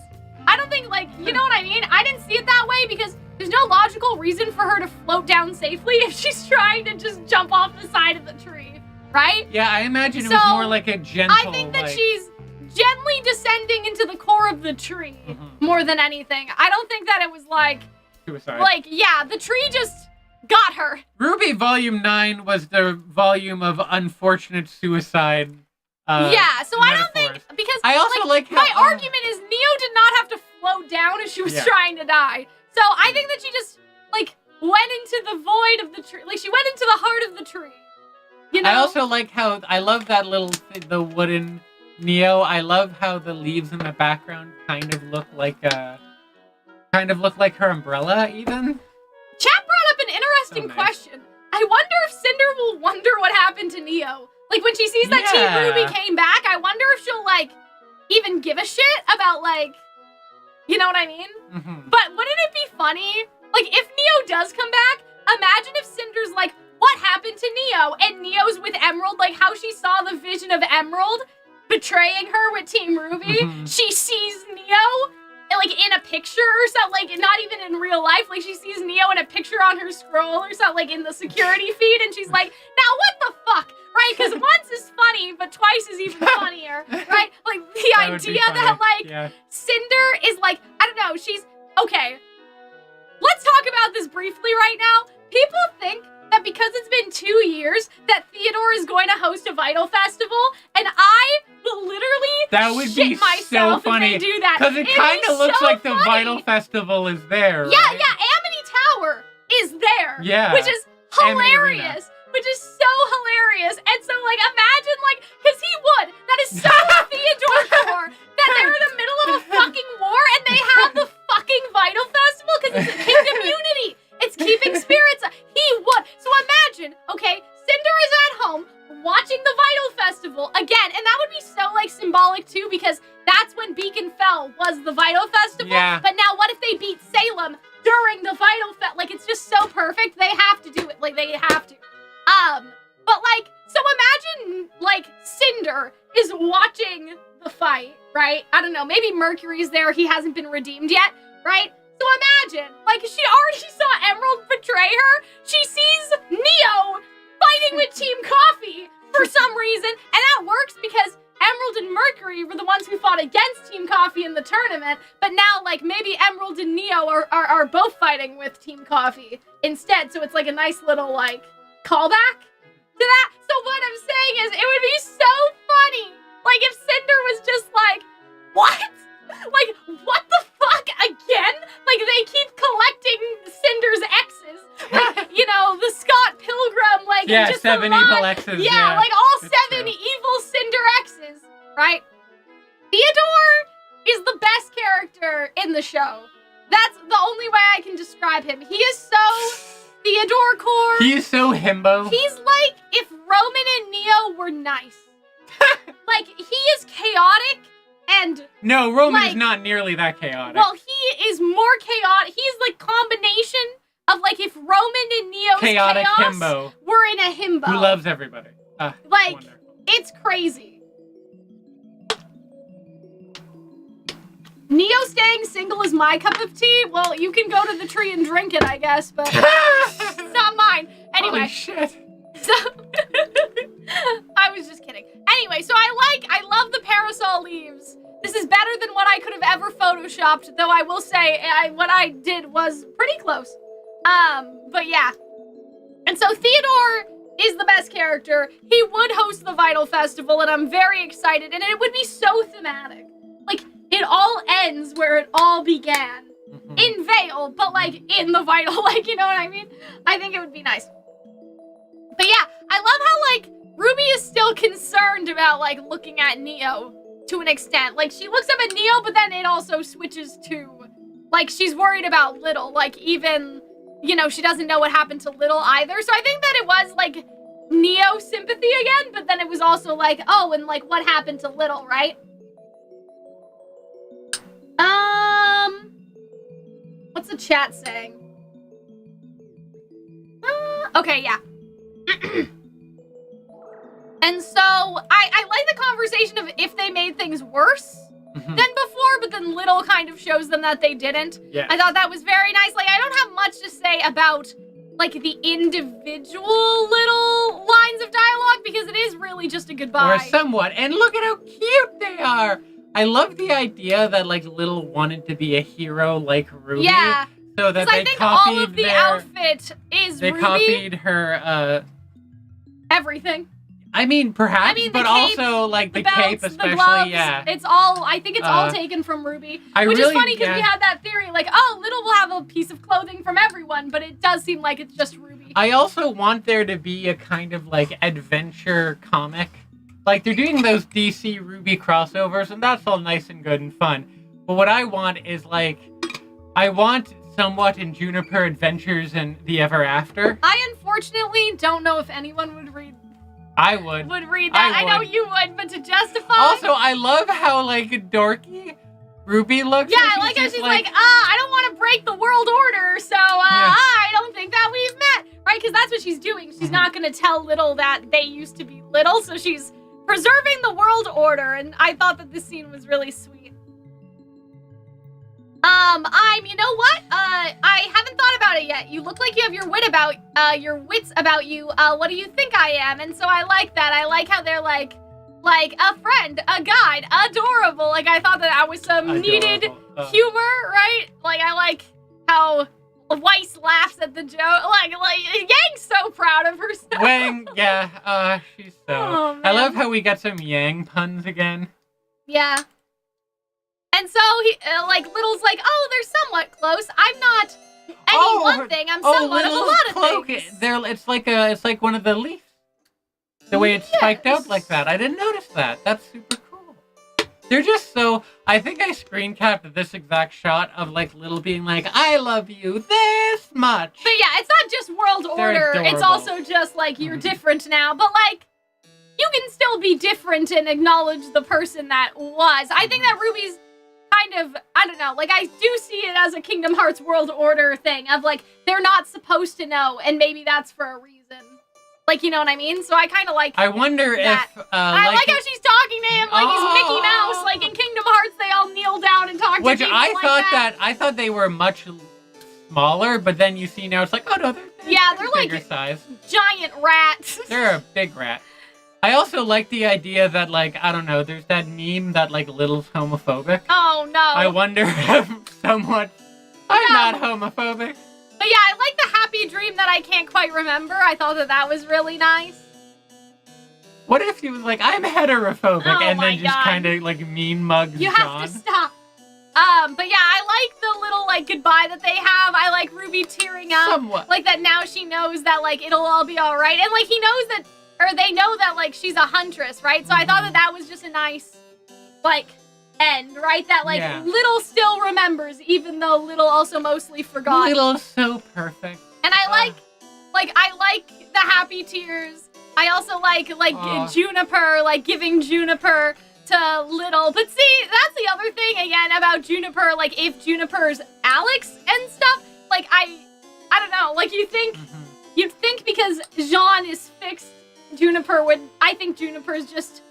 I don't think like, you know what I mean? I didn't see it that way because there's no logical reason for her to float down safely if she's trying to just jump off the side of the tree, right? Yeah, I imagine it was more like a gentle. I think that she's gently descending into the core of the tree more than anything. I don't think that it was like suicide. Like, yeah, the tree just got her. RWBY Volume 9 was the volume of unfortunate suicide. Yeah, so metaphors. I don't think, because I also like how, my argument is Neo did not have to float down as she was trying to die. So I think that she just, like, went into the void of the tree. Like, she went into the heart of the tree. You know? I also like how, I love that little, the wooden Neo. I love how the leaves in the background kind of look like her umbrella, even. Chat brought up an interesting question. I wonder if Cinder will wonder what happened to Neo. Like, when she sees that Team RWBY came back, I wonder if she'll, like, even give a shit about, like, you know what I mean? But wouldn't it be funny? Like, if Neo does come back, imagine if Cinder's like, what happened to Neo? And Neo's with Emerald, like how she saw the vision of Emerald betraying her with Team RWBY. She sees Neo, like, in a picture or something, like, not even in real life. Like, she sees Neo in a picture on her scroll or something, like, in the security feed, and she's like, now what the fuck? Right? Because once is funny, but twice is even funnier, right? Like, the idea that, like, Cinder is, like, I don't know, she's, okay, let's talk about this briefly right now. People think that because it's been 2 years that Theodore is going to host a Vital Festival, and I will literally shit myself if they do that. Because it kind of looks like the Vital Festival is there, Yeah, right? yeah, Amity Tower is there. Yeah. Which is hilarious. Which is so hilarious. And so, like, imagine, like, because he would. That is so Theodore core that they're in the middle of a fucking war and they have the fucking Vital Festival because it's a kingdom unity. It's keeping spirits. He would. So imagine, okay, Cinder is at home watching the Vital Festival again. And that would be so, like, symbolic, too, because that's when Beacon Fell was the Vital Festival. Yeah. But now what if they beat Salem during the Vital Festival? Like, it's just so perfect. They have to do it. Like, they have to. But, like, so imagine, like, Cinder is watching the fight, right? I don't know, maybe Mercury's there, he hasn't been redeemed yet, right? So imagine, like, she already saw Emerald betray her, she sees Neo fighting with Team Coffee for some reason, and that works because Emerald and Mercury were the ones who fought against Team Coffee in the tournament, but now, like, maybe Emerald and Neo are both fighting with Team Coffee instead, so it's, like, a nice little, like, callback to that. So what I'm saying is, it would be so funny, like, if Cinder was just like, what? Like, what the fuck again? Like, they keep collecting Cinder's exes. Like, you know, the Scott Pilgrim, like, yeah, just 7 evil exes. Yeah, like, all 7 evil Cinder exes, right? Theodore is the best character in the show. That's the only way I can describe him. He is so Theodore core. He is so himbo. He's like if Roman and Neo were nice. Like, he is chaotic and... No, Roman is not nearly that chaotic. Well, he is more chaotic. He's like combination of, like, if Roman and Neo's chaotic chaos himbo. were in a himbo. Who loves everybody. Like, wonderful. It's crazy. Neo staying single is my cup of tea. Well, you can go to the tree and drink it, I guess, but it's not mine. Anyway. Holy shit. So, I was just kidding. Anyway, so I love the parasol leaves. This is better than what I could have ever photoshopped, though I will say what I did was pretty close. But yeah. And so Theodore is the best character. He would host the Vital Festival, and I'm very excited, and it would be so thematic. Like, it all ends where it all began. In Vale, but, like, in the Vital, like, you know what I mean? I think it would be nice. But yeah, I love how, like, RWBY is still concerned about, like, looking at Neo to an extent. Like, she looks up at Neo, but then it also switches to, like, she's worried about Little. Like, even, you know, she doesn't know what happened to Little either. So I think that it was, like, Neo sympathy again, but then it was also, like, oh, and, like, what happened to Little, right? What's the chat saying? Okay, yeah. And so, I like the conversation of if they made things worse, Mhm. than before, but then Little kind of shows them that they didn't. Yeah. I thought that was very nice. Like, I don't have much to say about, like, the individual little lines of dialogue, because it is really just a goodbye. Or somewhat. And look at how cute they are. I love the idea that, like, Little wanted to be a hero like Ruby. Yeah. So that Because they I think copied all of the their... outfit is They Ruby. copied her, Everything. I mean, perhaps, I mean, the but cape, also, like, the belts, cape especially, the gloves, yeah. it's all, I think it's all Uh, taken from Ruby. I Which really- is funny because yeah. we had that theory, like, oh, Little will have a piece of clothing from everyone, but it does seem like it's just Ruby. I also want there to be a kind of, like, adventure comic. Like, they're doing those DC Ruby crossovers, and that's all nice and good and fun. But what I want is, like, I want somewhat in Juniper Adventures and the Ever After. I unfortunately don't know if anyone would read I would. that. I know would. you would, but to justify... Also, I love how, like, dorky Ruby looks. yeah, and I like how just she's like, I don't want to break the world order, so I don't think that we've met. Right, because that's what she's doing. She's Mhm. not going to tell Little that they used to be little, so she's preserving the world order, and I thought that this scene was really sweet. You know what? I haven't thought about it yet. You look like you have your wits about you. What do you think I am? And so I like that. I like how they're like a friend, a guide, adorable. Like, I thought that was some needed Adorable. humor, right? Like, I like how Weiss laughs at the joke. Like, Yang's so proud of herself. Wang, yeah, she's so... Oh, I love man. how we got some Yang puns again. Yeah. And so, he, Little's like, oh, they're somewhat close. I'm not one thing. I'm somewhat of a Little's lot of cloak, things. it's like one of the leaves. The way it's spiked out like that. I didn't notice that. That's super cool. They're just so... I think I screen capped this exact shot of, like, Little being like, I love you this much. But yeah, it's not just world They're order. It's adorable. also just, like, you're different now. But, like, you can still be different and acknowledge the person that was. I think that Ruby's kind of, I don't know, like, I do see it as a Kingdom Hearts world order thing of, like, they're not supposed to know, and maybe that's for a reason. Like, you know what I mean? So I kind of like I wonder that. if... I like how she's talking to him like he's Mickey Mouse. Like, in Kingdom Hearts, they all kneel down and talk to Which people I like thought that. I thought they were much smaller, but then you see now it's like, oh no, they're Yeah, they're like bigger size. giant rats. They're a big rat. I also like the idea that, like, I don't know, there's that meme that, like, Little's homophobic. Oh, no. I wonder if somewhat... I'm not homophobic. But yeah, I like the happy dream that I can't quite remember. I thought that was really nice. What if he was like, I'm heterophobic, Oh and my then just God. kind of, like, mean mugs You John? have to stop. But yeah, I like the little, like, goodbye that they have. I like Ruby tearing up. Somewhat. Like, that now she knows that, like, it'll all be alright. And, like, he knows that, or they know that, like, she's a huntress, right? So I thought that was just a nice, like, end, right? That, like, Yeah. Little still remembers, even though Little also mostly forgot. Little's so perfect. And I like the happy tears. I also like Juniper, like, giving Juniper to Little. But see, that's the other thing, again, about Juniper. Like, if Juniper's Alex and stuff, like, I don't know. Like, you'd think because Jean is fixed, Juniper would... I think Juniper's just...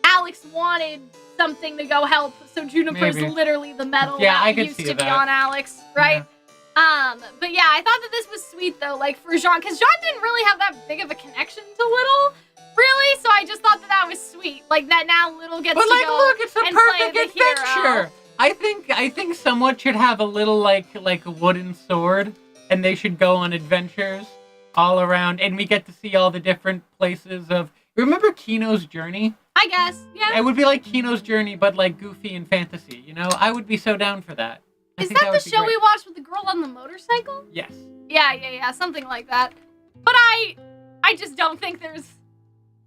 Alex wanted something to go help, so Juniper's Maybe. literally the medal Yeah, that I could used see to be that. on Alex, right? But yeah, I thought that this was sweet, though, like, for Jean, because Jean didn't really have that big of a connection to Little, really, so I just thought that was sweet. Like, that now Little gets But, to like, go look, it's a and perfect play the hero. adventure. I think someone should have a little, like a wooden sword, and they should go on adventures all around, and we get to see all the different places of... Remember Kino's Journey? I guess, yeah. It would be like Kino's Journey, but, like, goofy and fantasy, you know? I would be so down for that. I Is think that the would be show great. we watched with the girl on the motorcycle? Yes. Yeah, something like that. But I just don't think there's...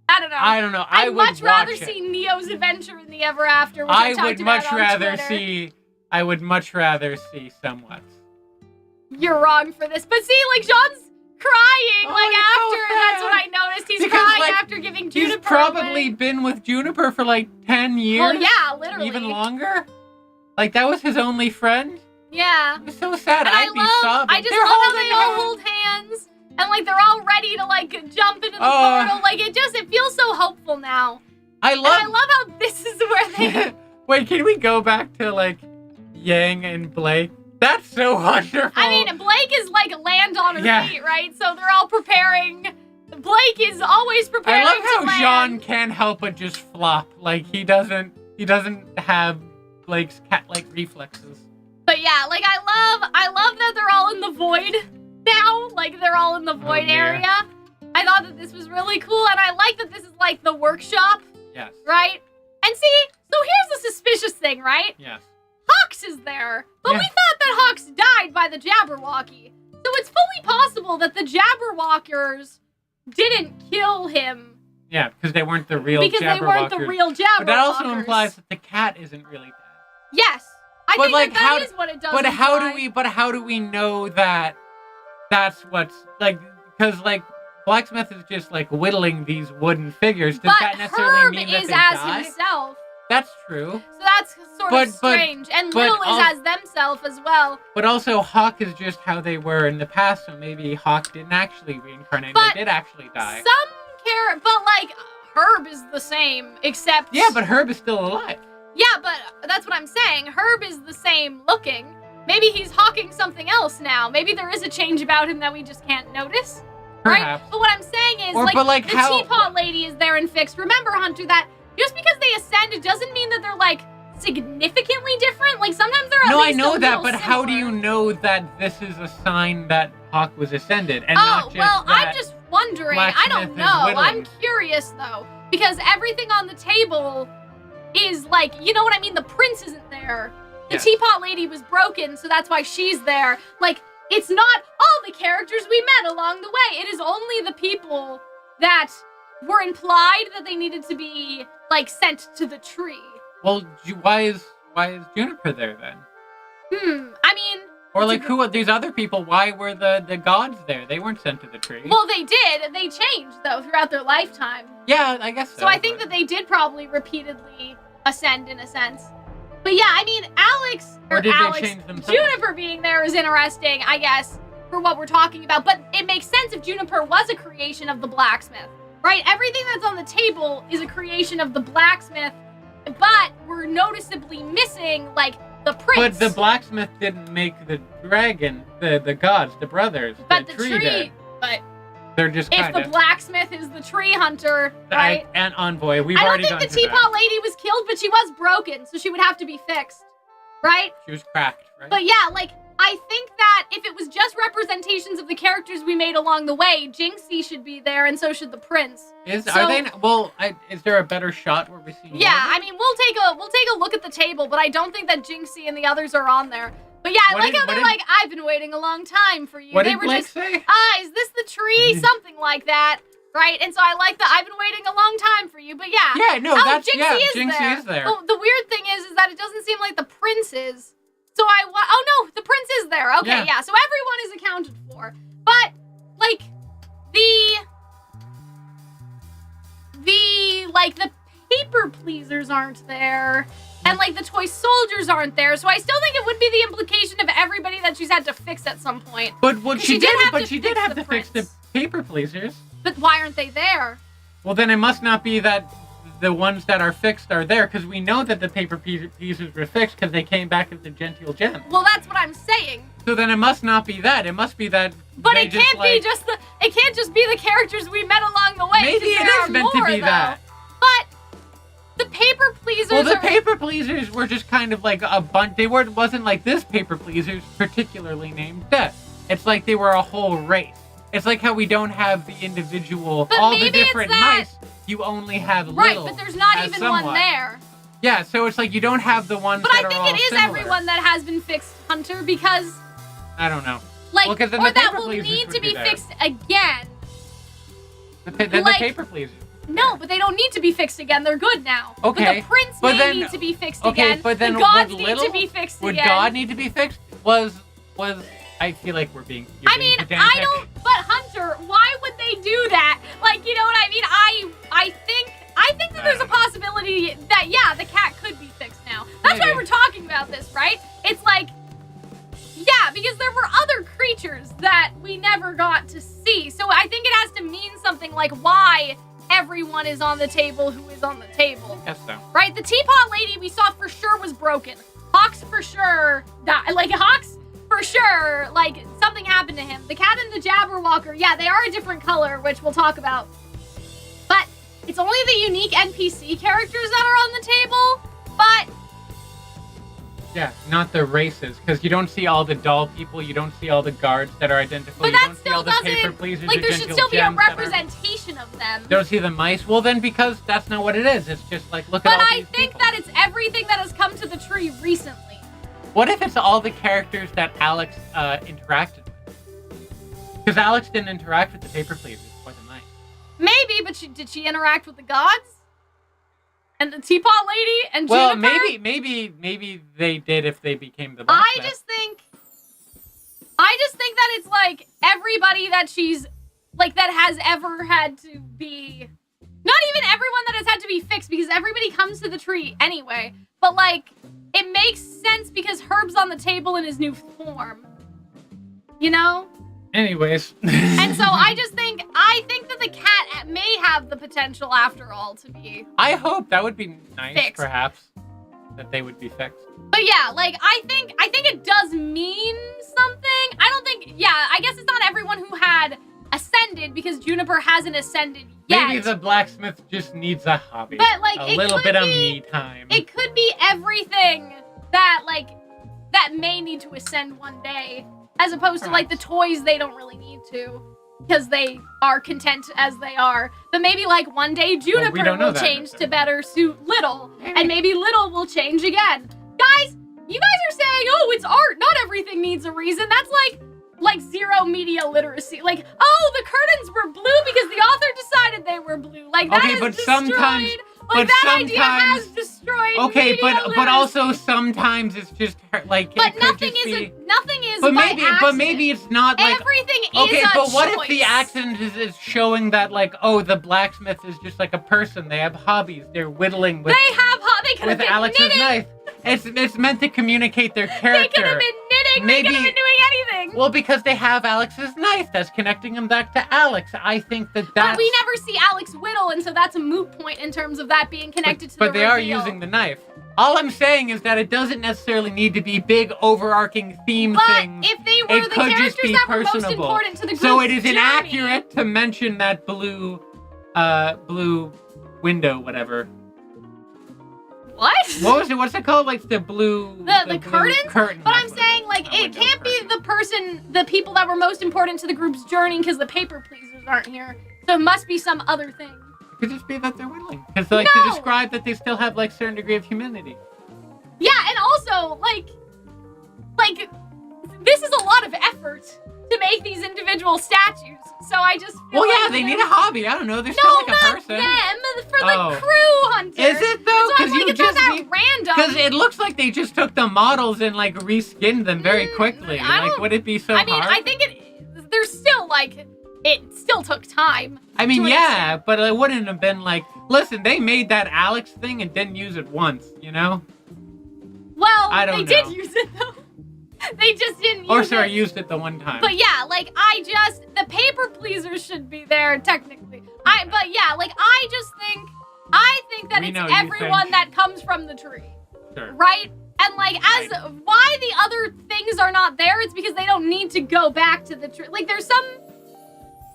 I don't know. I don't know. I I'd would much rather watch it. see Neo's adventure in the Ever After, which I I talked would about much on rather Twitter. see... I would much rather see somewhat. You're wrong for this. But see, like, Jean's crying, Oh, like, it's so after, and that's sad. what I noticed. He's Because, crying like, after giving Juniper He's probably away. been with Juniper for, like, 10 years. Well, yeah, literally. Even longer. Like, that was his only friend. Yeah. It was so sad. And I'd be sobbing. I just They're love how holding they all hands. hold hands. And, like, they're all ready to, like, jump into the Oh. portal. Like, it feels so hopeful now. I And I love... love how this is where they... Wait, can we go back to, like, Yang and Blake? That's so wonderful. I mean, Blake is like land on her feet, right? So they're all preparing. Blake is always preparing. I love how to land. Jean can't help but just flop. Like he doesn't have Blake's cat-like reflexes. But yeah, like I love that they're all in the void now. Like they're all in the void area. I thought that this was really cool, and I like that this is like the workshop. Yes. Right? And see, so here's the suspicious thing, right? Yes. Hawks is there, but we thought that Hawks died by the Jabberwocky. So it's fully possible that the Jabberwockers didn't kill him. Yeah, because they weren't the real Because they weren't the real Jabberwockers. But that also implies that the cat isn't really dead. Yes. I think like, that is what it does. But how do we know that that's what's like, because like Blacksmith is just like whittling these wooden figures. Does that necessarily mean that they die? Herb is as himself. That's true. So that's sort of strange. And Lil is as themselves as well. But also, Hawk is just how they were in the past, so maybe Hawk didn't actually reincarnate. They did actually die. But like, Herb is the same, except... Yeah, but Herb is still alive. Yeah, but that's what I'm saying. Herb is the same looking. Maybe he's hawking something else now. Maybe there is a change about him that we just can't notice. Perhaps. Right? But what I'm saying is, the teapot lady is there and fixed. Remember, Hunter, that just because they ascend, it doesn't mean that they're, like, significantly different. Like, sometimes they're No, I know that, but how do you know that this is a sign that Hawk was ascended and not just that I'm just wondering. I don't know. I'm curious, though, because everything on the table is, like, you know what I mean? The prince isn't there. The teapot lady was broken, so that's why she's there. Like, it's not all the characters we met along the way. It is only the people that were implied that they needed to be, like, sent to the tree. Well, why is Juniper there then? I mean... Or, like, who are these other people? Why were the gods there? They weren't sent to the tree. Well, they did. They changed, though, throughout their lifetime. Yeah, I guess so. So I think that they did probably repeatedly ascend, in a sense. But yeah, I mean, they change themselves? Juniper being there is interesting, I guess, for what we're talking about. But it makes sense if Juniper was a creation of the Blacksmith, right? Everything that's on the table is a creation of the Blacksmith, but we're noticeably missing, like, the prince. But the Blacksmith didn't make the dragon, the gods, the brothers, but the tree did. But they're just if the Blacksmith is the tree hunter, right? And Envoy, I don't think the teapot lady was killed, but she was broken, so she would have to be fixed, right? She was cracked, right? But yeah, like, I think that if it was just representations of the characters we made along the way, Jinxie should be there, and so should the prince. Is there a better shot where we see? Yeah, I mean, we'll take a look at the table, but I don't think that Jinxie and the others are on there. But yeah, I like how they're like, I've been waiting a long time for you. What did Blake say? Is this the tree? Something like that, right? And so I like that I've been waiting a long time for you. But yeah, Jinxie is there. The weird thing is that it doesn't seem like the prince is. So oh no, the prince is there. Okay, yeah. So everyone is accounted for. But like the paper pleasers aren't there. And like the toy soldiers aren't there. So I still think it would be the implication of everybody that she's had to fix at some point. But she did have to fix the paper pleasers. But why aren't they there? Well, then it must not be that the ones that are fixed are there, because we know that the paper pieces were fixed because they came back as the genteel gem. Well, that's what I'm saying. So then it must not be that. It must be that. But it can't just be the characters we met along the way. Maybe it is meant to be that. But the paper pleasers. Well, the paper pleasers were just kind of like a bunch. Wasn't like this paper pleasers particularly named Death. It's like they were a whole race. It's like how we don't have the individual, all the different mice. You only have Lil. Right, but there's not even one there. Yeah, so it's like you don't have the ones that are all similar. But I think it is everyone that has been fixed, Hunter, because... I don't know. Like, or that will need to be fixed again. The paper pleasers. No, but they don't need to be fixed again. They're good now. Okay. But the prince may need to be fixed again. But then the gods need to be fixed again. Would God need to be fixed? I feel like we're being pedantic. I don't... But Hunter, why would they do that? Like, you know what I mean? I think that there's a possibility that, yeah, the cat could be fixed now. That's why we're talking about this, right? It's like... Yeah, because there were other creatures that we never got to see. So I think it has to mean something like why everyone is on the table who is on the table. Guess so. Right? The teapot lady we saw for sure was broken. Hawks for sure died. Like, Hawks for sure, like, something happened to him. The cat and the Jabberwocker, yeah, they are a different color, which we'll talk about. But it's only the unique NPC characters that are on the table, but... Yeah, not the races, because you don't see all the doll people, you don't see all the guards that are identical, But you that don't see still all the paper pleasers, like, or there should gentle still be a gems that are- representation of them. Don't see the mice? Well then, because that's not what it is. It's just like, look at But all I these think people. that it's everything that has come to the tree recently. What if it's all the characters that Alex interacted with? Because Alex didn't interact with the paper pleasers or the mice. Maybe, but did she interact with the gods? And the teapot lady and Well, Juniper? maybe they did if they became the I Blacksmith. just think that it's like everybody that she's like that has ever had to be, not even everyone that has had to be fixed, because everybody comes to the tree anyway, but like it makes sense because Herb's on the table in his new form, you know? Anyways. And so I think that the cat may have the potential after all to be. I hope that would be nice, Fixed. perhaps, that they would be fixed. But yeah, like I think it does mean something. I don't think, yeah, I guess it's not everyone who had ascended, because Juniper hasn't ascended yet. Maybe the blacksmith just needs a hobby. But, like, a it little could bit of be- me time. It could be everything that that may need to ascend one day, as opposed to like the toys they don't really need to, because they are content as they are. But maybe like one day Juniper don't know will that change to necessarily. better suit Little, Maybe. and maybe Little will change again. Guys, you guys are saying, oh, it's art. Not everything needs a reason. That's like zero media literacy. Like, oh, the curtains were blue because the author decided they were blue. Like, that Okay, is but destroyed. sometimes- Like, but that idea has sometimes- destroyed Okay, media but also literacy. sometimes it's just like But it could nothing just is be, nothing is but by maybe accident. it's not like Everything is okay, a but what choice. if the accident is showing that like oh the blacksmith is just like a person, they have hobbies, they're whittling with They could have with been Alex's knitting. knife. It's meant to communicate their They character. could have been knitting. They could have Maybe- been doing anything. Well, because they have Alex's knife that's connecting them back to Alex. I think that's But we never see Alex whittle, and so that's a moot point in terms of that being connected to the But they are reveal. using the knife. All I'm saying is that it doesn't necessarily need to be big overarching theme But things. if they were It the could just characters be that were most personable. important to the group's So it is journey, inaccurate to mention that blue window, whatever. What? What was it? What's it called? Like the blue. The blue curtains? Curtain. But I'm that's what it saying, is. like, A it window can't be curtain. the people that were most important to the group's journey because the paper pleasers aren't here. So it must be some other thing. It could just be that they're whittling. Because like No. to describe that they still have like certain degree of humanity. Yeah, and also, like, this is a lot of effort to make these individual statues. So I just feel Well, like yeah, they need a hobby. I don't know. They're No, still like a not person. them. For the Oh. crew hunter. Is it though? So I'm Because like, you it's not just that need. random. Because it looks like they just took the models and like reskinned them very quickly. I Like, don't- would it be so I mean, hard? I think there's still, like, it still took time. I mean, to an yeah, but it wouldn't have been like, listen, they made that Alex thing and didn't use it once, you know? Well, I don't they did know. use it, though. They just didn't Or use sorry, it. used it the one time. But yeah, like, the paper pleasers should be there, technically. But yeah, like, I think that We know it's you everyone think. that comes from the tree, Sure. right? And, like, why the other things are not there, it's because they don't need to go back to the tree. Like, there's some,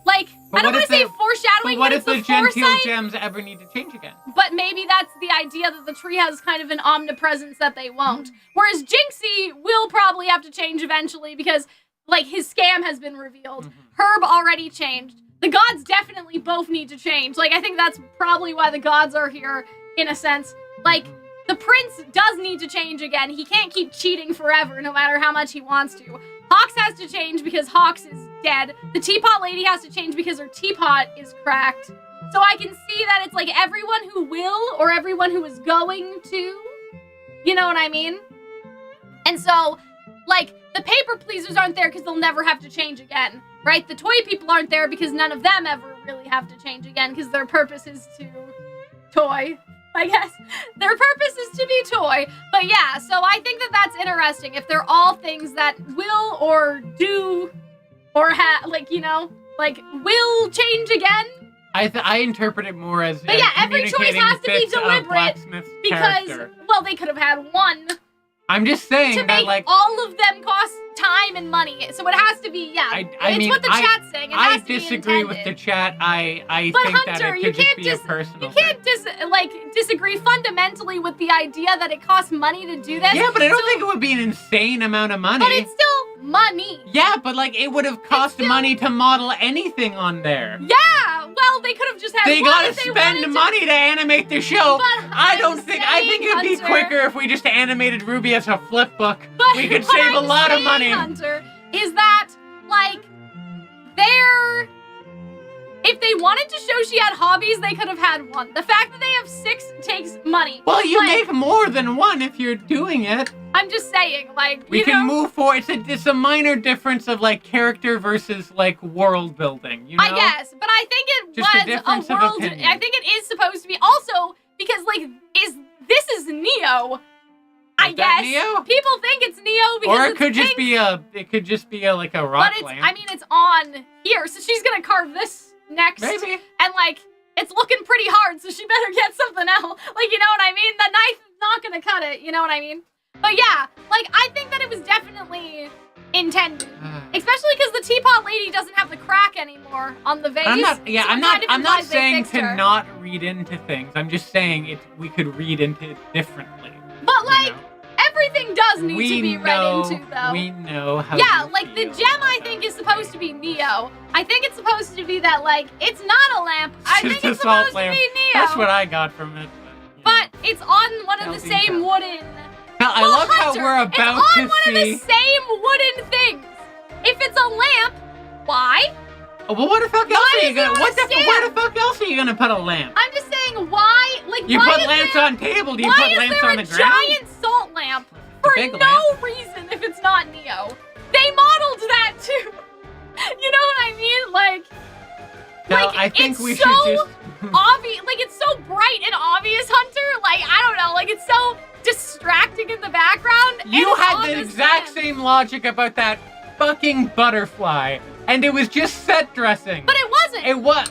like, But I don't what want to if say the- foreshadowing, But what but if it's the the genteel foresight. gems ever need to change again? But maybe that's the idea that the tree has kind of an omnipresence that they won't. Whereas Jinxie will probably have to change eventually because, like, his scam has been revealed. Mhm. Herb already changed. The gods definitely both need to change. Like, I think that's probably why the gods are here, in a sense. Like, the prince does need to change again. He can't keep cheating forever, no matter how much he wants to. Hawks has to change because Hawks is dead. The teapot lady has to change because her teapot is cracked. So I can see that it's like everyone who will or everyone who is going to. You know what I mean? And so, like, the paper pleasers aren't there because they'll never have to change again, right? The toy people aren't there because none of them ever really have to change again because their purpose is to toy, I guess. Their purpose is to be toy. But yeah, so I think that that's interesting. If they're all things that will or do or like, you know, like, will change again, I interpret it more as But yeah, every choice communicating has to be bits of deliberate Blacksmith's because, character. well, they could have had one I'm just saying to that, make like, all of them cost time and money. So it has to be, yeah. I it's mean, what the chat's saying. It I has to be disagree with the intended. chat. I But think Hunter, that it you could just can't be a just personal you can't thing. disagree fundamentally with the idea that it costs money to do this. Yeah, but I don't think it would be an insane amount of money. But it's still money. Yeah, but like it would have cost still- money to model anything on there. Yeah. Well, they could have just had They one gotta if they wanted spend to. money to animate the show. But I I'm don't think. I think saying, it'd be Hunter- quicker if we just animated Ruby as a flip book. But We could what save a I'm lot of saying, money. Hunter, is that like if they wanted to show she had hobbies, they could have had one. The fact that they have 6 takes money. Well, you Like, make more than one if you're doing it. I'm just saying, like, We you can know, move forward. It's a minor difference of like character versus like world building. You know? I guess, but I think it Just a was difference a of world. opinion. I think it is supposed to be also because like this is Neo. I Is that guess Neo? people think it's Neo because Or it it's could just pink, be a. It could just be a like a rock but it's. lamp. I mean, it's on here, so she's gonna carve this next. Maybe. And like it's looking pretty hard, so she better get something else. Like, you know what I mean? The knife is not gonna cut it. You know what I mean? But yeah, like I think that it was definitely intended, especially because the teapot lady doesn't have the crack anymore on the vase. I'm not. Yeah, so I'm it not. kind of I'm not implies they saying fixed to her. not read into things. I'm just saying it. We could read into it differently. But like you know? everything does need we to be know, read into, though. We know how. Yeah, you like the feel gem I about think it. is supposed to be Neo. I think it's supposed to be that like it's not a lamp. I Just think a it's salt supposed lamp. to be Neo. That's what I got from it. But it's on one of the Calxiyn same Cal. wooden. Now, I Well, love Hunter, how we're it's about on to one of the see. same wooden things. If it's a lamp, why? Oh, well, what the fuck else Why are you is it gonna? on What a the? stand? Where the fuck else are you gonna put a lamp? I'm just saying why. Like You why put is lamps there, on table. Do you why put is lamps there on a the ground? giant salt lamp for big no lamp. reason if it's not Neo? They modeled that too. You know what I mean? Like. No, Like, I think it's we so should just. obvious, like it's so bright and obvious, Hunter. Like I don't know, like it's so distracting in the background. and You it's had on the exact stand. same logic about that fucking butterfly, and it was just set dressing. But it wasn't It was.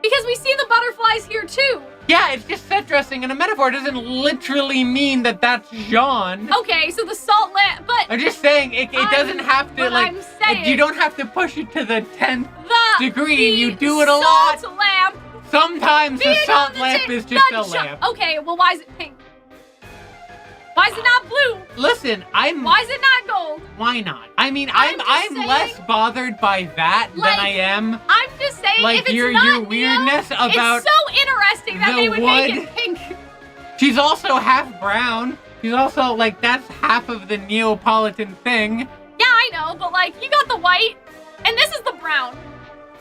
because we see the butterflies here too. Yeah, it's just set dressing, and a metaphor doesn't literally mean that that's Jean. Okay, so the salt lamp, but I'm just saying it doesn't have to but like. I'm saying You don't have to push it to the 10th the degree. the You do it a lot. Salt lamp. Sometimes the being salt on the lamp ta- is just the a jo- lamp. Okay, well why is it pink? Why is it not blue? Listen, Why is it not gold? Why not? I mean, I'm I'm just less saying- bothered by that Like, than I am I'm just saying like if it's your not weirdness Neo, about. it's so interesting that the they would make wood. it pink. She's also half brown. She's also like that's half of the Neapolitan thing. Yeah, I know, but like you got the white, and this is the brown.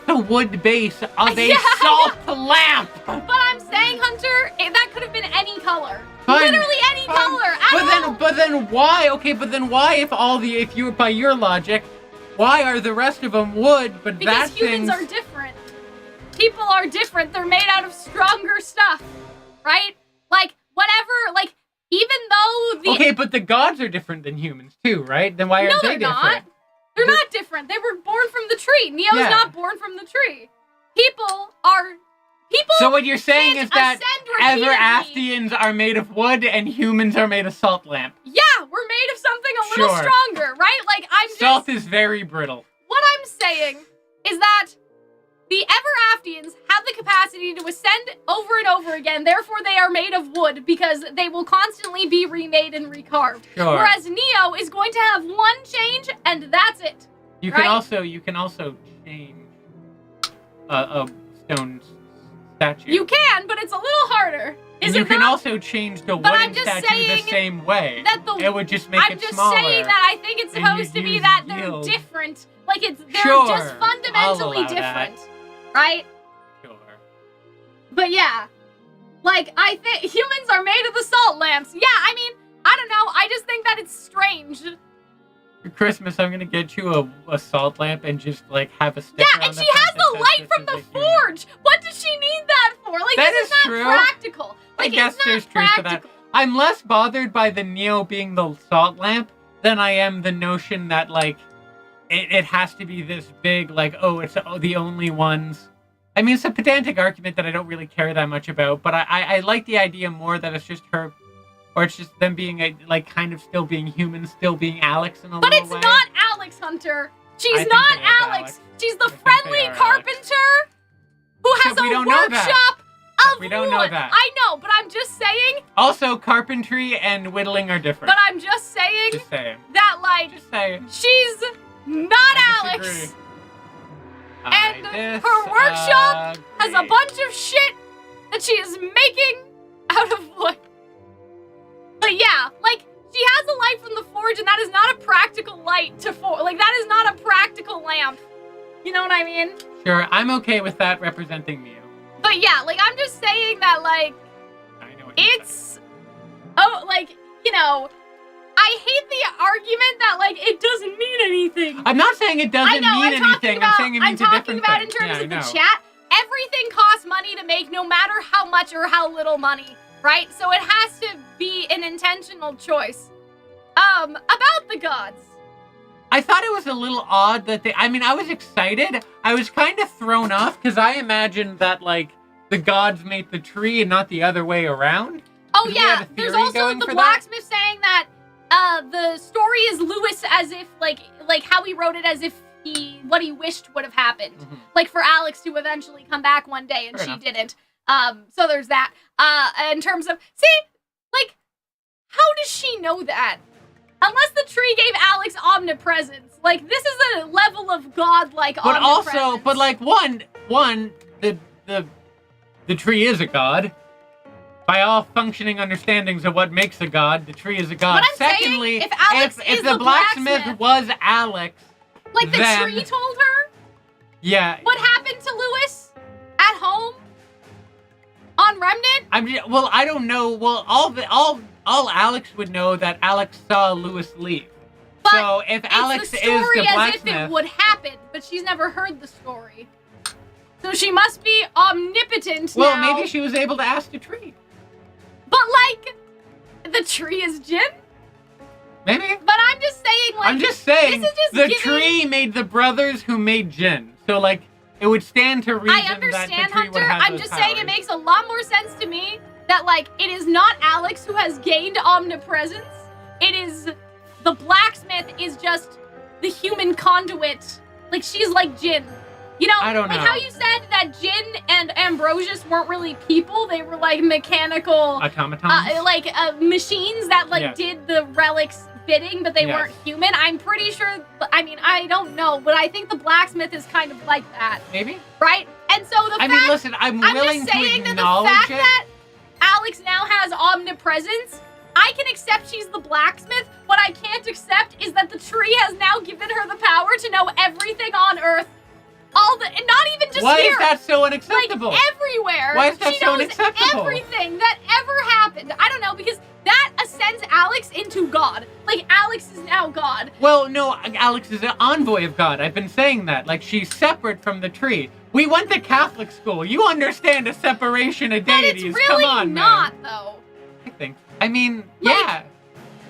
The wood base of a Yeah, salt lamp. But I'm saying, Hunter, that could have been any color. Fine, Literally any fine. color at all. But then why? Okay, but then why if you by your logic, why are the rest of them wood? But Because that humans thing's are different. People are different. They're made out of stronger stuff, right? Like whatever. Like even though the okay, but the gods are different than humans too, right? Then why no, aren't they they're different? not. They're not different. They were born from the tree. Neo's Yeah. not born from the tree. People are people. So what you're saying can't is that ascend repeatedly. Ever-Aftians are made of wood and humans are made of salt lamp. Yeah, we're made of something a little Sure. stronger, right? Like I'm just Salt is very brittle. what I'm saying is that the Ever-Aftians have the capacity to ascend over and over again, therefore they are made of wood because they will constantly be remade and recarved. Sure. Whereas Neo is going to have one change and that's it. You right? can also change a stone statue. You can, but it's a little harder. and Is you it can not? also change the But I'm wooden just statue the saying same way. that the- it would just make I'm it just smaller. saying that I think it's and you supposed to be use that they're yield. different. Like they're Sure, just I'll fundamentally allow that. different. Right? Sure. But yeah, like I think humans are made of the salt lamps. Yeah, I mean, I don't know. I just think that it's strange. For Christmas, I'm gonna get you a salt lamp and just like have a sticker Yeah, on and the she front has that the says light this from is the a human. forge. What does she need that for? Like That this is is not true. practical. Like I guess it's not there's truth to that. practical. I'm less bothered by the Neo being the salt lamp than I am the notion that like it has to be this big, like, oh, it's the only ones I mean, it's a pedantic argument that I don't really care that much about, but I like the idea more that it's just her, or it's just them being like kind of still being human, still being Alex in a But little it's way. not Alex, Hunter. I She's think not it is Alex. Alex. She's the I think friendly they are carpenter who has we a don't know that. workshop of We don't wood. know that. I know, but I'm just saying. Also, carpentry and whittling are different. But I'm just saying Just saying. that, like, Just saying. she's not I Alex. disagree. And I her workshop has a disagree. bunch of shit that she is making out of wood. But yeah, like, she has a light from the forge, and that is not a practical light to like, that is not a practical lamp. You know what I mean? Sure, I'm okay with that representing Mew. But yeah, like, I'm just saying that, like, I know what you're saying. it's, oh, like, you know, I hate the argument that, like, it doesn't mean anything. I'm not saying it doesn't mean anything. I'm saying it means a different about thing. in terms Yeah, of the I know. chat, everything costs money to make, no matter how much or how little money, right? So it has to be an intentional choice. About the gods. I thought it was a little odd that I mean, I was excited. I was kind of thrown off because I imagined that, like, the gods made the tree and not the other way around. Oh, 'Cause we had yeah. a There's theory also going the for that. blacksmith saying that the story is Lewis as if, like how he wrote it as if what he wished would have happened. Mhm. Like, for Alex to eventually come back one day, and Fair she enough. didn't. So there's that. In terms of, see, like, how does she know that? Unless the tree gave Alex omnipresence. Like, this is a level of godlike But omnipresence. also, but like the tree is a god. By all functioning understandings of what makes a god, the tree is a god. But I'm saying, Secondly, if Alex if is the the blacksmith blacksmith- was Alex, like, the then- tree told her yeah. what happened to Lewis at home on Remnant. Well, I don't know. Well, all Alex would know that Alex saw Lewis leave. But so if Alex it's the is story the as if blacksmith, it would happen, but she's never heard the story. So she must be omnipotent well, now. maybe she was able to ask the tree. But, like, the tree is Jin? Maybe. But I'm just saying, like, I'm just saying this is just the giving- tree made the brothers who made Jin. So, like, it would stand to reason I that the understand, tree would Hunter. have I'm those just saying it powers. makes a lot more sense to me that, like, it is not Alex who has gained omnipresence. It is the blacksmith is just the human conduit. Like, she's like Jin. You know, I don't like know. how you said that Jin and Ambrosius weren't really people. They were, like, mechanical, Automatons. machines that, like, Yes. did the relics bidding, but they Yes. weren't human. I'm pretty sure, I mean, I don't know, but I think the blacksmith is kind of like that, Maybe. right? And so the I fact, mean, listen, I'm willing just saying to that the acknowledge fact it. that Alex now has omnipresence, I can accept she's the blacksmith. What I can't accept is that the tree has now given her the power to know everything on Earth. And not even just Why here. is that so Like, unacceptable? everywhere. Why is that she so knows unacceptable? everything that ever happened. I don't know, because that ascends Alex into God. Like, Alex is now God. Well, no, Alex is an envoy of God. I've been saying that. Like, she's separate from the tree. We went to Catholic school. You understand a separation of But it's deities. really Come on, not, man. though. I think. I mean, Like- yeah.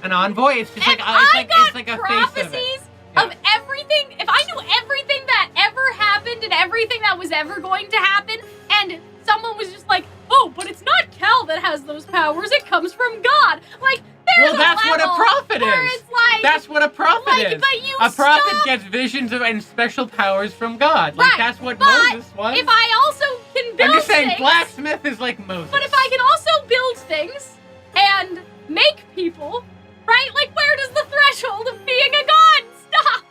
An envoy, it's just And like, I got it's like a face of it. prophecies Yeah. of everything. If I knew everything that ever happened and everything that was ever going to happen, and someone was just like, oh, but it's not Cal that has those powers, it comes from God. Like, there's Well, that's a what a level prophet where is. It's like, That's what a prophet like, is. but you A prophet stop. gets visions of and special powers from God. Like, Right, that's what but Moses was. If I also can build I'm just saying, things, Blacksmith is like Moses. but if I can also build things and make people, right? Like, where does the threshold of being a god stop?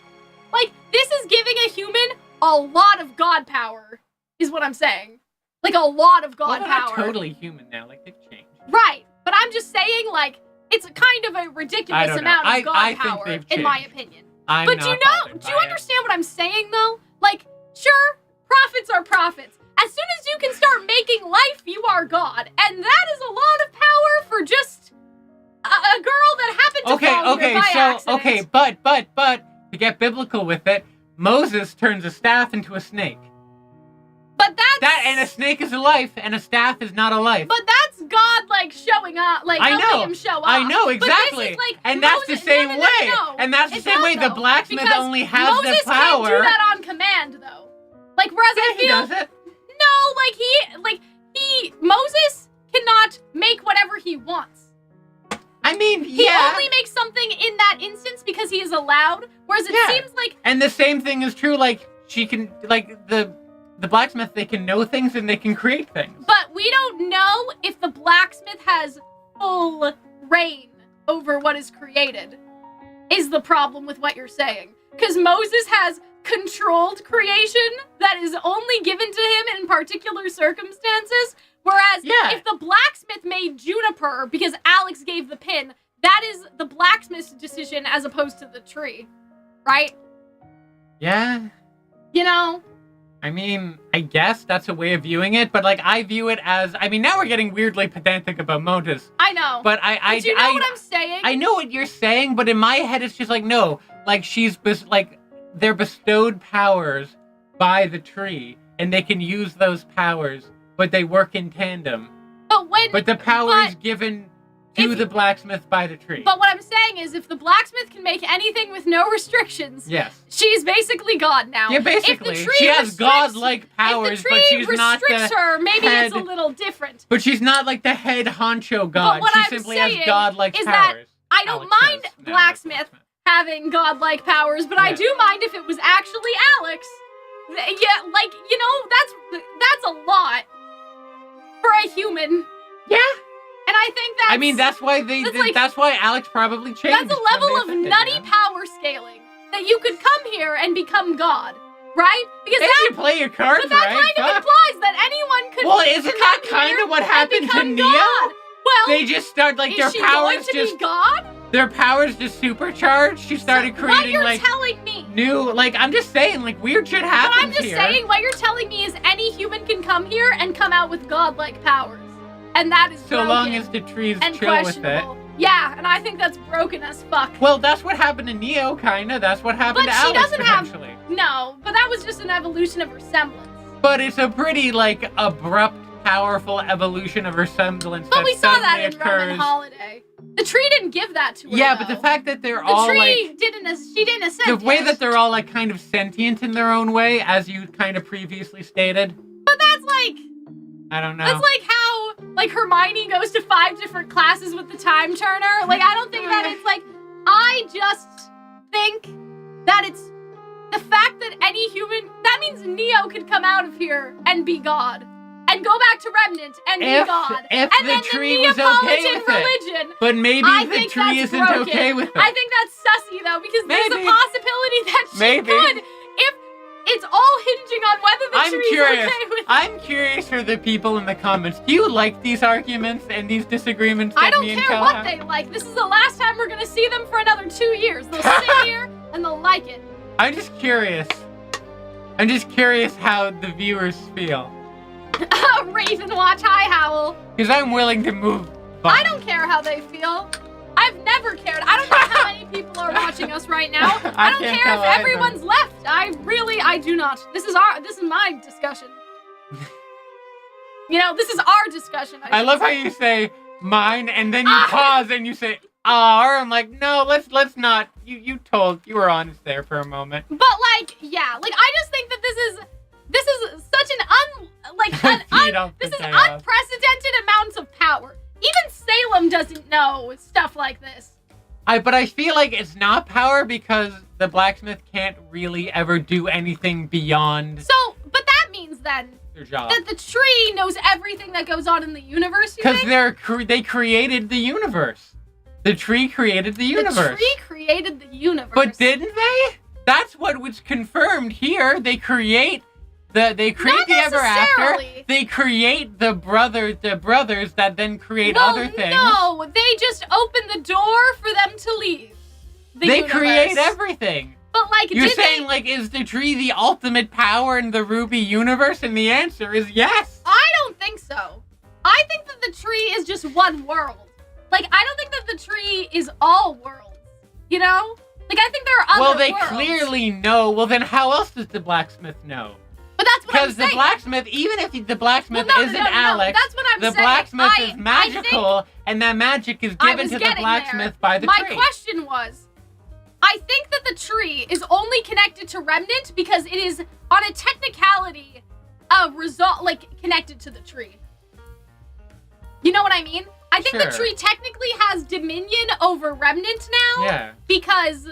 Like, this is giving a human a lot of god power, is what I'm saying. Like, a lot of well, god they're power. not totally human now. Like, they've changed. Right, but I'm just saying, like, it's a kind of a ridiculous know. amount of god I think power, they've in my changed. opinion. I'm But not do you bothered do you by it. understand what I'm saying, though? Like, sure, prophets are prophets. As soon as you can start making life, you are God. And that is a lot of power for just a girl that happened to fall here by accident. but to get biblical with it, Moses turns a staff into a snake. But And a snake is a life, and a staff is not a life. But that's God, like, showing up, like, I helping know. him show up. I know, But this exactly. is, like, And that's the Moses- same no, no, way. no, no. And that's the It's same not, way the though, blacksmith because only has Moses the power. can't do that on command, though. Like, whereas Yeah, I he feel... does it. No, Moses cannot make whatever he wants. I mean, He yeah. only makes something in that instance because he is allowed, whereas it seems like... And the same thing is true, like, she can, like, the blacksmith, they can know things and they can create things. But we don't know if the blacksmith has full reign over what is created, is the problem with what you're saying. Because Moses has controlled creation that is only given to him in particular circumstances, whereas if the blacksmith made juniper because Alex gave the pin, that is the blacksmith's decision as opposed to the tree, right? Yeah. You know? I mean, I guess that's a way of viewing it, but, like, I view it as, I mean, now we're getting weirdly pedantic about Moses. I know. But But you know what I'm saying? I know what you're saying, but in my head it's just like, no, like, they're bestowed powers by the tree, and they can use those powers, but they work in tandem. But the power is given to the blacksmith by the tree. But what I'm saying is, if the blacksmith can make anything with no restrictions, she's basically God now. Yeah, basically. She has godlike powers, but she's not the restricts her, maybe head, it's a little different. But she's not like the head honcho god. But what She I'm simply saying has godlike is powers. that I don't mind Blacksmith having godlike powers, but I do mind if it was actually Alex. Yeah, like, you know, that's a lot for a human. Yeah. And I think that's... I mean, that's why Alex probably changed. That's a level of nutty power scaling that you could come here and become God, right? Because if you play your cards but that right, kind of implies that anyone could. Well, isn't that kind of what happened to Neo? God. Well, they just start like their is she powers going to be God? Their powers just supercharged. She started creating what you're telling me. New, like, I'm just saying, like, weird shit happens But I'm just saying, what you're telling me is any human can come here and come out with godlike powers. And that is so long as the trees and chill with it. Yeah, and I think that's broken as fuck. Well, that's what happened to Neo, kinda. That's what happened to Alex, potentially. No, but that was just an evolution of her semblance. But it's a pretty, like, abrupt, powerful evolution of her semblance. But we saw that in occurs. Roman Holiday. The tree didn't give that to her. Yeah, though. but the fact that they're all like... she didn't assent. The way that they're all, like, kind of sentient in their own way, as you kind of previously stated. But that's like... I don't know. That's like how, like, Hermione goes to 5 different classes with the time turner. Like, I don't think that it's like... I just think that it's... The fact that any human... That means Neo could come out of here and be God. And go back to Remnant and be God. If and the then tree the was okay with religion, it. But maybe the tree isn't broken. okay with it. I think that's sussy, though, because there's a possibility that she could. If it's all hinging on whether the tree's okay with it. I'm curious for the people in the comments. Do you like these arguments and these disagreements that I don't me and care Cal what have? they like. This is the last time we're going to see them for another 2 years. They'll sit here and they'll like it. I'm just curious. I'm just curious how the viewers feel. Raven watch, hi Howl. Because I'm willing to move. I don't care how they feel. I've never cared. I don't know how many people are watching us right now. I don't care if everyone's left. I do not. This is my discussion. You know, this is our discussion. I love how you say mine and then you pause and you say our. I'm like, no, let's not. You were honest there for a moment. But like, yeah, like I just think that this is such an unprecedented amounts of power. Even Salem doesn't know stuff like this. But I feel like it's not power because the blacksmith can't really ever do anything beyond. So, but that means then their job. That the tree knows everything that goes on in the universe. Because they created the universe. The tree created the universe. The tree created the universe. But didn't they? That's what was confirmed here. They create the ever after. They create the brothers that then create other things. No, they just open the door for them to leave. They create everything. But like, you're saying, like, is the tree the ultimate power in the RWBY universe? And the answer is yes. I don't think so. I think that the tree is just one world. Like, I don't think that the tree is all worlds. You know? Like, I think there are other worlds. Well, they clearly know. Well, then how else does the blacksmith know? But that's what I'm saying. Because the blacksmith, even if the blacksmith isn't Alex, that's what I'm saying. The blacksmith is magical, and that magic is given to the blacksmith by the tree. My question was, I think that the tree is only connected to Remnant because it is, on a technicality, a result, like, connected to the tree. You know what I mean? I think the tree technically has dominion over Remnant now. Yeah. Because,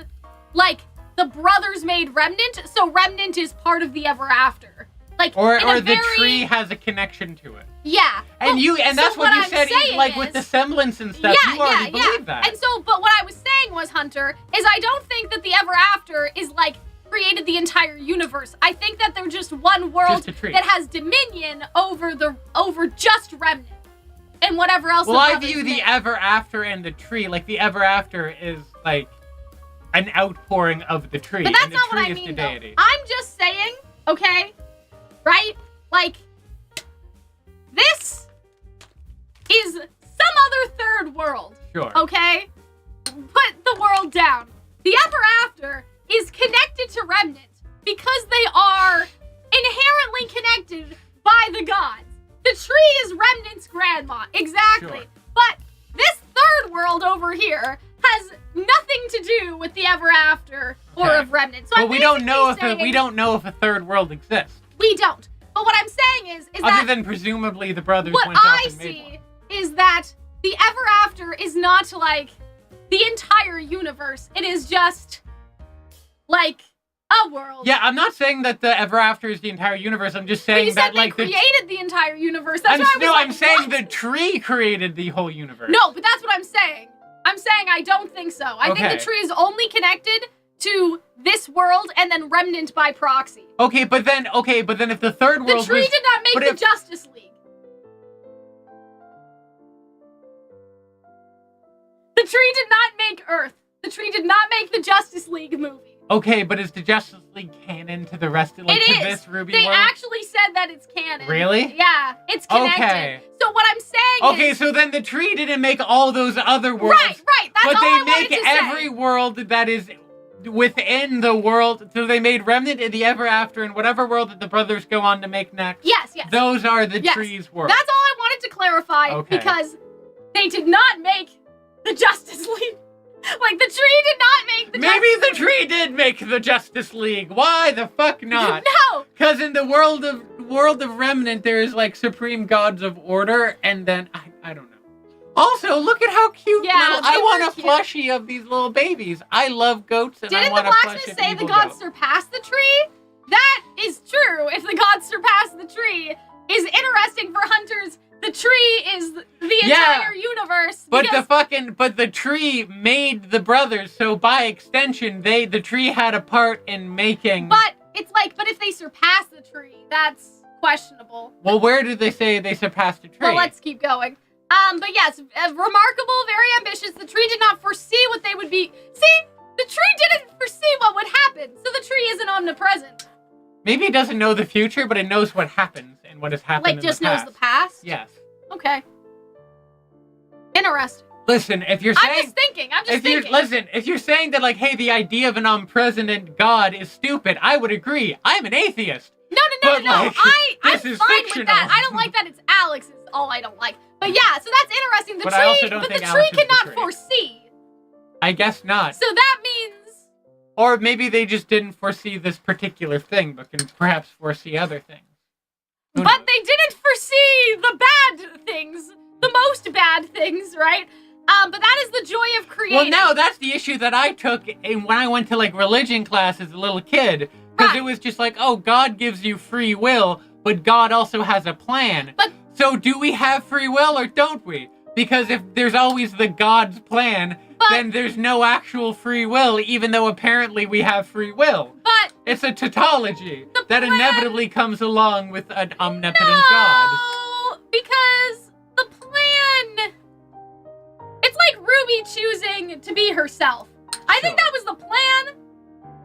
like, the brothers made Remnant, so Remnant is part of the Ever After. Like, or the tree has a connection to it. Yeah. And that's what you said, like, with the semblance and stuff. Yeah, you already believe that. And so, but what I was saying was, Hunter, is I don't think that the Ever After is, like, created the entire universe. I think that they're just one world that has dominion over just Remnant. And whatever else. Well, I view the Ever After and the tree, like, the Ever After is, like, an outpouring of the tree. But that's and the not tree what I is mean, the deity. though. I'm just saying, okay? Right? Like, this is some other third world. Sure. Okay? Put the world down. The Ever After is connected to Remnant because they are inherently connected by the gods. The tree is Remnant's grandma. Exactly. Sure. But this third world over here has nothing to do with the Ever After or of Remnant. So but we don't know if a third world exists. We don't. But what I'm saying is other that than presumably the brothers what went off I and made one. see is that the Ever After is not like the entire universe. It is just like a world. Yeah, I'm not saying that the Ever After is the entire universe. I'm just saying that like they created the entire universe. That's I'm saying the tree created the whole universe. No, but that's what I'm saying. I'm saying I don't think so. I think the tree is only connected to this world and then Remnant by proxy. Okay, but then if the third world the tree did not make the Justice League. The tree did not make Earth. The tree did not make the Justice League movie. Okay, but is the Justice League canon to the rest of it to is. This RWBY They world? actually said that it's canon. Really? Yeah, it's connected. Okay. So what I'm saying is... Okay, so then the tree didn't make all those other worlds. Right. That's but all they I make wanted to every world that is within the world. So they made Remnant and the Ever After and whatever world that the brothers go on to make next. Yes. Those are the tree's world. That's all I wanted to clarify because they did not make the Justice League. Like, the tree did not make the Maybe Justice the tree did make the Justice League. Why the fuck not? No! Because in the world of Remnant, there is, like, supreme gods of order, and then, I don't know. Also, look at how cute I want a plushie of these little babies. I love goats, and I want a plushie of Didn't the Blacksmith say the gods surpass the tree? That is true. If the gods surpass the tree, is interesting for hunters. The tree is the entire universe. But the tree made the brothers, so by extension, the tree had a part in making. But it's like, but if they surpass the tree, that's questionable. Well, where did they say they surpassed the tree? Well, let's keep going. But yes, remarkable, very ambitious. The tree did not foresee what they would be. See, the tree didn't foresee what would happen, so the tree isn't omnipresent. Maybe it doesn't know the future, but it knows what happens and what has happened in the past. Like, just knows the past? Yes. Okay. Interesting. Listen, if you're saying... I'm just thinking. Listen, if you're saying that, like, hey, the idea of an omnipresent God is stupid, I would agree. I'm an atheist. No. Like, I'm fine fictional. with that. I don't like that it's Alex is all I don't like. But yeah, so that's interesting. The tree cannot foresee. I guess not. So that means... Or maybe they just didn't foresee this particular thing, but can perhaps foresee other things. But they didn't foresee the bad things. The most bad things, right? But that is the joy of creating. Well, no, that's the issue that I took when I went to, like, religion class as a little kid. Because it was just like, oh, God gives you free will, but God also has a plan. So do we have free will or don't we? Because if there's always the God's plan, then there's no actual free will, even though apparently we have free will. But it's a tautology that inevitably comes along with an omnipotent God. No, because the plan... It's like Ruby choosing to be herself. I think that was the plan,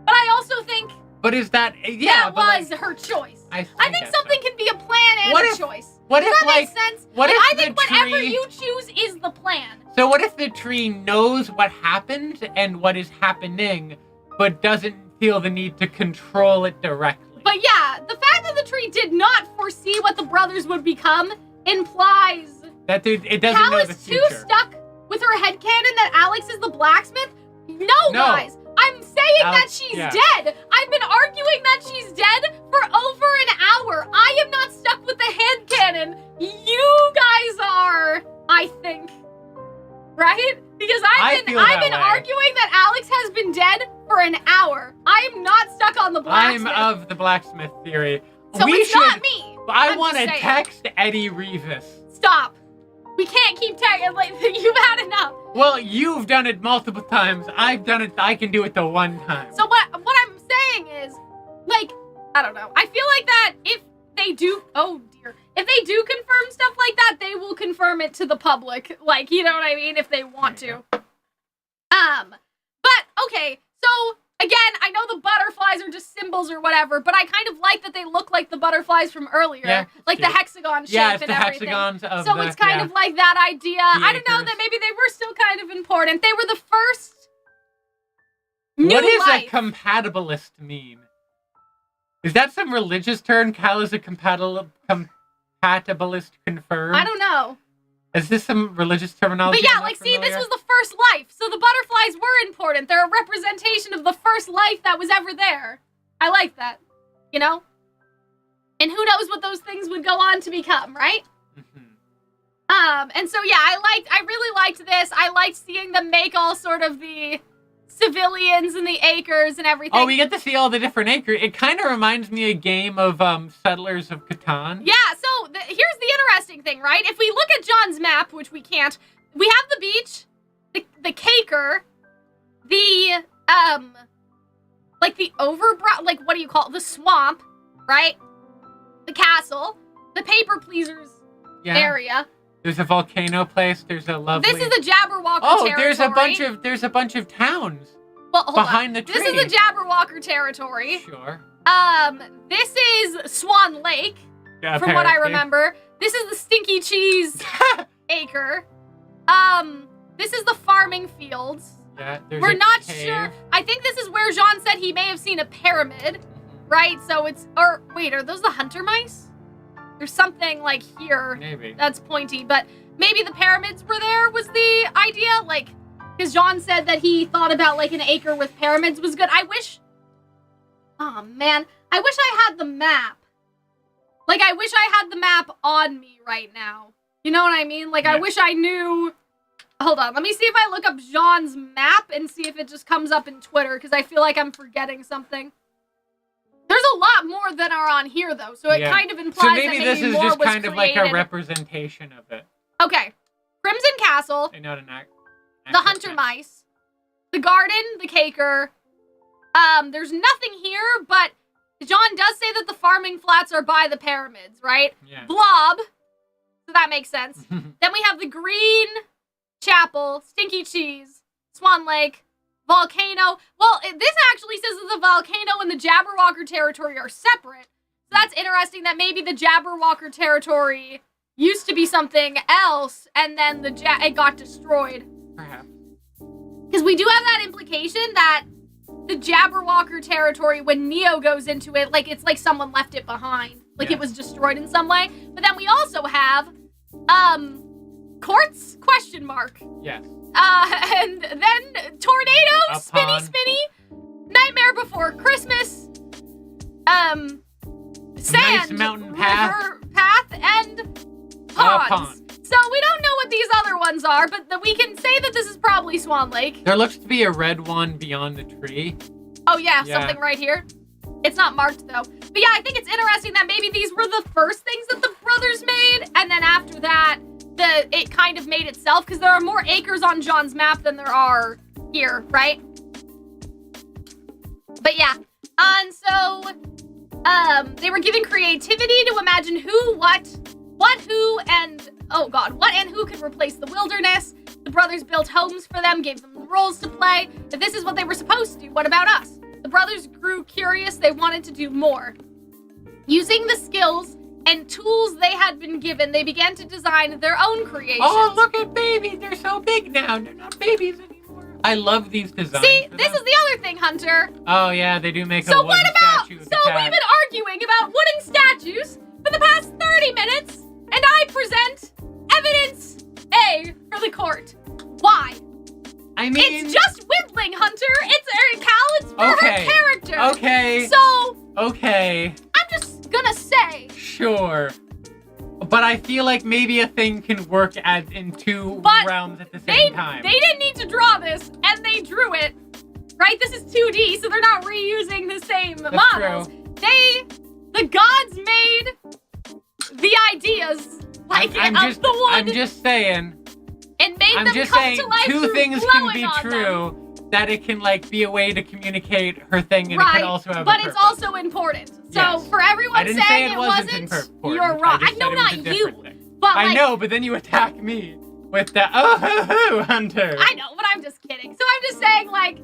but I also think... But is that... Yeah, that was her choice. I think something can be a plan and a choice. Does that make sense? I think whatever you choose is the plan. So what if the tree knows what happened and what is happening, but doesn't feel the need to control it directly? But yeah, the fact that the tree did not foresee what the brothers would become implies... That it doesn't know the future. Cal is too stuck with her headcanon that Alex is the blacksmith? No, guys. I'm saying that she's dead. I've been arguing that she's dead for over an hour. I am not stuck with the hand cannon. You guys are, I think. Right? Because I've been arguing that Alex has been dead for an hour. I am not stuck on the Blacksmith. I'm of the Blacksmith theory. So it's not me. I want to text Eddie Revis. Stop. We can't keep tagging. Like, you've had enough. Well, you've done it multiple times. I've done it. I can do it the one time. So what I'm saying is, like, I don't know. I feel like that if they do, if they do confirm stuff like that, they will confirm it to the public. Like, you know what I mean? If they want to. But okay. So again, I know the butterflies are just symbols or whatever, but I kind of like that they look like the butterflies from earlier, like the hexagon shape it's and the everything. Hexagons of so it's kind of like that idea. I don't know, that maybe they were still kind of important. They were the first new What is life. a compatibilist mean? Is that some religious term? Cal is a compatibilist confirmed? I don't know. Is this some religious terminology? But yeah, like, see, this was the first life, so the butterflies were important. They're a representation of the first life that was ever there. I like that, you know? And who knows what those things would go on to become, right? Mm-hmm. And so, yeah, I really liked this. I liked seeing them make all sort of the civilians and the acres and everything. Oh, we get to see all the different acres. It kind of reminds me a game of Settlers of Catan. Yeah, so here's the interesting thing, right? If we look at John's map, which we can't, we have the beach, the caker, the, like the like, what do you call it? The swamp, right? The castle, the paper pleasers area. There's a volcano place. There's a lovely. This is the Jabberwocker territory. there's a bunch of towns. Well, hold behind on. the tree. This is the Jabberwocker territory. Sure. This is Swan Lake, from what I remember. This is the Stinky Cheese acre. This is the farming fields. Yeah, we're not sure. I think this is where Jean said he may have seen a pyramid, right? So it's, or wait, are those the hunter mice? There's something like here that's pointy, but maybe the pyramids were there was the idea, like, because Jean said that he thought about like an acre with pyramids was good. Oh man, I wish I had the map. Like, I wish I had the map on me right now. You know what I mean? Like, I wish I knew. Hold on, let me see if I look up Jean's map and see if it just comes up in Twitter, because I feel like I'm forgetting something. There's a lot more than are on here, though, so it kind of implies that maybe this is more just was kind of created. like a representation of it. Okay. Crimson Castle. And not an the Hunter Mice. The Garden, the Caker. There's nothing here, but John does say that the farming flats are by the pyramids, right? Yeah. Blob. So that makes sense. Then we have the Green Chapel, Stinky Cheese, Swan Lake, Volcano. Well, this actually says that the volcano and the Jabberwocker territory are separate. So that's interesting that maybe the Jabberwocker territory used to be something else, and then it got destroyed. Perhaps. Because we do have that implication that the Jabberwocker territory, when Neo goes into it, like, it's like someone left it behind. Like, it was destroyed in some way. But then we also have, courts? Question mark. Yes. And then tornadoes, spinny, Nightmare Before Christmas, sand, nice mountain river path, and ponds. So we don't know what these other ones are, but we can say that this is probably Swan Lake. There looks to be a red one beyond the tree. Oh yeah, something right here. It's not marked though. But yeah, I think it's interesting that maybe these were the first things that the brothers made, and then after that, it kind of made itself, because there are more acres on John's map than there are here, right? But yeah, and so they were given creativity to imagine who, what, who, and what and who could replace the wilderness. The brothers built homes for them, gave them the roles to play. If this is what they were supposed to do, what about us? The brothers grew curious. They wanted to do more. Using the skills and tools they had been given, they began to design their own creations. Oh, look at babies. They're so big now. They're not babies anymore. I love these designs. See, this is the other thing, Hunter. Oh, yeah, they do make a wooden statue of the cat. So we've been arguing about wooden statues for the past 30 minutes, and I present evidence A for the court. Why? I mean... It's just whittling, Hunter. It's Cal, it's very Okay. So, okay. I'm just gonna say. Sure. But I feel like maybe a thing can work in two realms at the same time. They didn't need to draw this, and they drew it. Right? This is 2D, so they're not reusing the same models. True. The gods made the ideas, like, of the wood. I'm just saying. And made them just come saying, to life two things can be on true. Them. That it can, like, be a way to communicate her thing, and it can also have a but purpose. it's also important. So, Yes. for everyone I didn't saying say it wasn't wasn't, important. you're wrong. I know, said not it was a you. different thing. But, I like, know, but then you attack me with the oh-ho-ho, Hunter. I know, but I'm just kidding. So I'm just saying, like,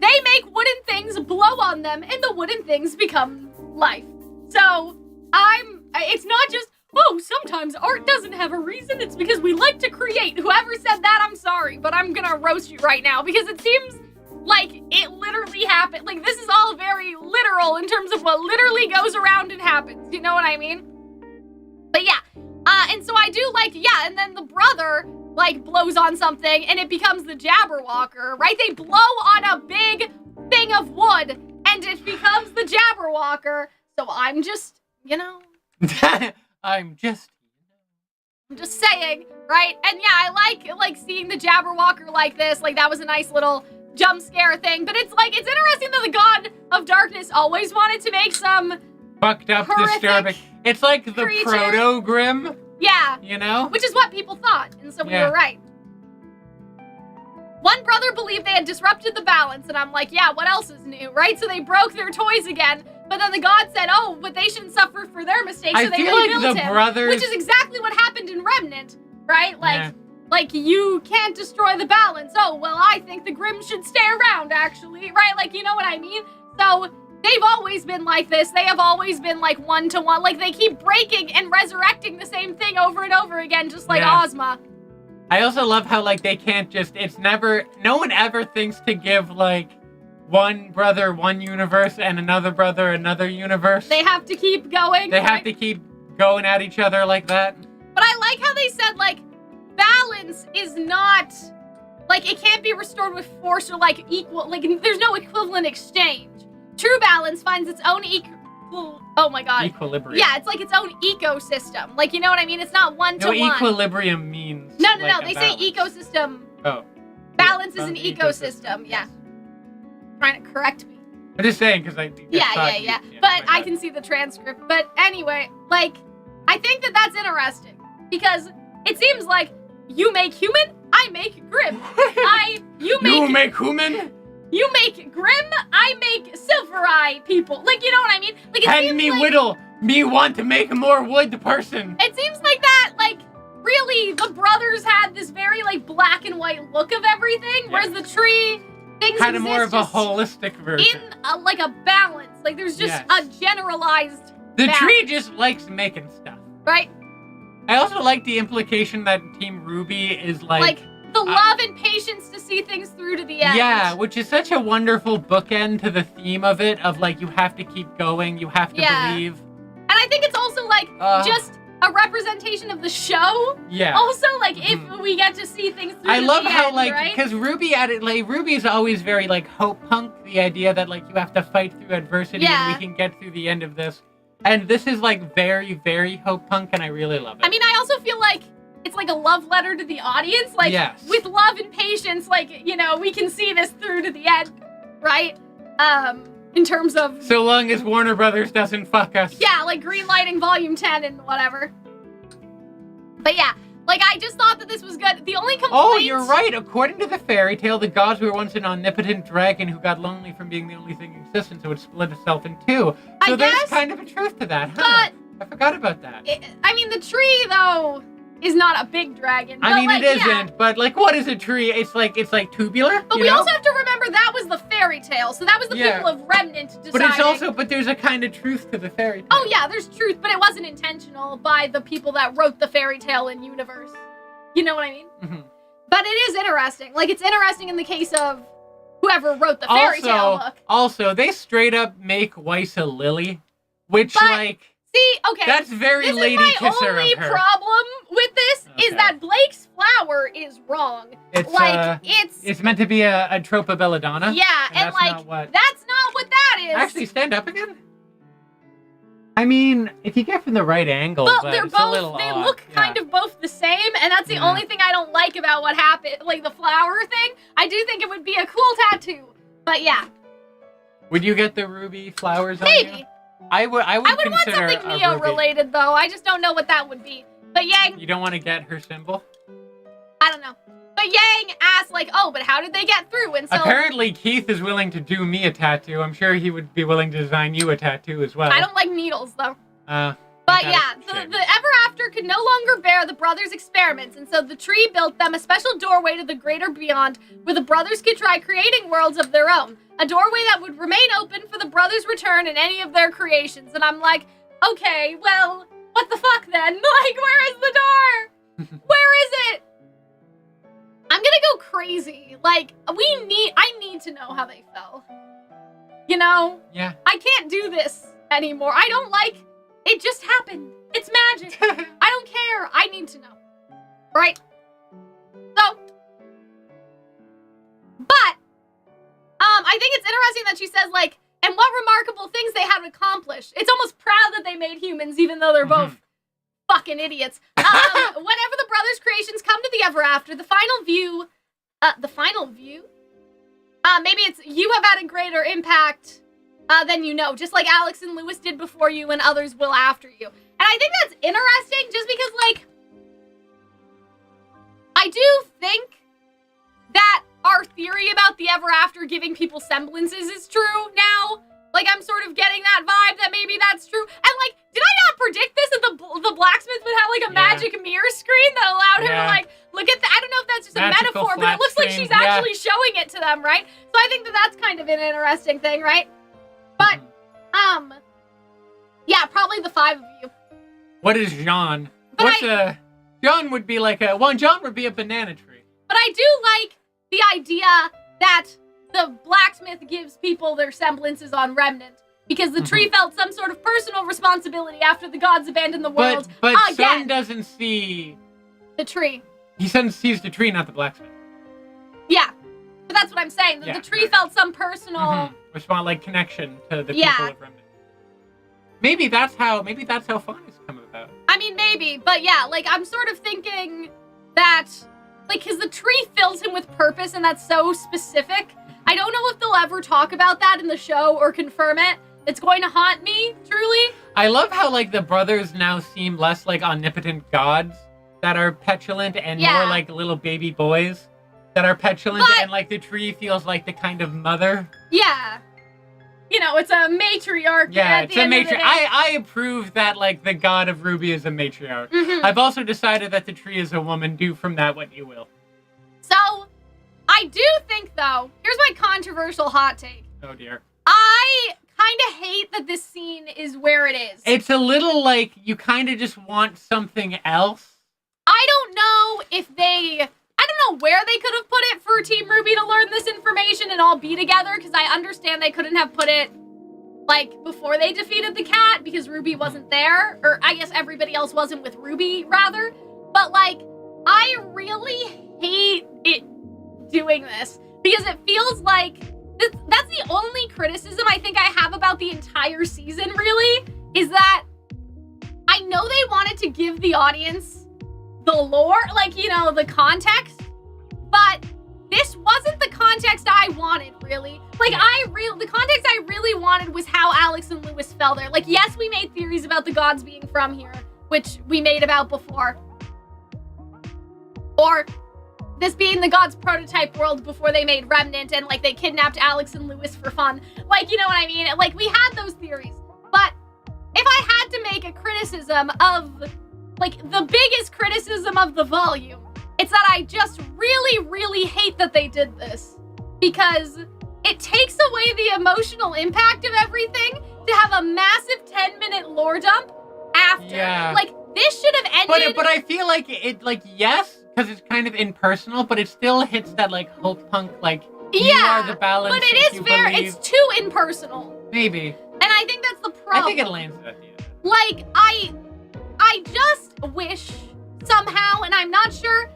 they make wooden things blow on them, and the wooden things become life. So, it's not just, oh, sometimes art doesn't have a reason, it's because we like to create. Whoever said that, I'm sorry, but I'm gonna roast you right now, because it seems like it literally happened. Like, this is all very literal in terms of what literally goes around and happens. You know what I mean? But yeah, and so I do like, yeah, and then the brother, like, blows on something, and it becomes the Jabberwocker, right? They blow on a big thing of wood, and it becomes the Jabberwocker. So I'm just, I'm just saying, right? And yeah, I like seeing the Jabberwocker like this. Like, that was a nice little jump scare thing. But it's like, it's interesting that the God of Darkness always wanted to make some fucked up, disturbing. It's like the creature. proto-Grimm. Yeah. You know? Which is what people thought, and so we were right. One brother believed they had disrupted the balance, and I'm like, yeah, what else is new, right? So they broke their toys again, but then the god said, oh, but they shouldn't suffer for their mistakes, so they rebuilt him. Which is exactly what happened in Remnant, right? Like, you can't destroy the balance. Oh, well, I think the Grimm should stay around, actually, right? Like, you know what I mean? So they've always been like this. They have always been, like, one-to-one. Like, they keep breaking and resurrecting the same thing over and over again, just like Ozma. I also love how, like, they can't just, no one ever thinks to give, like, one brother one universe and another brother another universe. They have to keep going. They have to keep going at each other like that. But I like how they said, like, balance is not, like, it can't be restored with force or, like, equal, like, there's no equivalent exchange. True balance finds its own oh my god. Equilibrium. Yeah, it's like its own ecosystem. Like, you know what I mean? It's not one-to-one. No, equilibrium means No, like they balance. say ecosystem. Oh. Balance is an ecosystem, yeah. Trying to correct me. I'm just saying, because I... Yeah. But I can see the transcript. But anyway, like, I think that that's interesting. Because it seems like you make human, I make Grimm. You make human? You make Grimm, I make Silver Eye people. Like, you know what I mean? Like, it seems me like, whittle. Me want to make a more wood person. It seems like that, like, really, the brothers had this very, like, black and white look of everything, whereas the tree, things kind of more of a holistic version. In, like, a balance. Like, there's just a generalized The balance. tree just likes making stuff. Right? I also like the implication that Team RWBY is, like the love and patience to see things through to the end. Yeah, which is such a wonderful bookend to the theme of it, of, like, you have to keep going, you have to believe. And I think it's also, like, just a representation of the show. Yeah. Also, like, if we get to see things through I to love the how, end, like, right? because RWBY at it, like, RWBY's always very, like, hope punk, the idea that, like, you have to fight through adversity and we can get through the end of this. And this is, like, very, very hope punk, and I really love it. I mean, I also feel like it's like a love letter to the audience. Like, with love and patience, like, you know, we can see this through to the end, right? In terms of... So long as Warner Brothers doesn't fuck us. Yeah, like greenlighting Volume 10 and whatever. But yeah, like, I just thought that this was good. The only complaint... Oh, you're right. According to the fairy tale, the gods were once an omnipotent dragon who got lonely from being the only thing in existence, so it split itself in two. So there's kind of a truth to that, huh? But I forgot about that. I mean, the tree, though, is not a big dragon. I mean, like, it isn't, but, like, what is a tree? It's like tubular, But we also have to remember that was the fairy tale, so that was the people of Remnant deciding. But it's also, but there's a kind of truth to the fairy tale. Oh, yeah, there's truth, but it wasn't intentional by the people that wrote the fairy tale in universe. You know what I mean? Mm-hmm. But it is interesting. Like, it's interesting in the case of whoever wrote the fairy tale book. Also, they straight up make Weiss a lily, which, like... See, okay. That's very this lady is my kisser only of her. problem with this is Okay. that Blake's flower is wrong. It's meant to be a trope of belladonna. Yeah, and that's not what that is. Actually, stand up again. I mean, if you get from the right angle, But but they're it's a little both, they odd. look kind of both the same, and that's the Yeah. only thing I don't like about what happened, like the flower thing. I do think it would be a cool tattoo, but yeah. Would you get the ruby flowers on Maybe. you? I would I would want consider something a Neo ruby. related, though. I just don't know what that would be. But Yang, You don't want to get her symbol? I don't know. But Yang asked, like, oh, but how did they get through? And so Apparently, Keith is willing to do me a tattoo. I'm sure he would be willing to design you a tattoo as well. I don't like needles, though. that's But yeah, a shame. the Ever After could no longer bear the brothers' experiments, and so the tree built them a special doorway to the greater beyond, where the brothers could try creating worlds of their own. A doorway that would remain open for the brothers' return in any of their creations. And I'm like, okay, well, what the fuck then? Like, where is the door? Where is it? I'm gonna go crazy. Like, I need to know how they fell. You know? Yeah. I can't do this anymore. I don't like... It just happened. It's magic. I don't care. I need to know. Right? So. But, I think it's interesting that she says, like, and what remarkable things they had accomplished. It's almost proud that they made humans, even though they're both fucking idiots. Whenever the brothers' creations come to the Ever After, the final view, maybe it's, you have had a greater impact than you know, just like Alex and Lewis did before you and others will after you. And I think that's interesting just because, like, I do think that our theory about the Ever After giving people semblances is true now. Like, I'm sort of getting that vibe that maybe that's true. And, like, did I not predict this that the blacksmith would have, like, a magic mirror screen that allowed her to, like, look at the... I don't know if that's just Magical a metaphor, but it looks like she's actually showing it to them, right? So I think that that's kind of an interesting thing, right? But, yeah, probably the 5 of you. What is Jean? But Jean would be like Jean would be a banana tree. But I do like the idea that the blacksmith gives people their semblances on Remnant. Because the tree felt some sort of personal responsibility after the gods abandoned the world But again. Sun doesn't see... The tree. He sees the tree, not the blacksmith. Yeah. But that's what I'm saying. The tree felt some personal... Like connection to the people of Remnant. Maybe that's how fun has come about. I mean, maybe, but yeah, like, I'm sort of thinking that, like, because the tree fills him with purpose, and that's so specific. I don't know if they'll ever talk about that in the show or confirm it. It's going to haunt me, truly. I love how, like, the brothers now seem less like omnipotent gods that are petulant and more like little baby boys that are petulant, and, like, the tree feels like the kind of mother. Yeah. You know, it's a matriarch. Yeah, at it's the a end of the matriarch. day. I approve that, like, the god of RWBY is a matriarch. I've also decided that the tree is a woman. Do from that what you will. So, I do think, though, here's my controversial hot take. Oh, dear. I kind of hate that this scene is where it is. It's a little like you kind of just want something else. I don't know if they... I don't know where they could have put it for Team RWBY to learn this information and all be together, because I understand they couldn't have put it, like, before they defeated the cat, because RWBY wasn't there, or I guess everybody else wasn't with RWBY, rather. But, like, I really hate it doing this, because it feels like, that's the only criticism I think I have about the entire season, really, is that I know they wanted to give the audience the lore, like, you know, the context, but this wasn't the context I wanted, really. Like, the context I really wanted was how Alex and Lewis fell there. Like, yes, we made theories about the gods being from here, which we made about before. Or this being the gods' prototype world before they made Remnant, and, like, they kidnapped Alex and Lewis for fun. Like, you know what I mean? Like, we had those theories. But if I had to make a criticism of... like, the biggest criticism of the volume, it's that I just really, really hate that they did this. Because it takes away the emotional impact of everything to have a massive 10-minute lore dump after. Yeah. Like, this should have ended... But I feel like it, like, yes, because it's kind of impersonal, but it still hits that, like, hope punk, like, you are the balance. But it is it's too impersonal. Maybe. And I think that's the problem. I think it lands at the end. like, I just wish somehow, and I'm not sure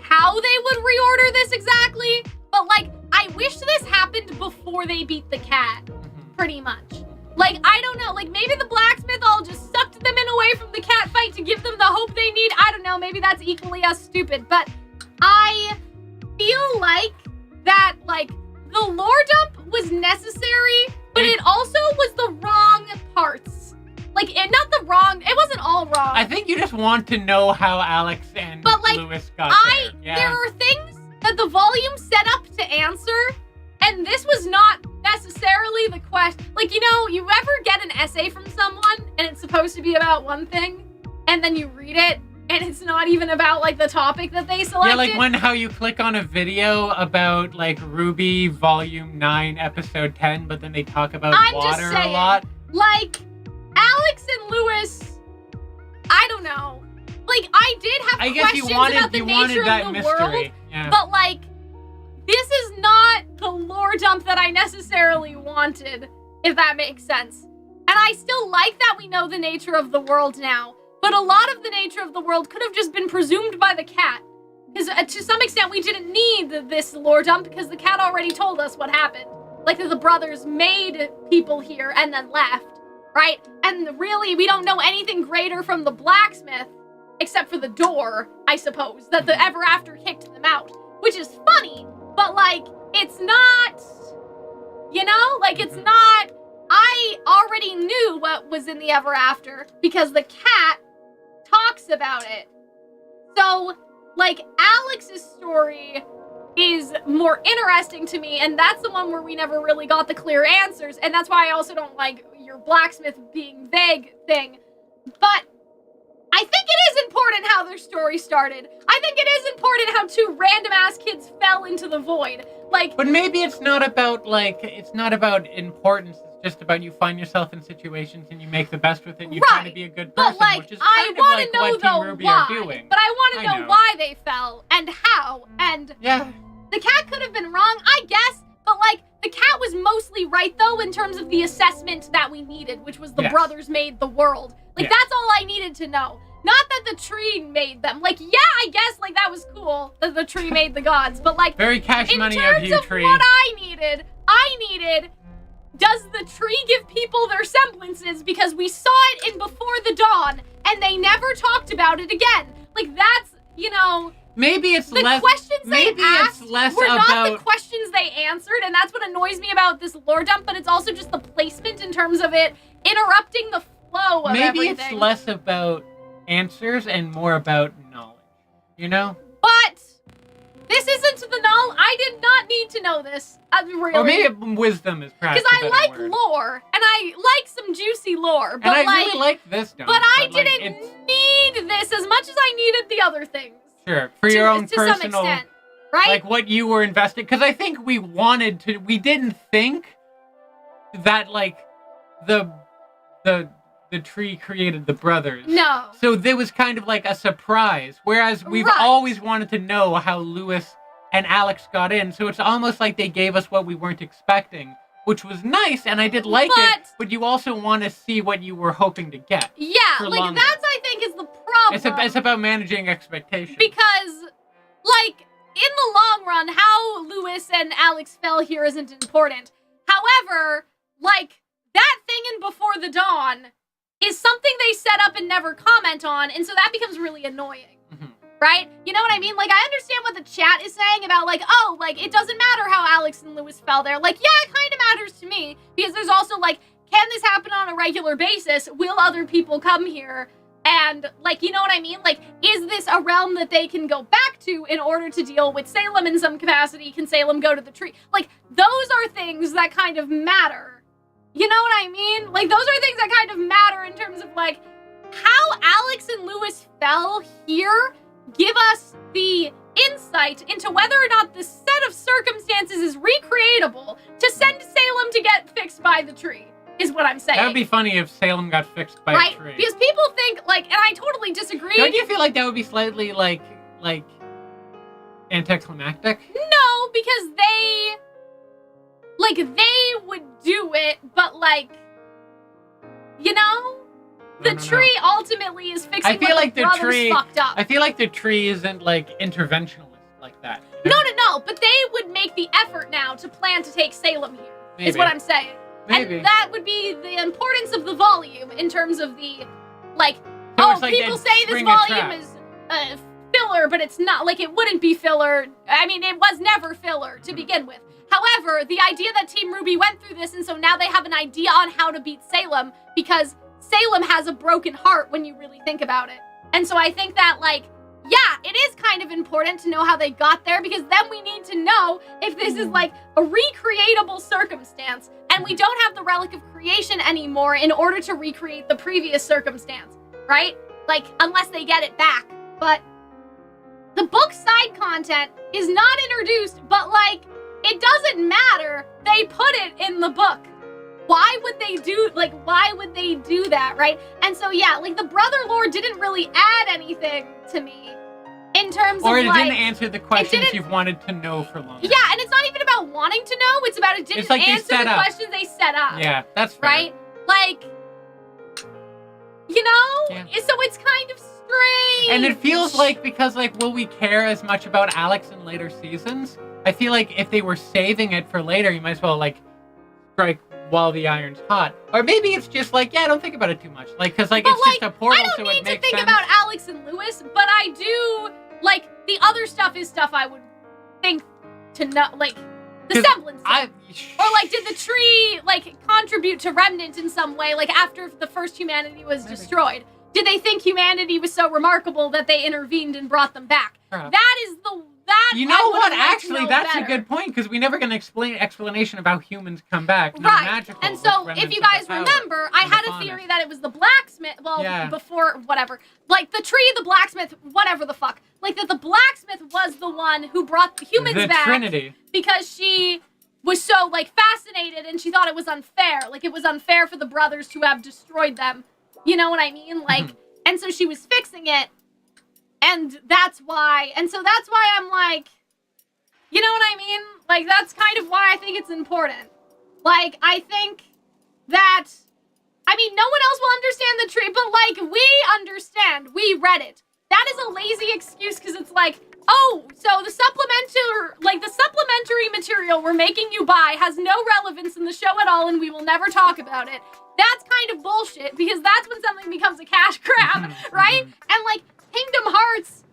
how they would reorder this exactly, but like, I wish this happened before they beat the cat, pretty much. Like, I don't know, like, maybe the blacksmith all just sucked them in away from the cat fight to give them the hope they need. I don't know, maybe that's equally as stupid, but I feel like that, like, the lore dump was necessary, but it also was the wrong parts. Like, it wasn't all wrong. I think you just want to know how Alex and Lewis got there. Yeah. There are things that the volume set up to answer, and this was not necessarily the question. Like, you know, you ever get an essay from someone, and it's supposed to be about one thing, and then you read it, and it's not even about, like, the topic that they selected? Yeah, like how you click on a video about, like, RWBY Volume 9, Episode 10, but then they talk about water a lot. Like, Alex and Lewis, I don't know. Like, I did have questions about the nature of the world, but, like, this is not the lore dump that I necessarily wanted, if that makes sense. And I still like that we know the nature of the world now, but a lot of the nature of the world could have just been presumed by the cat. Because to some extent, we didn't need this lore dump because the cat already told us what happened. Like, that the brothers made people here and then left, right? And really, we don't know anything greater from the blacksmith, except for the door, I suppose, that the Ever After kicked them out. Which is funny, but, like, it's not, you know? Like, it's not, I already knew what was in the Ever After because the cat talks about it. So, like, Alex's story is more interesting to me, and that's the one where we never really got the clear answers, and that's why I also don't like your blacksmith being vague thing. But I think it is important how their story started. I think it is important how two random-ass kids fell into the void. Like, but maybe it's not about, like, it's not about importance. It's just about you find yourself in situations and you make the best with it and you try to be a good person, but, like, which is kind of like what Team RWBY are doing. But I want to know why they fell and how, and yeah. The cat could have been wrong, I guess, but, like, the cat was mostly right, though, in terms of the assessment that we needed, which was the brothers made the world. Like, that's all I needed to know. Not that the tree made them. Like, yeah, I guess, like, that was cool that the tree made the gods, but, like, very cash money of you, tree. What I needed, does the tree give people their semblances? Because we saw it in Before the Dawn, and they never talked about it again. Like, that's, you know... Maybe it's the less... questions maybe they asked it's less were about... not the questions they answered, and that's what annoys me about this lore dump, but it's also just the placement in terms of it interrupting the flow of maybe everything. It's less about answers and more about knowledge, you know? But this isn't the knowledge. I did not need to know this. Really. Or maybe wisdom is perhaps because I like lore, and I like some juicy lore. But and I really like this dump. But I didn't need this as much as I needed the other things. Sure, for your own personal, to some extent, right? Like what you were invested. Because I think we didn't think that like the tree created the brothers. No. So there was kind of like a surprise. Whereas we've always wanted to know how Lewis and Alex got in. So it's almost like they gave us what we weren't expecting, which was nice, and I did like it. But you also want to see what you were hoping to get. Yeah, like that's I think is the problem. It's about managing expectations. Because, like, in the long run, how Lewis and Alex fell here isn't important. However, like, that thing in Before the Dawn is something they set up and never comment on, and so that becomes really annoying. Right? You know what I mean? Like, I understand what the chat is saying about, like, oh, like, it doesn't matter how Alex and Lewis fell there. Like, yeah, it kind of matters to me, because there's also, like, can this happen on a regular basis? Will other people come here? And, like, you know what I mean? Like, is this a realm that they can go back to in order to deal with Salem in some capacity? Can Salem go to the tree? Like, those are things that kind of matter. You know what I mean? Like, those are things that kind of matter in terms of, like, how Alex and Lewis fell here give us the insight into whether or not the set of circumstances is recreatable to send Salem to get fixed by the tree, is what I'm saying. That would be funny if Salem got fixed by a tree. Because people think, like, and I totally disagree. Don't you feel like that would be slightly, like anticlimactic? No, because they would do it, but, like, you know? the tree ultimately is fixing I feel what like the the brothers tree. fucked up. I feel like the tree isn't like interventionalist like that. No, but they would make the effort now to plan to take Salem here. Maybe. Is what I'm saying. Maybe. And that would be the importance of the volume in terms of the, like, So it's like people that say this string volume trap. is filler, but it's not. Like, it wouldn't be filler. I mean, it was never filler to begin with. However, the idea that Team RWBY went through this, and so now they have an idea on how to beat Salem, because Salem has a broken heart when you really think about it. And so I think that, like, yeah, it is kind of important to know how they got there, because then we need to know if this is, like, a recreatable circumstance, and we don't have the Relic of Creation anymore in order to recreate the previous circumstance, right? Like, unless they get it back. But the book side content is not introduced, but, like, it doesn't matter. They put it in the book. Why would they do that, right? And so, yeah, like, the Brother Lore didn't really add anything to me in terms Or of, it like... didn't answer the questions you've wanted to know for long. Yeah, and it's not even about wanting to know. It's about it didn't like answer the questions they set up. Yeah, that's fair. Right? Like, you know? Yeah. So it's kind of strange. And it feels like, because, like, will we care as much about Alex in later seasons? I feel like if they were saving it for later, you might as well, like, strike while the iron's hot. Or maybe it's just like, yeah, don't think about it too much. Like, because, like, but, it's just a portal, I so don't it need makes to think sense. about Alex and Lewis, but I do, like, the other stuff is stuff I would think to know, like, the semblance. Or, like, did the tree, like, contribute to Remnant in some way, like, after the first humanity was destroyed? Did they think humanity was so remarkable that they intervened and brought them back? That is the... You know what? Actually, that's a good point, because we never get an explanation about humans come back. No magical. And so, if you guys remember, I had a theory that it was the blacksmith. Well, before whatever, like the tree, the blacksmith, whatever the fuck. Like that, the blacksmith was the one who brought the humans back. The Trinity. Because she was so like fascinated, and she thought it was unfair. Like it was unfair for the brothers to have destroyed them. You know what I mean? Like, and so she was fixing it. And that's why, I'm like, you know what I mean? Like, that's kind of why I think it's important. Like, I think that, I mean, no one else will understand the tree, but, like, we understand. We read it. That is a lazy excuse, because it's like, oh, so the supplementary material we're making you buy has no relevance in the show at all, and we will never talk about it. That's kind of bullshit, because that's when something becomes a cash grab, right? And, like, Kingdom Hearts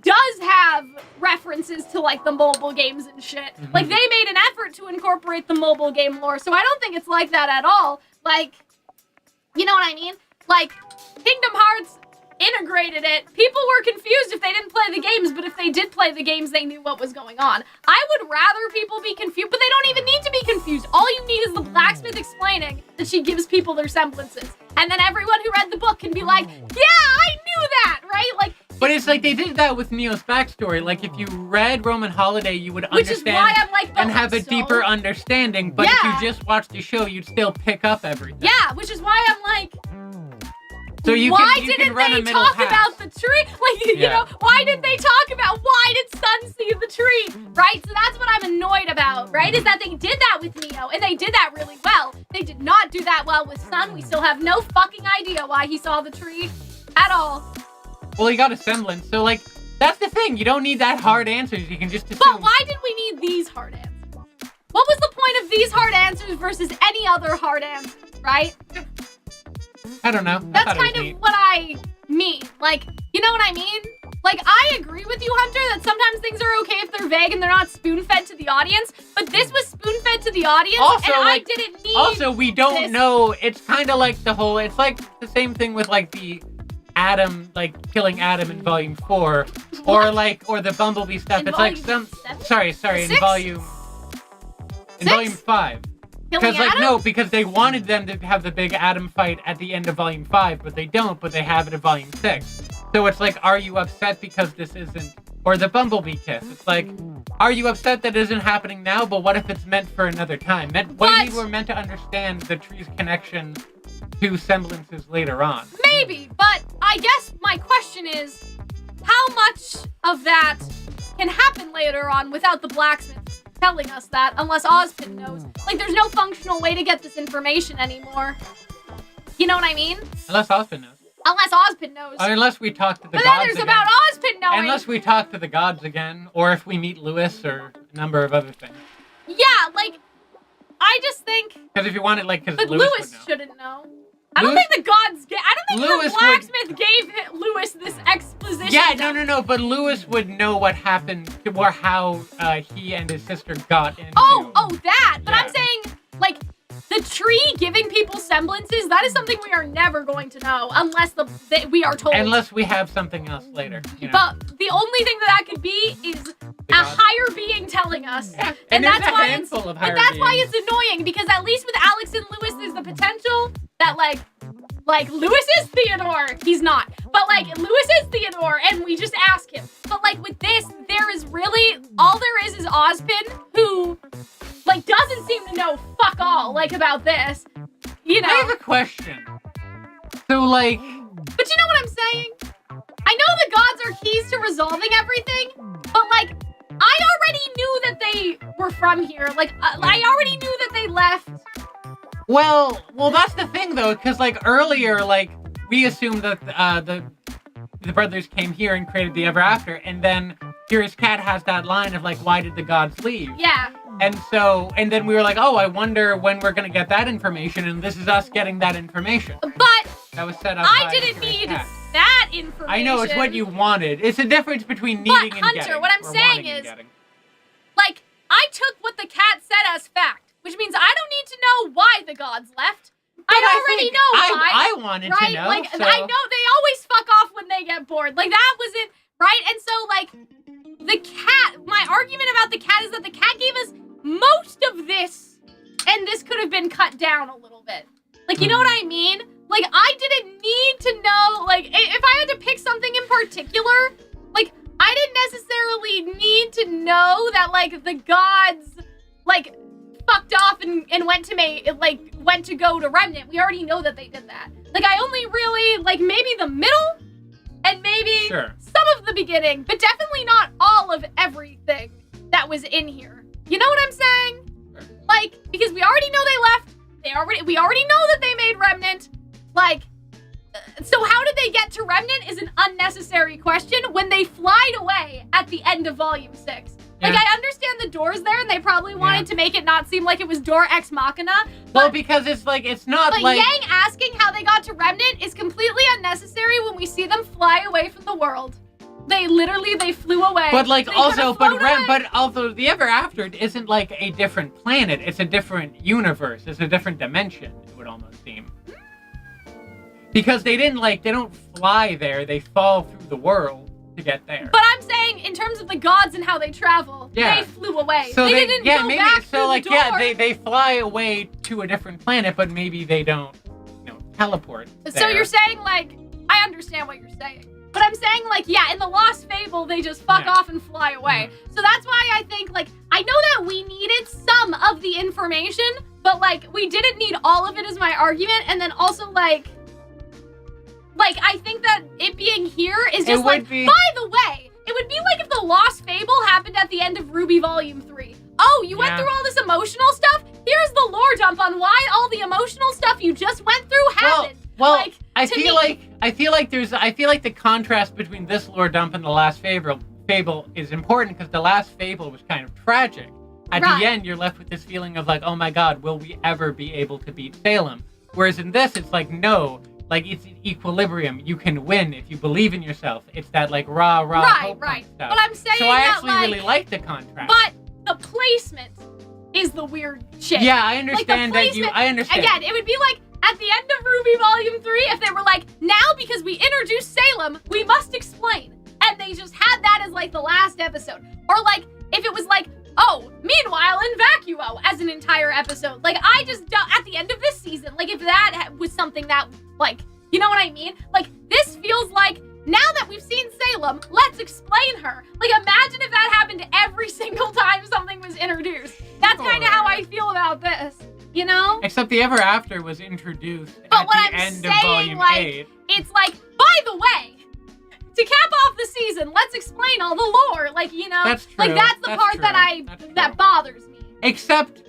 does have references to, like, the mobile games and shit. Like, they made an effort to incorporate the mobile game lore, so I don't think it's like that at all. Like, you know what I mean? Like, Kingdom Hearts integrated it. People were confused if they didn't play the games, but if they did play the games, they knew what was going on. I would rather people be confused, but they don't even need to be confused. All you need is the blacksmith explaining that she gives people their semblances. And then everyone who read the book can be like, yeah, I knew that, right? Like, but it's like they did that with Neo's backstory. Like, if you read Roman Holiday, you would which understand is why I'm like, and have a deeper understanding. But if you just watch the show, you'd still pick up everything. Yeah, which is why I'm like, so why didn't they talk about the tree? Like, you know, why did they talk about why did Sun see the tree? Right? So that's what I'm annoyed about, right? Is that they did that with Neo, and they did that really well. They did not do that well with Sun. We still have no fucking idea why he saw the tree at all. Well, he got a semblance, so, like, that's the thing. You don't need that hard answers. You can just assume. But why did we need these hard answers? What was the point of these hard answers versus any other hard answers, right? I don't know. That's kind of what I mean. Like, you know what I mean? Like, I agree with you, Hunter, that sometimes things are okay if they're vague and they're not spoon-fed to the audience, but this was spoon-fed to the audience, also, and like, I didn't need Also, we don't know. It's kind of like the whole... It's like the same thing with, like, the Adam, like, killing Adam in Volume 4, or, like, or the Bumblebee stuff. In it's like Volume some... 7? Sorry, in 6? Volume 5. Because, like, no, because they wanted them to have the big Adam fight at the end of Volume 5, but they don't, but they have it in Volume 6. So it's like, are you upset because this isn't... Or the Bumblebee kiss. It's like, are you upset that it isn't happening now, but what if it's meant for another time? Maybe we're meant to understand the tree's connection to semblances later on. Maybe, but I guess my question is, how much of that can happen later on without the blacksmith telling us that, unless Ozpin knows? Like, there's no functional way to get this information anymore. You know what I mean? Unless Ozpin knows. Unless Ozpin knows. Or unless we talk to the but gods then there's again. about Ozpin knowing. Unless we talk to the gods again, or if we meet Lewis, or a number of other things. Yeah, like, I just think... Because if you wanted, like, because But Lewis Lewis would know. shouldn't know. I don't think the gods gave... I don't think Lewis the Blacksmith gave Lewis this exposition. Yeah, no, but Lewis would know what happened, or how he and his sister got into... Oh, that! But Yeah. I'm saying, like, the tree giving people semblances, that is something we are never going to know, unless we are told. Unless we have something else later, you know? But the only thing that could be is a higher being telling us. Yeah. And there's that's a why handful of but higher that's why beings. it's annoying, because at least with Alex and Lewis, there's the potential that, like Lewis is Theodore. He's not. But, like, Lewis is Theodore, and we just ask him. But, like, with this, there is really, all there is Ozpin, who, like, doesn't seem to know fuck all, like, about this. You know? I have a question. So, like... But you know what I'm saying? I know the gods are keys to resolving everything, but, like, I already knew that they were from here. Like, I already knew that they left. Well, that's the thing, though, because, like, earlier, like, we assumed that the brothers came here and created the Ever After, and then Curious Cat has that line of, like, why did the gods leave? Yeah. And then we were like, oh, I wonder when we're gonna get that information, and this is us getting that information. But that was set up I by didn't Curious need Cat. that information. I know, it's what you wanted. It's the difference between needing But, and Hunter, getting. what I'm or saying wanting and is- getting. Like, I took what the cat said as fact, which means I don't need to know why the gods left. I already think know why. I wanted right? to know. Like, so... I know they always fuck off when they get bored. Like, that was it, right? And so, like, the cat, my argument about the cat is that the cat gave us most of this, and this could have been cut down a little bit. Like, you know what I mean? Like, I didn't need to know, like, if I had to pick something in particular, like, I didn't necessarily need to know that, like, the gods, like, fucked off and went to go to Remnant. We already know that they did that. Like, I only really, like, maybe the middle and maybe some of the beginning, but definitely not all of everything that was in here. You know what I'm saying? Sure. Like, because we already know they left. We already know that they made Remnant. Like, so how did they get to Remnant is an unnecessary question when they flied away at the end of Volume 6. Like, I understand the door's there, and they probably wanted to make it not seem like it was door ex machina. Well, because it's like, it's not but like... Yang asking how they got to Remnant is completely unnecessary when we see them fly away from the world. They flew away. But, like, They also, could've flown away. but also, the Ever After isn't, like, a different planet. It's a different universe. It's a different dimension, it would almost seem. Because they don't fly there. They fall through the world to get there. But I'm saying, in terms of the gods and how they travel, they flew away. So they didn't go back through the door. they fly away to a different planet, but maybe they don't, teleport there. So you're saying, like, I understand what you're saying. But I'm saying, like, yeah, in the Lost Fable, they just fuck off and fly away. So that's why I think, like, I know that we needed some of the information, but, like, we didn't need all of it as my argument. And then also, like, I think that it being here is just by the way, it would be like if the Lost Fable happened at the end of RWBY Volume 3. Oh, you went through all this emotional stuff? Here's the lore dump on why all the emotional stuff you just went through happened. Well, like, I feel like the contrast between this lore dump and the last fable is important because the last fable was kind of tragic. At the end, you're left with this feeling of like, oh my god, will we ever be able to beat Salem? Whereas in this, it's like, no, like it's an equilibrium. You can win if you believe in yourself. It's that like rah hope stuff. But I'm saying so I that, actually really like the contrast. But the placement is the weird shit. Yeah, I understand like I understand. Again, it would be like at the end of RWBY Volume 3 if they were like, now because we introduced Salem, we must explain. And they just had that as like the last episode. Or like, if it was like, oh, meanwhile in Vacuo as an entire episode. Like, I just, at the end of this season, like if that was something that, like, you know what I mean? Like, this feels like, now that we've seen Salem, let's explain her. Like, imagine if that happened every single time something was introduced. That's kind of how I feel about this, you know? Except the Ever After was introduced but at the end of Volume 8. It's like, by the way, to cap off the season, let's explain all the lore. Like, you know? That's true. Like, that's the part that bothers me. Except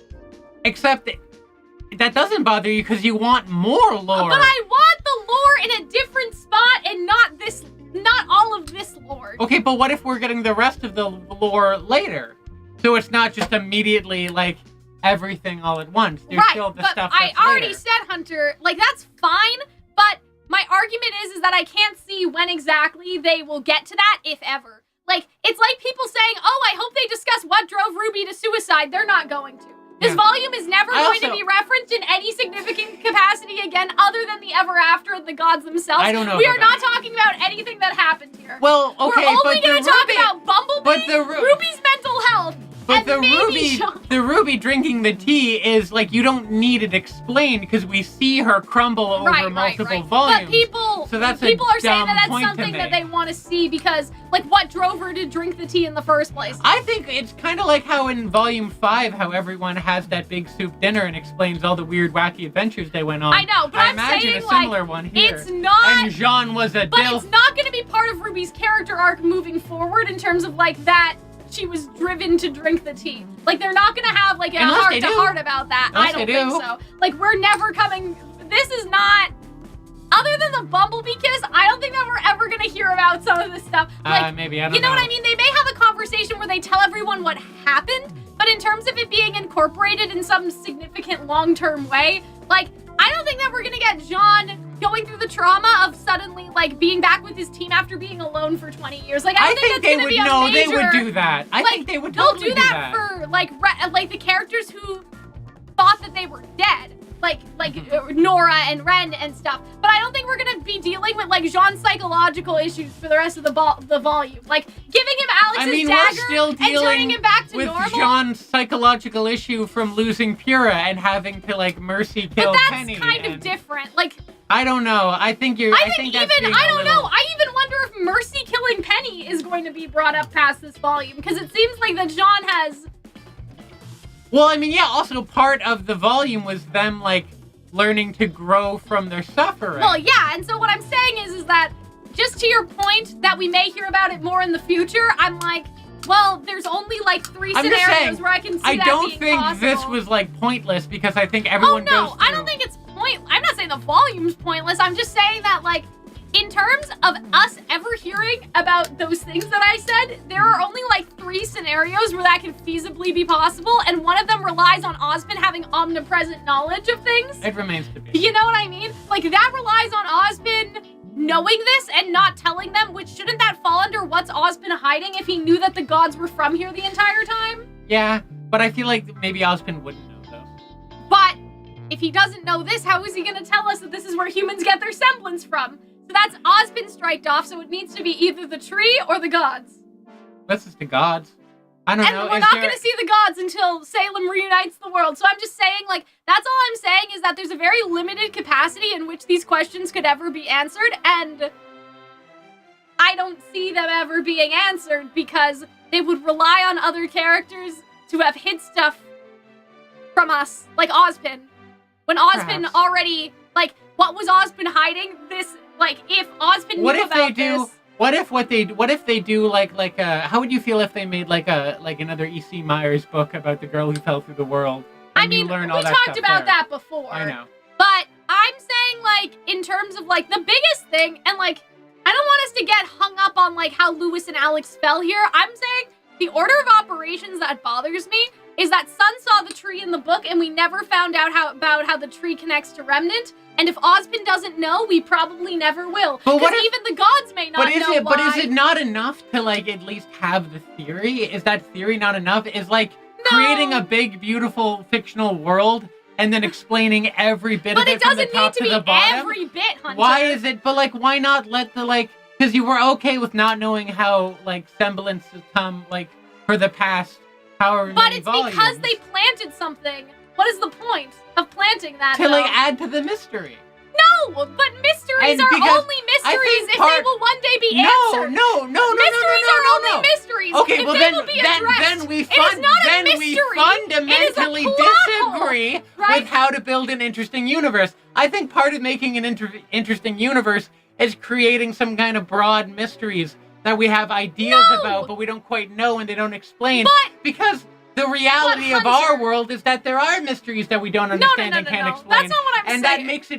that doesn't bother you because you want more lore. But I want the lore in a different spot and not all of this lore. Okay, but what if we're getting the rest of the lore later? So it's not just immediately, like, everything all at once. There's still the stuff that's I already later. said, Hunter, like, that's fine, but my argument is that I can't see when exactly they will get to that, if ever. Like, it's like people saying, oh, I hope they discuss what drove Ruby to suicide. They're not going to. This volume is never going to be referenced in any significant capacity again, other than the ever after of the gods themselves. I don't know. We are not talking about anything that happened here. Well, okay, we're only going to talk about Bumblebee, Ruby's mental health. But and the Ruby drinking the tea is like you don't need it explained because we see her crumble over multiple volumes. But people are saying that that's something that they want to see because, like, what drove her to drink the tea in the first place? I think it's kind of like how in Volume 5, how everyone has that big soup dinner and explains all the weird, wacky adventures they went on. I know, but I I'm imagine saying, a similar one here. It's not. And Jean was a But dilf. it's not going to be part of Ruby's character arc moving forward in terms of, like, that she was driven to drink the tea. Like, they're not going to have, like, a heart-to-heart about that. I don't think so. Like, we're never coming... This is not... Other than the Bumblebee kiss, I don't think that we're ever going to hear about some of this stuff. Like, maybe, I don't know. You know what I mean? They may have a conversation where they tell everyone what happened, but in terms of it being incorporated in some significant long-term way, like, I don't think that we're going to get Jean going through the trauma of suddenly, like, being back with his team after being alone for 20 years. Like, I don't think that's going to be a major... No, they would do that. I think they would totally do that. They'll do that for, like the characters who thought that they were dead. Like Nora and Ren and stuff. But I don't think we're going to be dealing with, like, Jean's psychological issues for the rest of the volume. Like, giving him Alex's dagger and turning him back to normal. With Jean's psychological issue from losing Pyrrha and having to, like, mercy kill Penny. But that's kind of different. Like, I don't know. I think that's being I don't know. I even wonder if Mercy killing Penny is going to be brought up past this volume, because it seems like that Jean has... Well, I mean, yeah, also part of the volume was them, like, learning to grow from their suffering. Well, yeah, and so what I'm saying is that, just to your point, that we may hear about it more in the future, I'm like, well, there's only, like, 3 scenarios where I can see that being possible. I don't think this was, like, pointless, because I think everyone goes through... I don't think it's I'm not saying the volume's pointless, I'm just saying that, like, in terms of us ever hearing about those things that I said, there are only, like, 3 scenarios where that can feasibly be possible, and one of them relies on Ozpin having omnipresent knowledge of things. It remains to be. You know what I mean? Like, that relies on Ozpin knowing this and not telling them, which shouldn't that fall under what's Ozpin hiding if he knew that the gods were from here the entire time? Yeah, but I feel like maybe Ozpin wouldn't know, though. But if he doesn't know this, how is he going to tell us that this is where humans get their semblance from? So that's Ozpin striked off, so it needs to be either the tree or the gods. This is the gods. I don't know. And we're not going to see the gods until Salem reunites the world. So I'm just saying, like, that's all I'm saying is that there's a very limited capacity in which these questions could ever be answered, and I don't see them ever being answered because they would rely on other characters to have hid stuff from us, like Ozpin. When Ozpin already, like, what was Ozpin hiding? This, like, if Ozpin knew about this... What if they do like how would you feel if they made like another E.C. Myers book about the girl who fell through the world? I mean, we talked about that before. I know. But I'm saying, like, in terms of, like, the biggest thing, and, like, I don't want us to get hung up on, like, how Lewis and Alex fell here. I'm saying the order of operations that bothers me is that Sun saw the tree in the book, and we never found out about how the tree connects to Remnant. And if Ozpin doesn't know, we probably never will. Because even the gods may not know why. But is it not enough to, like, at least have the theory? Is that theory not enough? Is, like, creating a big, beautiful, fictional world and then explaining every bit of it from the top to the bottom? But it doesn't need to be every bit, Hunter. Why is it? But, like, why not let the, like... Because you were okay with not knowing how, like, semblances come, like, for the past however many volumes. But it's because they planted something. What is the point of planting that, to, like, add to the mystery. No, but mysteries are only mysteries if they will one day be answered. No. Mysteries are only mysteries. Okay, if well then we fundamentally disagree with how to build an interesting universe. I think part of making an interesting universe is creating some kind of broad mysteries that we have ideas about, but we don't quite know and they don't explain. But because The reality But of our Hunter- world is that there are mysteries that we don't No, understand no, and no, can't no. explain. That's not what I'm and saying. that makes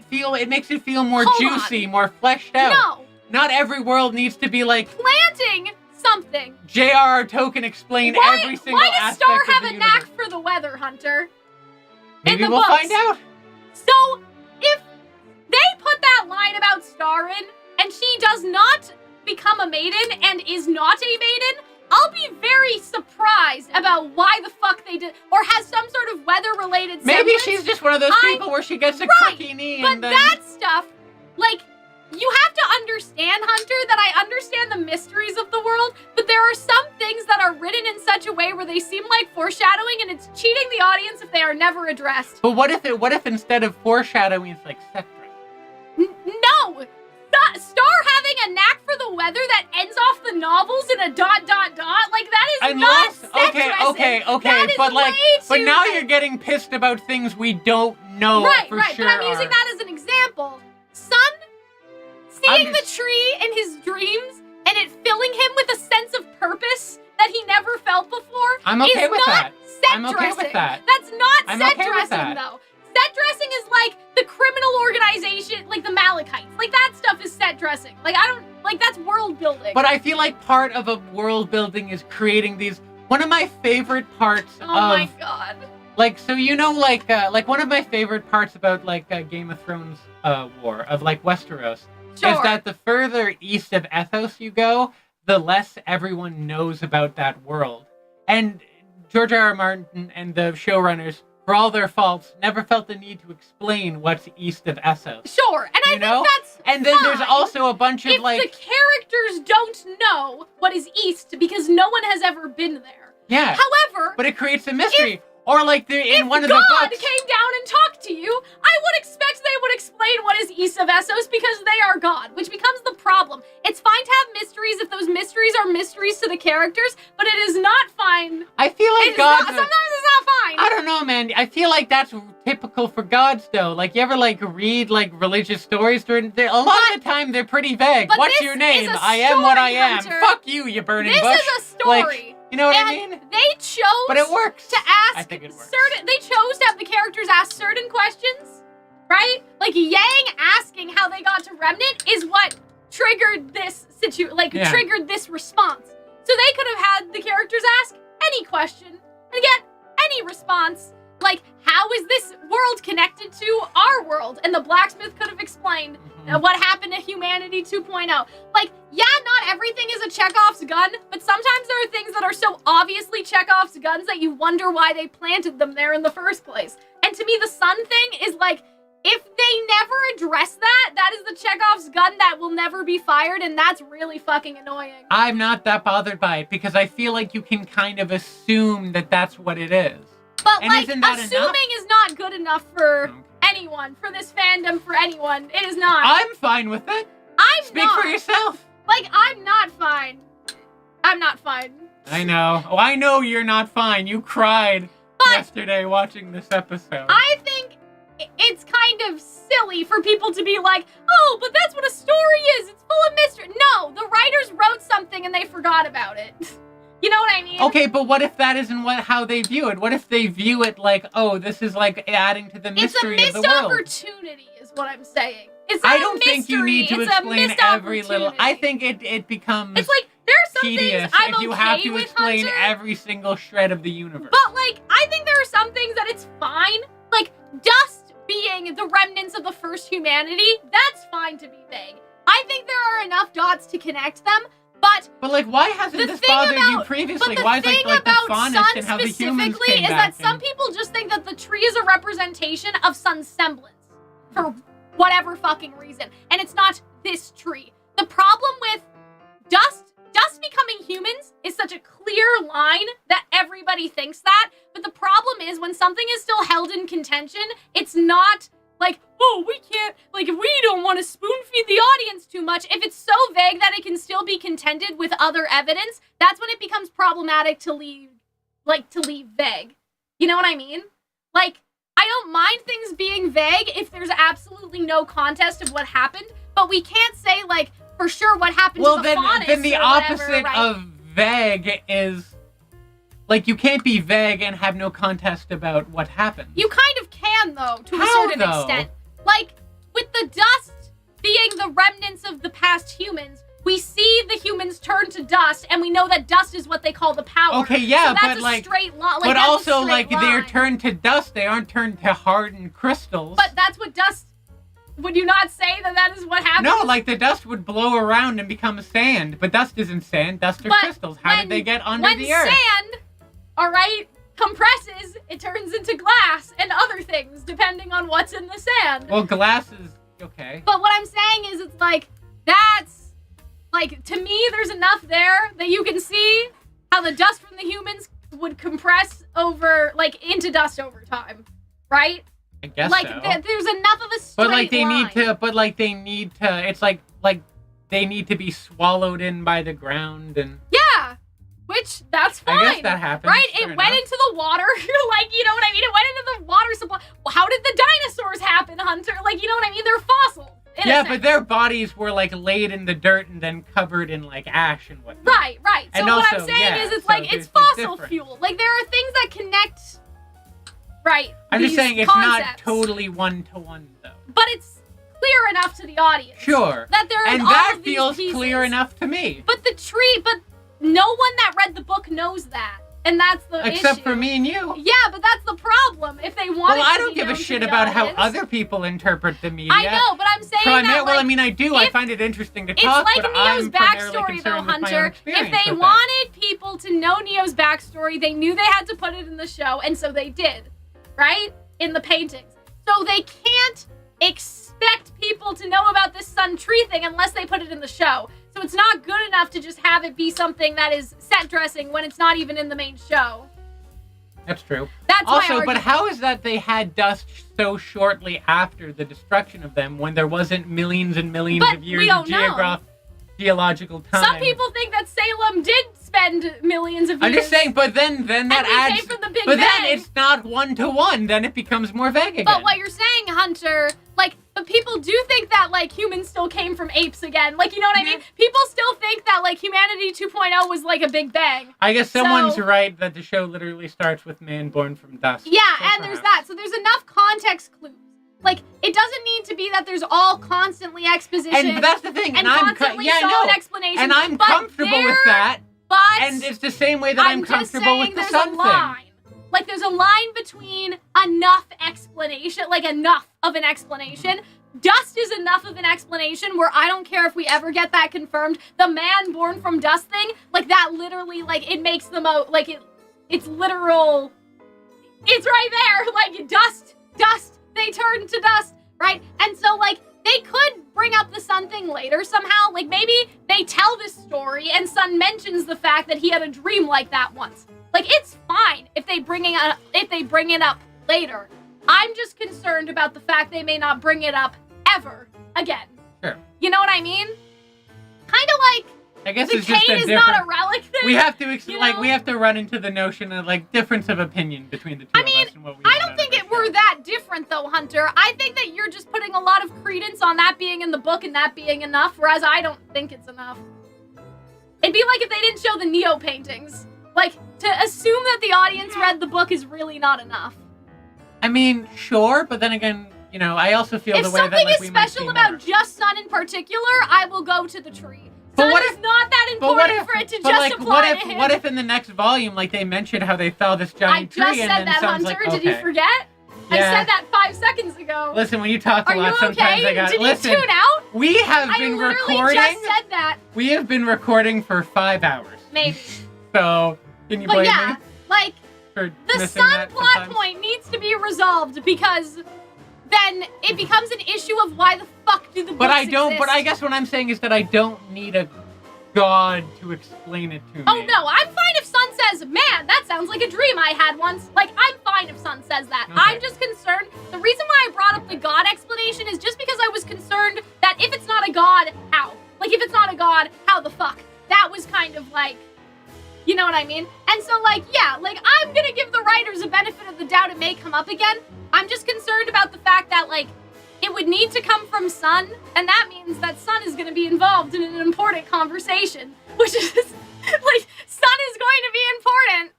it feel more Hold juicy, more fleshed out. No. Not every world needs to be like Planting something. J.R.R. Tolkien explain every single why does aspect Star of have the a universe. knack for the weather, Hunter? Maybe in the we'll books. find out. So, if they put that line about Star in, and she does not become a maiden and is not a maiden, I'll be very surprised about why the fuck they did, or has some sort of weather-related Maybe semblance. she's just one of those people where she gets a cookie knee But and then... that stuff, like, you have to understand, Hunter, that I understand the mysteries of the world, but there are some things that are written in such a way where they seem like foreshadowing, and it's cheating the audience if they are never addressed. But what if instead of foreshadowing, it's like set dressing? No! Star having a knack for the weather that ends off the novels in a ... Like, that is not set dressing. Okay, That is but like, way but too now vague. you're getting pissed about things we don't know Right, for right, sure. but I'm using that as an example. Sun seeing the tree in his dreams and it filling him with a sense of purpose that he never felt before I'm okay is with not that. set I'm okay dressing. with that. That's not I'm set okay with dressing, that. though. Set dressing is like the criminal organization, like the Malachites. Like, that stuff is set dressing. Like, that's world building. But I feel like part of a world building is creating these. One of my favorite parts oh of my god. like, so you know, like one of my favorite parts about like Game of Thrones war of like Westeros Sure. is that the further east of Ethos you go, the less everyone knows about that world. And George R.R. Martin and the showrunners, for all their faults, never felt the need to explain what's east of Essos. Sure, and I You know? think that's And then there's fine also a bunch of if like, the characters don't know what is east because no one has ever been there. yeah, However, but it creates a mystery. Or like in if one of God the books. came down and talked to you, I would expect they would explain what is east of Essos because they are God, which becomes the problem. It's fine to have mysteries if those mysteries are mysteries to the characters, but it is not fine. I feel like Sometimes it's not fine. I don't know, man. I feel like that's typical for gods, though. Like, you ever, like, read, like, religious stories? A lot of the time, they're pretty vague. But What's this your name? is a I am what I story, am. Hunter. Fuck you, you burning This bush. is a story. Like, you know what I and mean? they chose But it works. to ask I think it works. they chose to have the characters ask certain questions, right? Like Yang asking how they got to Remnant is what triggered this triggered this response. So they could have had the characters ask any question and get any response. Like, how is this world connected to our world? And the Blacksmith could have explained what happened to humanity 2.0. Like, yeah, not everything is a Chekhov's gun, but sometimes there are things that are so obviously Chekhov's guns that you wonder why they planted them there in the first place. And to me, the sun thing is like, if they never address that, that is the Chekhov's gun that will never be fired, and that's really fucking annoying. I'm not that bothered by it, because I feel like you can kind of assume that that's what it is. But, And like, isn't that assuming enough? is not good enough for anyone, for this fandom, for anyone. It is not. I'm fine with it. I'm Speak not. for yourself. Like, I'm not fine. I'm not fine. I know. Oh, I know you're not fine. You cried yesterday watching this episode. I think it's kind of silly for people to be like, oh, but that's what a story is. It's full of mystery. No, the writers wrote something and they forgot about it. You know what I mean? Okay, but what if that isn't how they view it? What if they view it like, oh, this is like adding to the mystery it's a of missed the world? opportunity is what I'm saying. It's not I don't think you need to it's a explain missed every little. opportunity. I think it becomes It's like, there are some tedious things I'm if you okay have to with, explain Hunter, every single shred of the universe. but, like, I think there are some things that it's fine. Like, dust being the remnants of the first humanity, that's fine to be vague. I think there are enough dots to connect them, but like, why hasn't the this thing bothered you about- previously? But the Why is thing like the about faunus sun and how the humans specifically came is back that some and- people just think that the tree is a representation of sun's semblance for whatever fucking reason, and it's not this tree. The problem with dust becoming humans is such a clear line that everybody thinks that, but the problem is when something is still held in contention, it's not like, oh, we can't, like, we don't want to spoon feed the audience too much. If it's so vague that it can still be contended with other evidence, that's when it becomes problematic to leave vague. You know what I mean? Like, I don't mind things being vague if there's absolutely no contest of what happened, but we can't say, like, for sure what happened to the faunus then the or whatever, opposite right? of vague is like, you can't be vague and have no context about what happened. You kind of can, though, to a How, certain though? extent. Like, with the dust being the remnants of the past humans, we see the humans turn to dust, and we know that dust is what they call the power. Okay, yeah, so that's but, a like... straight line. but that's also, a straight like, they're line. turned to dust. They aren't turned to hardened crystals. But that's what dust... Would you not say that is what happens? No, like, the dust would blow around and become sand. But dust isn't sand. Dust are But crystals. How did they get under the When earth? sand, all right, compresses, it turns into glass and other things, depending on what's in the sand. Well, glass is... okay. But what I'm saying is, it's like, that's... Like, to me, there's enough there that you can see how the dust from the humans would compress over, like, into dust over time, right? I guess like, so. There's enough of a straight But, like, they line. need to, it's like, they need to be swallowed in by the ground and... Yeah, which, that's fine. I guess that happens. Right? Fair It went enough. into the water, like, you know what I mean? It went into the water supply. Well, how did the dinosaurs happen, Hunter? Like, you know what I mean? They're fossils. Yeah, but their bodies were, like, laid in the dirt and then covered in, like, ash and whatnot. Right. So And what also, I'm saying yeah, is, it's so like, it's there's the fossil difference. fuel. Like, there are things that connect, right, I'm just these saying it's concepts. not totally one-to-one, though. But it's clear enough to the audience. Sure. That there is And all that of these feels pieces. clear enough to me. But no one that read the book knows that. And that's the Except issue. for me and you. Yeah, but that's the problem. If they want Well, it to I don't be give a known to shit the about how audience. other people interpret the media. I know, but I'm saying that, Well, I like, mean, I do. I if- find it interesting to it's talk, like but Neo's I'm primarily backstory, though, concerned with my own Hunter. If experience they with it. wanted people to know Neo's backstory, they knew they had to put it in the show, and so they did, right? In the paintings. So they can't expect people to know about this sun tree thing unless they put it in the show. So it's not good enough to just have it be something that is set dressing when it's not even in the main show. That's true. That's my Also, argument. but how is that they had dust so shortly after the destruction of them when there wasn't millions and millions But of we years don't of know. geological time? Some people think that Salem did spend millions of years. I'm just saying, but then that and we adds... came from the Big But Bang. then it's not one-to-one. Then it becomes more vague again. But what you're saying, Hunter, like, but people do think that, like, humans still came from apes again. Like, you know what I mean? People still think that, like, humanity 2.0 was, like, a big bang. I guess someone's So- right that the show literally starts with man born from dust. Yeah, So and there's perhaps. that. So there's enough context clues. Like, it doesn't need to be that there's all constantly exposition. And that's the thing. and And I'm constantly yeah, solid no. explanation. And I'm but comfortable with that. But And it's the same way that I'm just comfortable saying with the there's sun a thing. line. Like, there's a line between enough explanation, like enough of an explanation. Dust is enough of an explanation where I don't care if we ever get that confirmed. The man born from dust thing, like, that literally, like, it makes the most, like, it's literal. It's right there. Like, dust, they turn to dust, right? And so, like, they could bring up the sun thing later somehow. Like, maybe they tell this story and Sun mentions the fact that he had a dream like that once. Like, it's fine if they bring it up later. I'm just concerned about the fact they may not bring it up ever again. Sure. You know what I mean? Kind of like I guess the it's just a cane is different... not a relic thing. We have to you like know? we have to run into the notion of like difference of opinion between the two I of mean, us and what we I want don't out think of it the were show. that different, though, Hunter. I think that you're just putting a lot of credence on that being in the book and that being enough, whereas I don't think it's enough. It'd be like if they didn't show the Neo paintings. Like, to assume that the audience read the book is really not enough. I mean, sure, but then again, you know, I also feel If the way that something like is we might special see about more. just Sun in particular, I will go to the tree. But Sun what is not that But what important if, for it to but just like, apply to him. what if in the next volume, like they mentioned how they fell this I giant just tree, and said then that, someone's Hunter. like, Did you okay. forget? I Yeah. said that 5 seconds ago. Listen, when you talk a Are lot, you sometimes okay? I got Did listen. you tune out? We have I been literally recording. just said that. We have been recording for 5 hours. Maybe. So can you But blame yeah, me like, for the missing Sun that plot sometimes? point needs to be resolved because then it becomes an issue of why the fuck do the books But I don't. exist? But I guess what I'm saying is that I don't need a god to explain it to me. Oh no, I'm fine if Sun says, man, that sounds like a dream I had once. Like, I'm fine if Sun says that. Okay. I'm just concerned. The reason why I brought up the god explanation is just because I was concerned that if it's not a god, how? Like, if it's not a god, how the fuck? That was kind of like, you know what I mean? And so, like, yeah, like, I'm gonna give the writers a benefit of the doubt it may come up again. I'm just concerned about the fact that, like, it would need to come from Sun, and that means that Sun is going to be involved in an important conversation, which is, like, Sun is going to be important.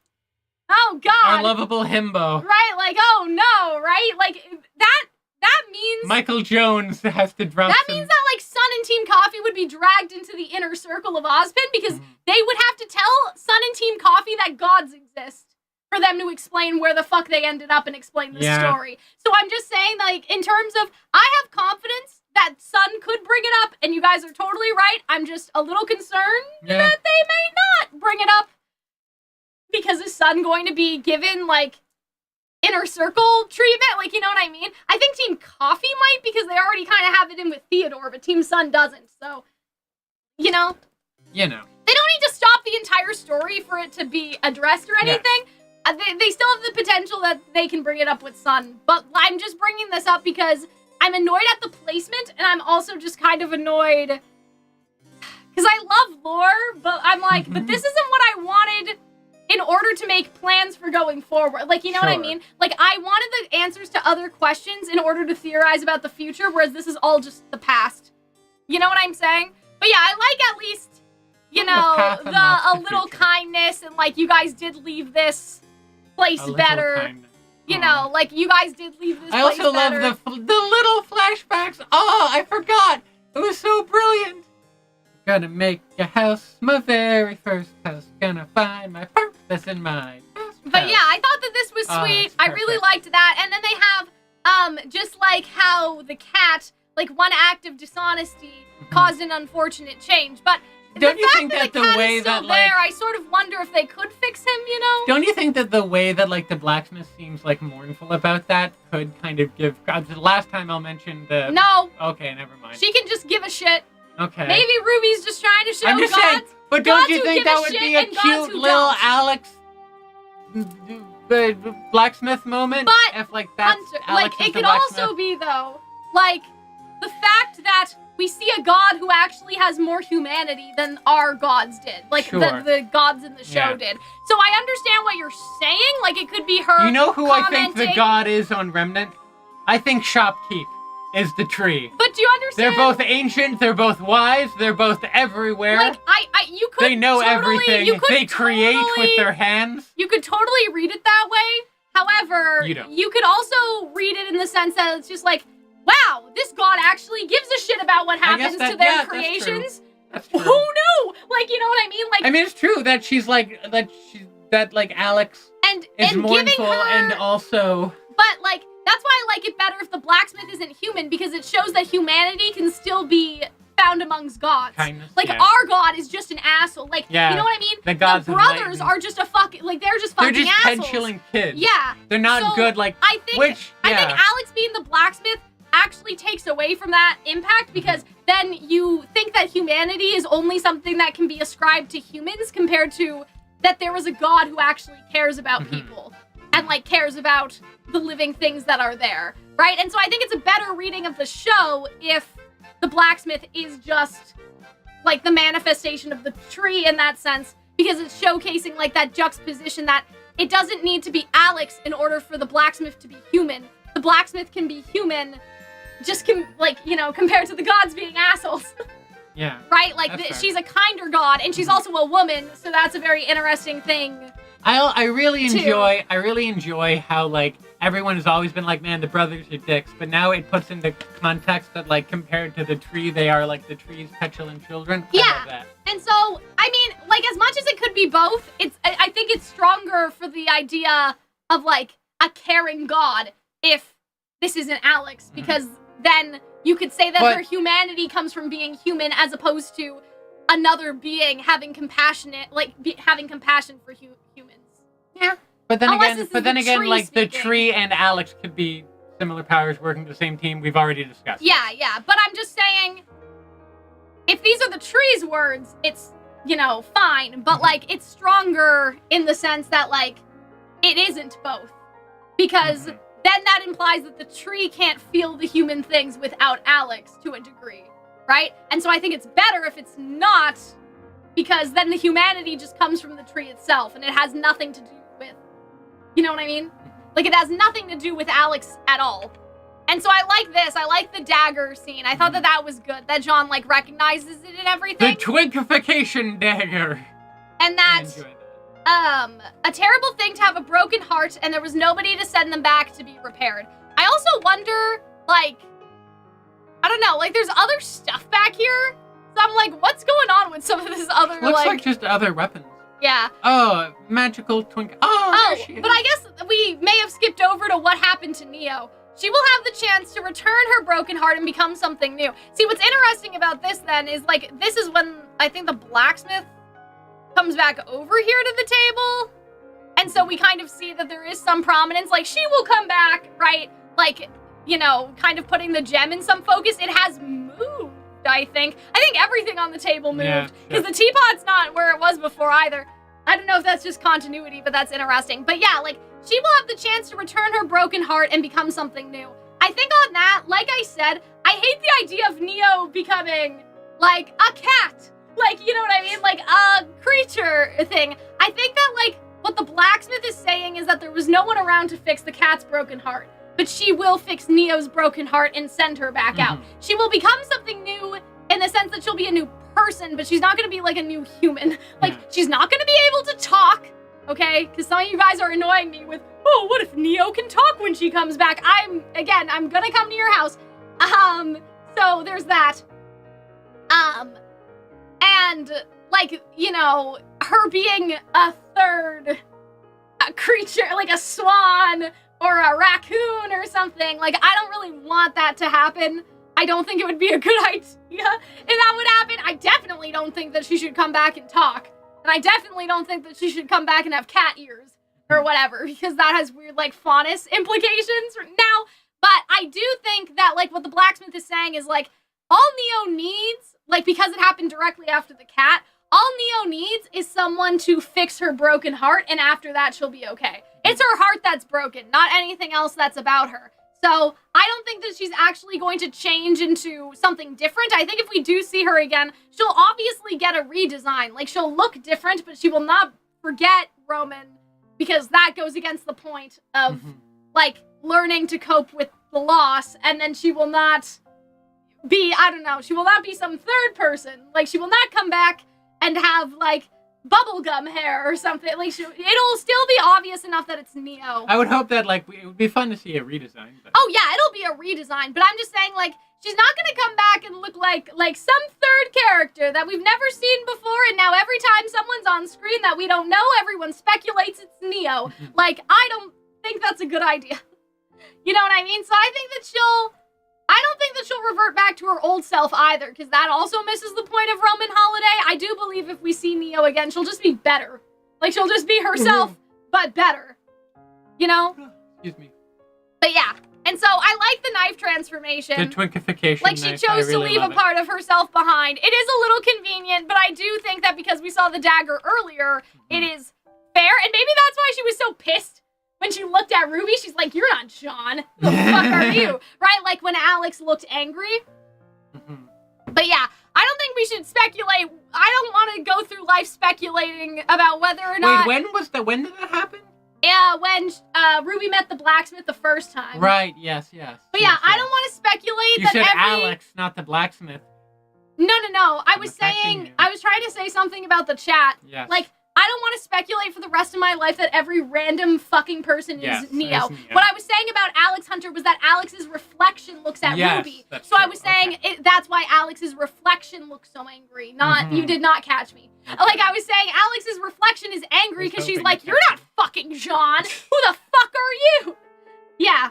Oh God. Our lovable himbo. Right, like, oh no, right? Like, that means... Michael Jones has to drop That means that, like, Sun and Team Coffee would be dragged into the inner circle of Ozpin because they would have to tell Sun and Team Coffee that gods exist for them to explain where the fuck they ended up and explain the story. So I'm just saying, like, in terms of, I have confidence that Sun could bring it up, and you guys are totally right. I'm just a little concerned that they may not bring it up. Because is Sun going to be given, like, inner circle treatment? Like, you know what I mean? I think Team Coffee might, because they already kind of have it in with Theodore, but Team Sun doesn't, so, you know? You know. They don't need to stop the entire story for it to be addressed or anything. They still have the potential that they can bring it up with Sun, but I'm just bringing this up because I'm annoyed at the placement, and I'm also just kind of annoyed because I love lore, but I'm like, but this isn't what I wanted in order to make plans for going forward. Like, you know what I mean? Like, I wanted the answers to other questions in order to theorize about the future, whereas this is all just the past. You know what I'm saying? But yeah, I like at least, you know, a little kindness, and like, you guys did leave this place better. You know, like, you guys did leave this place better. I also love the little flashbacks. Oh, I forgot. It was so brilliant. Gonna make a house, my very first house. Gonna find my purpose in mind. But yeah, I thought that this was sweet. I really liked that. And then they have, just like how the cat, like, one act of dishonesty caused an unfortunate change. But don't you think that the way that, like, I sort of wonder if they could fix him, you know? Don't you think that the way that, like, the blacksmith seems, like, mournful about that could kind of give... The last time I'll mention the... No. Okay, never mind. She can just give a shit. Okay. Maybe Ruby's just trying to show I'm just saying, but don't you think that would be a cute little Alex blacksmith moment? But if, like, that's Alex like, it could also be, though, like, the fact that we see a god who actually has more humanity than our gods did. Like, the gods in the show did. So I understand what you're saying. Like, it could be her. You know who I think the god is on Remnant? I think Shopkeep is the tree. But do you understand? They're both ancient, they're both wise, they're both everywhere. Like, you could They know everything. They create with their hands. You could totally read it that way. However, you could also read it in the sense that it's just like, wow, this god actually gives a shit about what happens to their creations. That's true. Who knew? Like, you know what I mean? Like, I mean, it's true that she's like, that Alex is mournful and also... But, like, that's why I like it better if the blacksmith isn't human, because it shows that humanity can still be found amongst gods. Kindness, like, our god is just an asshole. Like, you know what I mean? The gods brothers are just a fucking, like, they're just fucking assholes. They're just head-chilling kids. Yeah. They're not good, like, I think Alex being the blacksmith actually takes away from that impact, because then you think that humanity is only something that can be ascribed to humans compared to that there was a god who actually cares about people and, like, cares about the living things that are there, right? And so I think it's a better reading of the show if the blacksmith is just, like, the manifestation of the tree in that sense, because it's showcasing, like, that juxtaposition that it doesn't need to be Alex in order for the blacksmith to be human. The blacksmith can be human just, like, you know, compared to the gods being assholes. Yeah. Right? Like, she's a kinder god, and she's also a woman, so that's a very interesting thing. I really enjoy how, like, everyone has always been like, man, the brothers are dicks, but now it puts into context that, like, compared to the tree, they are, like, the tree's petulant children. Yeah. I love that. And so, I mean, like, as much as it could be both, I think it's stronger for the idea of, like, a caring god if this isn't Alex, because then you could say that their humanity comes from being human as opposed to another being having compassion for humans. Yeah. But then again, like, the tree and Alex could be similar powers working the same team. We've already discussed. Yeah, yeah. But I'm just saying, if these are the tree's words, it's, you know, fine. But, like, it's stronger in the sense that, like, it isn't both. Because then that implies that the tree can't feel the human things without Alex to a degree, right? And so I think it's better if it's not, because then the humanity just comes from the tree itself, and it has nothing to do with, you know what I mean? Like, it has nothing to do with Alex at all. And so I like this. I like the dagger scene. I thought that was good. That John, like, recognizes it and everything. The twigification dagger. And that, a terrible thing to have a broken heart, and there was nobody to send them back to be repaired. I also wonder, like, I don't know, like, there's other stuff back here. So I'm like, what's going on with some of this other, Looks like just other weapons. Yeah. Oh, magical twink. Oh, there she is. But I guess we may have skipped over to what happened to Neo. She will have the chance to return her broken heart and become something new. See, what's interesting about this, then, is, like, this is when I think the blacksmith comes back over here to the table. And so we kind of see that there is some prominence. Like, she will come back, right? Like, you know, kind of putting the gem in some focus. It has moved, I think. I think everything on the table moved. Because the teapot's not where it was before either. I don't know if that's just continuity, but that's interesting. But yeah, like, she will have the chance to return her broken heart and become something new. I think on that, like I said, I hate the idea of Neo becoming, like, a cat. Like, you know what I mean? Like, a creature thing. I think that, like, what the blacksmith is saying is that there was no one around to fix the cat's broken heart. But she will fix Neo's broken heart and send her back out. She will become something new in the sense that she'll be a new person, but she's not going to be, like, a new human. Like, she's not going to be able to talk, okay? Because some of you guys are annoying me with, oh, what if Neo can talk when she comes back? I'm going to come to your house. So there's that. And, like, you know, her being a third creature, like a swan or a raccoon or something, like, I don't really want that to happen. I don't think it would be a good idea if that would happen. I definitely don't think that she should come back and talk. And I definitely don't think that she should come back and have cat ears or whatever, because that has weird, like, faunus implications now. But I do think that, like, what the blacksmith is saying is, like, all Neo needs, like, because it happened directly after the cat, all Neo needs is someone to fix her broken heart, and after that, she'll be okay. It's her heart that's broken, not anything else that's about her. So I don't think that she's actually going to change into something different. I think if we do see her again, she'll obviously get a redesign. Like, she'll look different, but she will not forget Roman, because that goes against the point of, like, learning to cope with the loss, and then she will not be, I don't know, she will not be some third person. Like, she will not come back and have, like, bubblegum hair or something. Like, it'll still be obvious enough that it's Neo. I would hope that, like, it would be fun to see a redesign. But... Oh, yeah, it'll be a redesign, but I'm just saying, like, she's not gonna come back and look like some third character that we've never seen before, and now every time someone's on screen that we don't know, everyone speculates it's Neo. Like, I don't think that's a good idea. You know what I mean? So I don't think that she'll revert back to her old self either, because that also misses the point of Roman Holiday. I do believe if we see Neo again, she'll just be better. Like, she'll just be herself, but better. You know? Excuse me. But yeah. And so I like the knife transformation. The twinkification. Like, she chose to leave a part of herself behind. It is a little convenient, but I do think that because we saw the dagger earlier, it is fair. And maybe that's why she was so pissed when she looked at Ruby. She's like, you're not John. Who the fuck are you? Right? Like when Alex looked angry. But yeah, I don't think we should speculate. I don't want to go through life speculating about whether or not... Wait, when did that happen? Yeah, when Ruby met the blacksmith the first time. Right, yes. But yeah, I don't want to speculate you said Alex, not the blacksmith. No. I was trying to say something about the chat. Yes. Like, I don't want to speculate for the rest of my life that every random fucking person is Neo. What I was saying about Alex Hunter was that Alex's reflection looks at Ruby. So I was saying that's why Alex's reflection looks so angry. Not, you did not catch me. Like, I was saying Alex's reflection is angry because she's like, you're not fucking John. Who the fuck are you? Yeah.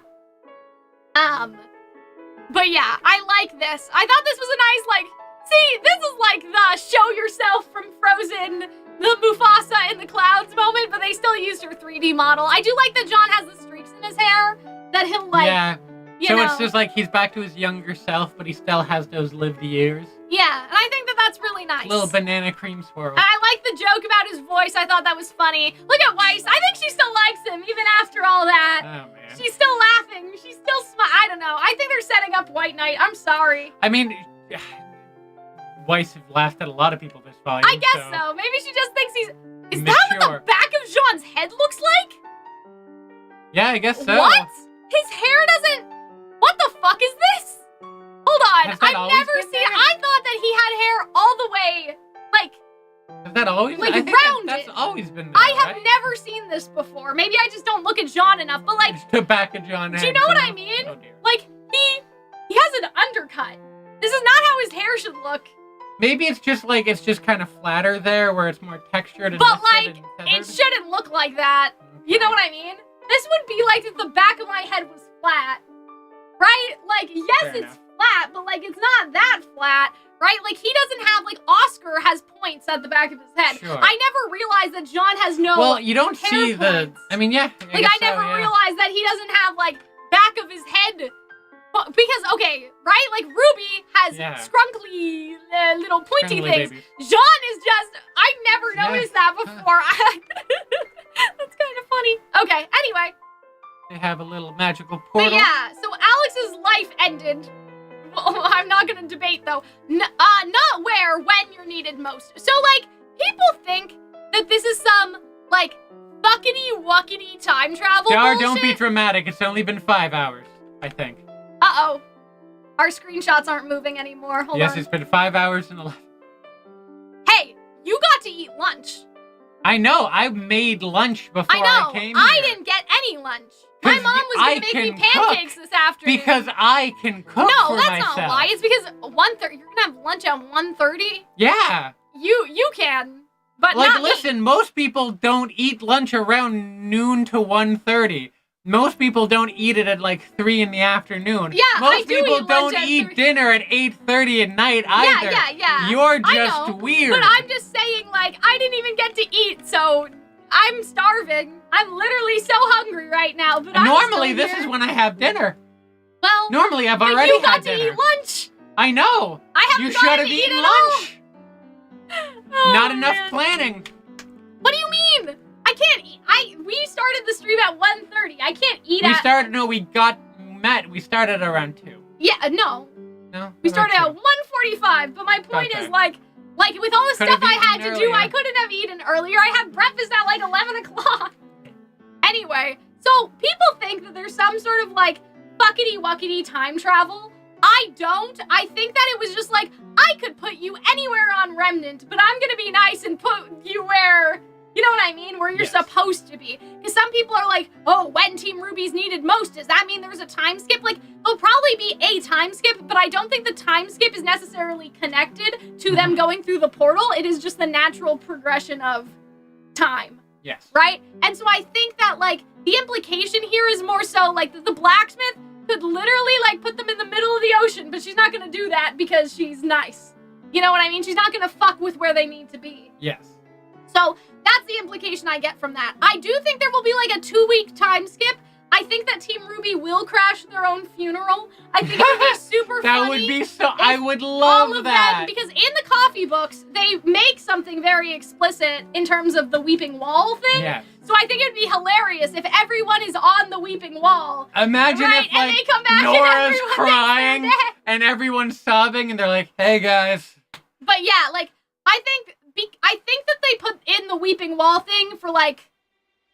But yeah, I like this. I thought this was a nice, like, see, this is like the show yourself from Frozen, the Mufasa in the clouds moment, but they still used her 3D model. I do like that John has the streaks in his hair, that he'll, like, you know. It's just like he's back to his younger self, but he still has those lived years. Yeah, and I think that that's really nice. Little banana cream swirl. And I like the joke about his voice. I thought that was funny. Look at Weiss. I think she still likes him, even after all that. Oh, man. She's still laughing. She's still I don't know. I think they're setting up White Knight. I'm sorry. I mean... Weiss have laughed at a lot of people this volume. I guess so. Maybe she just thinks he's... Is that what the back of Jean's head looks like? Yeah, I guess so. What? His hair doesn't... What the fuck is this? Hold on. I've never seen... I thought that he had hair all the way... Like... that always? Like, I think rounded. that's always been there, I have right? never seen this before. Maybe I just don't look at John enough, but like, Just the back of John. do you know what I mean? Oh, dear. Like, he has an undercut. This is not how his hair should look. Maybe it's just kind of flatter there, where it's more textured and But, listed like, and it tethered. shouldn't look like that. You know what I mean? This would be like if the back of my head was flat. Right? Like, yes, Fair it's enough. flat, but like, it's not that flat. Right? Like, he doesn't have, like, Oscar has points at the back of his head. Sure. I never realized that John has no... Well, you don't hair see the. points. I mean, yeah. Like, I never realized that he doesn't have, like, back of his head. Because, okay, right? Like, Ruby has scrunkly little pointy Friendly things. babies. John is just... I never noticed that before. That's kind of funny. Okay, anyway. They have a little magical But portal. yeah, so Alex's life ended. Well, I'm not going to debate, though. Not where, when you're needed most. So, like, people think that this is some, like, fuckity-wuckity time travel Dar, bullshit. don't be dramatic. It's only been 5 hours, I think. Uh-oh. Our screenshots aren't moving anymore. Hold Yes, on. it's been 5 hours and 11. Hey, you got to eat lunch. I know. I made lunch before I know. came I here. didn't get any lunch. My 'Cause mom was going I to make me can pancakes this afternoon. Because I can cook no, for that's myself. not why. It's because 1:30. You're going to have lunch at 1:30? Yeah. You can, but Like, not me. listen, most people don't eat lunch around noon to 1:30. Most people don't eat it at like 3 in the afternoon. Yeah, most I do people eat lunch don't at eat 3. dinner at 8:30 at night either. Yeah. You're I just know, weird. But I'm just saying, like, I didn't even get to eat, so I'm starving. I'm literally so hungry right now. But Normally, I'm this still is here. when I have dinner. Well, Normally, I've but already you got had to dinner. eat lunch. I know. I haven't You gotten should have to eat eaten at all. lunch. Oh, Not enough man. planning. What do you mean? I can't eat. We started the stream at 1:30. I can't eat We at. We started around 2. Yeah, no. No? We started at Around 1:45. But my point Okay. is, like with all the Could've stuff I had eaten to do, earlier. I couldn't have eaten earlier. I had breakfast at like 11 o'clock. Anyway, so people think that there's some sort of like fuckity-wuckity time travel. I don't. I think that it was just like, I could put you anywhere on Remnant, but I'm gonna be nice and put you where, you know what I mean? Where you're Yes. supposed to be. Because some people are like, oh, when Team RWBY's needed most, does that mean there's a time skip? Like, there'll probably be a time skip, but I don't think the time skip is necessarily connected to them going through the portal. It is just the natural progression of time. Yes. Right? And so I think that, like, the implication here is more so, like, the blacksmith could literally, like, put them in the middle of the ocean, but she's not gonna do that because she's nice. You know what I mean? She's not gonna fuck with where they need to be. Yes. So that's the implication I get from that. I do think there will be, like, a 2-week time skip. I think that Team RWBY will crash their own funeral. I think it would be super That funny. would be so. I would all love of that. them, because in the coffee books, they make something very explicit in terms of the weeping wall thing. Yes. So I think it'd be hilarious if everyone is on the weeping wall. Imagine Right, if and like they come back and Nora's everyone crying thinks they're dead. and everyone's sobbing and they're like, "Hey guys." But yeah, like, I think that they put in the weeping wall thing for, like,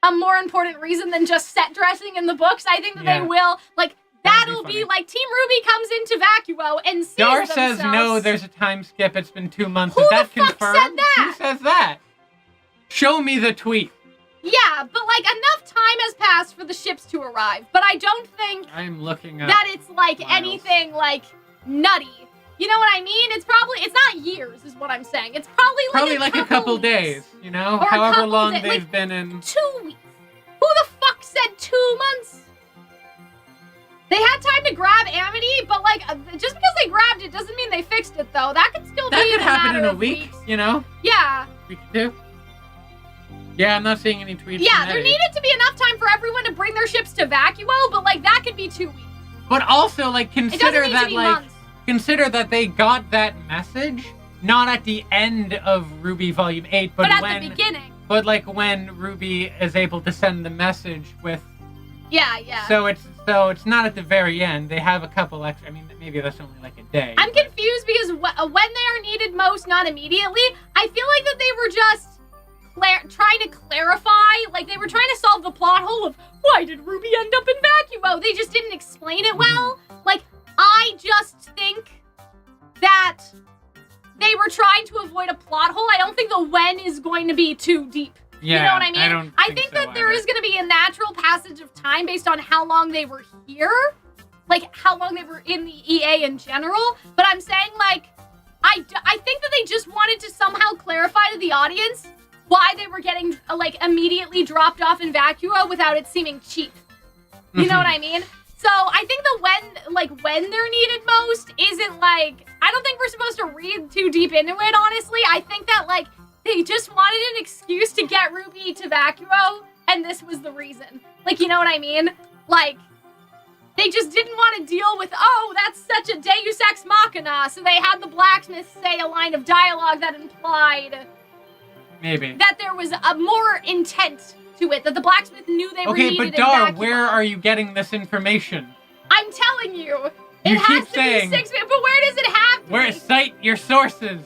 a more important reason than just set dressing in the books. I think that Yeah. they will, like, That'd be that'll be funny. like Team RWBY comes into Vacuo and sees Dar themselves. says no, there's a time skip. It's been 2 months. Who Is the that fuck confirmed? said that? Who says that? Show me the tweet. Yeah, but, like, enough time has passed for the ships to arrive. But I don't think I'm looking up. that it's, like, Miles. anything, like, nutty. You know what I mean? It's not years, is what I'm saying. It's probably like a couple weeks. days, you know? Or a However couple long days, they've like, been in. 2 weeks. Who the fuck said 2 months? They had time to grab Amity, but, like, just because they grabbed it doesn't mean they fixed it, though. That could still That be could a happen matter in a of week, weeks. you know? Yeah. We could do. Yeah, I'm not seeing any tweets. Yeah, from there Eddie. needed to be enough time for everyone to bring their ships to Vacuo, but, like, that could be 2 weeks. But also, like, It doesn't consider need to that, be like, months. consider that they got that message not at the end of RWBY Volume 8, but But at when, the beginning. but like when RWBY is able to send the message with. Yeah. So it's not at the very end. They have a couple extra. I mean, maybe that's only like a day. I'm confused because when they are needed most, not immediately, I feel like that they were just trying to clarify, like they were trying to solve the plot hole of why did RWBY end up in Vacuo? They just didn't explain it well. Like, I just think that they were trying to avoid a plot hole. I don't think the when is going to be too deep. Yeah, you know what I mean? I think so that there either. is going to be a natural passage of time based on how long they were here, like how long they were in the EA in general. But I'm saying, like, I think that they just wanted to somehow clarify to the audience why they were getting like immediately dropped off in Vacuo without it seeming cheap. You know what I mean? So I think the when they're needed most isn't like, I don't think we're supposed to read too deep into it, honestly. I think that like they just wanted an excuse to get RWBY to Vacuo, and this was the reason. Like, you know what I mean? Like, they just didn't want to deal with, oh, that's such a Deus Ex Machina, so they had the Blacksmith say a line of dialogue that implied maybe that there was a more intent to it, that the Blacksmith knew they were needed but in Dar, Vacuo. where are you getting this information? I'm telling you, You it has keep to saying, be 6 minutes, but where does it have to Where be? cite your sources?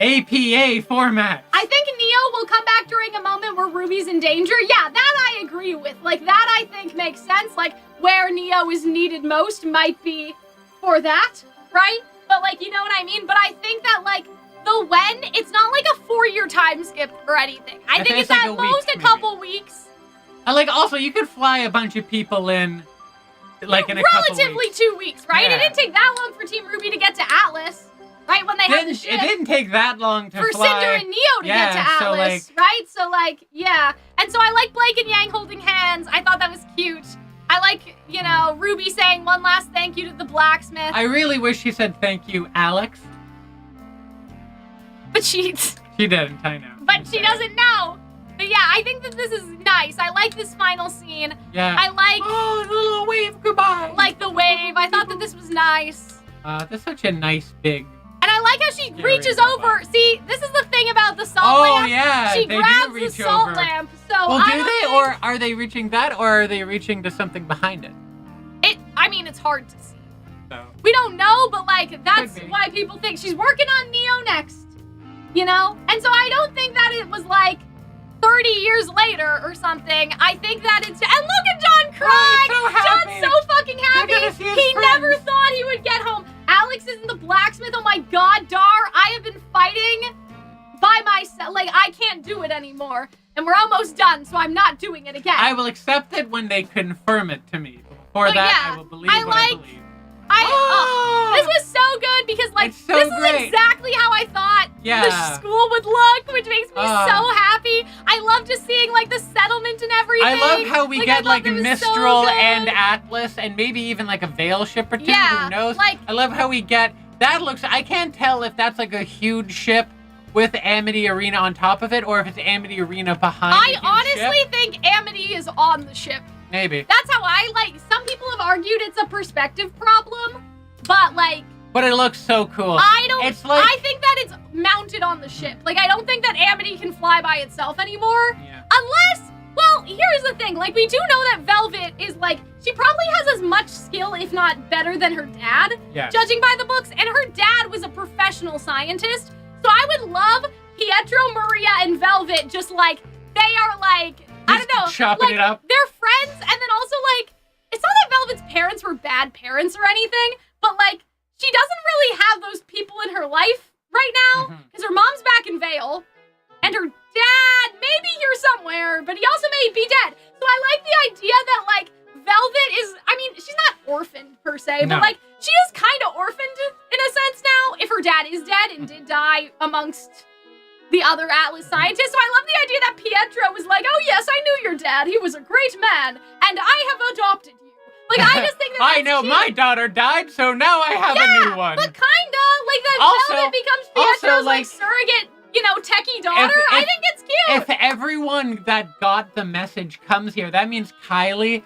APA format. I think Neo will come back during a moment where Ruby's in danger. Yeah, that I agree with. Like, that I think makes sense. Like, where Neo is needed most might be for that, right? But, like, you know what I mean? But I think that, like, the when, it's not like a 4-year time skip or anything. I think it's like at a most week, a couple weeks. And, like, also, you could fly a bunch of people in, like, in a couple Relatively weeks. 2 weeks, right? Yeah. It didn't take that long for Team RWBY to get to Atlas, right? When they had the ship. It didn't take that long to for fly. Cinder and Neo to get to Yeah, so, Atlas, right? So, like, yeah. And so I like Blake and Yang holding hands. I thought that was cute. I like, you know, RWBY saying one last thank you to the Blacksmith. I really wish she said thank you, Alex. But she didn't, I know. But she doesn't know. But yeah, I think that this is nice. I like this final scene. Yeah. I like, Oh, the little wave goodbye. like the wave. I thought that this was nice. That's such a nice big. And I like how she Scary reaches robot. over. See, this is the thing about the salt Oh, lamp. yeah. She they do grabs the reach salt over. lamp. So Well, I do don't they, think or are they reaching that, or are they reaching to something behind it? I mean, it's hard to see. So. We don't know, but like that's Could be. why people think she's working on Neo next. You know? And so I don't think that it was like 30 years later or something. I think that it's, and look at John crying! so happy. John's so fucking happy! They're gonna see his He friends. never thought he would get home. Alex isn't the Blacksmith. Oh my god, Dar, I have been fighting by myself. Like, I can't do it anymore. And we're almost done, so I'm not doing it again. I will accept it when they confirm it to me. Before But that, yeah, I will believe I what I like- believe. This was so good because, like, It's so this great. is exactly how I thought Yeah. the school would look, which makes me so happy. I love just seeing, like, the settlement and everything. I love how we I get thought like it was so Mistral good. and Atlas and maybe even like a Veil ship or two, Yeah, who knows? like- I love how we get, that looks, I can't tell if that's like a huge ship with Amity Arena on top of it or if it's Amity Arena behind the I huge honestly ship. think Amity is on the ship. Maybe. That's how I, like, some people have argued it's a perspective problem, but, like, But it looks so cool. I don't, It's like, I think that it's mounted on the ship. Like, I don't think that Amity can fly by itself anymore. yeah. Unless, well, here's the thing. Like, we do know that Velvet is, like, she probably has as much skill, if not better, than her dad, Yeah. judging by the books. And her dad was a professional scientist. So I would love Pietro, Maria, and Velvet just, like, they are, like, I Just don't know. chopping like, it up. They're friends, and then also, like, it's not that Velvet's parents were bad parents or anything, but, like, she doesn't really have those people in her life right now, because her mom's back in Vale, and her dad may be here somewhere, but he also may be dead. So I like the idea that, like, Velvet is, I mean, she's not orphaned per se, No. but, like, she is kind of orphaned in a sense now, if her dad is dead and did die amongst the other Atlas scientists. So I love the idea that Pietro was like, oh yes, I knew your dad. He was a great man, and I have adopted you. Like, I just think that I that's know cute. my daughter died, so now I have a new one. But kinda, like, that Also- Velvet becomes also, Pietro's, like, surrogate, you know, techie daughter. I think it's cute. If everyone that got the message comes here, that means Kylie,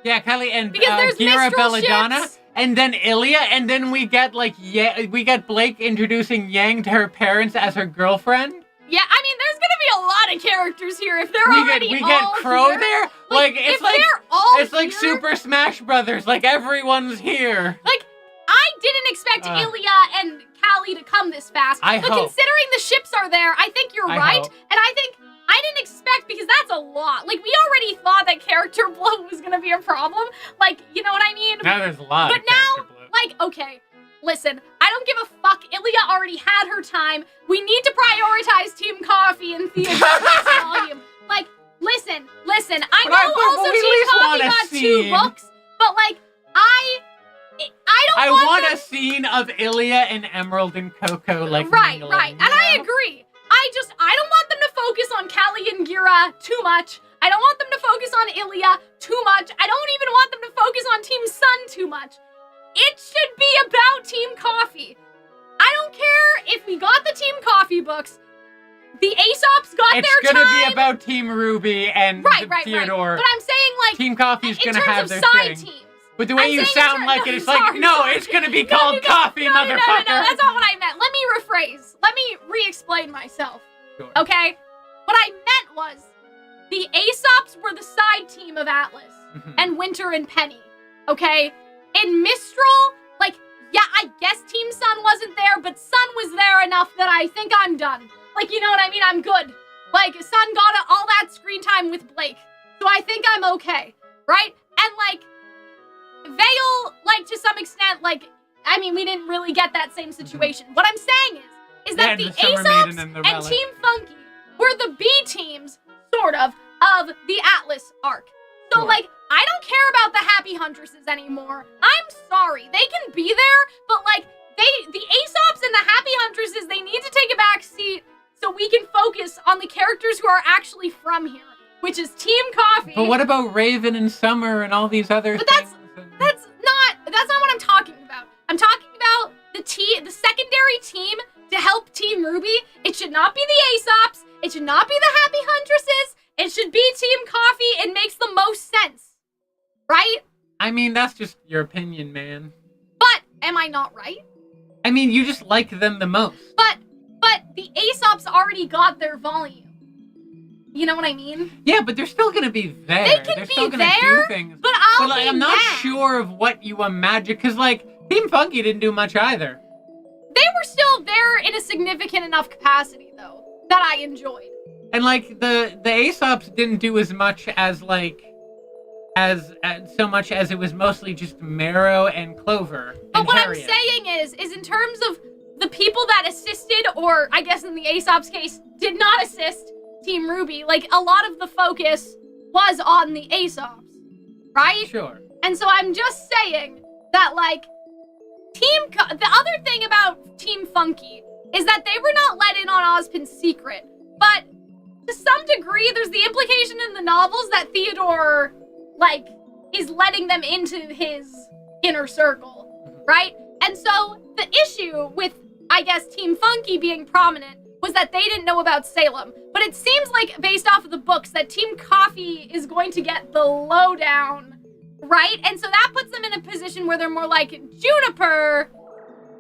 Yeah, Kylie and because there's Gira Mistral Belladonna, ships. and then Ilya, and then we get like we get Blake introducing Yang to her parents as her girlfriend. Yeah, I mean, there's gonna be a lot of characters here if they're already We get all Crow here. there. Like, it's if like they're all it's like here, Super Smash Brothers. Like everyone's here. Like, I didn't expect Ilya and Callie to come this fast. I but hope. considering the ships are there, I think you're I right. hope. And I think I didn't expect, because that's a lot. Like, we already thought that character blow was gonna be a problem. Like, you know what I mean? Now there's a lot. But of now, character bloat. like, okay, listen, I don't give a fuck, Ilya already had her time. We need to prioritize Team Coffee and Theodore volume. Like, listen. I know also Team Coffee got 2 books, but like, I don't want a scene of Ilya and Emerald and Coco like right, mingling, and I agree. I don't want them to focus on Callie and Gira too much. I don't want them to focus on Ilya too much. I don't even want them to focus on Team Sun too much. It should be about Team Coffee. I don't care if we got the Team Coffee books. The Aesops got their time. It's gonna be about Team RWBY and Theodore. But I'm saying, like, Team Coffee's gonna have their thing. Teams. But the way you sound like it, it's like, no, it's gonna be called Coffee, motherfucker. No, that's not what I meant. Let me rephrase. Let me re-explain myself. Sure. Okay? What I meant was, the Aesops were the side team of Atlas, and Winter and Penny. Okay? In Mistral, like, yeah, I guess Team Sun wasn't there, but Sun was there enough that I think I'm done. Like, you know what I mean? I'm good. Like, Sun got all that screen time with Blake, so I think I'm okay. Right? And, like, Vale, like, to some extent, like, I mean, we didn't really get that same situation. What I'm saying is that the Aesops and Team Funky were the B teams, sort of the Atlas arc. So, like, I don't care about the Happy Huntresses anymore. I'm sorry. They can be there, but, like, the Aesops and the Happy Huntresses, they need to take a back seat so we can focus on the characters who are actually from here, which is Team Coffee. But what about Raven and Summer and all these other things? That's not what I'm talking about. I'm talking about the secondary team to help Team RWBY. It should not be the Aesops. It should not be the Happy Huntresses. It should be Team Coffee. It makes the most sense. Right? I mean, that's just your opinion, man. But am I not right? I mean, you just like them the most. But the Aesops already got their volume. You know what I mean? Yeah, but they're still gonna be there. They can they're be still gonna there, do things. but I'm not sure of what you imagine, because, like, Team Funky didn't do much either. They were still there in a significant enough capacity, though, that I enjoyed. And, like, the Aesops didn't do as much as, like, as so much as it was mostly just Marrow and Clover. But and what Harriet. I'm saying is in terms of the people that assisted, or I guess in the Aesop's case, did not assist Team RWBY, like, a lot of the focus was on the Aesops, right? Sure. And so I'm just saying that, like, the other thing about Team Funky is that they were not let in on Ozpin's secret, but to some degree, there's the implication in the novels that Theodore, like, is letting them into his inner circle, right? And so the issue with, I guess, Team Funky being prominent was that they didn't know about Salem. But it seems like, based off of the books, that Team Coffee is going to get the lowdown, right? And so that puts them in a position where they're more like Juniper.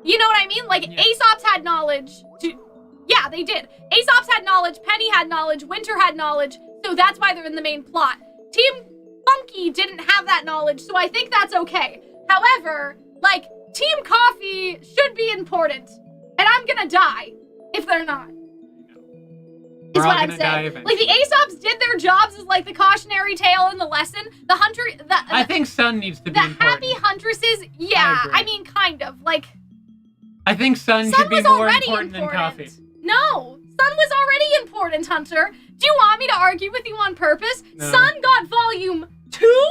You know what I mean? Like, yeah. Aesops had knowledge. Yeah, they did. Aesops had knowledge, Penny had knowledge, Winter had knowledge, so that's why they're in the main plot. Team Funky didn't have that knowledge, so I think that's okay. However, like, Team Coffee should be important, and I'm gonna die if they're not. Is what I'm saying. Like, the Aesops did their jobs as, like, the cautionary tale and the lesson. I think Sun needs to be important. The Happy Huntresses, yeah, I mean, kind of. Like, I think Sun should be more important than Coffee. No, Sun was already important, Hunter. Do you want me to argue with you on purpose? No. Sun got volume 2?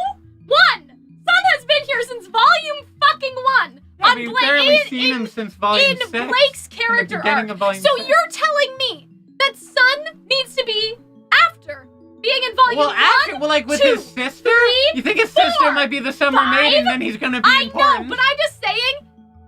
1! Sun has been here since volume fucking 1. Yeah, we've barely seen him since volume 6. In Blake's character arc. So you're telling me that Sun needs to be after being in volume 1, like, with 2, his sister? 3, you think his 4, sister might be the Summer 5? Maiden, then he's gonna be important? I know, but I'm just saying,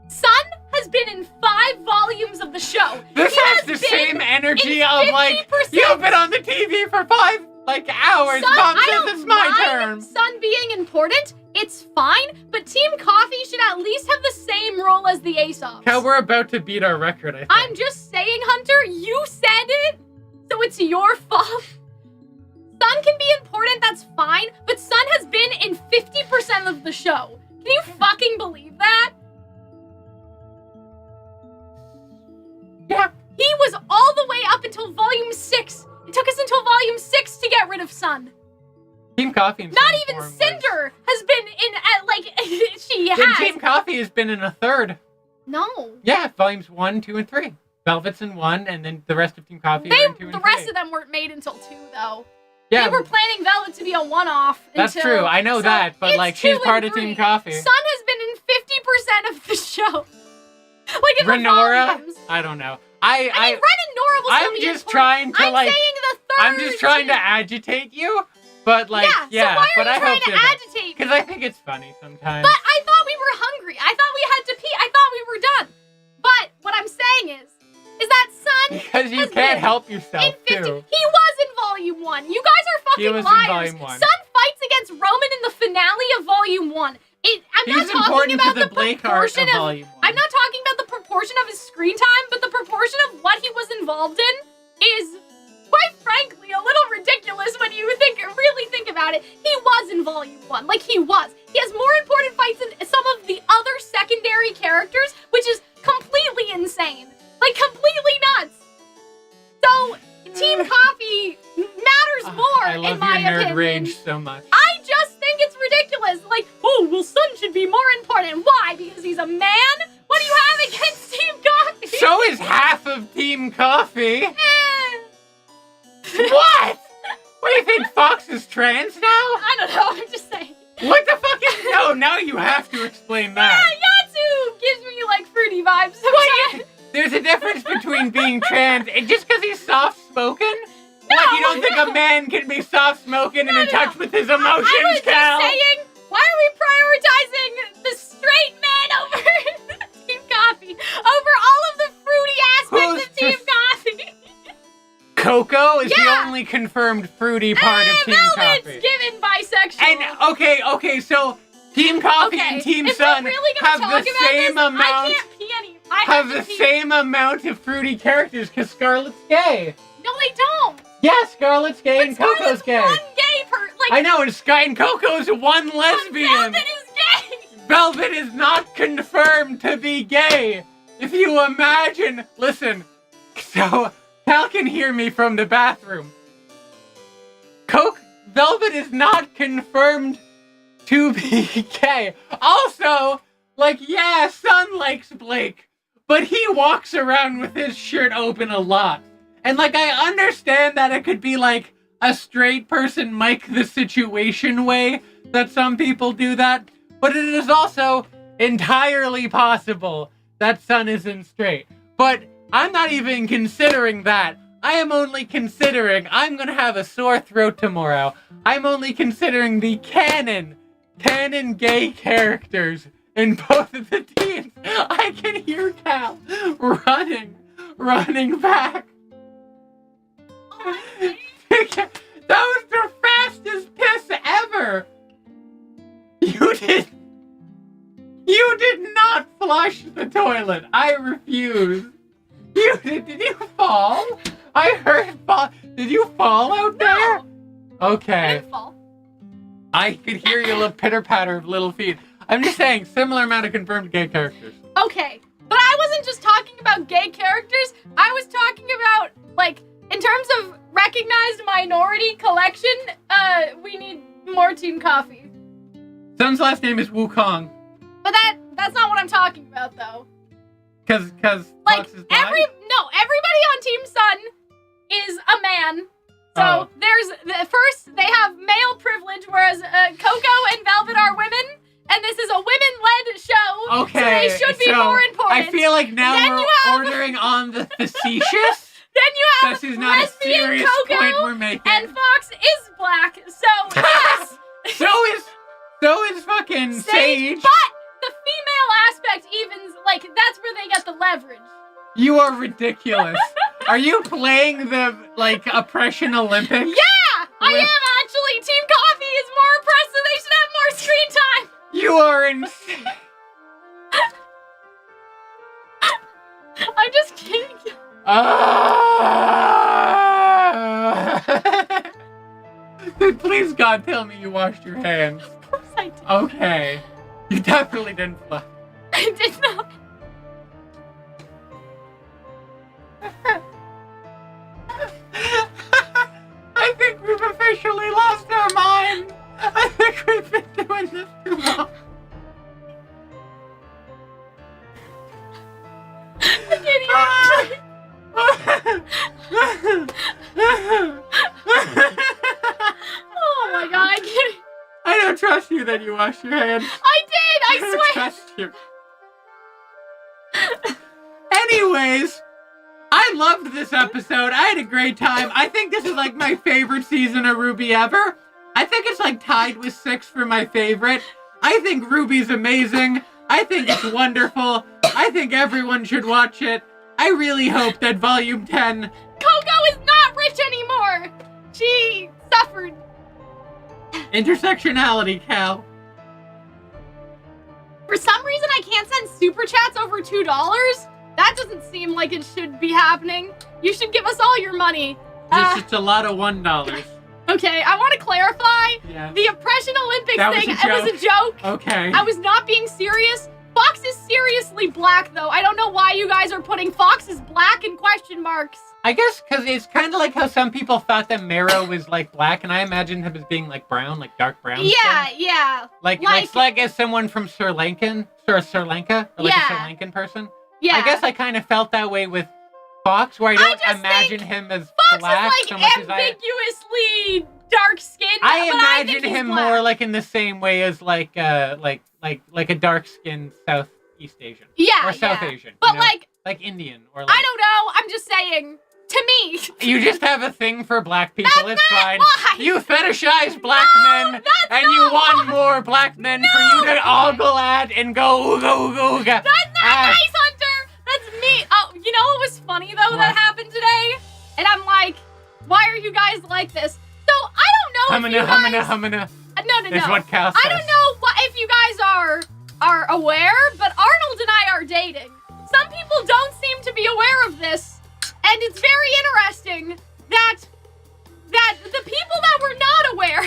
Sun has been in 5 volumes of the show. This has the same energy of, like, you've been on the TV for 5, like, hours, Mom says it's my turn. Sun being important, it's fine, but Team Coffee should at least have the same role as the Aesops. Cal, we're about to beat our record, I think. I'm just saying, Hunter, you said it, so it's your fault. Sun can be important, that's fine, but Sun has been in 50% of the show. Can you fucking believe that? Yeah. He was all the way up until volume 6. It took us until volume 6 to get rid of Sun. Team Coffee. Not even Cinder has been in, like, she has. Team Coffee has been in a third. No. Yeah, volumes 1, 2, and 3. Velvet's in 1, and then the rest of Team Coffee are in 2 and 3. The rest of them weren't made until 2, though. Yeah, They were planning Velvet to be a one-off. that's true. I know that, but like she's part of Team Coffee. Sun has been in 50% of the show. Like in Renora? the volumes. I don't know. I mean, Ren and Nora will I'm still be just important. trying to I'm like. saying the third I'm just trying to team. agitate you, but like, Yeah. So why are but you I trying hope to agitate? Because I think it's funny sometimes. But I thought we were hungry. I thought we had to pee. I thought we were done. But what I'm saying is that Sun Because you has can't been help yourself in 50. too. He was in Volume 1. You guys are He fucking was in liars. Volume 1. Sun fights against Roman in the finale of Volume 1. I'm He's not talking important about to the Blake art proportion of of. Volume 1. I'm not talking about the proportion of his screen time, but the proportion of what he was involved in is, quite frankly, a little ridiculous when you really think about it. He was in Volume 1. Like, he was. He has more important fights than some of the other secondary characters, which is completely insane. Like, completely nuts. So, Team Coffee matters more, I love in my your nerd opinion. rage so much. I just think it's ridiculous. Like, oh, well, Sun should be more important. Why? Because he's a man? What do you have against Team Coffee? So is half of Team Coffee. Eh. What? What do you think, Fox is trans now? I don't know, I'm just saying. What the fuck is... No, now you have to explain Yeah, that. Yatsu gives me, like, fruity vibes sometimes. There's a difference between being trans and just because he's soft-spoken? What, you don't think a man can be soft-spoken and in touch with his emotions, I was Cal? just saying, why are we prioritizing the straight man over Team Coffee? Over all of the fruity aspects of Team Coffee? Coco is the Yeah. only confirmed fruity part of Team Velvet's Coffee. given bisexual. And, okay, so Team Coffee and Team if Sun we're really gonna have talk the about same this, amount... I can't pee any. I have to the pee. same amount of fruity characters because Scarlet's gay. No, they don't. Yeah, Scarlet's gay and Coco's Scarlet's gay. one gay like, I know, and Sky and Coco's one lesbian. Velvet is gay. Velvet is not confirmed to be gay. If you imagine, listen, so Cal can hear me from the bathroom. Velvet is not confirmed to be gay. Also, like, yeah, Sun likes Blake, but he walks around with his shirt open a lot. And, like, I understand that it could be, like, a straight person Mike the Situation way that some people do that, but it is also entirely possible that Sun isn't straight. But I'm not even considering that. I am only considering I'm gonna have a sore throat tomorrow. I'm only considering the canon gay characters in both of the teams. I can hear Cal running back. That was the fastest piss ever. You did not flush the toilet. I refuse. Did you fall? I heard fall. Did you fall out there? No. Okay. I didn't fall. I could hear your little pitter-patter of little feet. I'm just saying, similar amount of confirmed gay characters. Okay, but I wasn't just talking about gay characters. I was talking about, like, in terms of recognized minority collection, we need more Team Coffee. Sun's last name is Wukong. But that's not what I'm talking about, though. Cause Like, Fox is black? everybody on Team Sun is a man. So first they have male privilege, whereas Coco and Velvet are women, and this is a women-led show. Okay, so they should be more important. I feel like now Then we're you have- ordering on the facetious. Then you have This is not a lesbian serious Coco, point we're making. and Fox is black. So yes, so is fucking Sage. But the female aspect evens, like, that's where they get the leverage. You are ridiculous. Are you playing the, like, oppression Olympics? Yeah, I am actually. Team Coffee is more oppressed, so they should have more screen time. You are insane. I'm just kidding. Please, God, tell me you washed your hands. Of course I did. Okay. You definitely didn't flush. I did not. I think we've officially lost our mind. I think we've been doing this too long. that you wash your hands. I did, I swear. Trust you. Anyways, I loved this episode. I had a great time. I think this is like my favorite season of RWBY ever. I think it's like tied with 6 for my favorite. I think RWBY's amazing. I think it's wonderful. I think everyone should watch it. I really hope that Volume 10... Coco is not rich anymore. She suffered. Intersectionality, Cal. For some reason, I can't send super chats over $2. That doesn't seem like it should be happening. You should give us all your money. It's a lot of $1. Okay, I want to clarify. Yeah. The Oppression Olympics That was thing, a it was a joke. Okay. I was not being serious. Fox is seriously black, though. I don't know why you guys are putting Fox as black in question marks. I guess because it's kind of like how some people thought that Marrow was like black, and I imagined him as being like brown, like dark brown. Yeah, skin. yeah. Like as someone from Sri Lanka, or like a Sri Lankan person. Yeah. I guess I kind of felt that way with Fox, where I don't imagine him as Fox black is so like much as ambiguously dark skinned. I imagine he's him black. more like in the same way as like a dark skinned Southeast Asian. Yeah, or South yeah. Asian. But you know? like Indian or like. I don't know. I'm just saying. To me. You just have a thing for black people. That's it's not fine. why. You fetishize black men, that's and not you want why. more black men for you to ogle at and go ooga ooga ooga. That's not nice, Hunter. That's me. Oh, you know what was funny though that happened today? And I'm like, why are you guys like this? So I don't know if you guys. Humana. No. Is what Cal says. I don't know if you guys are aware, but Arnold and I are dating. Some people don't seem to be aware of this. And it's very interesting that the people that were not aware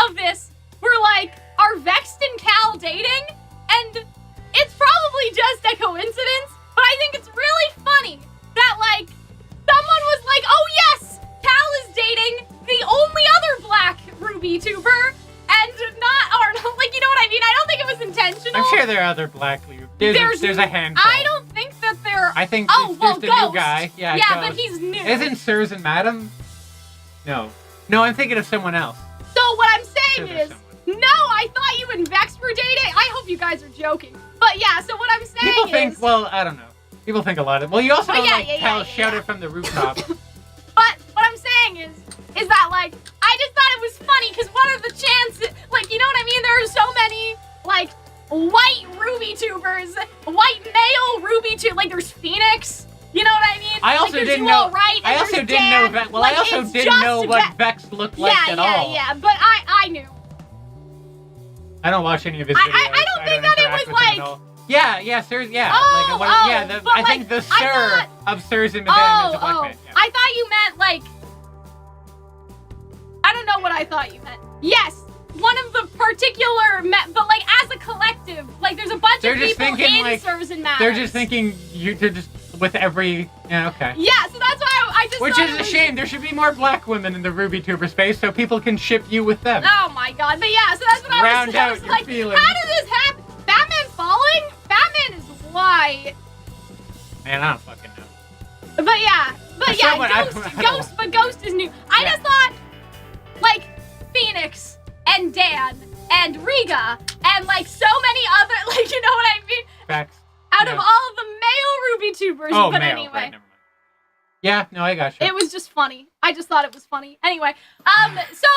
of this were like, are Vexed and Cal dating? And it's probably just a coincidence, but I think it's really funny that like someone was like, oh yes, Cal is dating the only other black RWBY tuber and not Arnold. Like, you know what I mean? I don't think it was intentional. I'm sure there are other black leaders. There's a handful. I don't think that there. I think Ghost. the new guy. Yeah, Yeah, Ghost. but he's new. Isn't Sirs and Madam? No, I'm thinking of someone else. So what I'm saying Sure, is, no, I thought you and Vex were dating. I hope you guys are joking. But yeah, so what I'm saying People think, well, I don't know. People think a lot of. Well, you also Cal shouted from the rooftop. But what I'm saying is that like I just thought it was funny because what are the chances? Like, you know what I mean? There are so many like white RWBY tubers, white male RWBY tubers. Like there's Phoenix. You know what I mean? I also like, didn't know. Right, I also didn't know. Well, like, I also didn't know what Vex looked like at all. Yeah. But I knew. I don't watch any of his videos. I don't think that it was like. Yeah, Sirs, yeah. Oh, I think the Sir of Sirs and Madame is a black man. Yeah. I thought you meant like. I don't know what I thought you meant. Yes, one of the particular, but like as a collective, like there's a bunch of people in Sirs and Madame. They're just thinking they're just with every. Yeah, okay. Yeah, so that's why I just. Which is a shame. There should be more black women in the RWBY tuber space so people can ship you with them. Oh my god! But yeah, so that's what I was your like. feelings. How did this happen? Batman falling? Batman is white. Man, I don't fucking know. But yeah, Ghost is new. I just thought, like, Phoenix and Dan and Riga and like so many other, like, you know what I mean? Facts. Out of all of the male RWBY tubers, but male, anyway. Right, never mind. Yeah, no, I got you. It was just funny. I just thought it was funny. Anyway, so.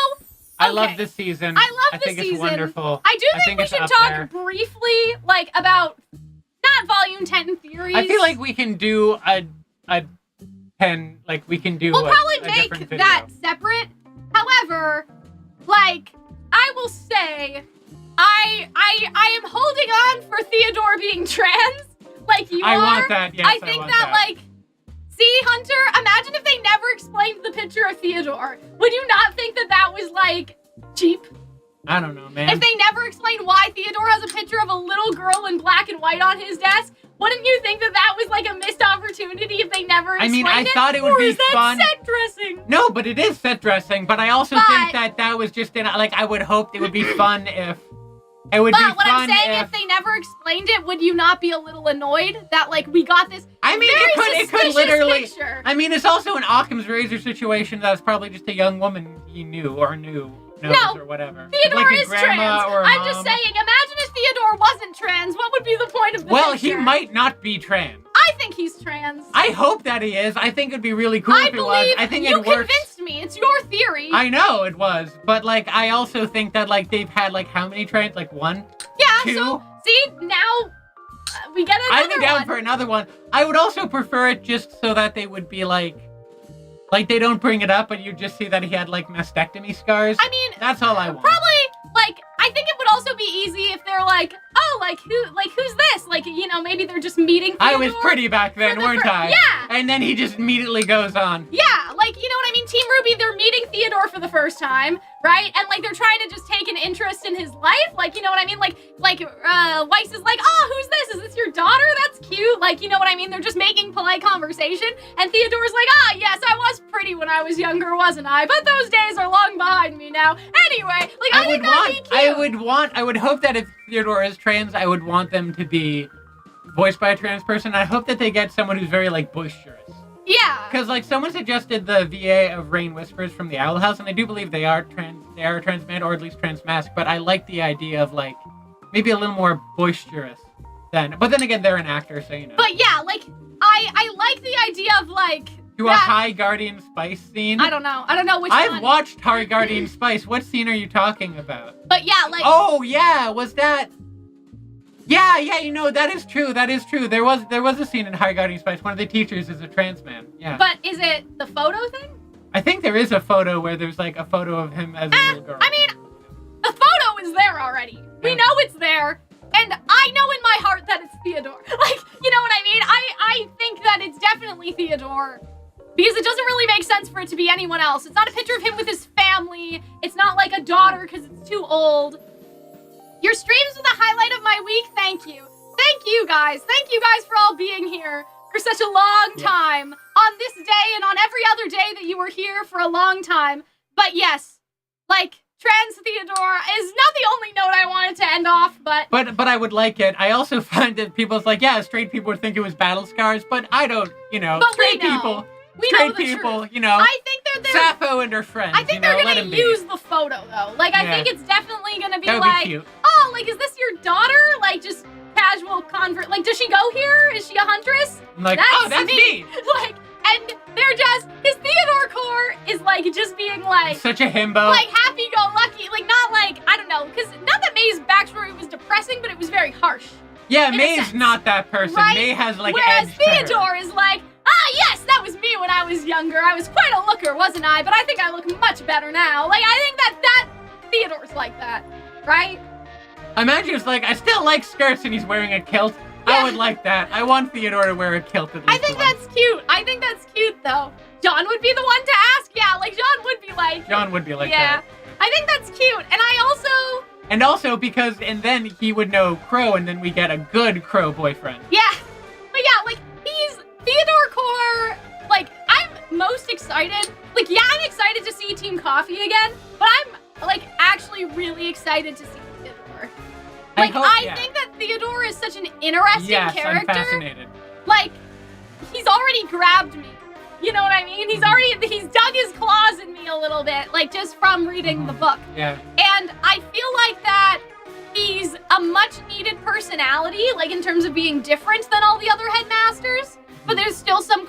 I love this season. I think it's wonderful. I do think we should talk briefly, like, about not Volume 10 theories. I feel like we can do a 10, like, we can do We'll probably make that separate. However, like, I will say, I am holding on for Theodore being trans, like you are. I want that, yes, I think that, like, see, Hunter, imagine if they never explained the picture of Theodore. Would you not think that that was, like, cheap? I don't know, man. If they never explained why Theodore has a picture of a little girl in black and white on his desk, wouldn't you think that that was, like, a missed opportunity if they never explained it? I thought it would be fun. Or is that set dressing? No, but it is set dressing, but I also think that was just, like, I would hope it would be fun if... It would be fun. But what I'm saying, if they never explained it, would you not be a little annoyed that, like, we got this it could literally picture? I mean, it's also an Occam's razor situation that was probably just a young woman he knew or knew. knows No, or whatever. Theodore like a is grandma trans. Or a I'm mom. just saying, imagine if Theodore wasn't trans. What would be the point of the Well, picture? he might not be trans. I think he's trans. I hope that he is. I think it'd be really cool if he was. I think you it works. convinced me. It's your theory. I know it was, but like I also think that like they've had like how many trans? Like 1, yeah. 2. So see now we get another I'd be down one. for another one. I would also prefer it just so that they would be like they don't bring it up, but you just see that he had like mastectomy scars. I mean, that's all I want. Probably like I think it would also be easy if they're like, oh, like who's this? Like, you know, maybe they're just meeting Theodore. I was pretty back then, weren't I? Yeah. And then he just immediately goes on. Yeah, like, you know what I mean? Team RWBY, they're meeting Theodore for the first time, right? And like they're trying to just take an interest in his life, like, you know what I mean? Like Weiss is like, oh, who's this? Is this your daughter? That's cute. Like, you know what I mean? They're just making polite conversation. And Theodore's like, ah, yes, I was pretty when I was younger, wasn't I? But those days are long behind me now. Anyway, like I think that'd be cute. I would hope that if Theodore is trans, I would want them to be voiced by a trans person. I hope that they get someone who's very like boisterous. Yeah. Because like someone suggested the VA of Rain Whispers from the Owl House, and I do believe they are a trans man or at least trans mask. But I like the idea of like maybe a little more boisterous than. But then again, they're an actor, so you know. But yeah, like I like the idea of like. To a High Guardian Spice scene? I don't know which one. I've watched High Guardian Spice. What scene are you talking about? But yeah, like... Oh, yeah, was that... Yeah, you know, that is true. There was a scene in High Guardian Spice. One of the teachers is a trans man. Yeah. But is it the photo thing? I think there is a photo where there's like a photo of him as a little girl. I mean, the photo is there already. We know it's there. And I know in my heart that it's Theodore. Like, you know what I mean? I think that it's definitely Theodore. Because it doesn't really make sense for it to be anyone else. It's not a picture of him with his family. It's not like a daughter because it's too old. Your streams were the highlight of my week. Thank you. Thank you guys. Thank you guys for all being here for such a long time. On this day and on every other day that you were here for a long time. But yes, like, trans Theodore is not the only note I wanted to end off, but I would like it. I also find that people's like, yeah, straight people would think it was battle scars, but I don't, you know, but straight people. Straight people, you know. I think they're Sappho and her friends. I think they're gonna use the photo though. Like I think it's definitely gonna be like, cute. Oh, like is this your daughter? Like just casual convert. Like does she go here? Is she a huntress? I'm like, that's me. Like, and they're just his Theodore core is like just being like such a himbo. Like happy-go-lucky. Like not like I don't know, because not that May's backstory was depressing, but it was very harsh. Yeah, May's not that person. Right? May has like whereas edge Theodore is like. Ah, yes, that was me when I was younger. I was quite a looker, wasn't I? But I think I look much better now. Like, I think that Theodore's like that, right? Imagine it's like, I still like skirts and he's wearing a kilt. Yeah. I would like that. I want Theodore to wear a kilt at least. I think that's cute. I think that's cute, though. John would be the one to ask. Yeah, like, John would be like that. Yeah, I think that's cute. And And also because, and then he would know Crow and then we get a good Crow boyfriend. Yeah. But yeah, like, Theodore core, like, I'm most excited. Like, yeah, I'm excited to see Team Coffee again, but I'm, like, actually really excited to see Theodore. Like, I think that Theodore is such an interesting character. I'm fascinated. Like, he's already grabbed me. You know what I mean? He's dug his claws in me a little bit, like, just from reading the book. Yeah. And I feel like that he's a much-needed personality, like, in terms of being different than all the other headmasters. But there's still some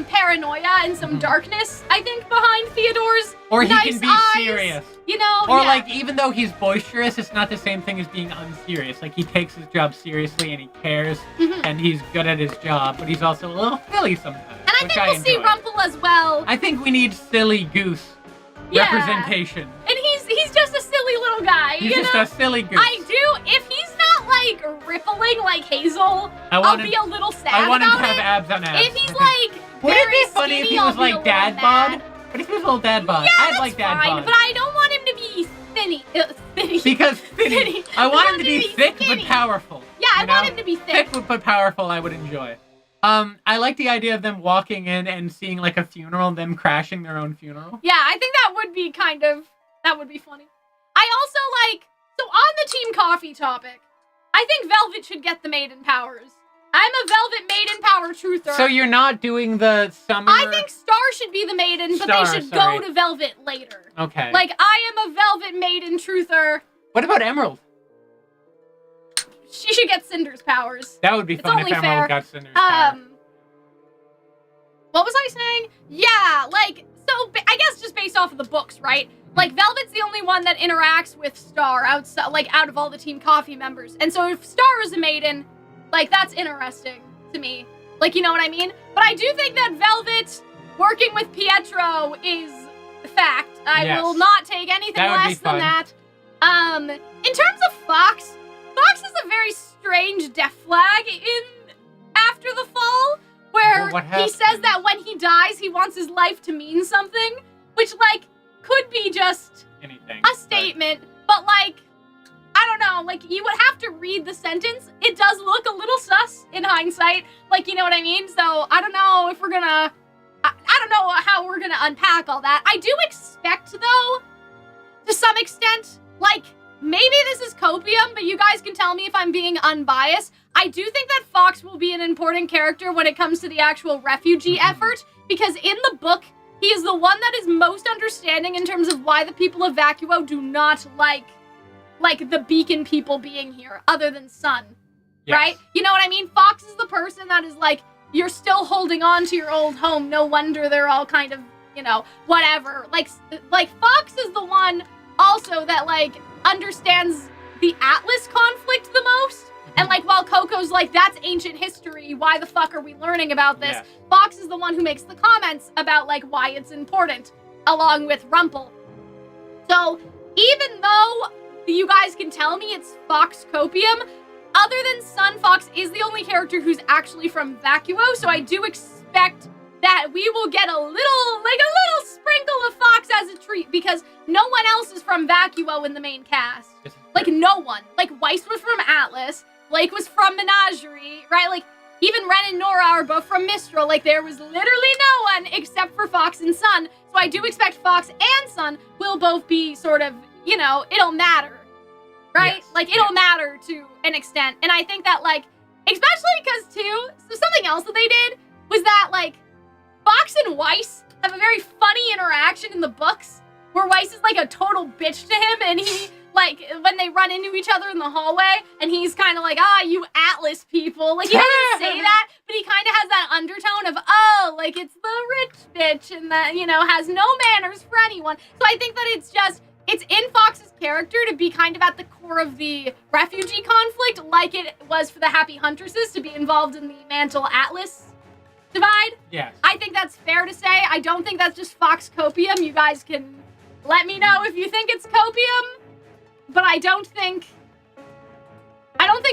paranoia and some darkness, I think, behind Theodore's Or he nice can be eyes, serious. You know? Or like, even though he's boisterous, it's not the same thing as being unserious. Like, he takes his job seriously and he cares and he's good at his job, but he's also a little silly sometimes. And I think we'll see Rumple as well. I think we need silly goose representation. And he's just a silly little guy, He's just a silly goose. I do, if he's not like rippling like Hazel, I'll be a little sad I want him to about have abs on abs. If he's like Would it be funny skinny, if he was like dad bod? But if he was a little dad bod, I'd like dad bod. But I don't want him to be thinny. Because thinny. I want him to be thick but powerful. Yeah, I want him to be thick. Thick but powerful, I would enjoy. I like the idea of them walking in and seeing like a funeral and them crashing their own funeral. Yeah, I think that would be that would be funny. I also so on the Team Coffee topic, I think Velvet should get the maiden powers. I I'm a Velvet Maiden power truther. So you're not doing the summer... I think Star should be the maiden, but they should go to Velvet later. Okay. Like, I am a Velvet Maiden truther. What about Emerald? She should get Cinder's powers. That would be fun if Emerald got Cinder's power. What was I saying? Yeah, like, so I guess just based off of the books, right? Like, Velvet's the only one that interacts with Star outside, like, out of all the Team Coffee members. And so if Star is a maiden, like, that's interesting to me. Like, you know what I mean? But I do think that Velvet working with Pietro is a fact. I will not take anything less than that. In terms of Fox, Fox is a very strange death flag in After the Fall, where he says that when he dies, he wants his life to mean something, which, like, could be just a statement, but, like, I don't know, like, you would have to read the sentence. It does look a little sus in hindsight, like, you know what I mean? So, I don't know if we're gonna, I don't know how we're gonna unpack all that. I do expect, though, to some extent, like, maybe this is copium, but you guys can tell me if I'm being unbiased. I do think that Fox will be an important character when it comes to the actual refugee effort, because in the book, he is the one that is most understanding in terms of why the people of Vacuo do not like the Beacon people being here, other than Sun, right? You know what I mean? Fox is the person that is like, you're still holding on to your old home. No wonder they're all kind of, you know, whatever. Like Fox is the one also that, like, understands the Atlas conflict the most. And, like, while Coco's like, that's ancient history, why the fuck are we learning about this? Yeah. Fox is the one who makes the comments about, like, why it's important, along with Rumple. So, even though you guys can tell me it's Fox Copium, other than Sun, Fox is the only character who's actually from Vacuo, so I do expect that we will get a little sprinkle of Fox as a treat, because no one else is from Vacuo in the main cast. Like, no one. Like, Weiss was from Atlas, Blake was from Menagerie, right? Like, even Ren and Nora are both from Mistral. Like, there was literally no one except for Fox and Sun. So I do expect Fox and Sun will both be sort of, you know, it'll matter, right? Yes. Like, it'll matter to an extent. And I think that, like, especially because, too, so something else that they did was that, like, Fox and Weiss have a very funny interaction in the books where Weiss is, like, a total bitch to him, and he, like, when they run into each other in the hallway, and he's kind of like, you Atlas people. Like, he doesn't say that, but he kind of has that undertone of, like, it's the rich bitch, and that, you know, has no manners for anyone. So I think that it's in Fox's character to be kind of at the core of the refugee conflict, like it was for the Happy Huntresses to be involved in the Mantle Atlas divide. Yes. I think that's fair to say. I don't think that's just Fox Copium. You guys can let me know if you think it's Copium. But I don't think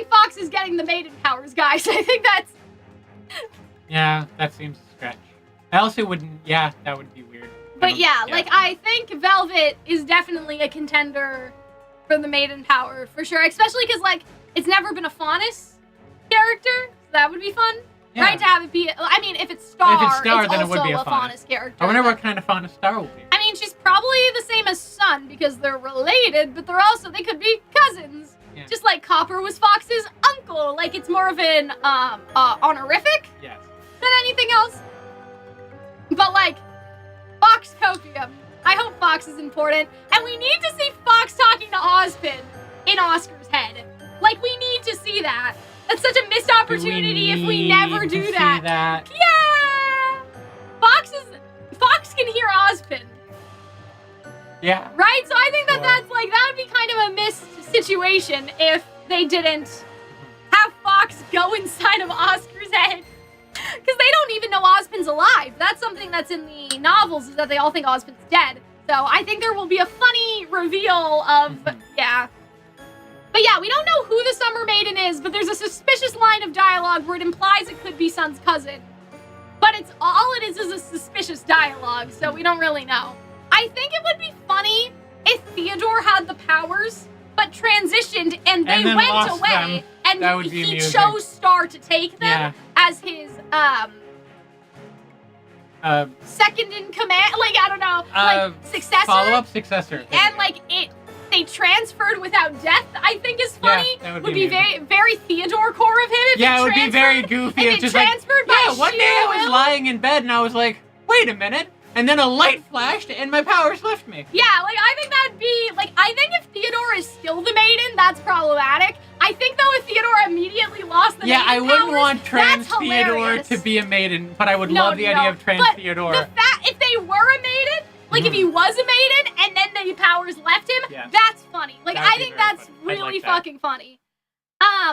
Fox is getting the maiden powers, guys. I think that's... Yeah, that seems a stretch. I also wouldn't... Yeah, that would be weird. But yeah, like, I think Velvet is definitely a contender for the maiden power, for sure. Especially because, like, it's never been a Faunus character. So that would be fun. Yeah. Right, to have it be... I mean, if it's Star, it's then also it would be a Faunus character. I wonder what kind of Faunus Star will be. I mean, she's probably the same as Sun, because they're related, but they could be cousins. Yeah. Just like Copper was Fox's uncle. Like, it's more of an, honorific than anything else. But, like, Fox Copium. I hope Fox is important. And we need to see Fox talking to Ozpin in Oscar's head. Like, we need to see that. That's such a missed opportunity if we never do that. Yeah! Fox can hear Ozpin. Yeah. Right? So I think that would be kind of a missed situation if they didn't have Fox go inside of Oscar's head. Because they don't even know Ozpin's alive. That's something that's in the novels, is that they all think Ozpin's dead. So I think there will be a funny reveal of, yeah. But yeah, we don't know who the Summer Maiden is, but there's a suspicious line of dialogue where it implies it could be Sun's cousin. But all it is a suspicious dialogue, so we don't really know. I think it would be funny if Theodore had the powers, but transitioned and they went away, and he chose Star to take them as his second in command. Like, I don't know, like successor. Follow-up successor. And like they transferred without death, I think is funny. funny would be very Theodore core of him. If it would be very goofy. If it just transferred by yeah, one day I was lying in bed and I was like, wait a minute. And then a light flashed and my powers left me. Yeah, like, I think that'd be, like, I think if Theodore is still the maiden, that's problematic. I think, though, if Theodore immediately lost the maiden I wouldn't powers, want trans that's Theodore to be a maiden, but I would love the idea of trans Theodore. The fact, if they were a maiden, like, if he was a maiden and then the powers left him, that's funny. Like, I think that's really fucking funny.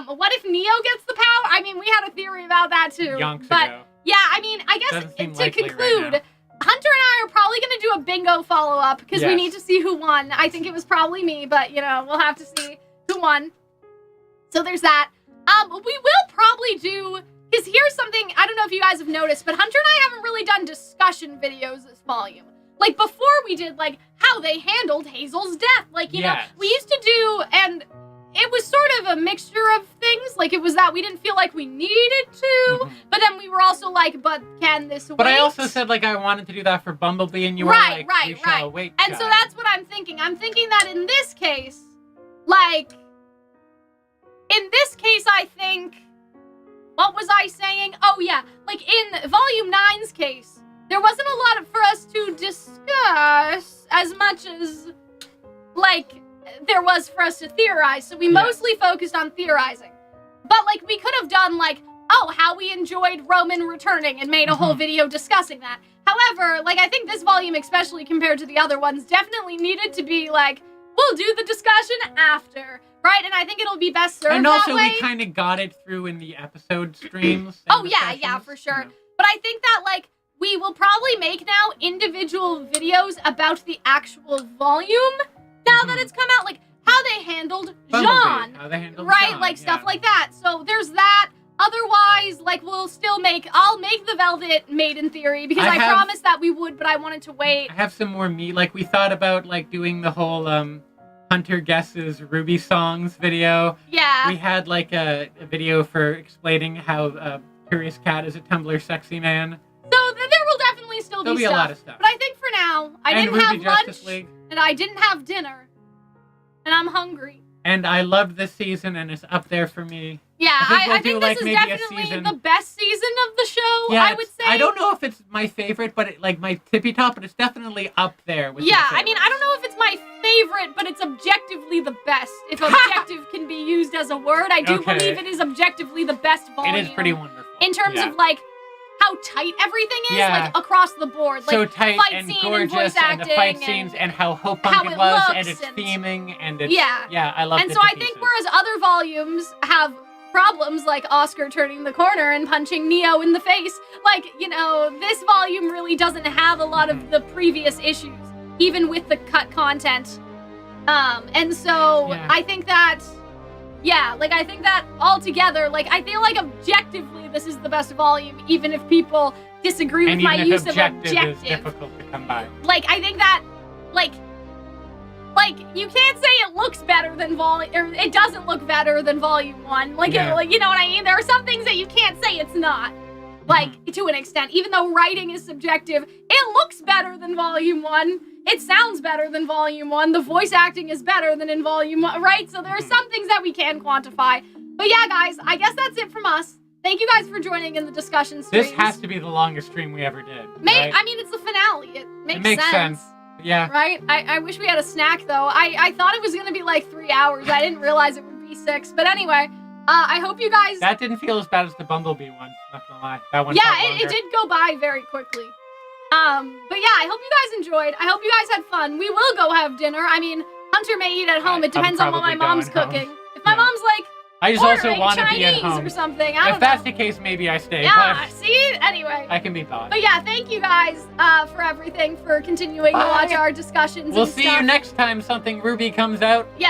What if Neo gets the power? I mean, we had a theory about that, too. Yonks but, ago. yeah, I mean, I guess to conclude... Right, Hunter and I are probably going to do a bingo follow-up because we need to see who won. I think it was probably me, but, you know, we'll have to see who won. So there's that. We will probably do, because here's something, I don't know if you guys have noticed, but Hunter and I haven't really done discussion videos this volume. Like, before we did, like, how they handled Hazel's death. Like, you know, we used to do, and it was sort of a mixture of things. Like, it was that we didn't feel like we needed to, but then we were also like, but can this wait? But I also said, like, I wanted to do that for Bumblebee, and you were like, we shall wait. And so that's what I'm thinking. I'm thinking that in this case, like, I think, what was I saying? Oh, yeah, like, in Volume 9's case, there wasn't a lot for us to discuss as much as, like, there was for us to theorize, so we mostly focused on theorizing. But, like, we could have done, like, oh, how we enjoyed Roman returning and made a whole video discussing that. However, like, I think this volume, especially compared to the other ones, definitely needed to be, like, we'll do the discussion after, right? And I think it'll be best served that way. And also, we kind of got it through in the episode streams. Oh, yeah, for sure. Yeah. But I think that, like, we will probably make now individual videos about the actual volume now that it's come out, like, how they handled Jean, how they handled right? Jean, like, stuff like that. So there's that. Otherwise, like, I'll make the Velvet Maiden theory, because I promised that we would, but I wanted to wait. I have some more meat. Like, we thought about, like, doing the whole, Hunter Guesses RWBY songs video. Yeah. We had, like, a video for explaining how, Curious Cat is a Tumblr sexy man. So there will definitely still be a lot of stuff. But I think for now, I didn't have lunch, and I didn't have dinner, and I'm hungry. And I loved this season, and it's up there for me. Yeah, I think this is definitely the best season of the show, I would say. I don't know if it's my favorite, but like my tippy top, but it's definitely up there with I mean, I don't know if it's my favorite, but it's objectively the best. If objective can be used as a word, I do believe it is objectively the best volume. It is pretty wonderful. In terms of, like, how tight everything is, like, across the board. Like, so tight fight and scene gorgeous, and voice acting, and the fight scenes, and how Hopunk it was, and its theming, and its... Yeah, I love it. And so I think whereas other volumes have problems, like Oscar turning the corner and punching Neo in the face, like, you know, this volume really doesn't have a lot of the previous issues, even with the cut content. And so I think that... Yeah, like, I think that altogether, like, I feel like objectively this is the best volume, even if people disagree with my use of objective. Is difficult to come by. Like, I think that, like, you can't say it looks better than or it doesn't look better than Volume 1. Like, you know what I mean? There are some things that you can't say it's not. Like, to an extent, even though writing is subjective, it looks better than Volume 1. It sounds better than Volume 1. The voice acting is better than in Volume 1, right? So there are some things that we can quantify. But yeah, guys, I guess that's it from us. Thank you guys for joining in the discussion streams. This has to be the longest stream we ever did. Right? I mean, it's the finale. It makes sense. Yeah. Right? I wish we had a snack, though. I thought it was going to be like 3 hours. I didn't realize it would be 6. But anyway, I hope you guys... That didn't feel as bad as the Bumblebee one, not gonna lie. That one it did go by very quickly. But yeah, I hope you guys enjoyed. I hope you guys had fun. We will go have dinner. I mean, Hunter may eat at home. It depends on what my mom's cooking. If my mom's like, I just also want to be at home. Or something. If that's the case, maybe I stay. Yeah, see? Anyway. I can be bought. But yeah, thank you guys for everything, for continuing to watch our discussions. We'll see you next time something RWBY comes out. Yeah.